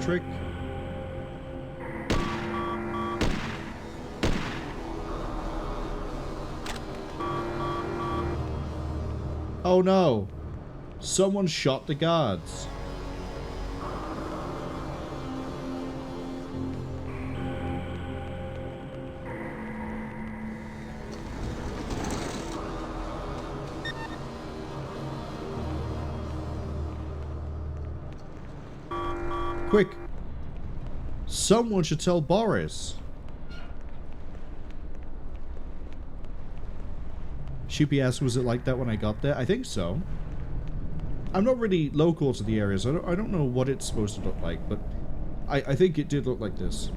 Trick. Oh no! Someone shot the guards. Quick! Someone should tell Boris. Sheepy asked, was it like that when I got there? I think so. I'm not really local to the area, so I don't know what it's supposed to look like, but I think it did look like this.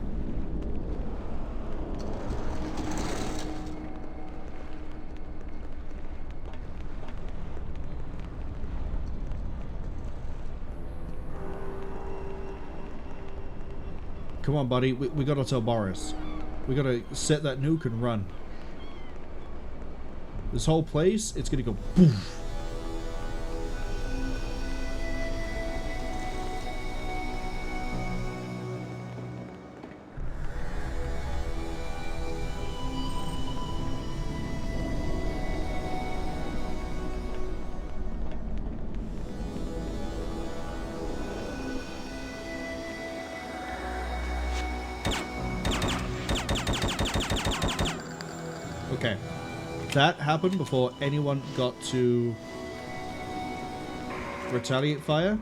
Come on, buddy. We gotta tell Boris. We gotta set that nuke and run. This whole place, it's gonna go poof. Okay. That happened before anyone got to retaliate fire.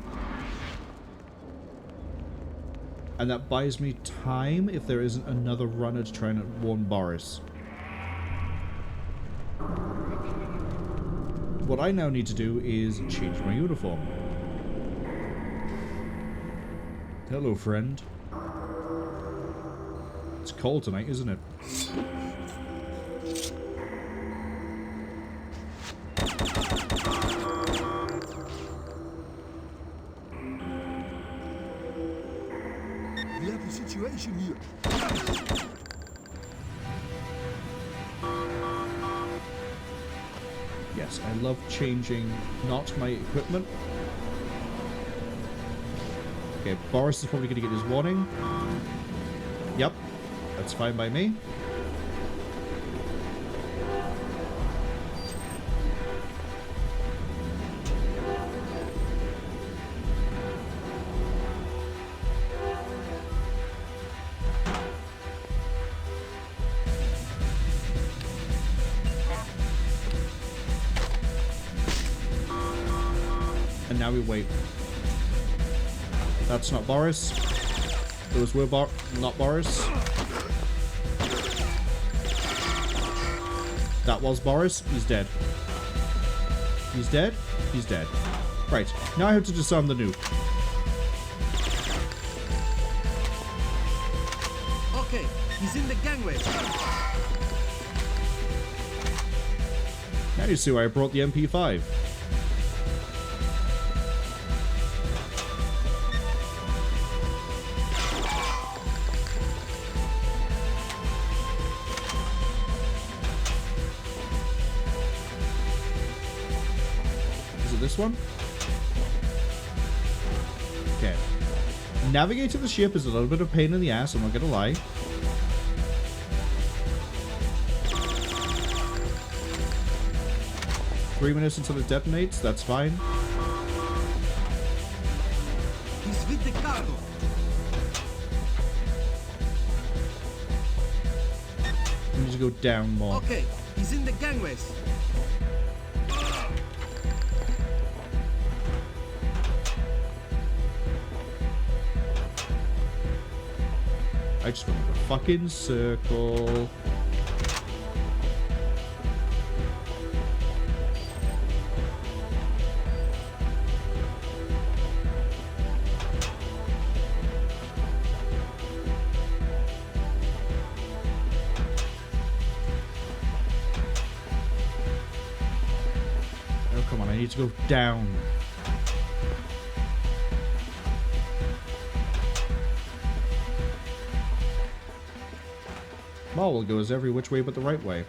And that buys me time if there isn't another runner to try and warn Boris. What I now need to do is change my uniform. Hello, friend. It's cold tonight, isn't it? We have a situation here. Yes, I love changing not my equipment. Okay, Boris is probably going to get his warning. Yep, that's fine by me. And now we wait. That's not Boris. Those were not Boris. That was Boris. He's dead. He's dead. He's dead. Right. Now I have to disarm the nuke. Okay, he's in the gangway. Now you see why I brought the MP5. This one? Okay. Navigating the ship is a little bit of a pain in the ass, I'm not gonna lie. Three minutes until it detonates, that's fine. He's with the cargo. I need to go down more. Okay, he's in the gangways. I just went in a fucking circle. Oh, come on, I need to go down. Marwol goes every which way but the right way.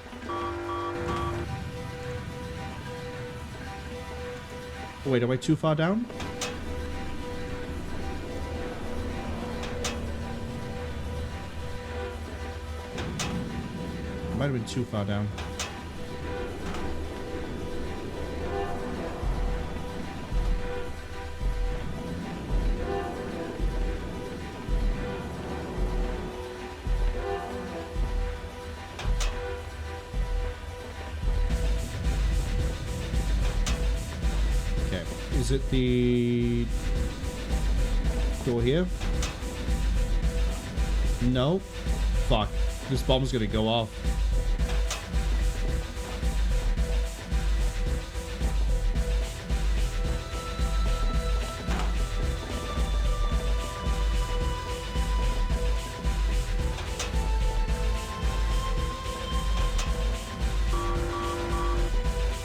Oh, wait, am I too far down? I might have been too far down. Is it the door here? No. Fuck. This bomb's gonna go off.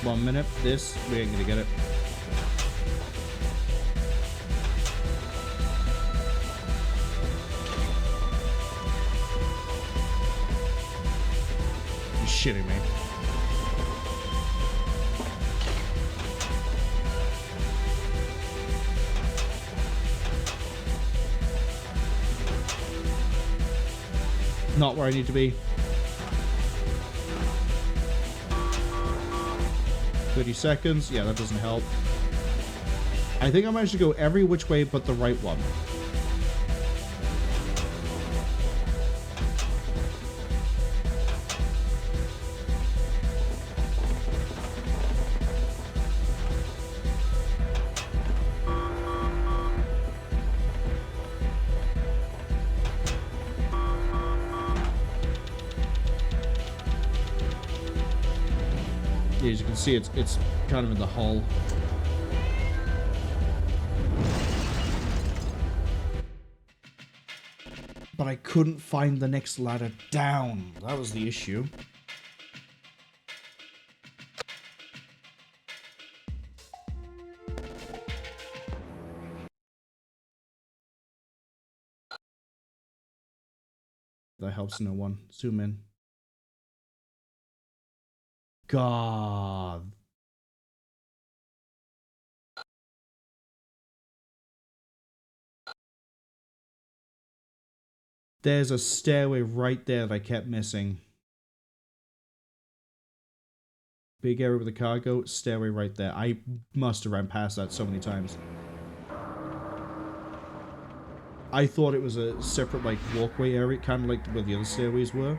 One minute. This, we ain't gonna get it. Shitting me. Not where I need to be. 30 seconds. Yeah, that doesn't help. I think I managed to go every which way but the right one. Yeah, as you can see, it's kind of in the hull. But I couldn't find the next ladder down. That was the issue. That helps no one. Zoom in. God. There's a stairway right there that I kept missing. Big area with the cargo, stairway right there. I must have ran past that so many times. I thought it was a separate, like, walkway area, kind of like where the other stairways were.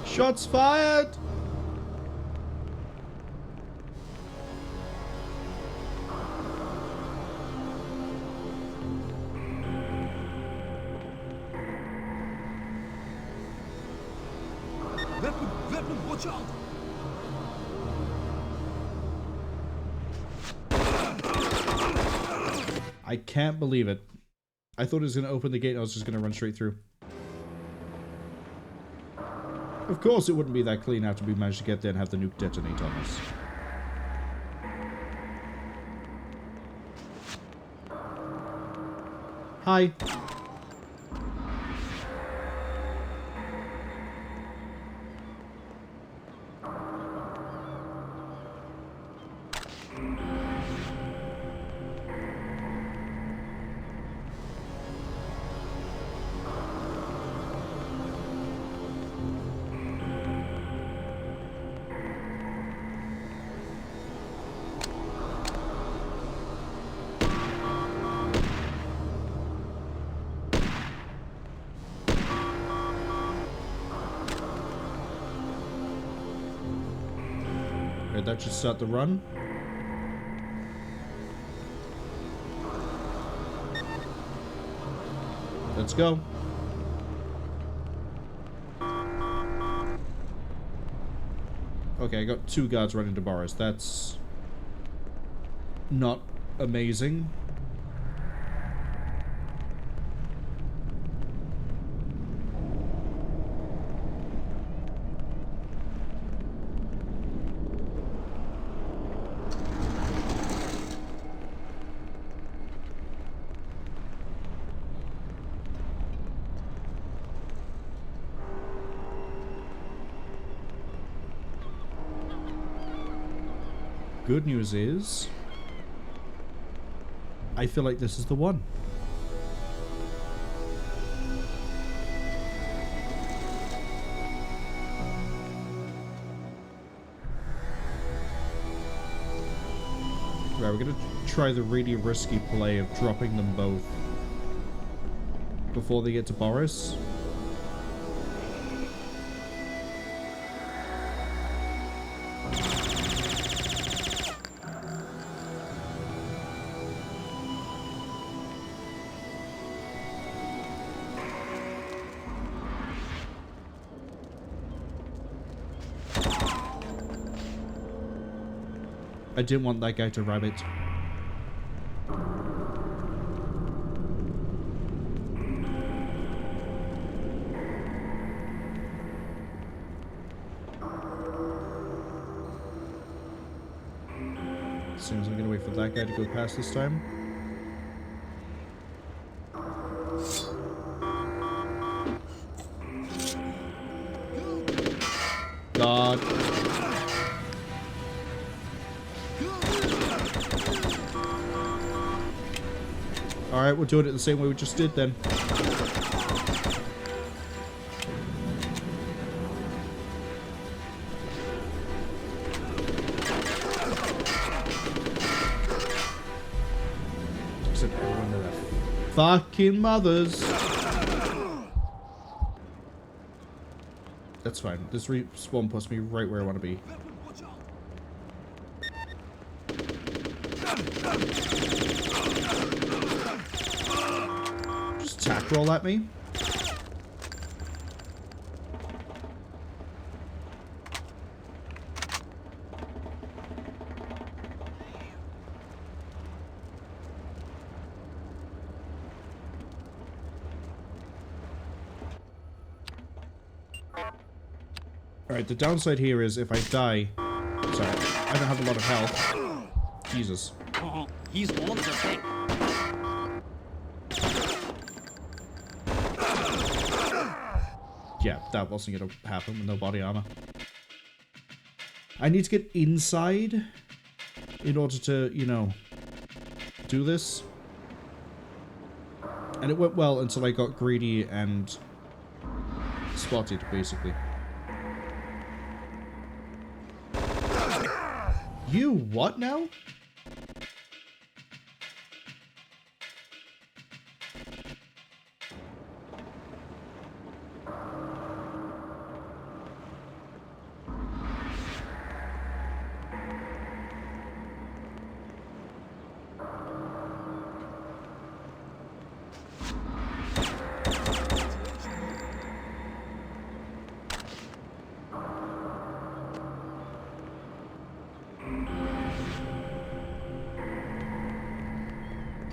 Shots fired! Weapon, watch out! I can't believe it. I thought it was going to open the gate and I was just going to run straight through. Of course it wouldn't be that clean after we managed to get there and have the nuke detonate on us. Hi. That should start the run. Let's go. Okay, I got 2 guards running to Boris. That's not amazing. Good news is, I feel like this is the one. Right, we're gonna try the really risky play of dropping them both before they get to Boris. I didn't want that guy to rabbit. As soon as I'm gonna wait for that guy to go past this time. God. Alright, we'll do it the same way we just did then. sent everyone to their fucking mothers. That's fine. This respawn puts me right where I want to be. Just attack roll at me. Alright, the downside here is if I die... Sorry, I don't have a lot of health. Jesus. He's on the thing. Yeah, that wasn't gonna happen with no body armor. I need to get inside in order to, you know, do this. And it went well until I got greedy and spotted, basically. You what now?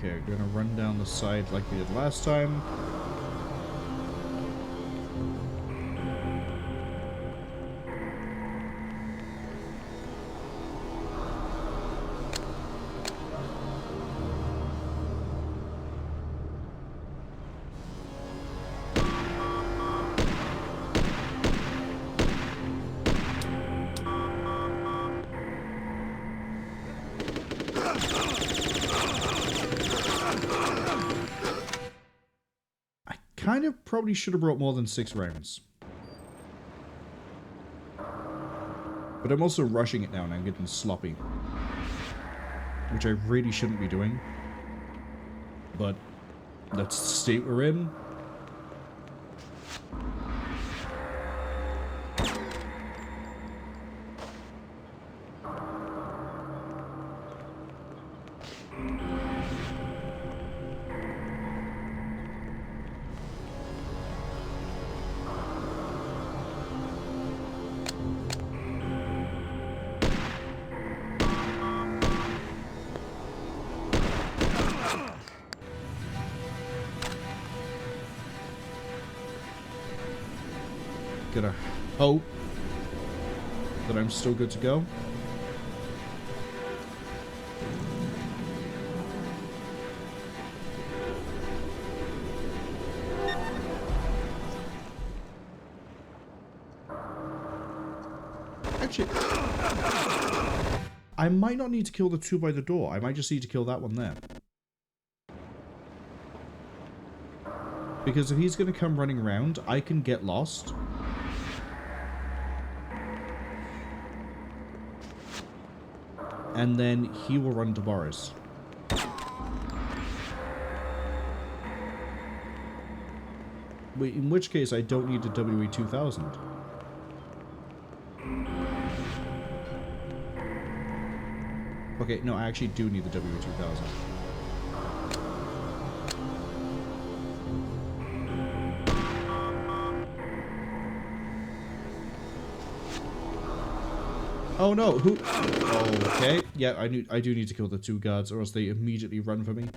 Okay, we're gonna run down the side like we did last time. Kind of probably should have brought more than 6 rounds. But I'm also rushing it now and I'm getting sloppy. Which I really shouldn't be doing. But that's the state we're in. Gonna hope that I'm still good to go. Actually, I might not need to kill the 2 by the door. I might just need to kill that one there. Because if he's going to come running around, I can get lost. And then he will run to Boris. In which case, I don't need the WE-2000. Okay, no, I actually do need the WE-2000. Oh no, who? Okay, yeah, I do need to kill the 2 guards or else they immediately run for me.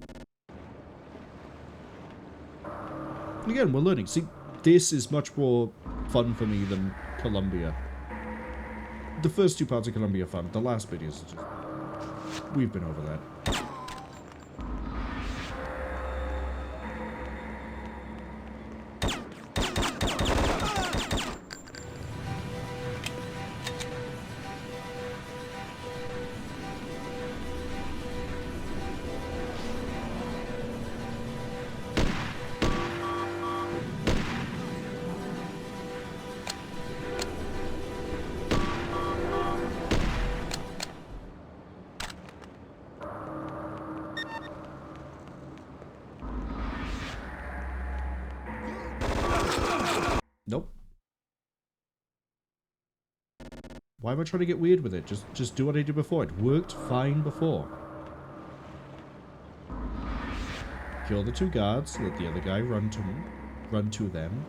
And again, we're learning. See, this is much more fun for me than Columbia. The first 2 parts of Columbia are fun. The last bit is just... We've been over that. Nope. Why am I trying to get weird with it? Just do what I did before. It worked fine before. Kill the two guards, let the other guy run to them.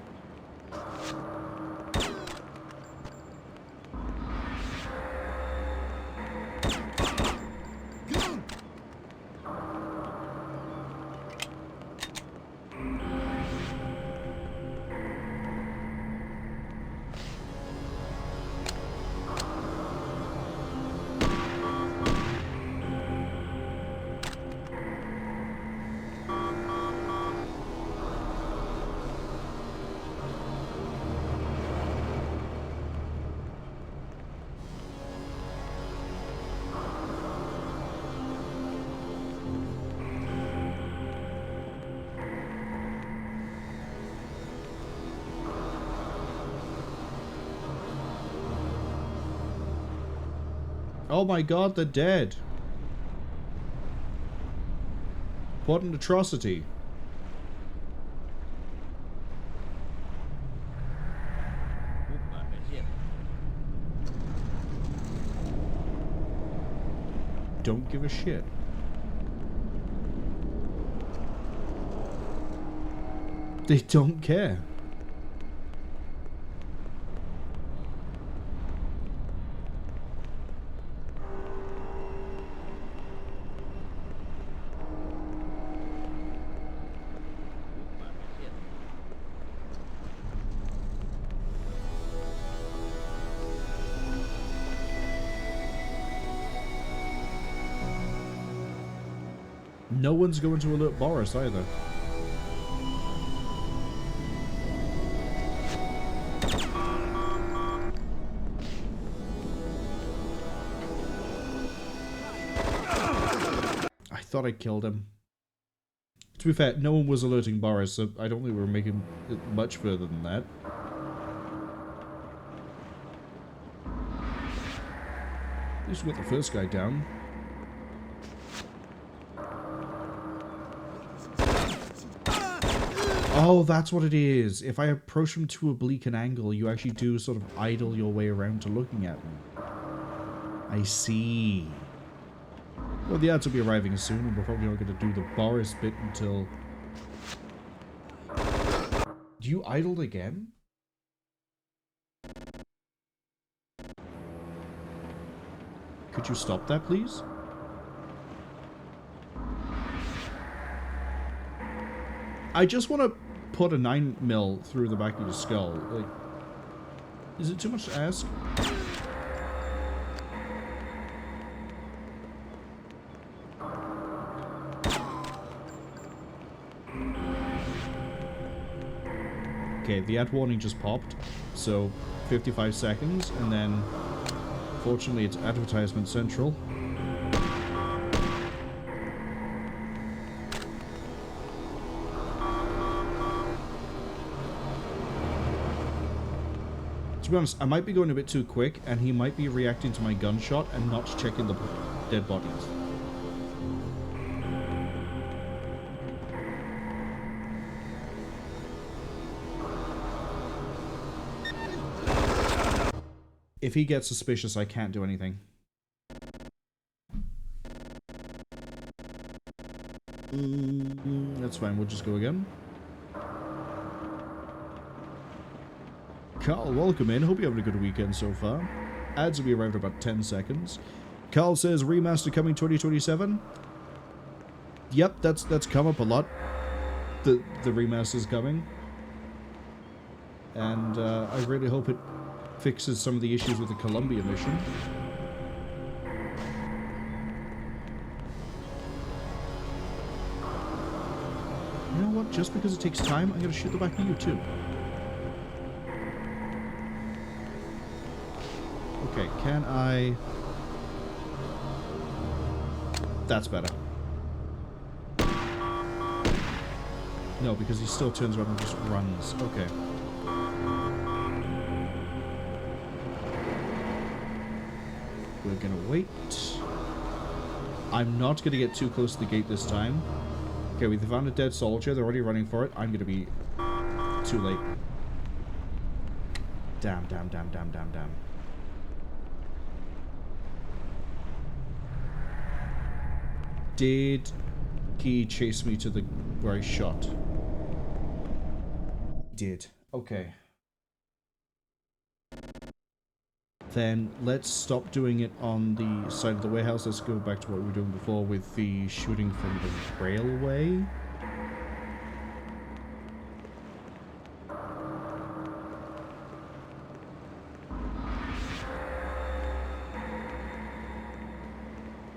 Oh my god, they're dead. What an atrocity. Don't give a shit. They don't care. No one's going to alert Boris either. I thought I killed him. To be fair, no one was alerting Boris, so I don't think we were making it much further than that. At least we got the first guy down. Oh, that's what it is. If I approach from too oblique an angle, you actually do sort of idle your way around to looking at me. I see. Well, the ads will be arriving soon, and we're probably not going to do the Boris bit until... You idled again? Could you stop that, please? I just want to put a 9mm through the back of your skull. Like, is it too much to ask? Okay, the ad warning just popped, so 55 seconds, and then fortunately it's advertisement central. To be honest, I might be going a bit too quick, and he might be reacting to my gunshot and not checking the dead bodies. If he gets suspicious, I can't do anything. That's fine, we'll just go again. Carl, welcome in. Hope you're having a good weekend so far. Ads will be arrived in about 10 seconds. Carl says, remaster coming 2027. Yep, that's come up a lot. The remaster's coming. And I really hope it fixes some of the issues with the Columbia mission. You know what? Just because it takes time, I'm going to shoot the back of you too. Okay, can I... That's better. No, because he still turns around and just runs. Okay. We're gonna wait. I'm not gonna get too close to the gate this time. Okay, we found a dead soldier. They're already running for it. I'm gonna be too late. Damn. Did he chase me to the where I shot? Did. Okay. Then let's stop doing it on the side of the warehouse. Let's go back to what we were doing before with the shooting from the railway.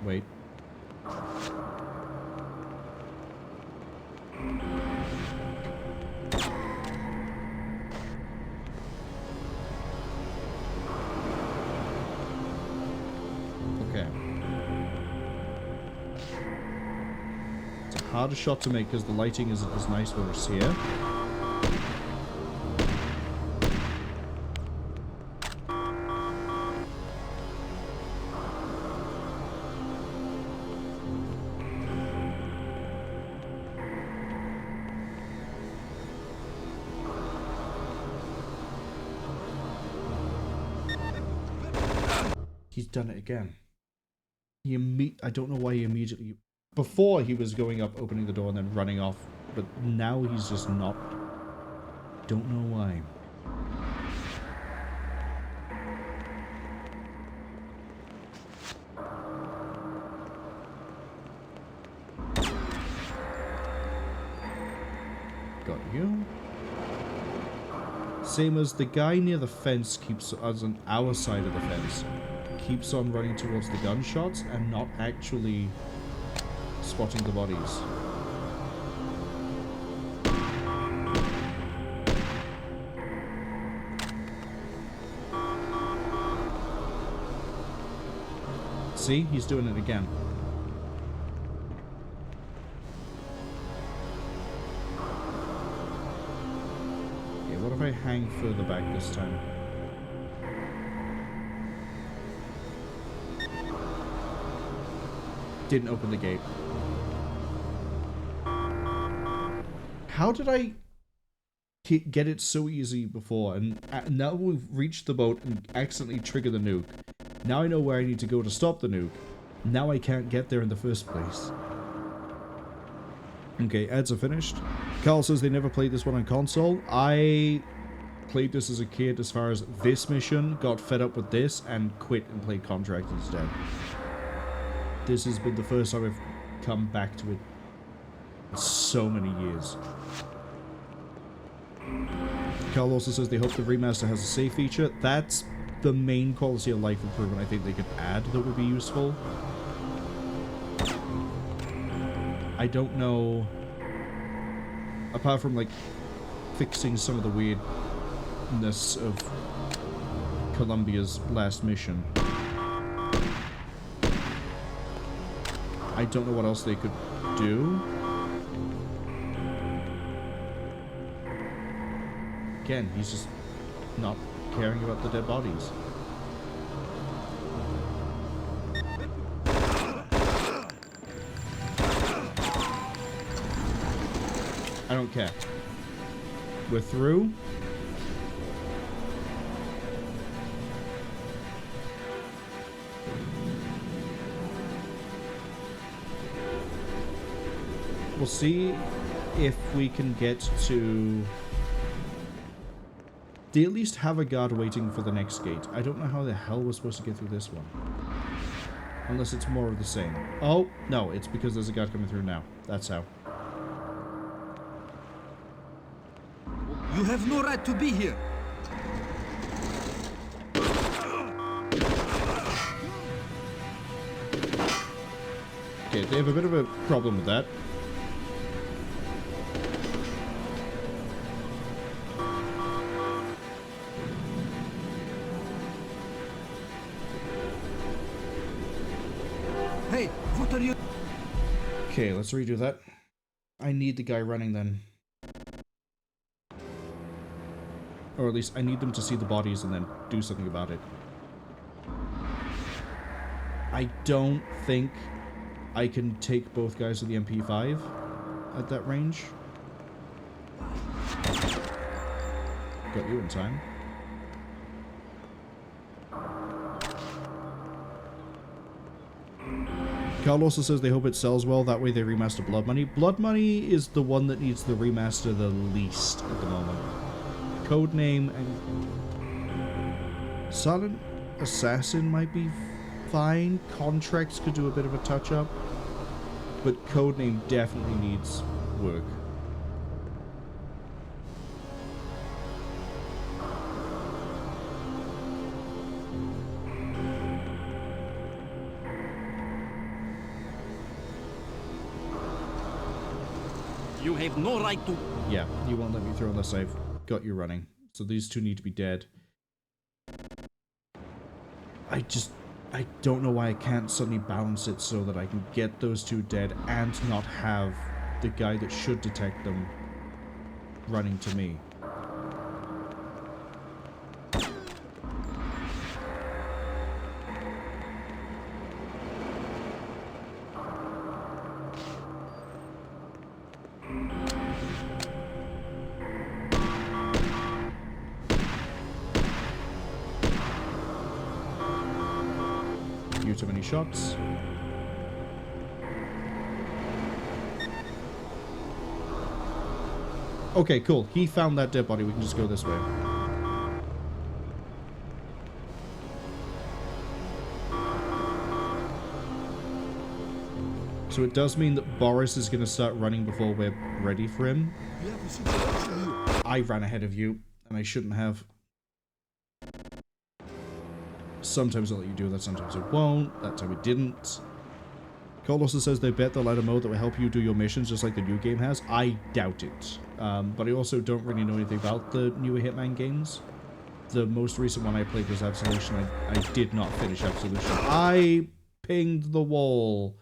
Wait. Okay. It's a harder shot to make because the lighting isn't as nice when it's here. He's done it again. I don't know why he immediately... Before he was going up, opening the door, and then running off. But now he's just not... Don't know why. Got you. Same as the guy near the fence keeps, as on our side of the fence, keeps on running towards the gunshots and not actually spotting the bodies. See? He's doing it again. Okay, what if I hang further back this time? Didn't open the gate. How did I get it so easy before? And now we've reached the boat and accidentally trigger the nuke. Now I know where I need to go to stop the nuke. Now I can't get there in the first place. Okay, ads are finished. Carl says they never played this one on console. I played this as a kid as far as this mission, got fed up with this, and quit and played Contract instead. This has been the first time I've come back to it in so many years. Carl also says they hope the remaster has a save feature. That's the main quality of life improvement I think they could add that would be useful. I don't know, apart from like fixing some of the weirdness of Columbia's last mission. I don't know what else they could do. Again, he's just not caring about the dead bodies. I don't care. We're through. We'll see if we can get to... They at least have a guard waiting for the next gate. I don't know how the hell we're supposed to get through this one. Unless it's more of the same. Oh, no, it's because there's a guard coming through now. That's how. You have no right to be here. Okay, they have a bit of a problem with that. Hey, what are you... Okay, let's redo that. I need the guy running then. Or at least I need them to see the bodies and then do something about it. I don't think I can take both guys with the MP5 at that range. Got you in time. Carl also says they hope it sells well, that way they remaster Blood Money. Blood Money is the one that needs the remaster the least at the moment. Codename and Silent Assassin might be fine. Contracts could do a bit of a touch-up, but Codename definitely needs work. You have no right to... Yeah, you won't let me throw unless I've got you running. So these two need to be dead. I don't know why I can't suddenly balance it so that I can get those two dead and not have the guy that should detect them running to me. Too many shots. Okay, cool. He found that dead body. We can just go this way. So it does mean that Boris is going to start running before we're ready for him. I ran ahead of you, and I shouldn't have. Sometimes I'll let you do that, sometimes it won't. That time it didn't. Cole also says they bet they'll add a mode that will help you do your missions just like the new game has. I doubt it. But I also don't really know anything about the newer Hitman games. The most recent one I played was Absolution. I did not finish Absolution. I pinged the wall.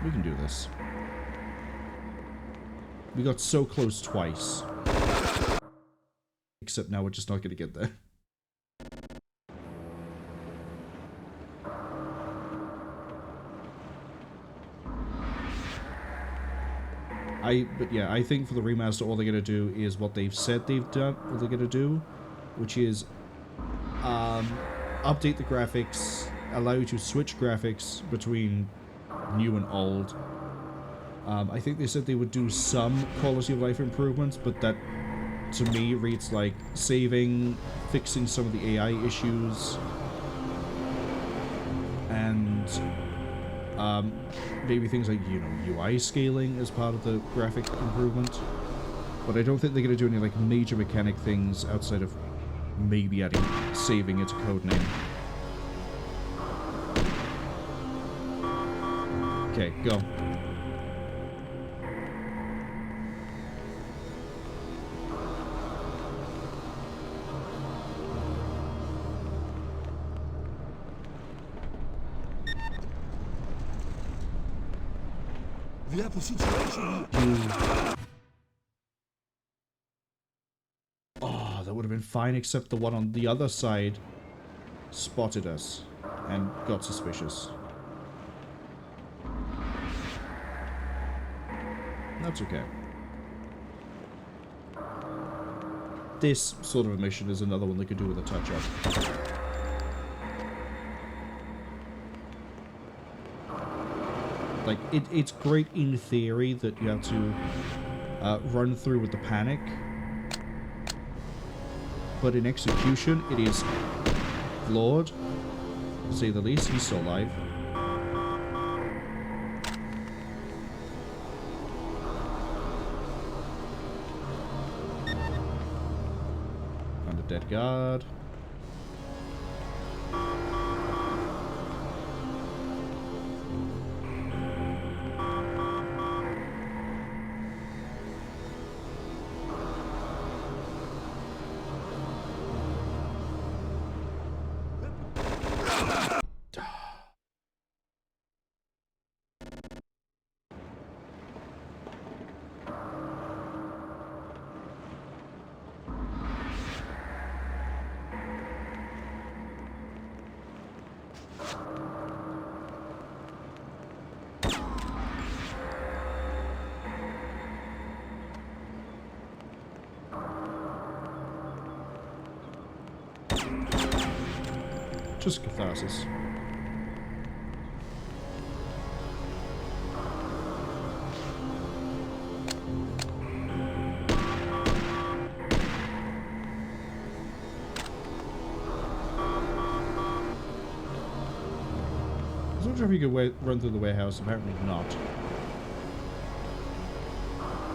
We can do this. We got so close twice. Except now we're just not going to get there. But yeah, I think for the remaster, all they're going to do is what they've said they've done, what they're going to do, which is update the graphics, allow you to switch graphics between new and old. I think they said they would do some quality of life improvements, but that, to me, reads like saving, fixing some of the AI issues, and maybe things like, you know, UI scaling as part of the graphic improvement. But I don't think they're going to do any like major mechanic things outside of maybe adding saving its Codename. Okay, go. We have a situation here. Oh, that would have been fine, except the one on the other side spotted us and got suspicious. That's okay. This sort of a mission is another one they could do with a touch-up. Like, it's great in theory that you have to run through with the panic. But in execution, it is flawed, to say the least. He's still alive. And a dead guard. Just catharsis. I was wondering if you could run through the warehouse. Apparently not.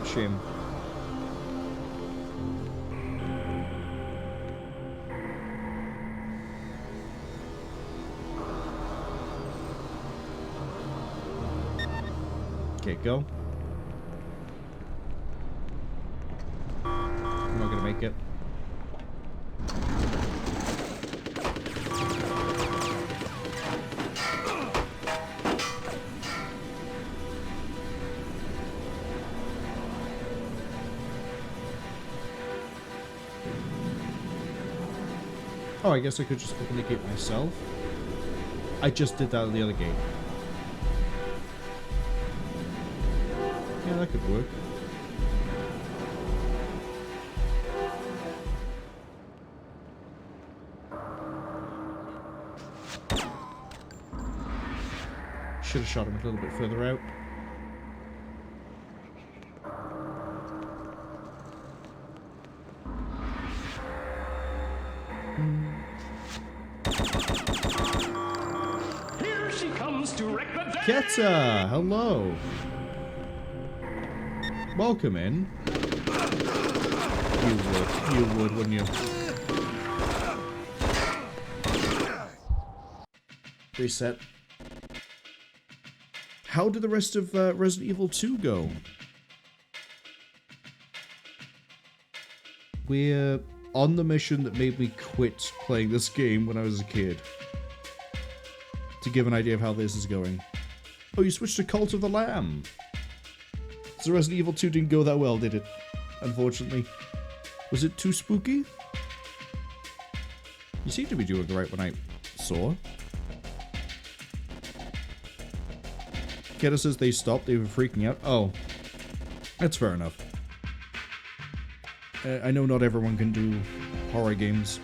Shame. Okay, go. I'm not gonna make it. Oh, I guess I could just open the gate myself. I just did that at the other gate. Yeah, that could work. Should have shot him a little bit further out. Here she comes to wreck the day. Keta, hello. Welcome in. You would, wouldn't you? Reset. How did the rest of Resident Evil 2 go? We're on the mission that made me quit playing this game when I was a kid. To give an idea of how this is going. Oh, you switched to Cult of the Lamb. So Resident Evil 2 didn't go that well, did it? Unfortunately. Was it too spooky? You seem to be doing right when I saw. Keta says they stopped, they were freaking out. Oh. That's fair enough. I know not everyone can do horror games.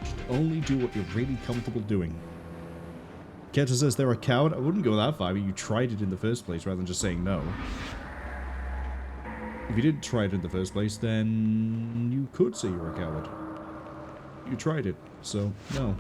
Just only do what you're really comfortable doing. Keta says they're a coward. I wouldn't go that far, but you tried it in the first place rather than just saying no. If you didn't try it in the first place, then you could say you're a coward. You tried it, so no.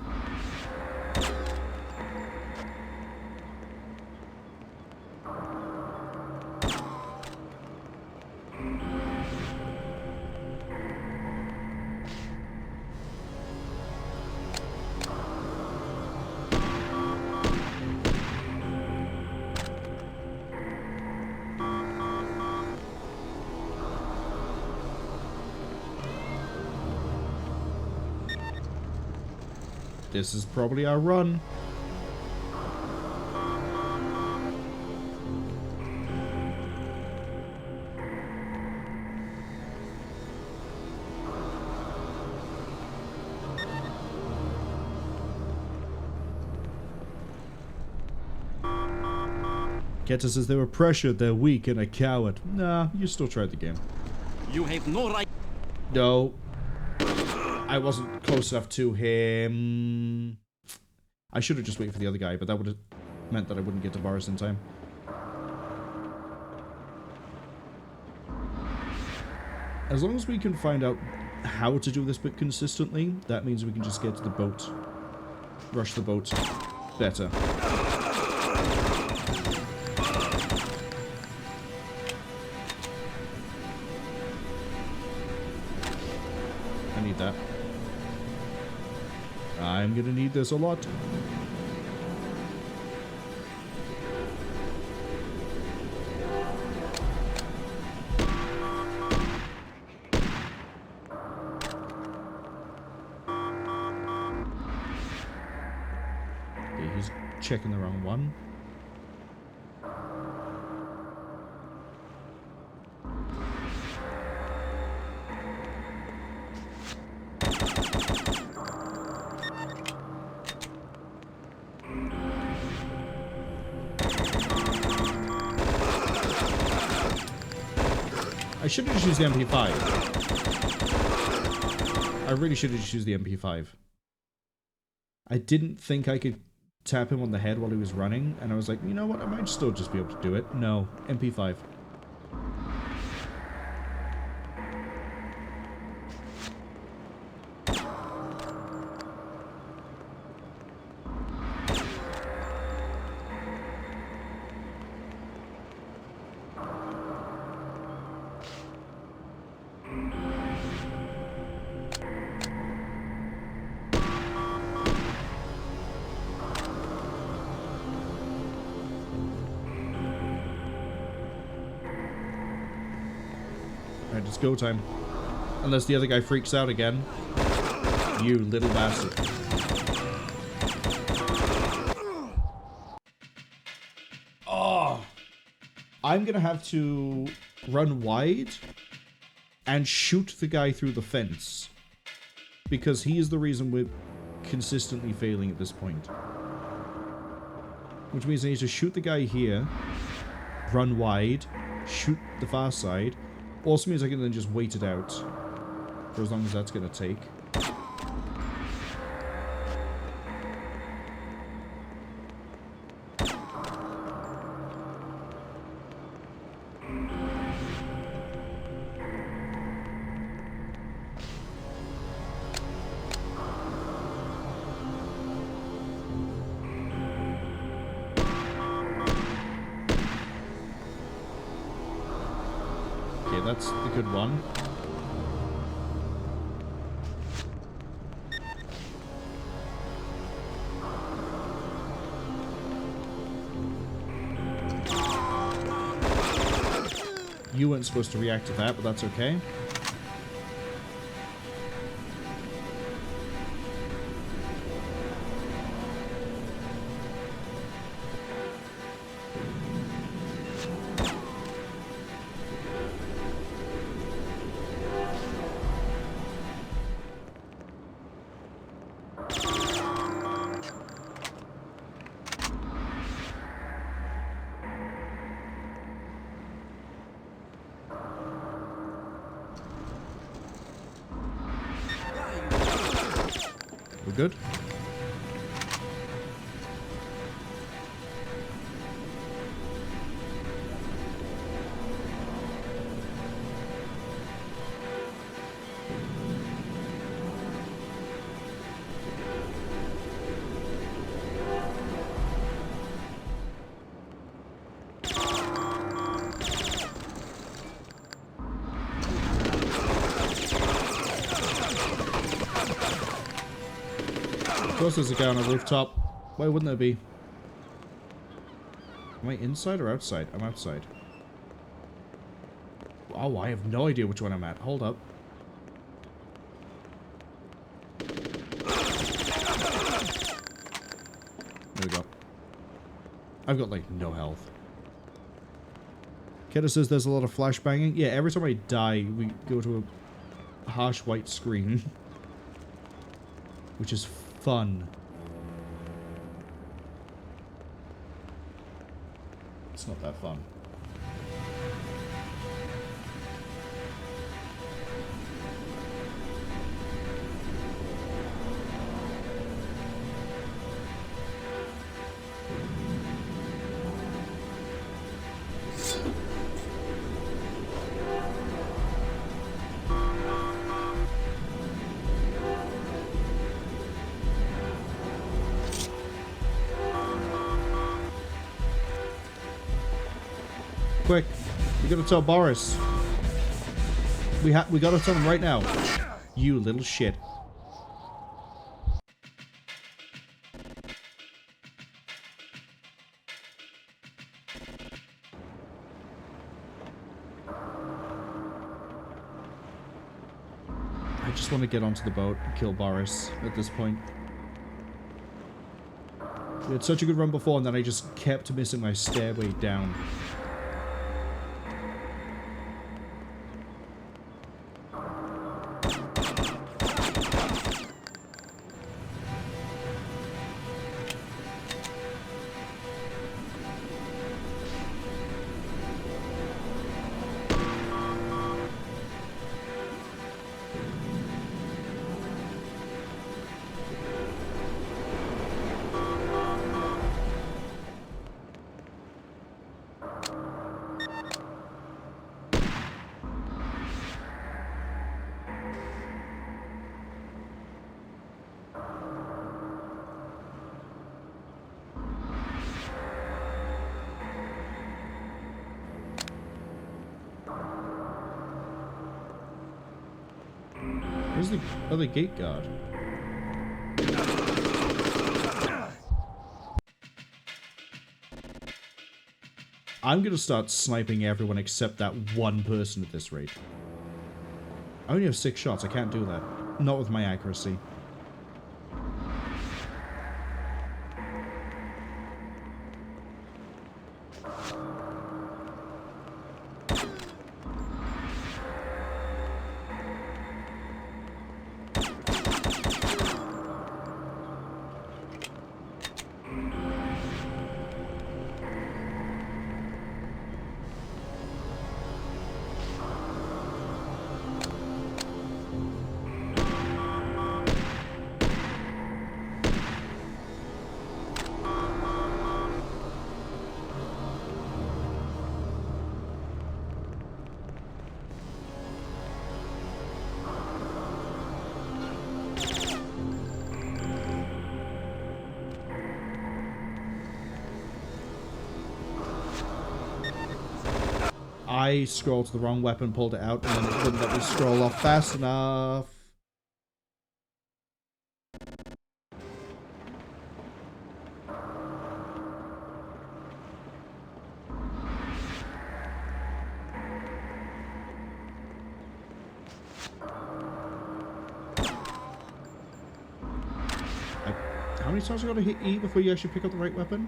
This is probably our run. Keta says they were pressured, they're weak and a coward. Nah, you still tried the game. You have no right. No. I wasn't close enough to him. I should have just waited for the other guy, but that would have meant that I wouldn't get to Boris in time. As long as we can find out how to do this bit consistently, that means we can just get to the boat. Rush the boat better. I need that. I'm gonna need this a lot. Okay, he's checking the wrong one. I should have just used the MP5. I really should have just used the MP5. I didn't think I could tap him on the head while he was running, and I was like, you know what, I might still just be able to do it. No, MP5. Alright, it's go time. Unless the other guy freaks out again. You little bastard. Oh! I'm gonna have to run wide and shoot the guy through the fence. Because he is the reason we're consistently failing at this point. Which means I need to shoot the guy here, run wide, shoot the far side. Also means I can then just wait it out for as long as that's going to take. That's the good one. You weren't supposed to react to that, but that's okay. We're good? Of course there's a guy on a rooftop. Why wouldn't there be? Am I inside or outside? I'm outside. Oh, I have no idea which one I'm at. Hold up. There we go. I've got, like, no health. Keta says there's a lot of flashbanging. Yeah, every time I die, we go to a harsh white screen. Which is fun. It's not that fun. Quick, we gotta tell Boris. We gotta tell him right now. You little shit. I just want to get onto the boat and kill Boris at this point. We had such a good run before, and then I just kept missing my stairway down. Where's the other gate guard? I'm gonna start sniping everyone except that one person at this rate. I only have 6 shots, I can't do that. Not with my accuracy. I scrolled to the wrong weapon, pulled it out, and then it wouldn't let me scroll off fast enough. How many times have I got to hit E before you actually pick up the right weapon?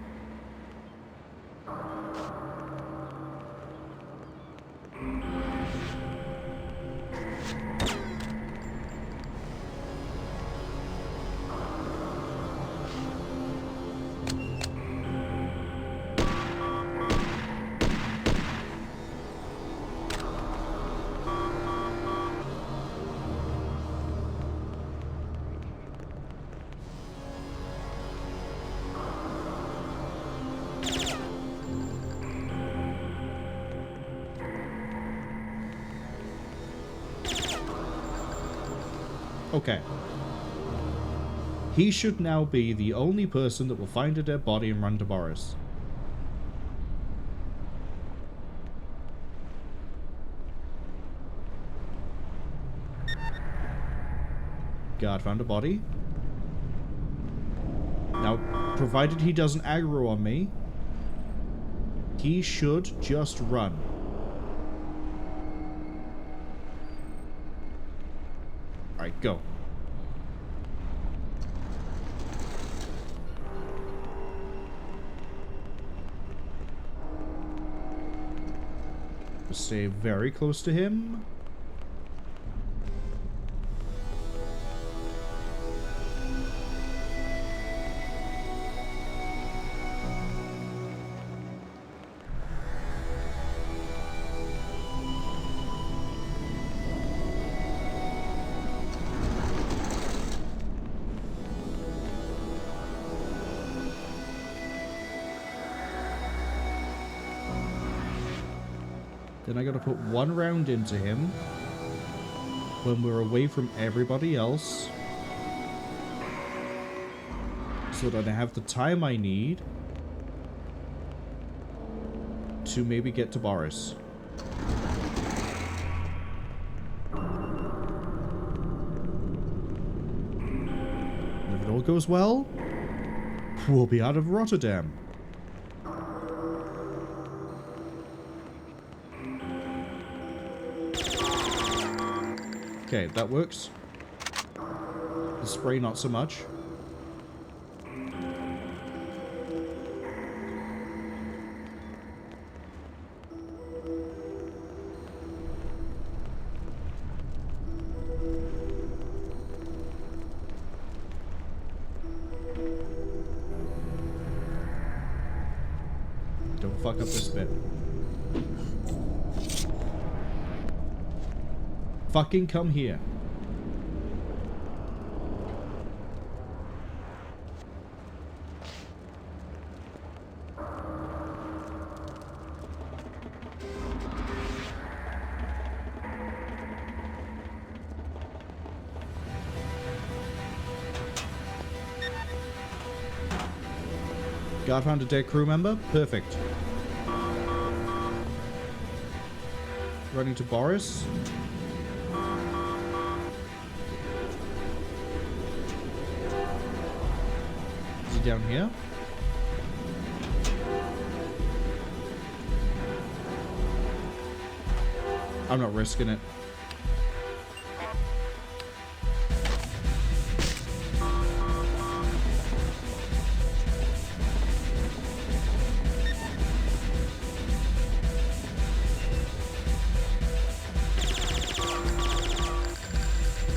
Okay. He should now be the only person that will find a dead body and run to Boris. Guard found a body. Now, provided he doesn't aggro on me, he should just run. Alright, go. Stay very close to him. Then I gotta put 1 round into him when we're away from everybody else, so that I have the time I need to maybe get to Boris. And if it all goes well, we'll be out of Rotterdam. Okay, that works. The spray, not so much. Don't fuck up this bit. Fucking come here. Guard found a dead crew member? Perfect. Running to Boris. down here. I'm not risking it.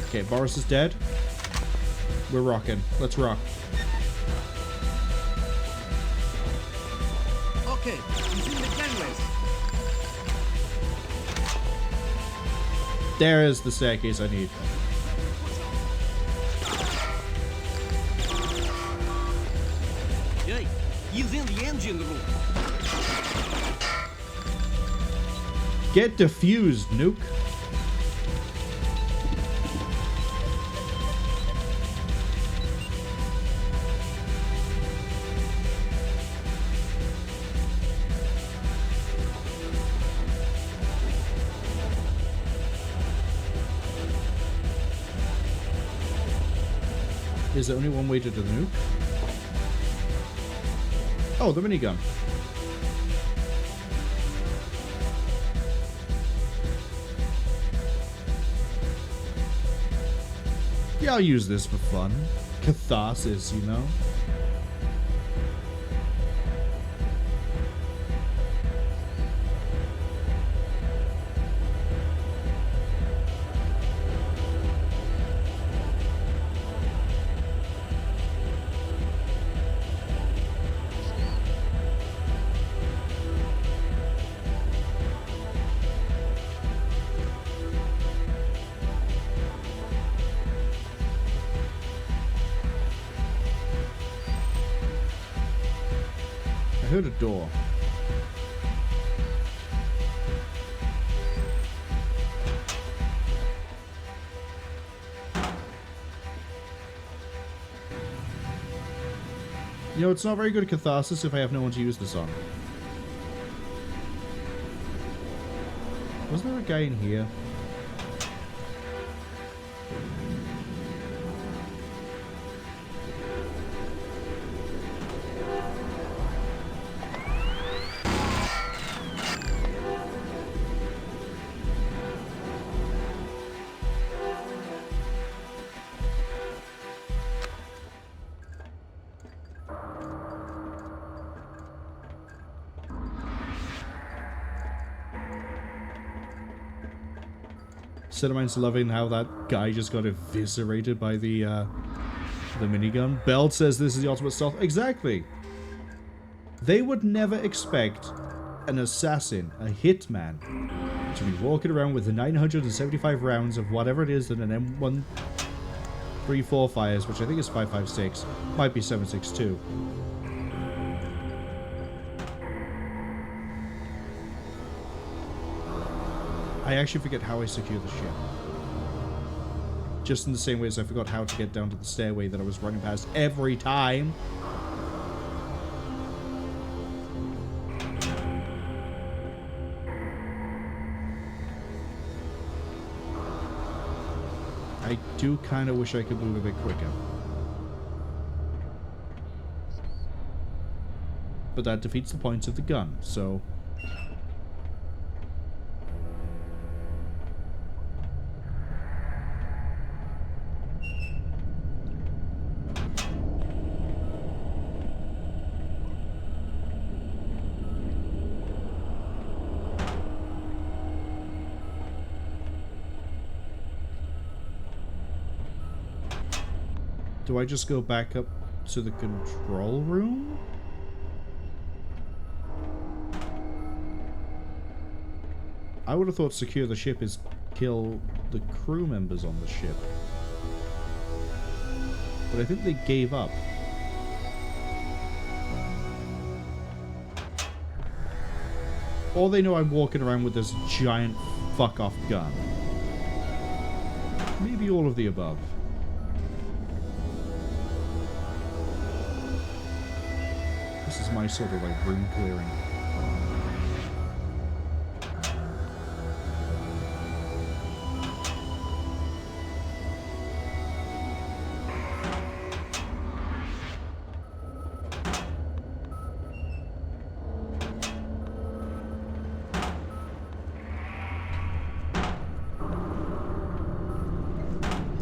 Okay, Boris is dead. We're rocking. Let's rock. Okay, he's in the gangways. There is the staircase I need. Hey, he's in the engine room. Get defused, nuke. Is there only one way to do the nuke? Oh, the minigun. Yeah, I'll use this for fun. Catharsis, you know? I heard a door. You know, it's not very good catharsis if I have no one to use this on. Wasn't there a guy in here? Cinemine's loving how that guy just got eviscerated by the minigun. Bell says this is the ultimate stealth. Exactly. They would never expect an assassin, a hitman, to be walking around with the 975 rounds of whatever it is that an M134 fires, which I think is 5.56, might be 7.62. I actually forget how I secure the ship. Just in the same way as I forgot how to get down to the stairway that I was running past every time. I do kind of wish I could move a bit quicker. But that defeats the point of the gun, so... Do I just go back up to the control room? I would have thought secure the ship is kill the crew members on the ship. But I think they gave up. Or they know I'm walking around with this giant fuck-off gun. Maybe all of the above. This is my sort of like room clearing.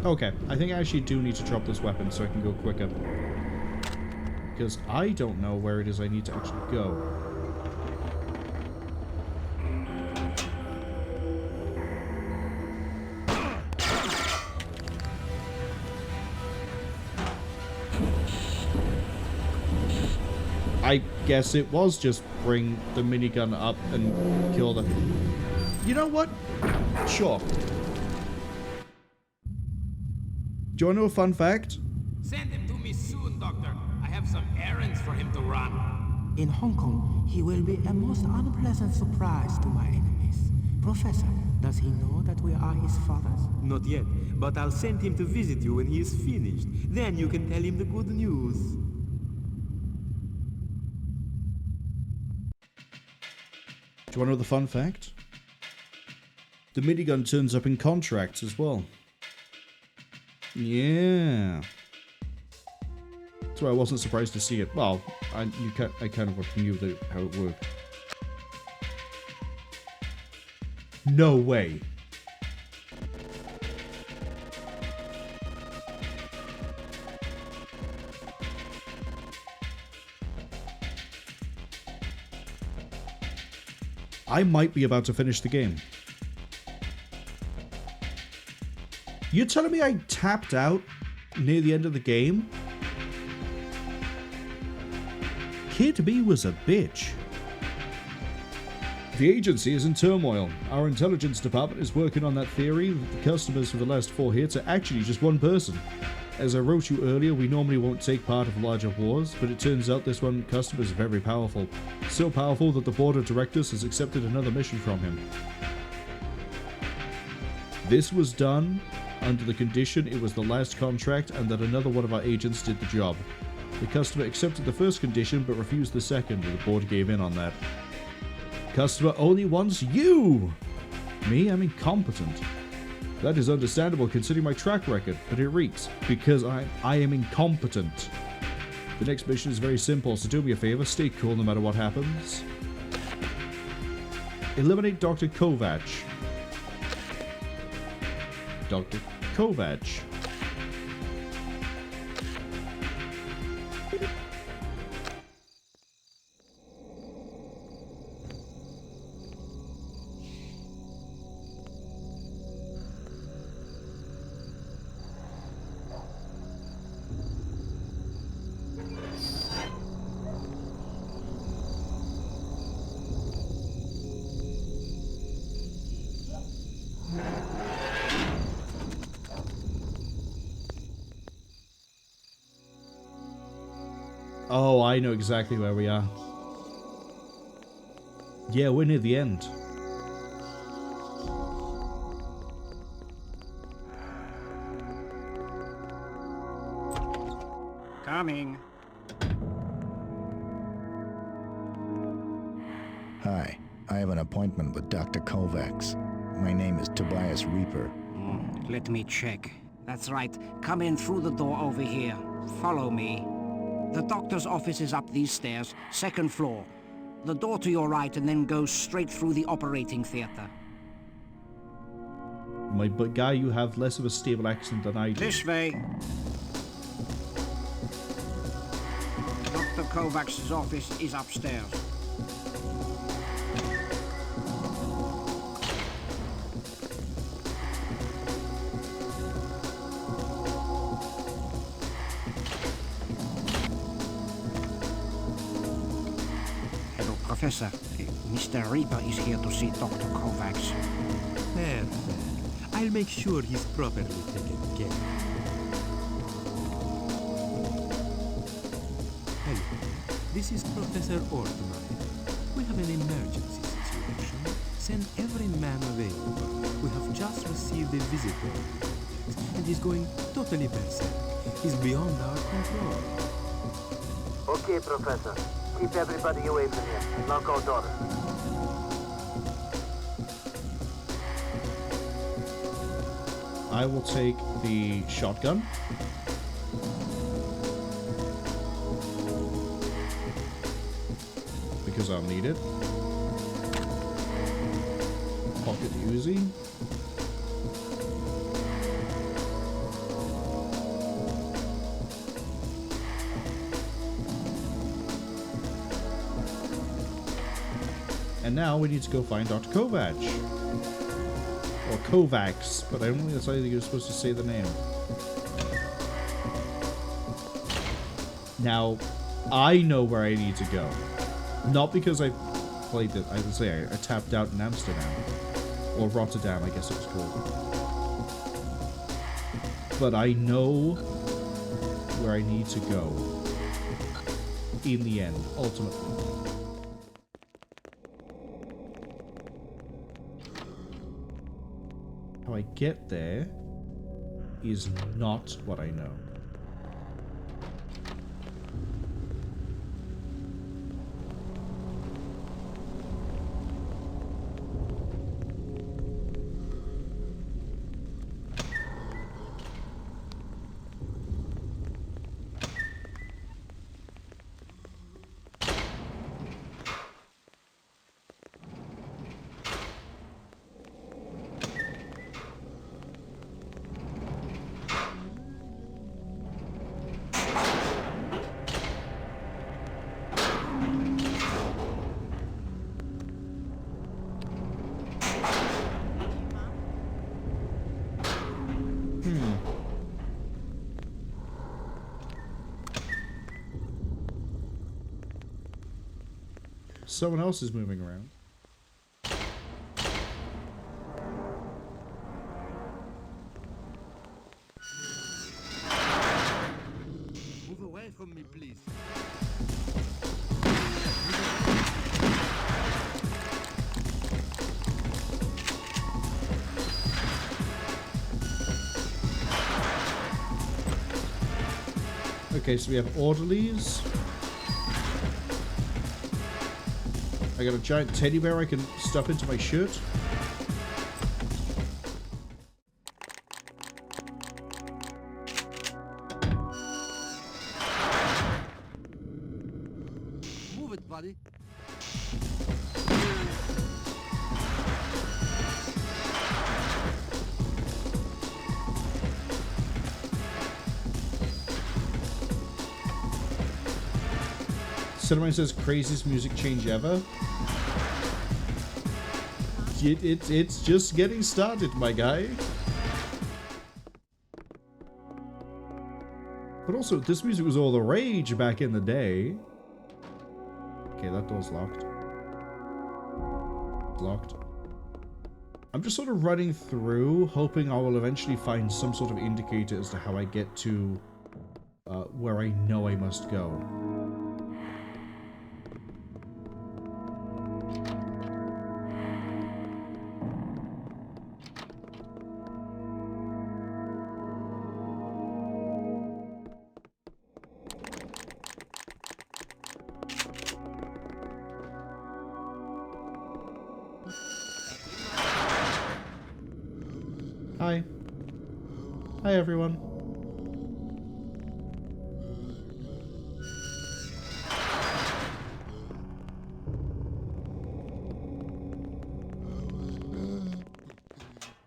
Okay, I think I actually do need to drop this weapon so I can go quicker. Because I don't know where it is I need to actually go. I guess it was just bring the minigun up and kill them. You know what? Sure. Do you want to know a fun fact? Send him to me soon, Doctor. I have some errands for him to run. In Hong Kong, he will be a most unpleasant surprise to my enemies. Professor, does he know that we are his fathers? Not yet, but I'll send him to visit you when he is finished. Then you can tell him the good news. Do you want to know the fun fact? The minigun turns up in contracts as well. Yeah. That's why I wasn't surprised to see it. Well, I kind of knew how it worked. No way. I might be about to finish the game. You're telling me I tapped out near the end of the game? Kid B was a bitch. The agency is in turmoil. Our intelligence department is working on that theory that the customers for the last 4 hits are actually just one person. As I wrote you earlier, we normally won't take part of larger wars, but it turns out this one customer is very powerful. So powerful that the board of directors has accepted another mission from him. This was done under the condition it was the last contract and that another one of our agents did the job. The customer accepted the first condition but refused the second, and the board gave in on that. Customer only wants you! Me? I'm incompetent. That is understandable considering my track record, but it reeks, because I am incompetent. The next mission is very simple, so do me a favor, stay cool no matter what happens. Eliminate Dr. Kovac. Dr. Kovac. Oh, I know exactly where we are. Yeah, we're near the end. Coming. Hi, I have an appointment with Dr. Kovacs. My name is Tobias Reaper. Let me check. That's right. Come in through the door over here. Follow me. The doctor's office is up these stairs, 2nd floor. The door to your right and then go straight through the operating theater. My guy, you have less of a stable accent than I do. This way. Dr. Kovacs' office is upstairs. Professor, Mr. Reaper is here to see Dr. Kovacs. There. I'll make sure he's properly taken care of. Hello. This is Professor Ortman. We have an emergency situation. Send every man available. We have just received a visitor and he's going totally berserk. He's beyond our control. Okay, Professor. Keep everybody away from here. Lock our doors. I will take the shotgun. Because I'll need it. Pocket Uzi. And now we need to go find Dr. Kovac. Or Kovacs, but I don't think that's how you're supposed to say the name. Now, I know where I need to go. Not because I played it, I would say I tapped out in Amsterdam. Or Rotterdam, I guess it was called. But I know where I need to go. In the end, ultimately. How I get there is not what I know. Someone else is moving around. Move away from me, please. Okay, so we have orderlies. I got a giant teddy bear I can stuff into my shirt. Move it, buddy. Cinnamon says craziest music change ever. It's just getting started, my guy. But also, this music was all the rage back in the day. Okay, that door's locked. It's locked. I'm just sort of running through, hoping I will eventually find some sort of indicator as to how I get to where I know I must go. Hi. Hi, everyone.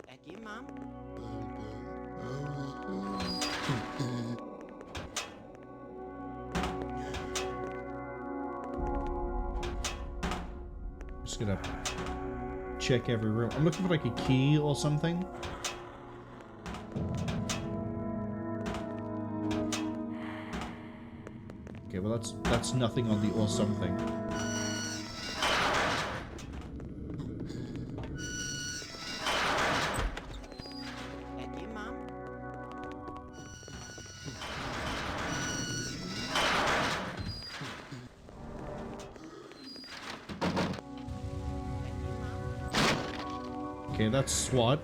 Thank you, Mom. Just gonna check every room. I'm looking for like a key or something. Okay, well that's nothing on the or something. Thank you, Mom. Okay, that's SWAT.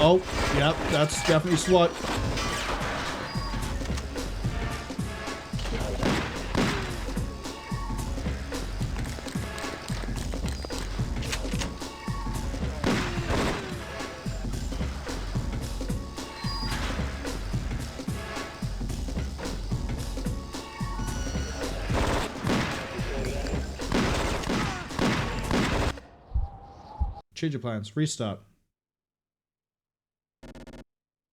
Oh, yep, that's definitely SWAT. change of plans. Restart.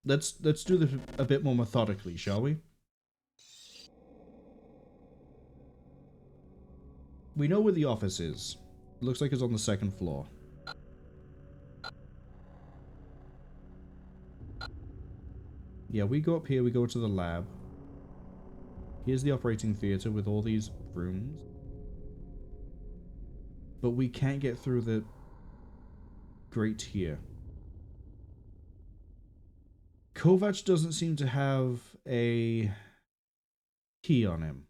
Let's do this a bit more methodically, shall we? We know where the office is. It looks like it's on the 2nd floor. Yeah, we go up here, we go to the lab. Here's the operating theater with all these rooms. But we can't get through the grate here. Kovac doesn't seem to have a key on him.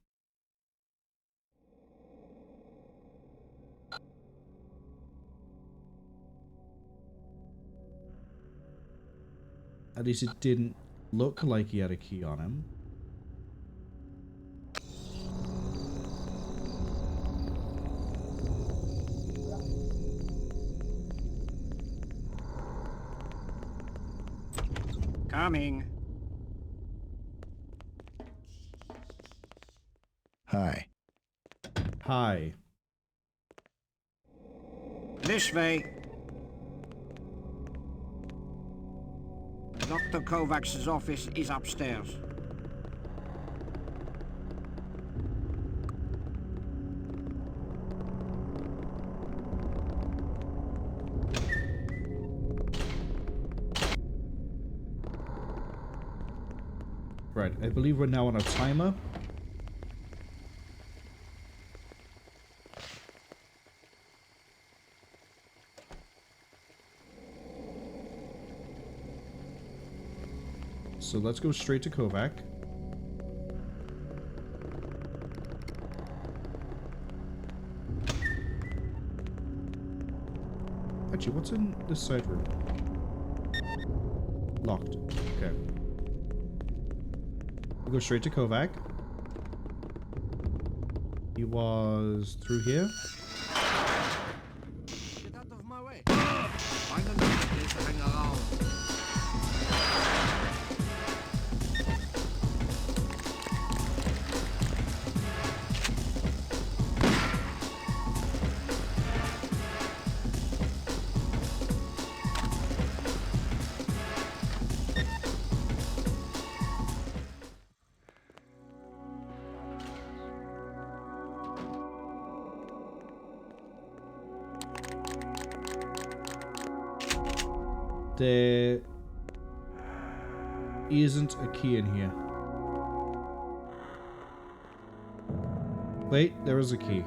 At least it didn't look like he had a key on him. Coming. Hi. Hi. This way. Dr. Kovac's office is upstairs. Right, I believe we're now on a timer. So let's go straight to Kovac. Actually, what's in this side room? Locked. Okay. We'll go straight to Kovac. He was through here. Get out of my way. Find another place to hang around. There isn't a key in here. Wait, there is a key.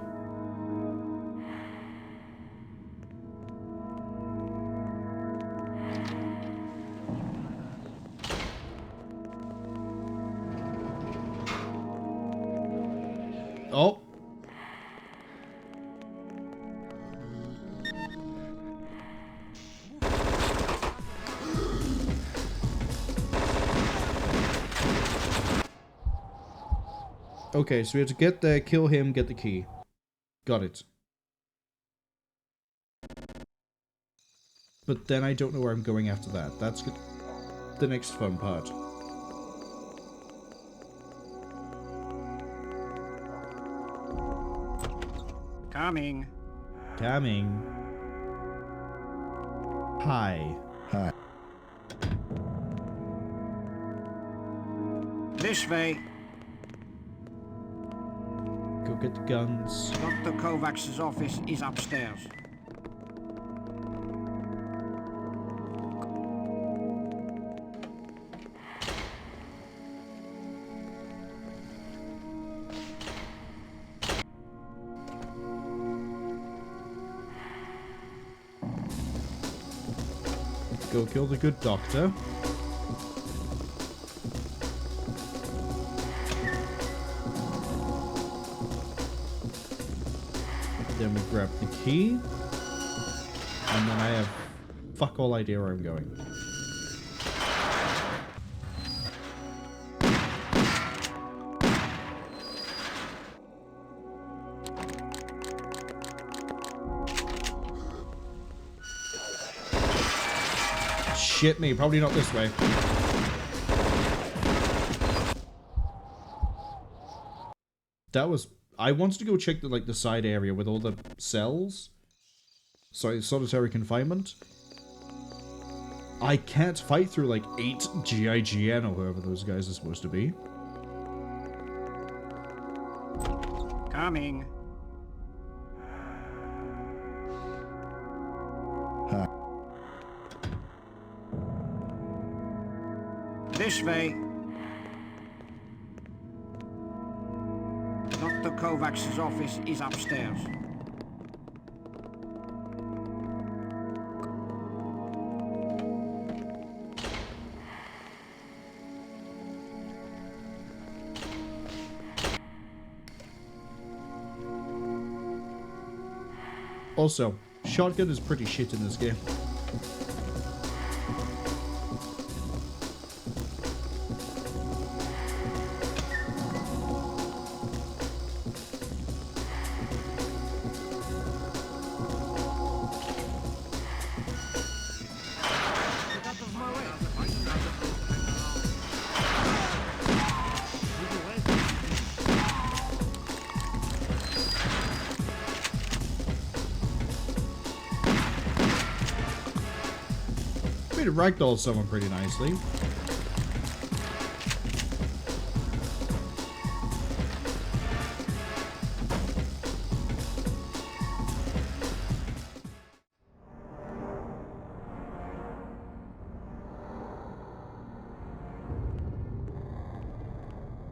Oh. Okay, so we have to get there, kill him, get the key. Got it. But then I don't know where I'm going after that. That's the next fun part. Coming. Coming. Hi. Hi. This way. Go get the guns. Dr. Kovac's office is upstairs. Go kill the good doctor. Then we grab the key. And then I have fuck all idea where I'm going. Shit me, probably not this way. That was... I wanted to go check the, like, the side area with all the cells. Sorry, solitary confinement. I can't fight through like 8 GIGN or whoever those guys are supposed to be. Coming. Huh. This way. Dr. Kovacs' office is upstairs. Also, shotgun is pretty shit in this game. It ragdolled someone pretty nicely.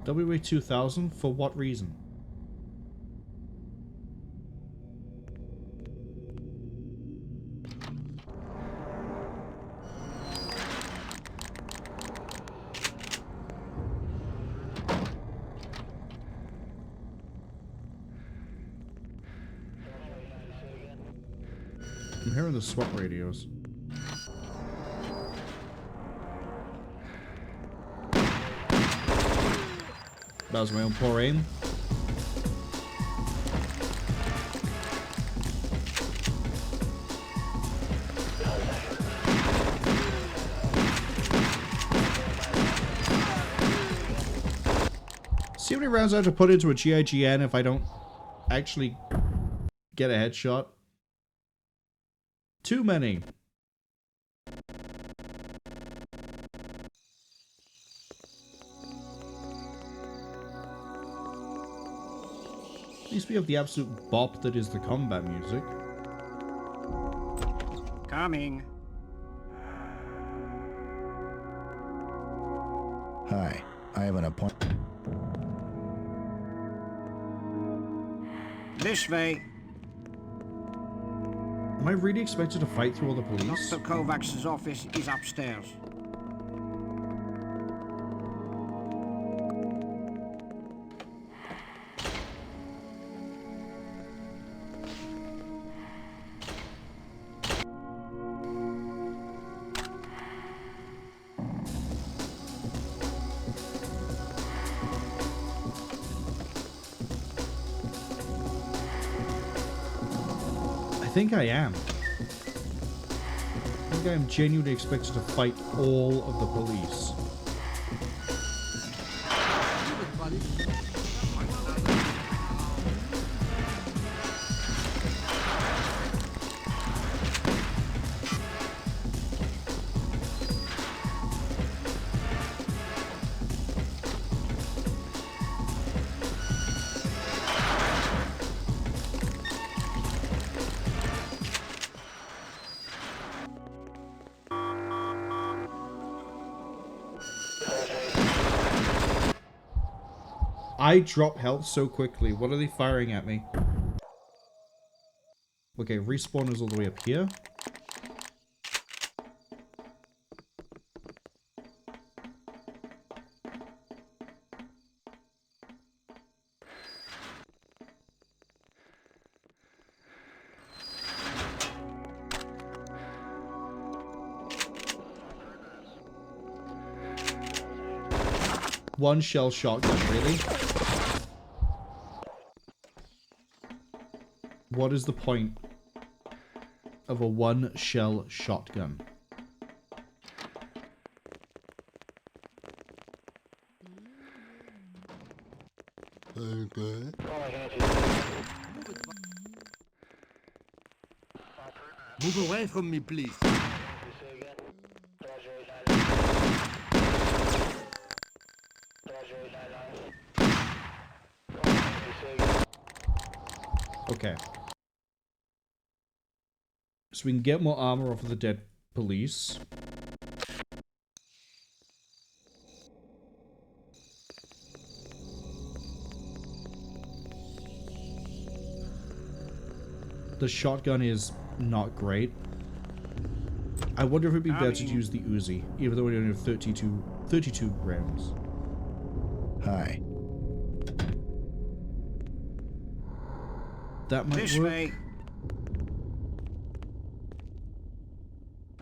WA2000 for what reason? I'm hearing the SWAT radios. That was my own poor aim. See how many rounds I have to put into a GIGN if I don't actually get a headshot? Too many. At least we have the absolute bop that is the combat music. Coming. Hi, I have an appointment. This way. Am I really expected to fight through all the police? Dr. Kovacs' office is upstairs. I think I am. I think I am genuinely expected to fight all of the police. I drop health so quickly. What are they firing at me? Okay, respawn is all the way up here. One shell shotgun, really? What is the point of a one shell shotgun? Move away from me, please. Okay. So we can get more armor off of the dead police. The shotgun is not great. I wonder if it'd be better to use the Uzi, even though we only have 32 rounds. Hi. That might This work. way.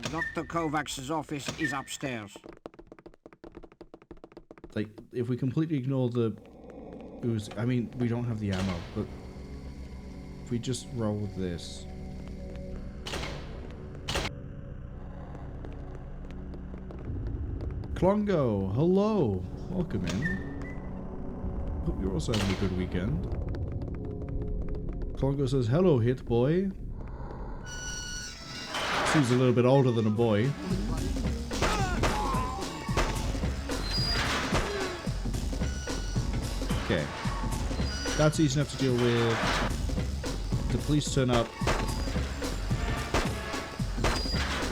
Dr. Kovacs's office is upstairs. Like, if we completely ignore the Uzi, I mean, we don't have the ammo, but if we just roll with this. Klongo, hello. Welcome in. Hope you're also having a good weekend. Klongo says, hello, hit boy. Seems a little bit older than a boy. Okay. That's easy enough to deal with. The police turn up.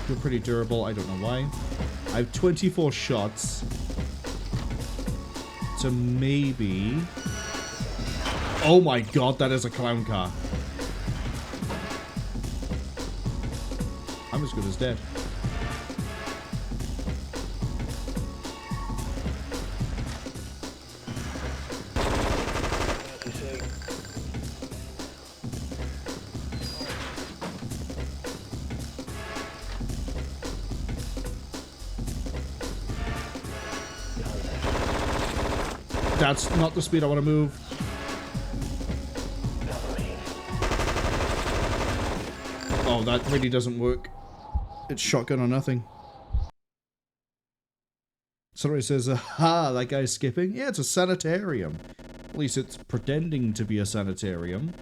You're pretty durable, I don't know why. I have 24 shots. So maybe... Oh my god, that is a clown car. I'm as good as dead. That's not the speed I want to move. Oh, that really doesn't work. It's shotgun or nothing. Somebody says, aha, that guy's skipping. Yeah, it's a sanitarium. At least it's pretending to be a sanitarium.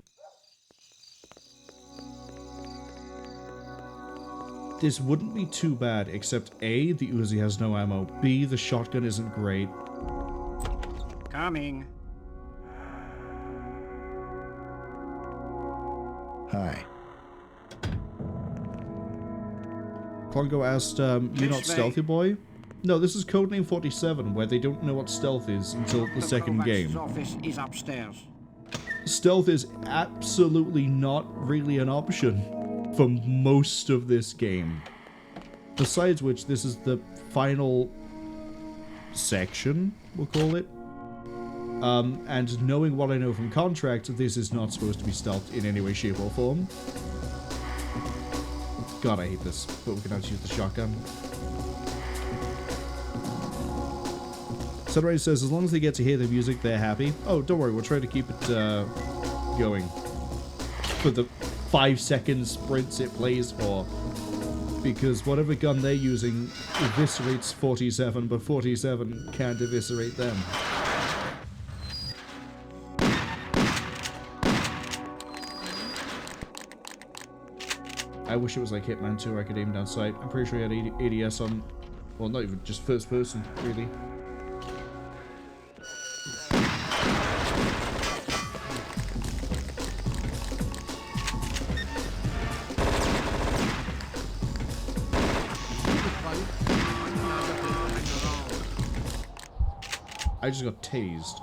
This wouldn't be too bad, except A, the Uzi has no ammo. B, the shotgun isn't great. Coming. Hi. Klongo asked, you not stealthy boy? No, this is Codename 47, where they don't know what stealth is until the second game. Office is upstairs. Stealth is absolutely not really an option for most of this game. Besides which, this is the final section, we'll call it. And knowing what I know from Contract, this is not supposed to be stealth in any way, shape, or form. God, I hate this, but we can actually use the shotgun. Sunrise says, as long as they get to hear the music, they're happy. Oh, don't worry, we'll try to keep it going. For the 5-second sprints it plays for. Because whatever gun they're using eviscerates 47, but 47 can't eviscerate them. I wish it was like Hitman 2 where I could aim down sight. I'm pretty sure he had ADS on... Well, not even just first person, really. I just got tased.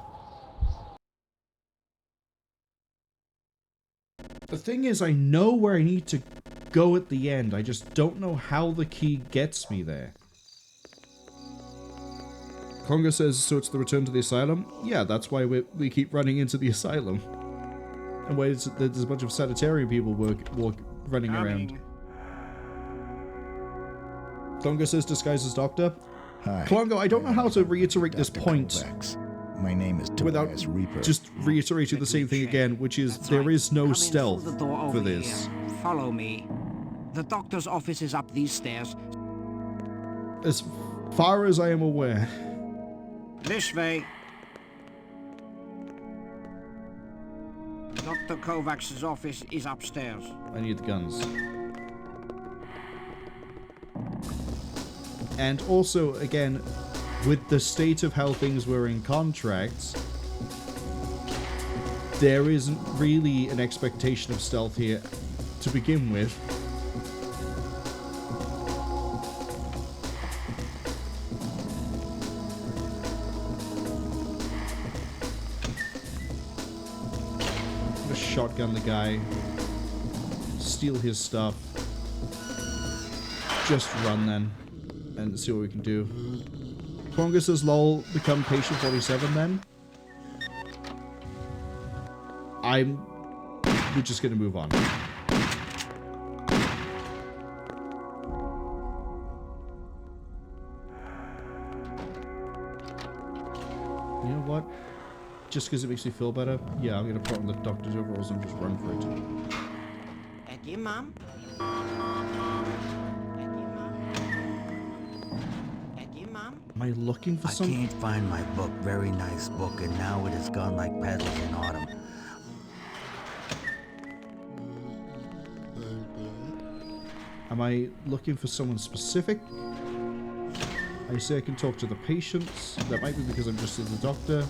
The thing is, I know where I need to go at the end. I just don't know how the key gets me there. Conga says, so it's the return to the asylum? Yeah, that's why we keep running into the asylum. And where there's a bunch of sanitarium people running around. Conga says, disguised as doctor? Hi. Klongo, I don't know how to reiterate this point Kovacs. My name is without Tobias Reaper. just reiterating the same thing again, which is there is no stealth for this. Follow me. The doctor's office is up these stairs. As far as I am aware. This way. Dr. Kovacs's office is upstairs. I need the guns. And also, again, with the state of how things were in contracts, there isn't really an expectation of stealth here to begin with. Shotgun the guy, steal his stuff, just run then, and see what we can do. Kwonga says, lol, become patient 47 then. We're just gonna move on. You know what? Just because it makes me feel better, yeah, I'm gonna put on the doctor's overalls and just run for it. At you, Mom? Am I looking for something? I can't find my book. Very nice book, and now it is gone like petals in autumn. Am I looking for someone specific? I say I can talk to the patients. That might be because I'm just the doctor.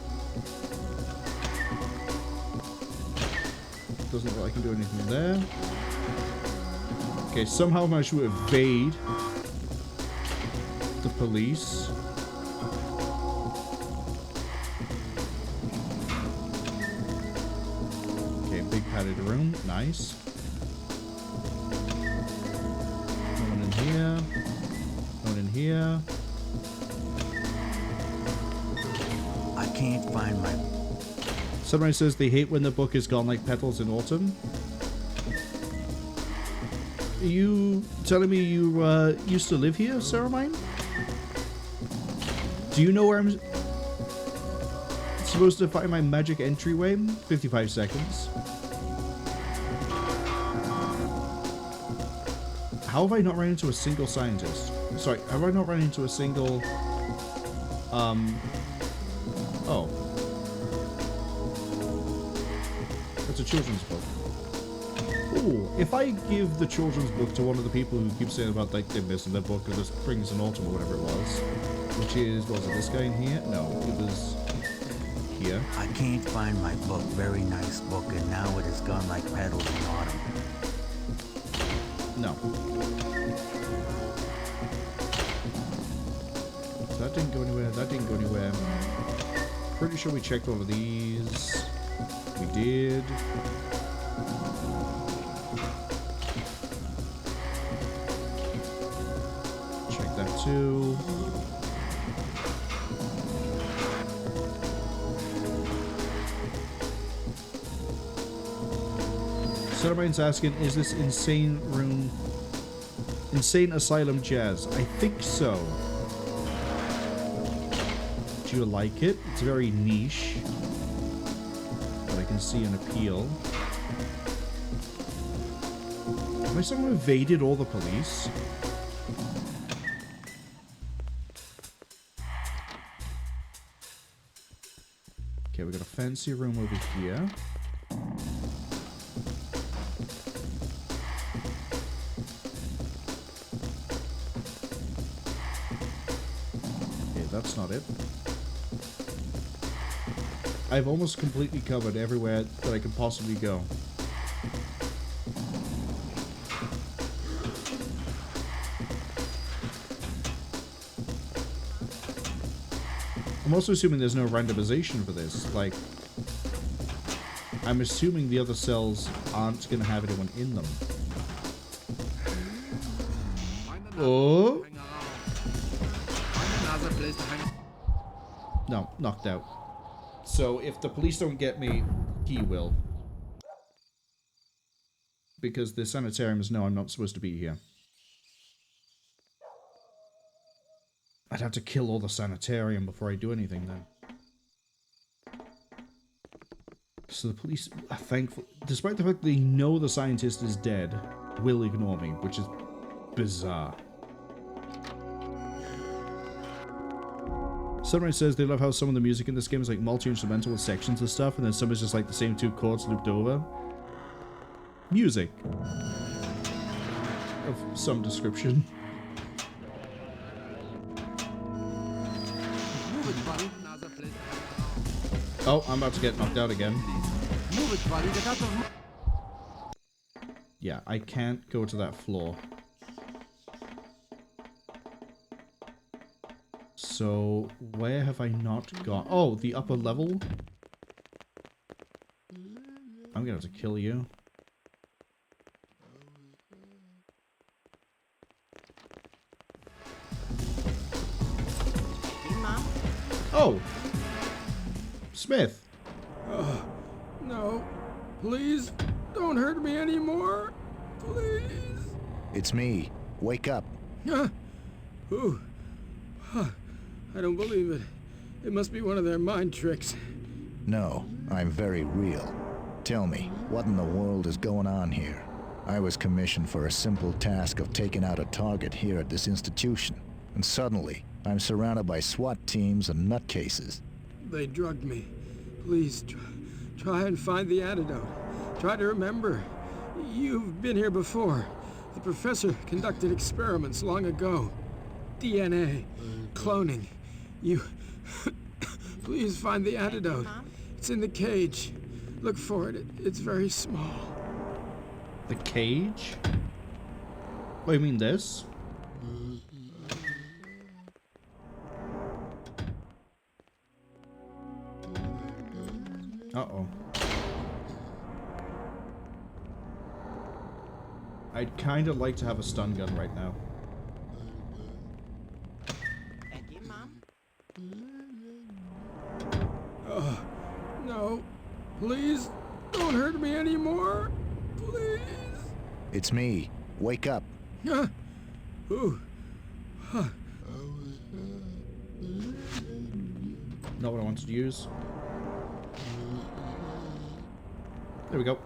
Doesn't look like I can do anything there. Okay, somehow I managed to evade the police. Okay, big padded room. Nice. No one in here. No one in here. I can't find my... Somebody says they hate when the book is gone like petals in autumn. Are you telling me you used to live here, Sarah Mine? Do you know where I'm supposed to find my magic entryway? 55 seconds. How have I not run into a single scientist? Sorry, have I not run into a single... Oh. It's a children's book. Ooh, if I give the children's book to one of the people who keep saying about like they're missing their book or this brings in autumn or whatever it was, which is, was it this guy in here? No, it was here. I can't find my book. Very nice book, and now it is gone like petals in autumn. No. So that didn't go anywhere. That didn't go anywhere. Pretty sure we checked all of these. We did. Check that too. Cinnabine's asking, is this insane asylum jazz? I think so. Do you like it? It's very niche. But I can see an appeal. Have I somehow evaded all the police? Okay, we got a fancy room over here. Okay, that's not it. I've almost completely covered everywhere that I could possibly go. I'm also assuming there's no randomization for this. Like, I'm assuming the other cells aren't going to have anyone in them. Oh! No, knocked out. So if the police don't get me, he will. Because the sanitariums know I'm not supposed to be here. I'd have to kill all the sanitarium before I do anything then. So the police are thankful, despite the fact they know the scientist is dead, will ignore me, which is bizarre. Sunrise says they love how some of the music in this game is like multi-instrumental with sections of stuff, and then some is just like the same two chords looped over. Music. Of some description. it, buddy. Now's the place. Oh, I'm about to get knocked out again. Move it, buddy. Get out of my... Yeah, I can't go to that floor. So, where have I not gone? Oh, the upper level? I'm gonna have to kill you. Oh! Smith! No. Please, don't hurt me anymore. Please. It's me. Wake up. Ooh. I don't believe it. It must be one of their mind tricks. No, I'm very real. Tell me, what in the world is going on here? I was commissioned for a simple task of taking out a target here at this institution. And suddenly, I'm surrounded by SWAT teams and nutcases. They drugged me. Please, try and find the antidote. Try to remember. You've been here before. The professor conducted experiments long ago. DNA. Cloning. You... Please find the antidote. It's in the cage. Look for it. It's very small. The cage? Oh, you mean this? Uh-oh. I'd kind of like to have a stun gun right now. Thank you, Mom. No. Please, don't hurt me anymore. Please. It's me. Wake up. Ooh. Not what I wanted to use. There we go.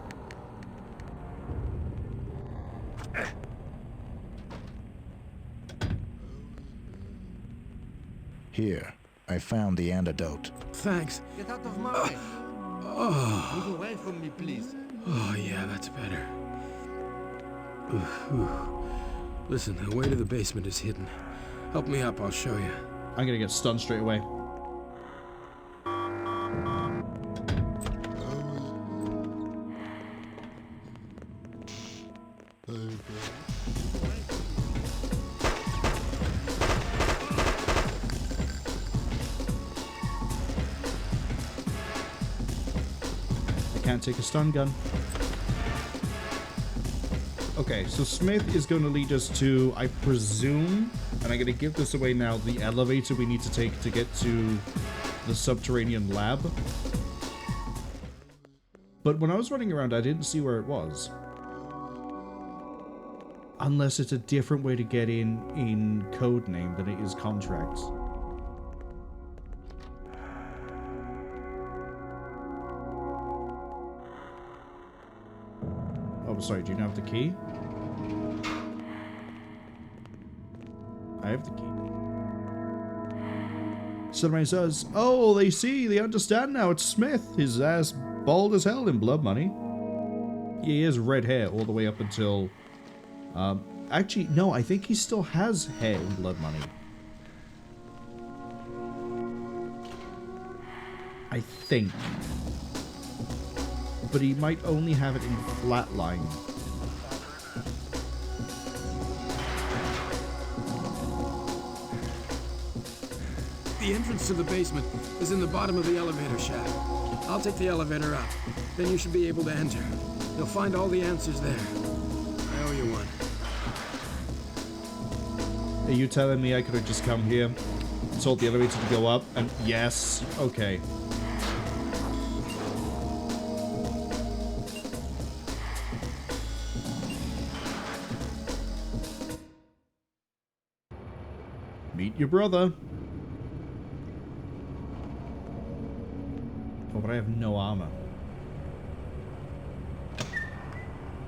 Here, I found the antidote. Thanks. Get out of my way. Move away from me, please. Oh, yeah, that's better. Listen, the way to the basement is hidden. Help me up, I'll show you. I'm gonna get stunned straight away. Can't take a stun gun. Okay, so Smith is going to lead us to, I presume, and I'm going to give this away now, the elevator we need to take to get to the subterranean lab. But when I was running around, I didn't see where it was. Unless it's a different way to get in Codename than it is Contracts. Oh, sorry, do you not have the key? I have the key. Somebody says, oh, they see, they understand now, it's Smith. His ass bald as hell in blood money. He has red hair all the way up until... actually, no, I think he still has hair in blood money. I think. But he might only have it in flatline. The entrance to the basement is in the bottom of the elevator shaft. I'll take the elevator up. Then you should be able to enter. You'll find all the answers there. I owe you one. Are you telling me I could have just come here, told the elevator to go up, and yes, okay. Meet your brother. Oh, but I have no armor.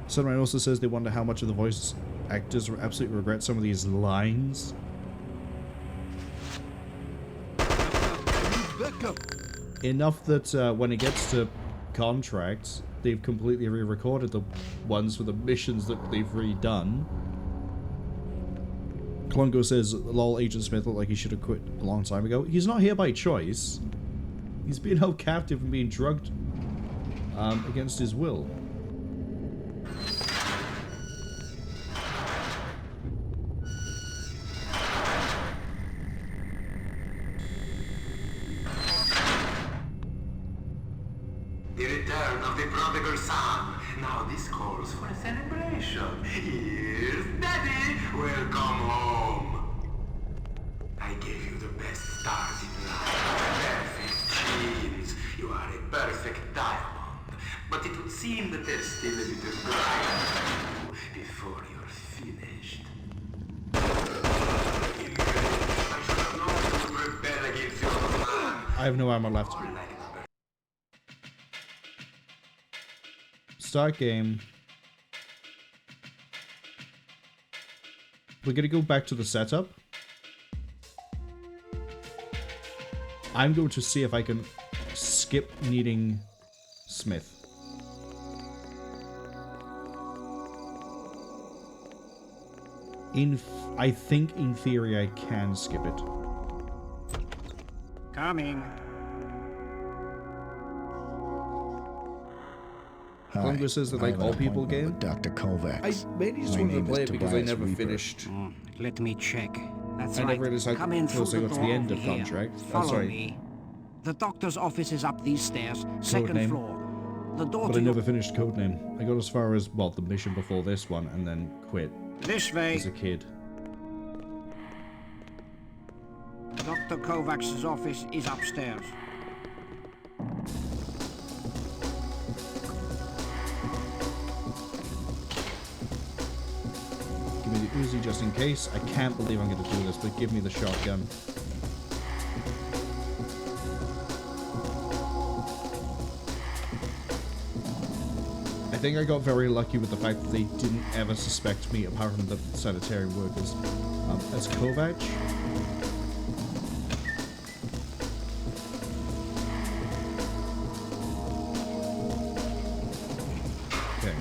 Someone also says they wonder how much of the voice actors absolutely regret some of these lines. Enough that when it gets to Contracts, they've completely re-recorded the ones for the missions that they've redone. Klungo says, lol, Agent Smith looked like he should have quit a long time ago. He's not here by choice. He's being held captive and being drugged against his will. The return of the prodigal son. Now this calls for a celebration. Here's Daddy. Welcome home. I gave you the best start in life. Perfect genes. You are a perfect diamond. But it would seem that there's still a bit of grind to do before you're finished. I should have known you would rebel against your man. I have no ammo left. Start game. We're gonna go back to the setup. I'm going to see if I can skip needing Smith. I think in theory I can skip it. Coming. Congress says that like all people game. Dr. Kovacs. I mainly just wanted to play it because I never finished. Let me check. That's I right. never really decided Come in to through the to door the end over of here. contract. Follow me. The doctor's office is up these stairs, second Codename. floor. The door But to I your... never finished Codename. I got as far as, well, the mission before this one, and then quit. This way. As a kid. Dr. Kovacs' office is upstairs. Give me the Uzi just in case. I can't believe I'm going to do this, but give me the shotgun. I think I got very lucky with the fact that they didn't ever suspect me, apart from the sanitarium workers, as Kovac. Okay.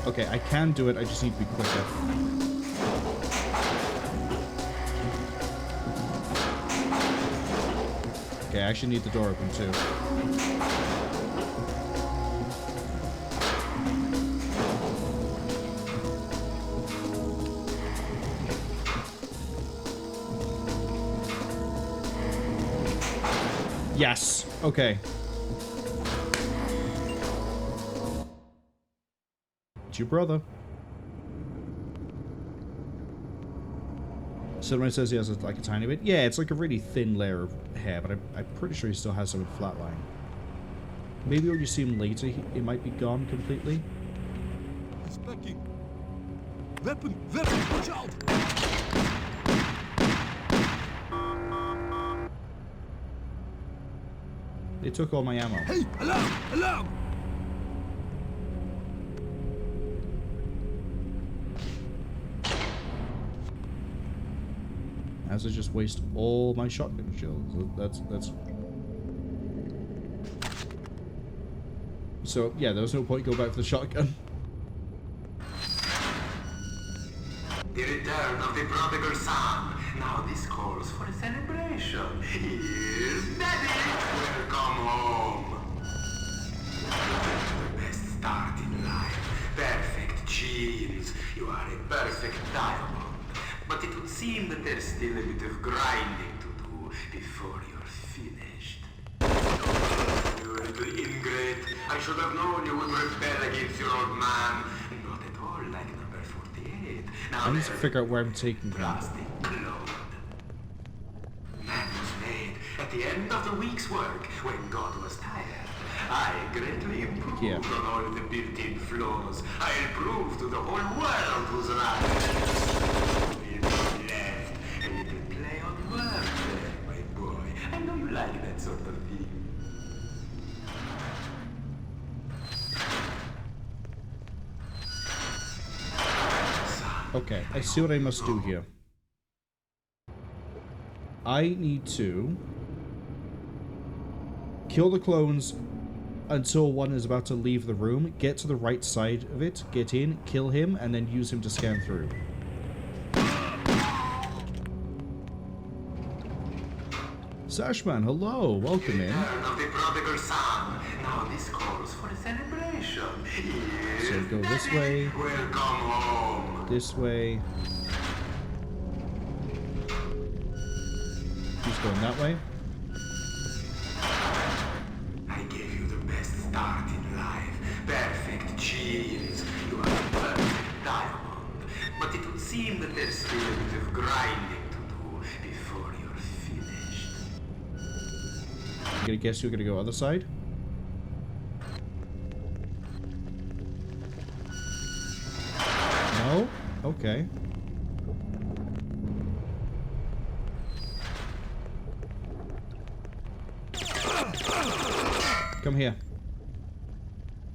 Okay, I can do it, I just need to be quicker. Okay, I actually need the door open too. Yes, okay. It's your brother. Someone says he has like a tiny bit. Yeah, it's like a really thin layer of hair, but I'm pretty sure he still has some flatline. Maybe when you see him later, it might be gone completely. Inspecting. Weapon! Weapon! Watch out! They took all my ammo. Hey! Alarm! Alarm! As I just waste all my shotgun shells. That's. So yeah, there was no point going back for the shotgun. The return of the prodigal son. Now this calls for a celebration. Here's Daddy. Welcome home. The best start in life. Perfect genes. You are a perfect diamond. But it would seem that there's still a bit of grinding to do before you're finished. You little ingrate. I should have known you would rebel against your old man. Not at all like number 48. Now I need to figure out where I'm taking from. plastic clone. Man was made at the end of the week's work when God was tired. I greatly improved on all the built-in flaws. I'll prove to the whole world who's right. Left. A little play on words there, my boy. I know you like that sort of thing. Okay, I see what I must do here. I need to kill the clones until one is about to leave the room. Get to the right side of it, get in, kill him, and then use him to scan through. Sashman, hello, welcome in. Of the prodigal son. Now this calls for a celebration. So go this way. Welcome home. This way. He's going that way. I gave you the best start in life. Perfect cheese. You are a perfect diamond. But it would seem that there's still a bit of grinding to do before you're finished. I'm gonna guess you're gonna go other side. No? Okay. Come here.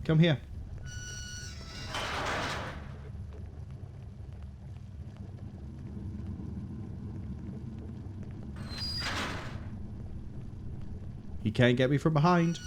Come here. He can't get me from behind.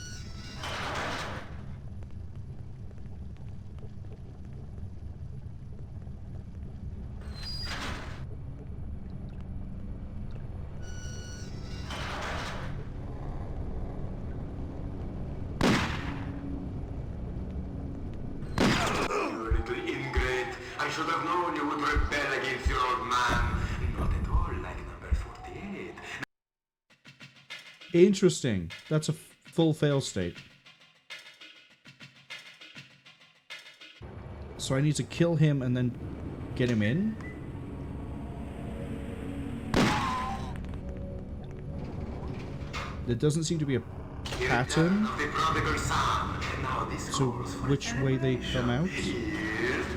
I should have known you would rebel against your old man. Not at all like number 48. Interesting. That's a full fail state. So I need to kill him and then get him in? There doesn't seem to be a pattern to which way they come out.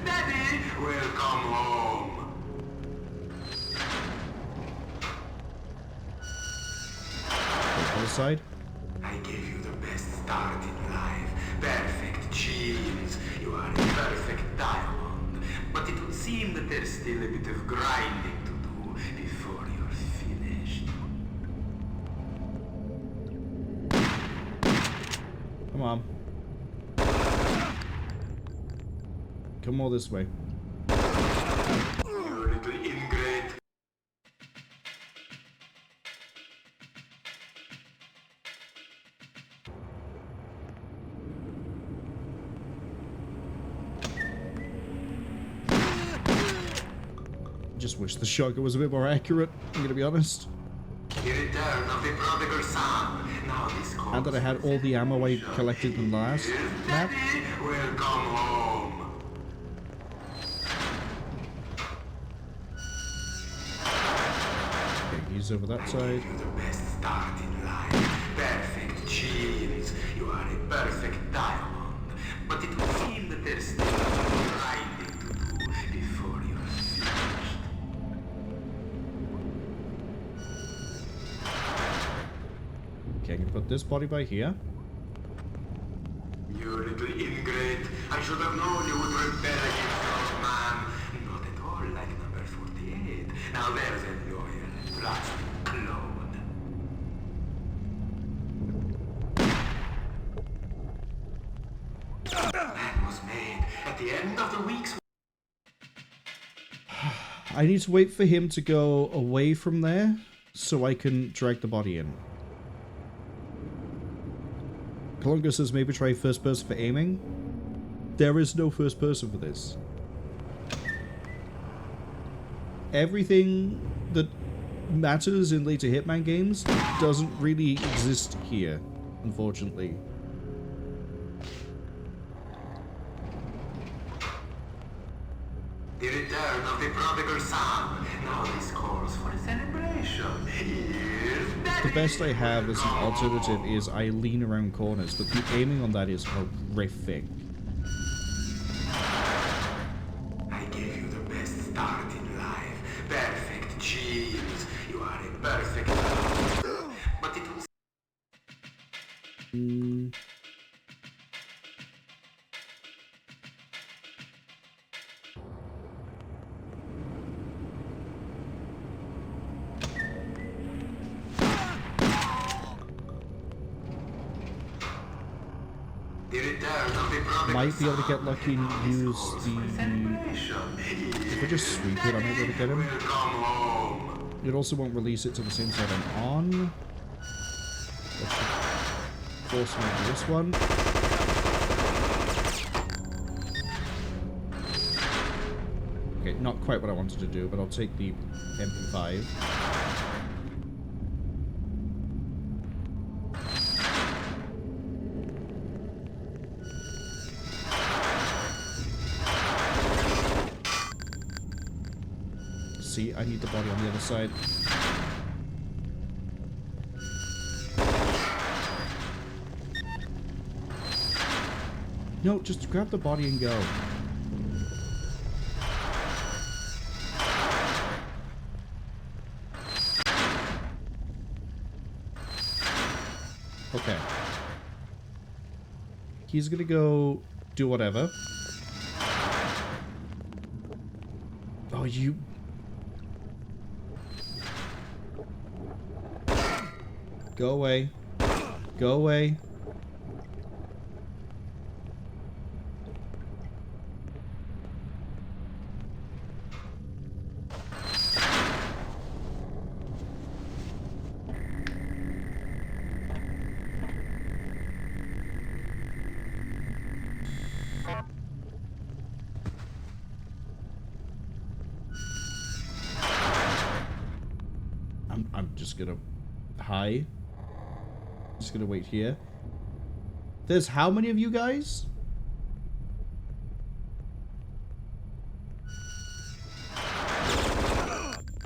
Daddy, welcome home. Other side. I gave you the best start in life. Perfect cheese. You are a perfect diamond. But it would seem that there's still a bit of grinding to do before you're finished. Come on. Come all this way. You little ingrate. Just wish the shotgun was a bit more accurate, I'm gonna be honest. The return of the prodigal son. Now this calls And that I had all the ammo I collected in the last map. Daddy, welcome home. Okay, he's over that side. The best start in life. Perfect cheese. You are a perfect diamond. But it would seem that there's still grinding to do before you're finished. Okay, I'm gonna put this body by here. You little ingrate. I should have known you would rebel against your old man. Not at all like number 48. Now there's a loyal, trusting clone. Man was made at the end of the week's. I need to wait for him to go away from there so I can drag the body in. Colunga says maybe try first person for aiming. There is no first person for this. Everything that matters in later Hitman games doesn't really exist here, unfortunately. The return of the prodigal son. Now this calls for a celebration. Here's The best I have as an alternative is I lean around corners, but the aiming on that is horrific. I gave you the best start in life. Perfect cheese. You are a perfect. But it was. Might be able to get lucky and use the... If I just sweep it, I might be able to get him. It also won't release it to the same side I'm on. That should force me to this one. Okay, not quite what I wanted to do, but I'll take the MP5. See, I need the body on the other side. No, just grab the body and go. Okay. He's gonna go do whatever. Oh, you... Go away. Go away. I'm just gonna... Hi. Just gonna wait here. There's how many of you guys?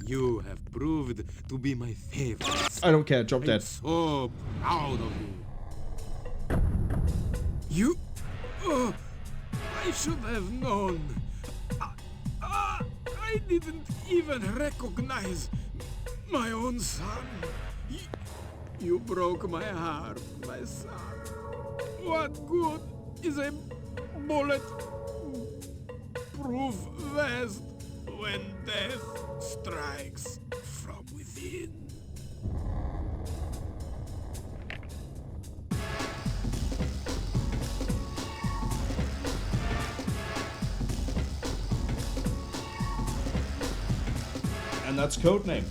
You have proved to be my favorite. I don't care. Drop dead. I'm so proud of you. You... I should have known. I didn't even recognize my own son. You broke my heart, my son. What good is a bullet-proof vest when death strikes from within? And that's Codename.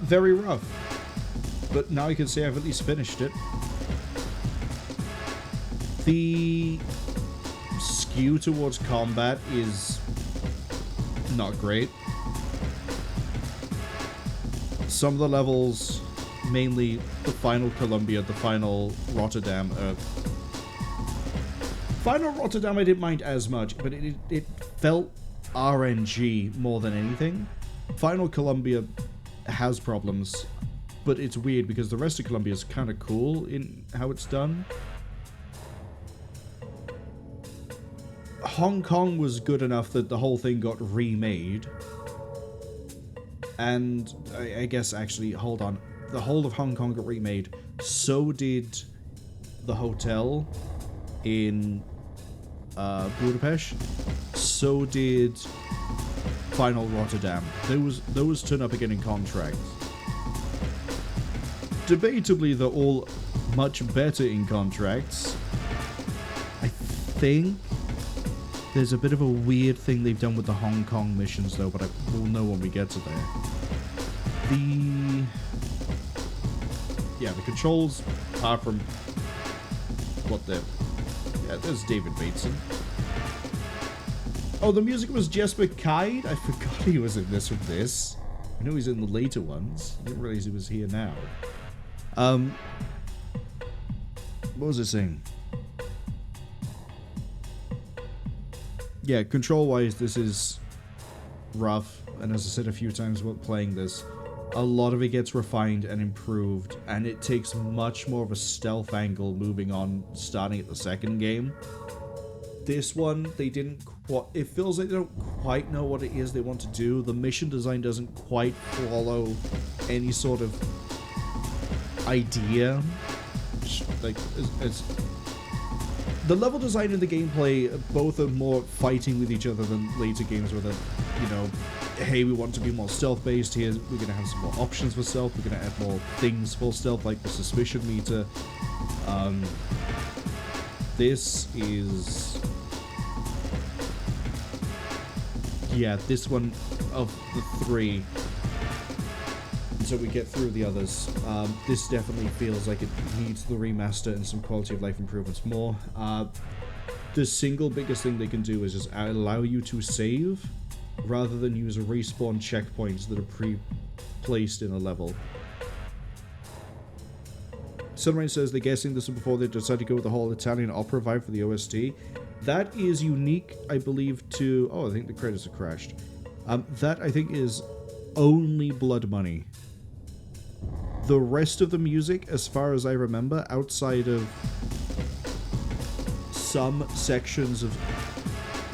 Very rough. But now you can say I've at least finished it. The skew towards combat is not great. Some of the levels, mainly the final Columbia, the final Rotterdam, final Rotterdam I didn't mind as much, but it felt RNG more than anything. Final Columbia has problems, but it's weird because the rest of Columbia is kind of cool in how it's done. Hong Kong was good enough that the whole thing got remade. And I guess actually, hold on. The whole of Hong Kong got remade. So did the hotel in Budapest. So did Final Rotterdam. Those turn up again in contracts. Debatably, they're all much better in contracts. I think there's a bit of a weird thing they've done with the Hong Kong missions, though, but we'll know when we get to there. The controls, apart from what the... Yeah, there's David Bateson. Oh, the music was Jesper Kide? I forgot he was in this from this. I know he's in the later ones. I didn't realize he was here now. What was it saying? Yeah, control-wise, this is rough. And as I said a few times while playing this, a lot of it gets refined and improved. And it takes much more of a stealth angle moving on, starting at the second game. This one, they didn't quite... It feels like they don't quite know what it is they want to do. The mission design doesn't quite follow any sort of idea. Like, it's the level design and the gameplay, both are more fighting with each other than later games where they're, you know, hey, we want to be more stealth-based here. We're going to have some more options for stealth. We're going to add more things for stealth, like the suspicion meter. This is... yeah, this one of the three, until we get through the others, this definitely feels like it needs the remaster and some quality of life improvements more. The single biggest thing they can do is just allow you to save, rather than use a respawn checkpoints that are pre-placed in a level. Sunrise says they're guessing this was before they decided to go with the whole Italian opera vibe for the OST. That is unique, I believe, to... oh, I think the credits have crashed. That, I think, is only Blood Money. The rest of the music, as far as I remember, outside of some sections of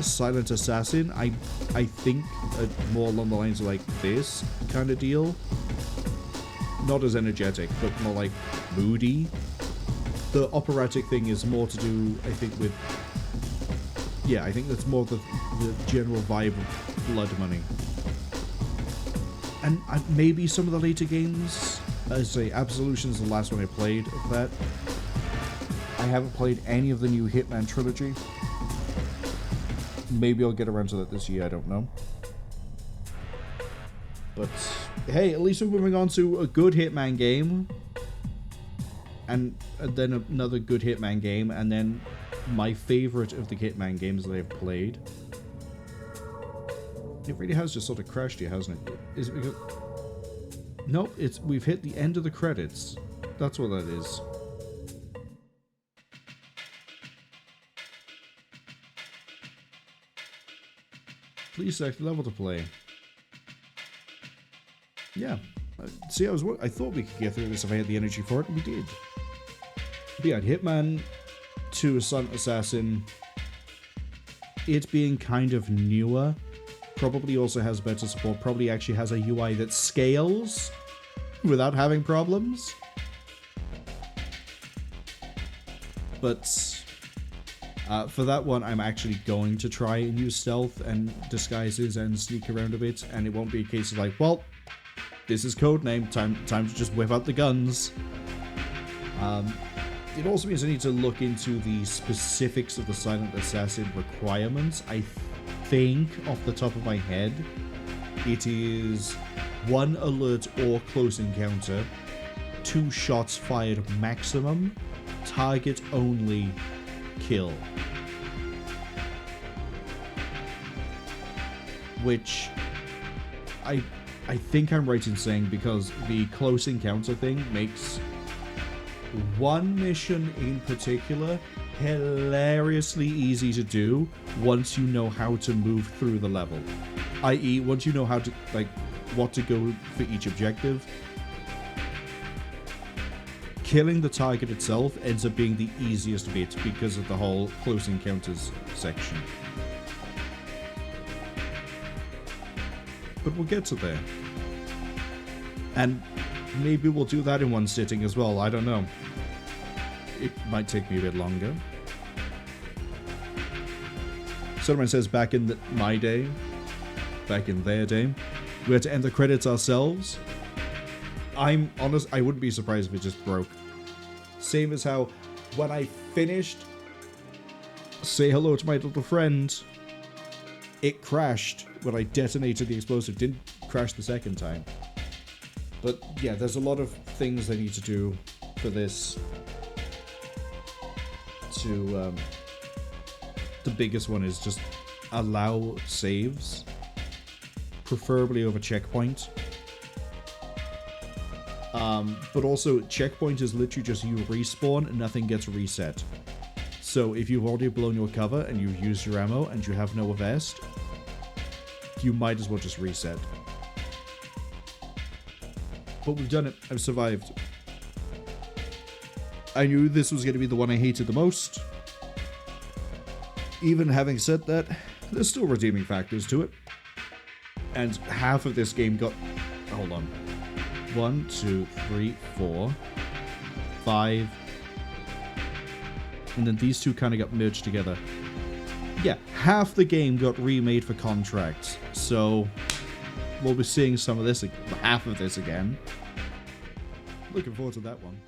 Silent Assassin, I think more along the lines of, like, this kind of deal. Not as energetic, but more, like, moody. The operatic thing is more to do, I think, with... yeah, I think that's more the general vibe of Blood Money. And maybe some of the later games. I say Absolution's the last one I played of that. I haven't played any of the new Hitman trilogy. Maybe I'll get around to that this year, I don't know. But hey, at least we're moving on to a good Hitman game. And then another good Hitman game, and then my favorite of the Hitman games that I've played. It really has just sort of crashed here, hasn't it? Is it because... nope, we've hit the end of the credits. That's what that is. Please select level to play. Yeah. See, I thought we could get through this if I had the energy for it, and we did. But yeah, Hitman 2 Silent Assassin, it being kind of newer, probably also has better support, probably actually has a UI that scales without having problems. But for that one, I'm actually going to try and use stealth and disguises and sneak around a bit, and it won't be a case of like, well, this is Codename, time to just whip out the guns. It also means I need to look into the specifics of the Silent Assassin requirements. I think, off the top of my head, it is 1 alert or close encounter, 2 shots fired maximum, target only, kill. Which I think I'm right in saying, because the close encounter thing makes one mission in particular hilariously easy to do once you know how to move through the level. I.e., once you know how to, like, what to go for each objective, killing the target itself ends up being the easiest bit because of the whole close encounters section. But we'll get to there. And maybe we'll do that in one sitting as well, I don't know. It might take me a bit longer. Someone says back in my day, back in their day, we had to end the credits ourselves. I'm honest, I wouldn't be surprised if it just broke. Same as how when I finished Say Hello to My Little Friend, it crashed when I detonated the explosive. Didn't crash the second time. But yeah, there's a lot of things I need to do for this to, the biggest one is just allow saves, preferably over checkpoint. But also, checkpoint is literally just you respawn and nothing gets reset. So if you've already blown your cover and you've used your ammo and you have no vest, you might as well just reset. But we've done it. I've survived. I knew this was going to be the one I hated the most. Even having said that, there's still redeeming factors to it. And half of this game got... hold on. 1, 2, 3, 4, 5... and then these two kind of got merged together. Yeah, half the game got remade for contracts, so we'll be seeing some of this, half of this again. Looking forward to that one.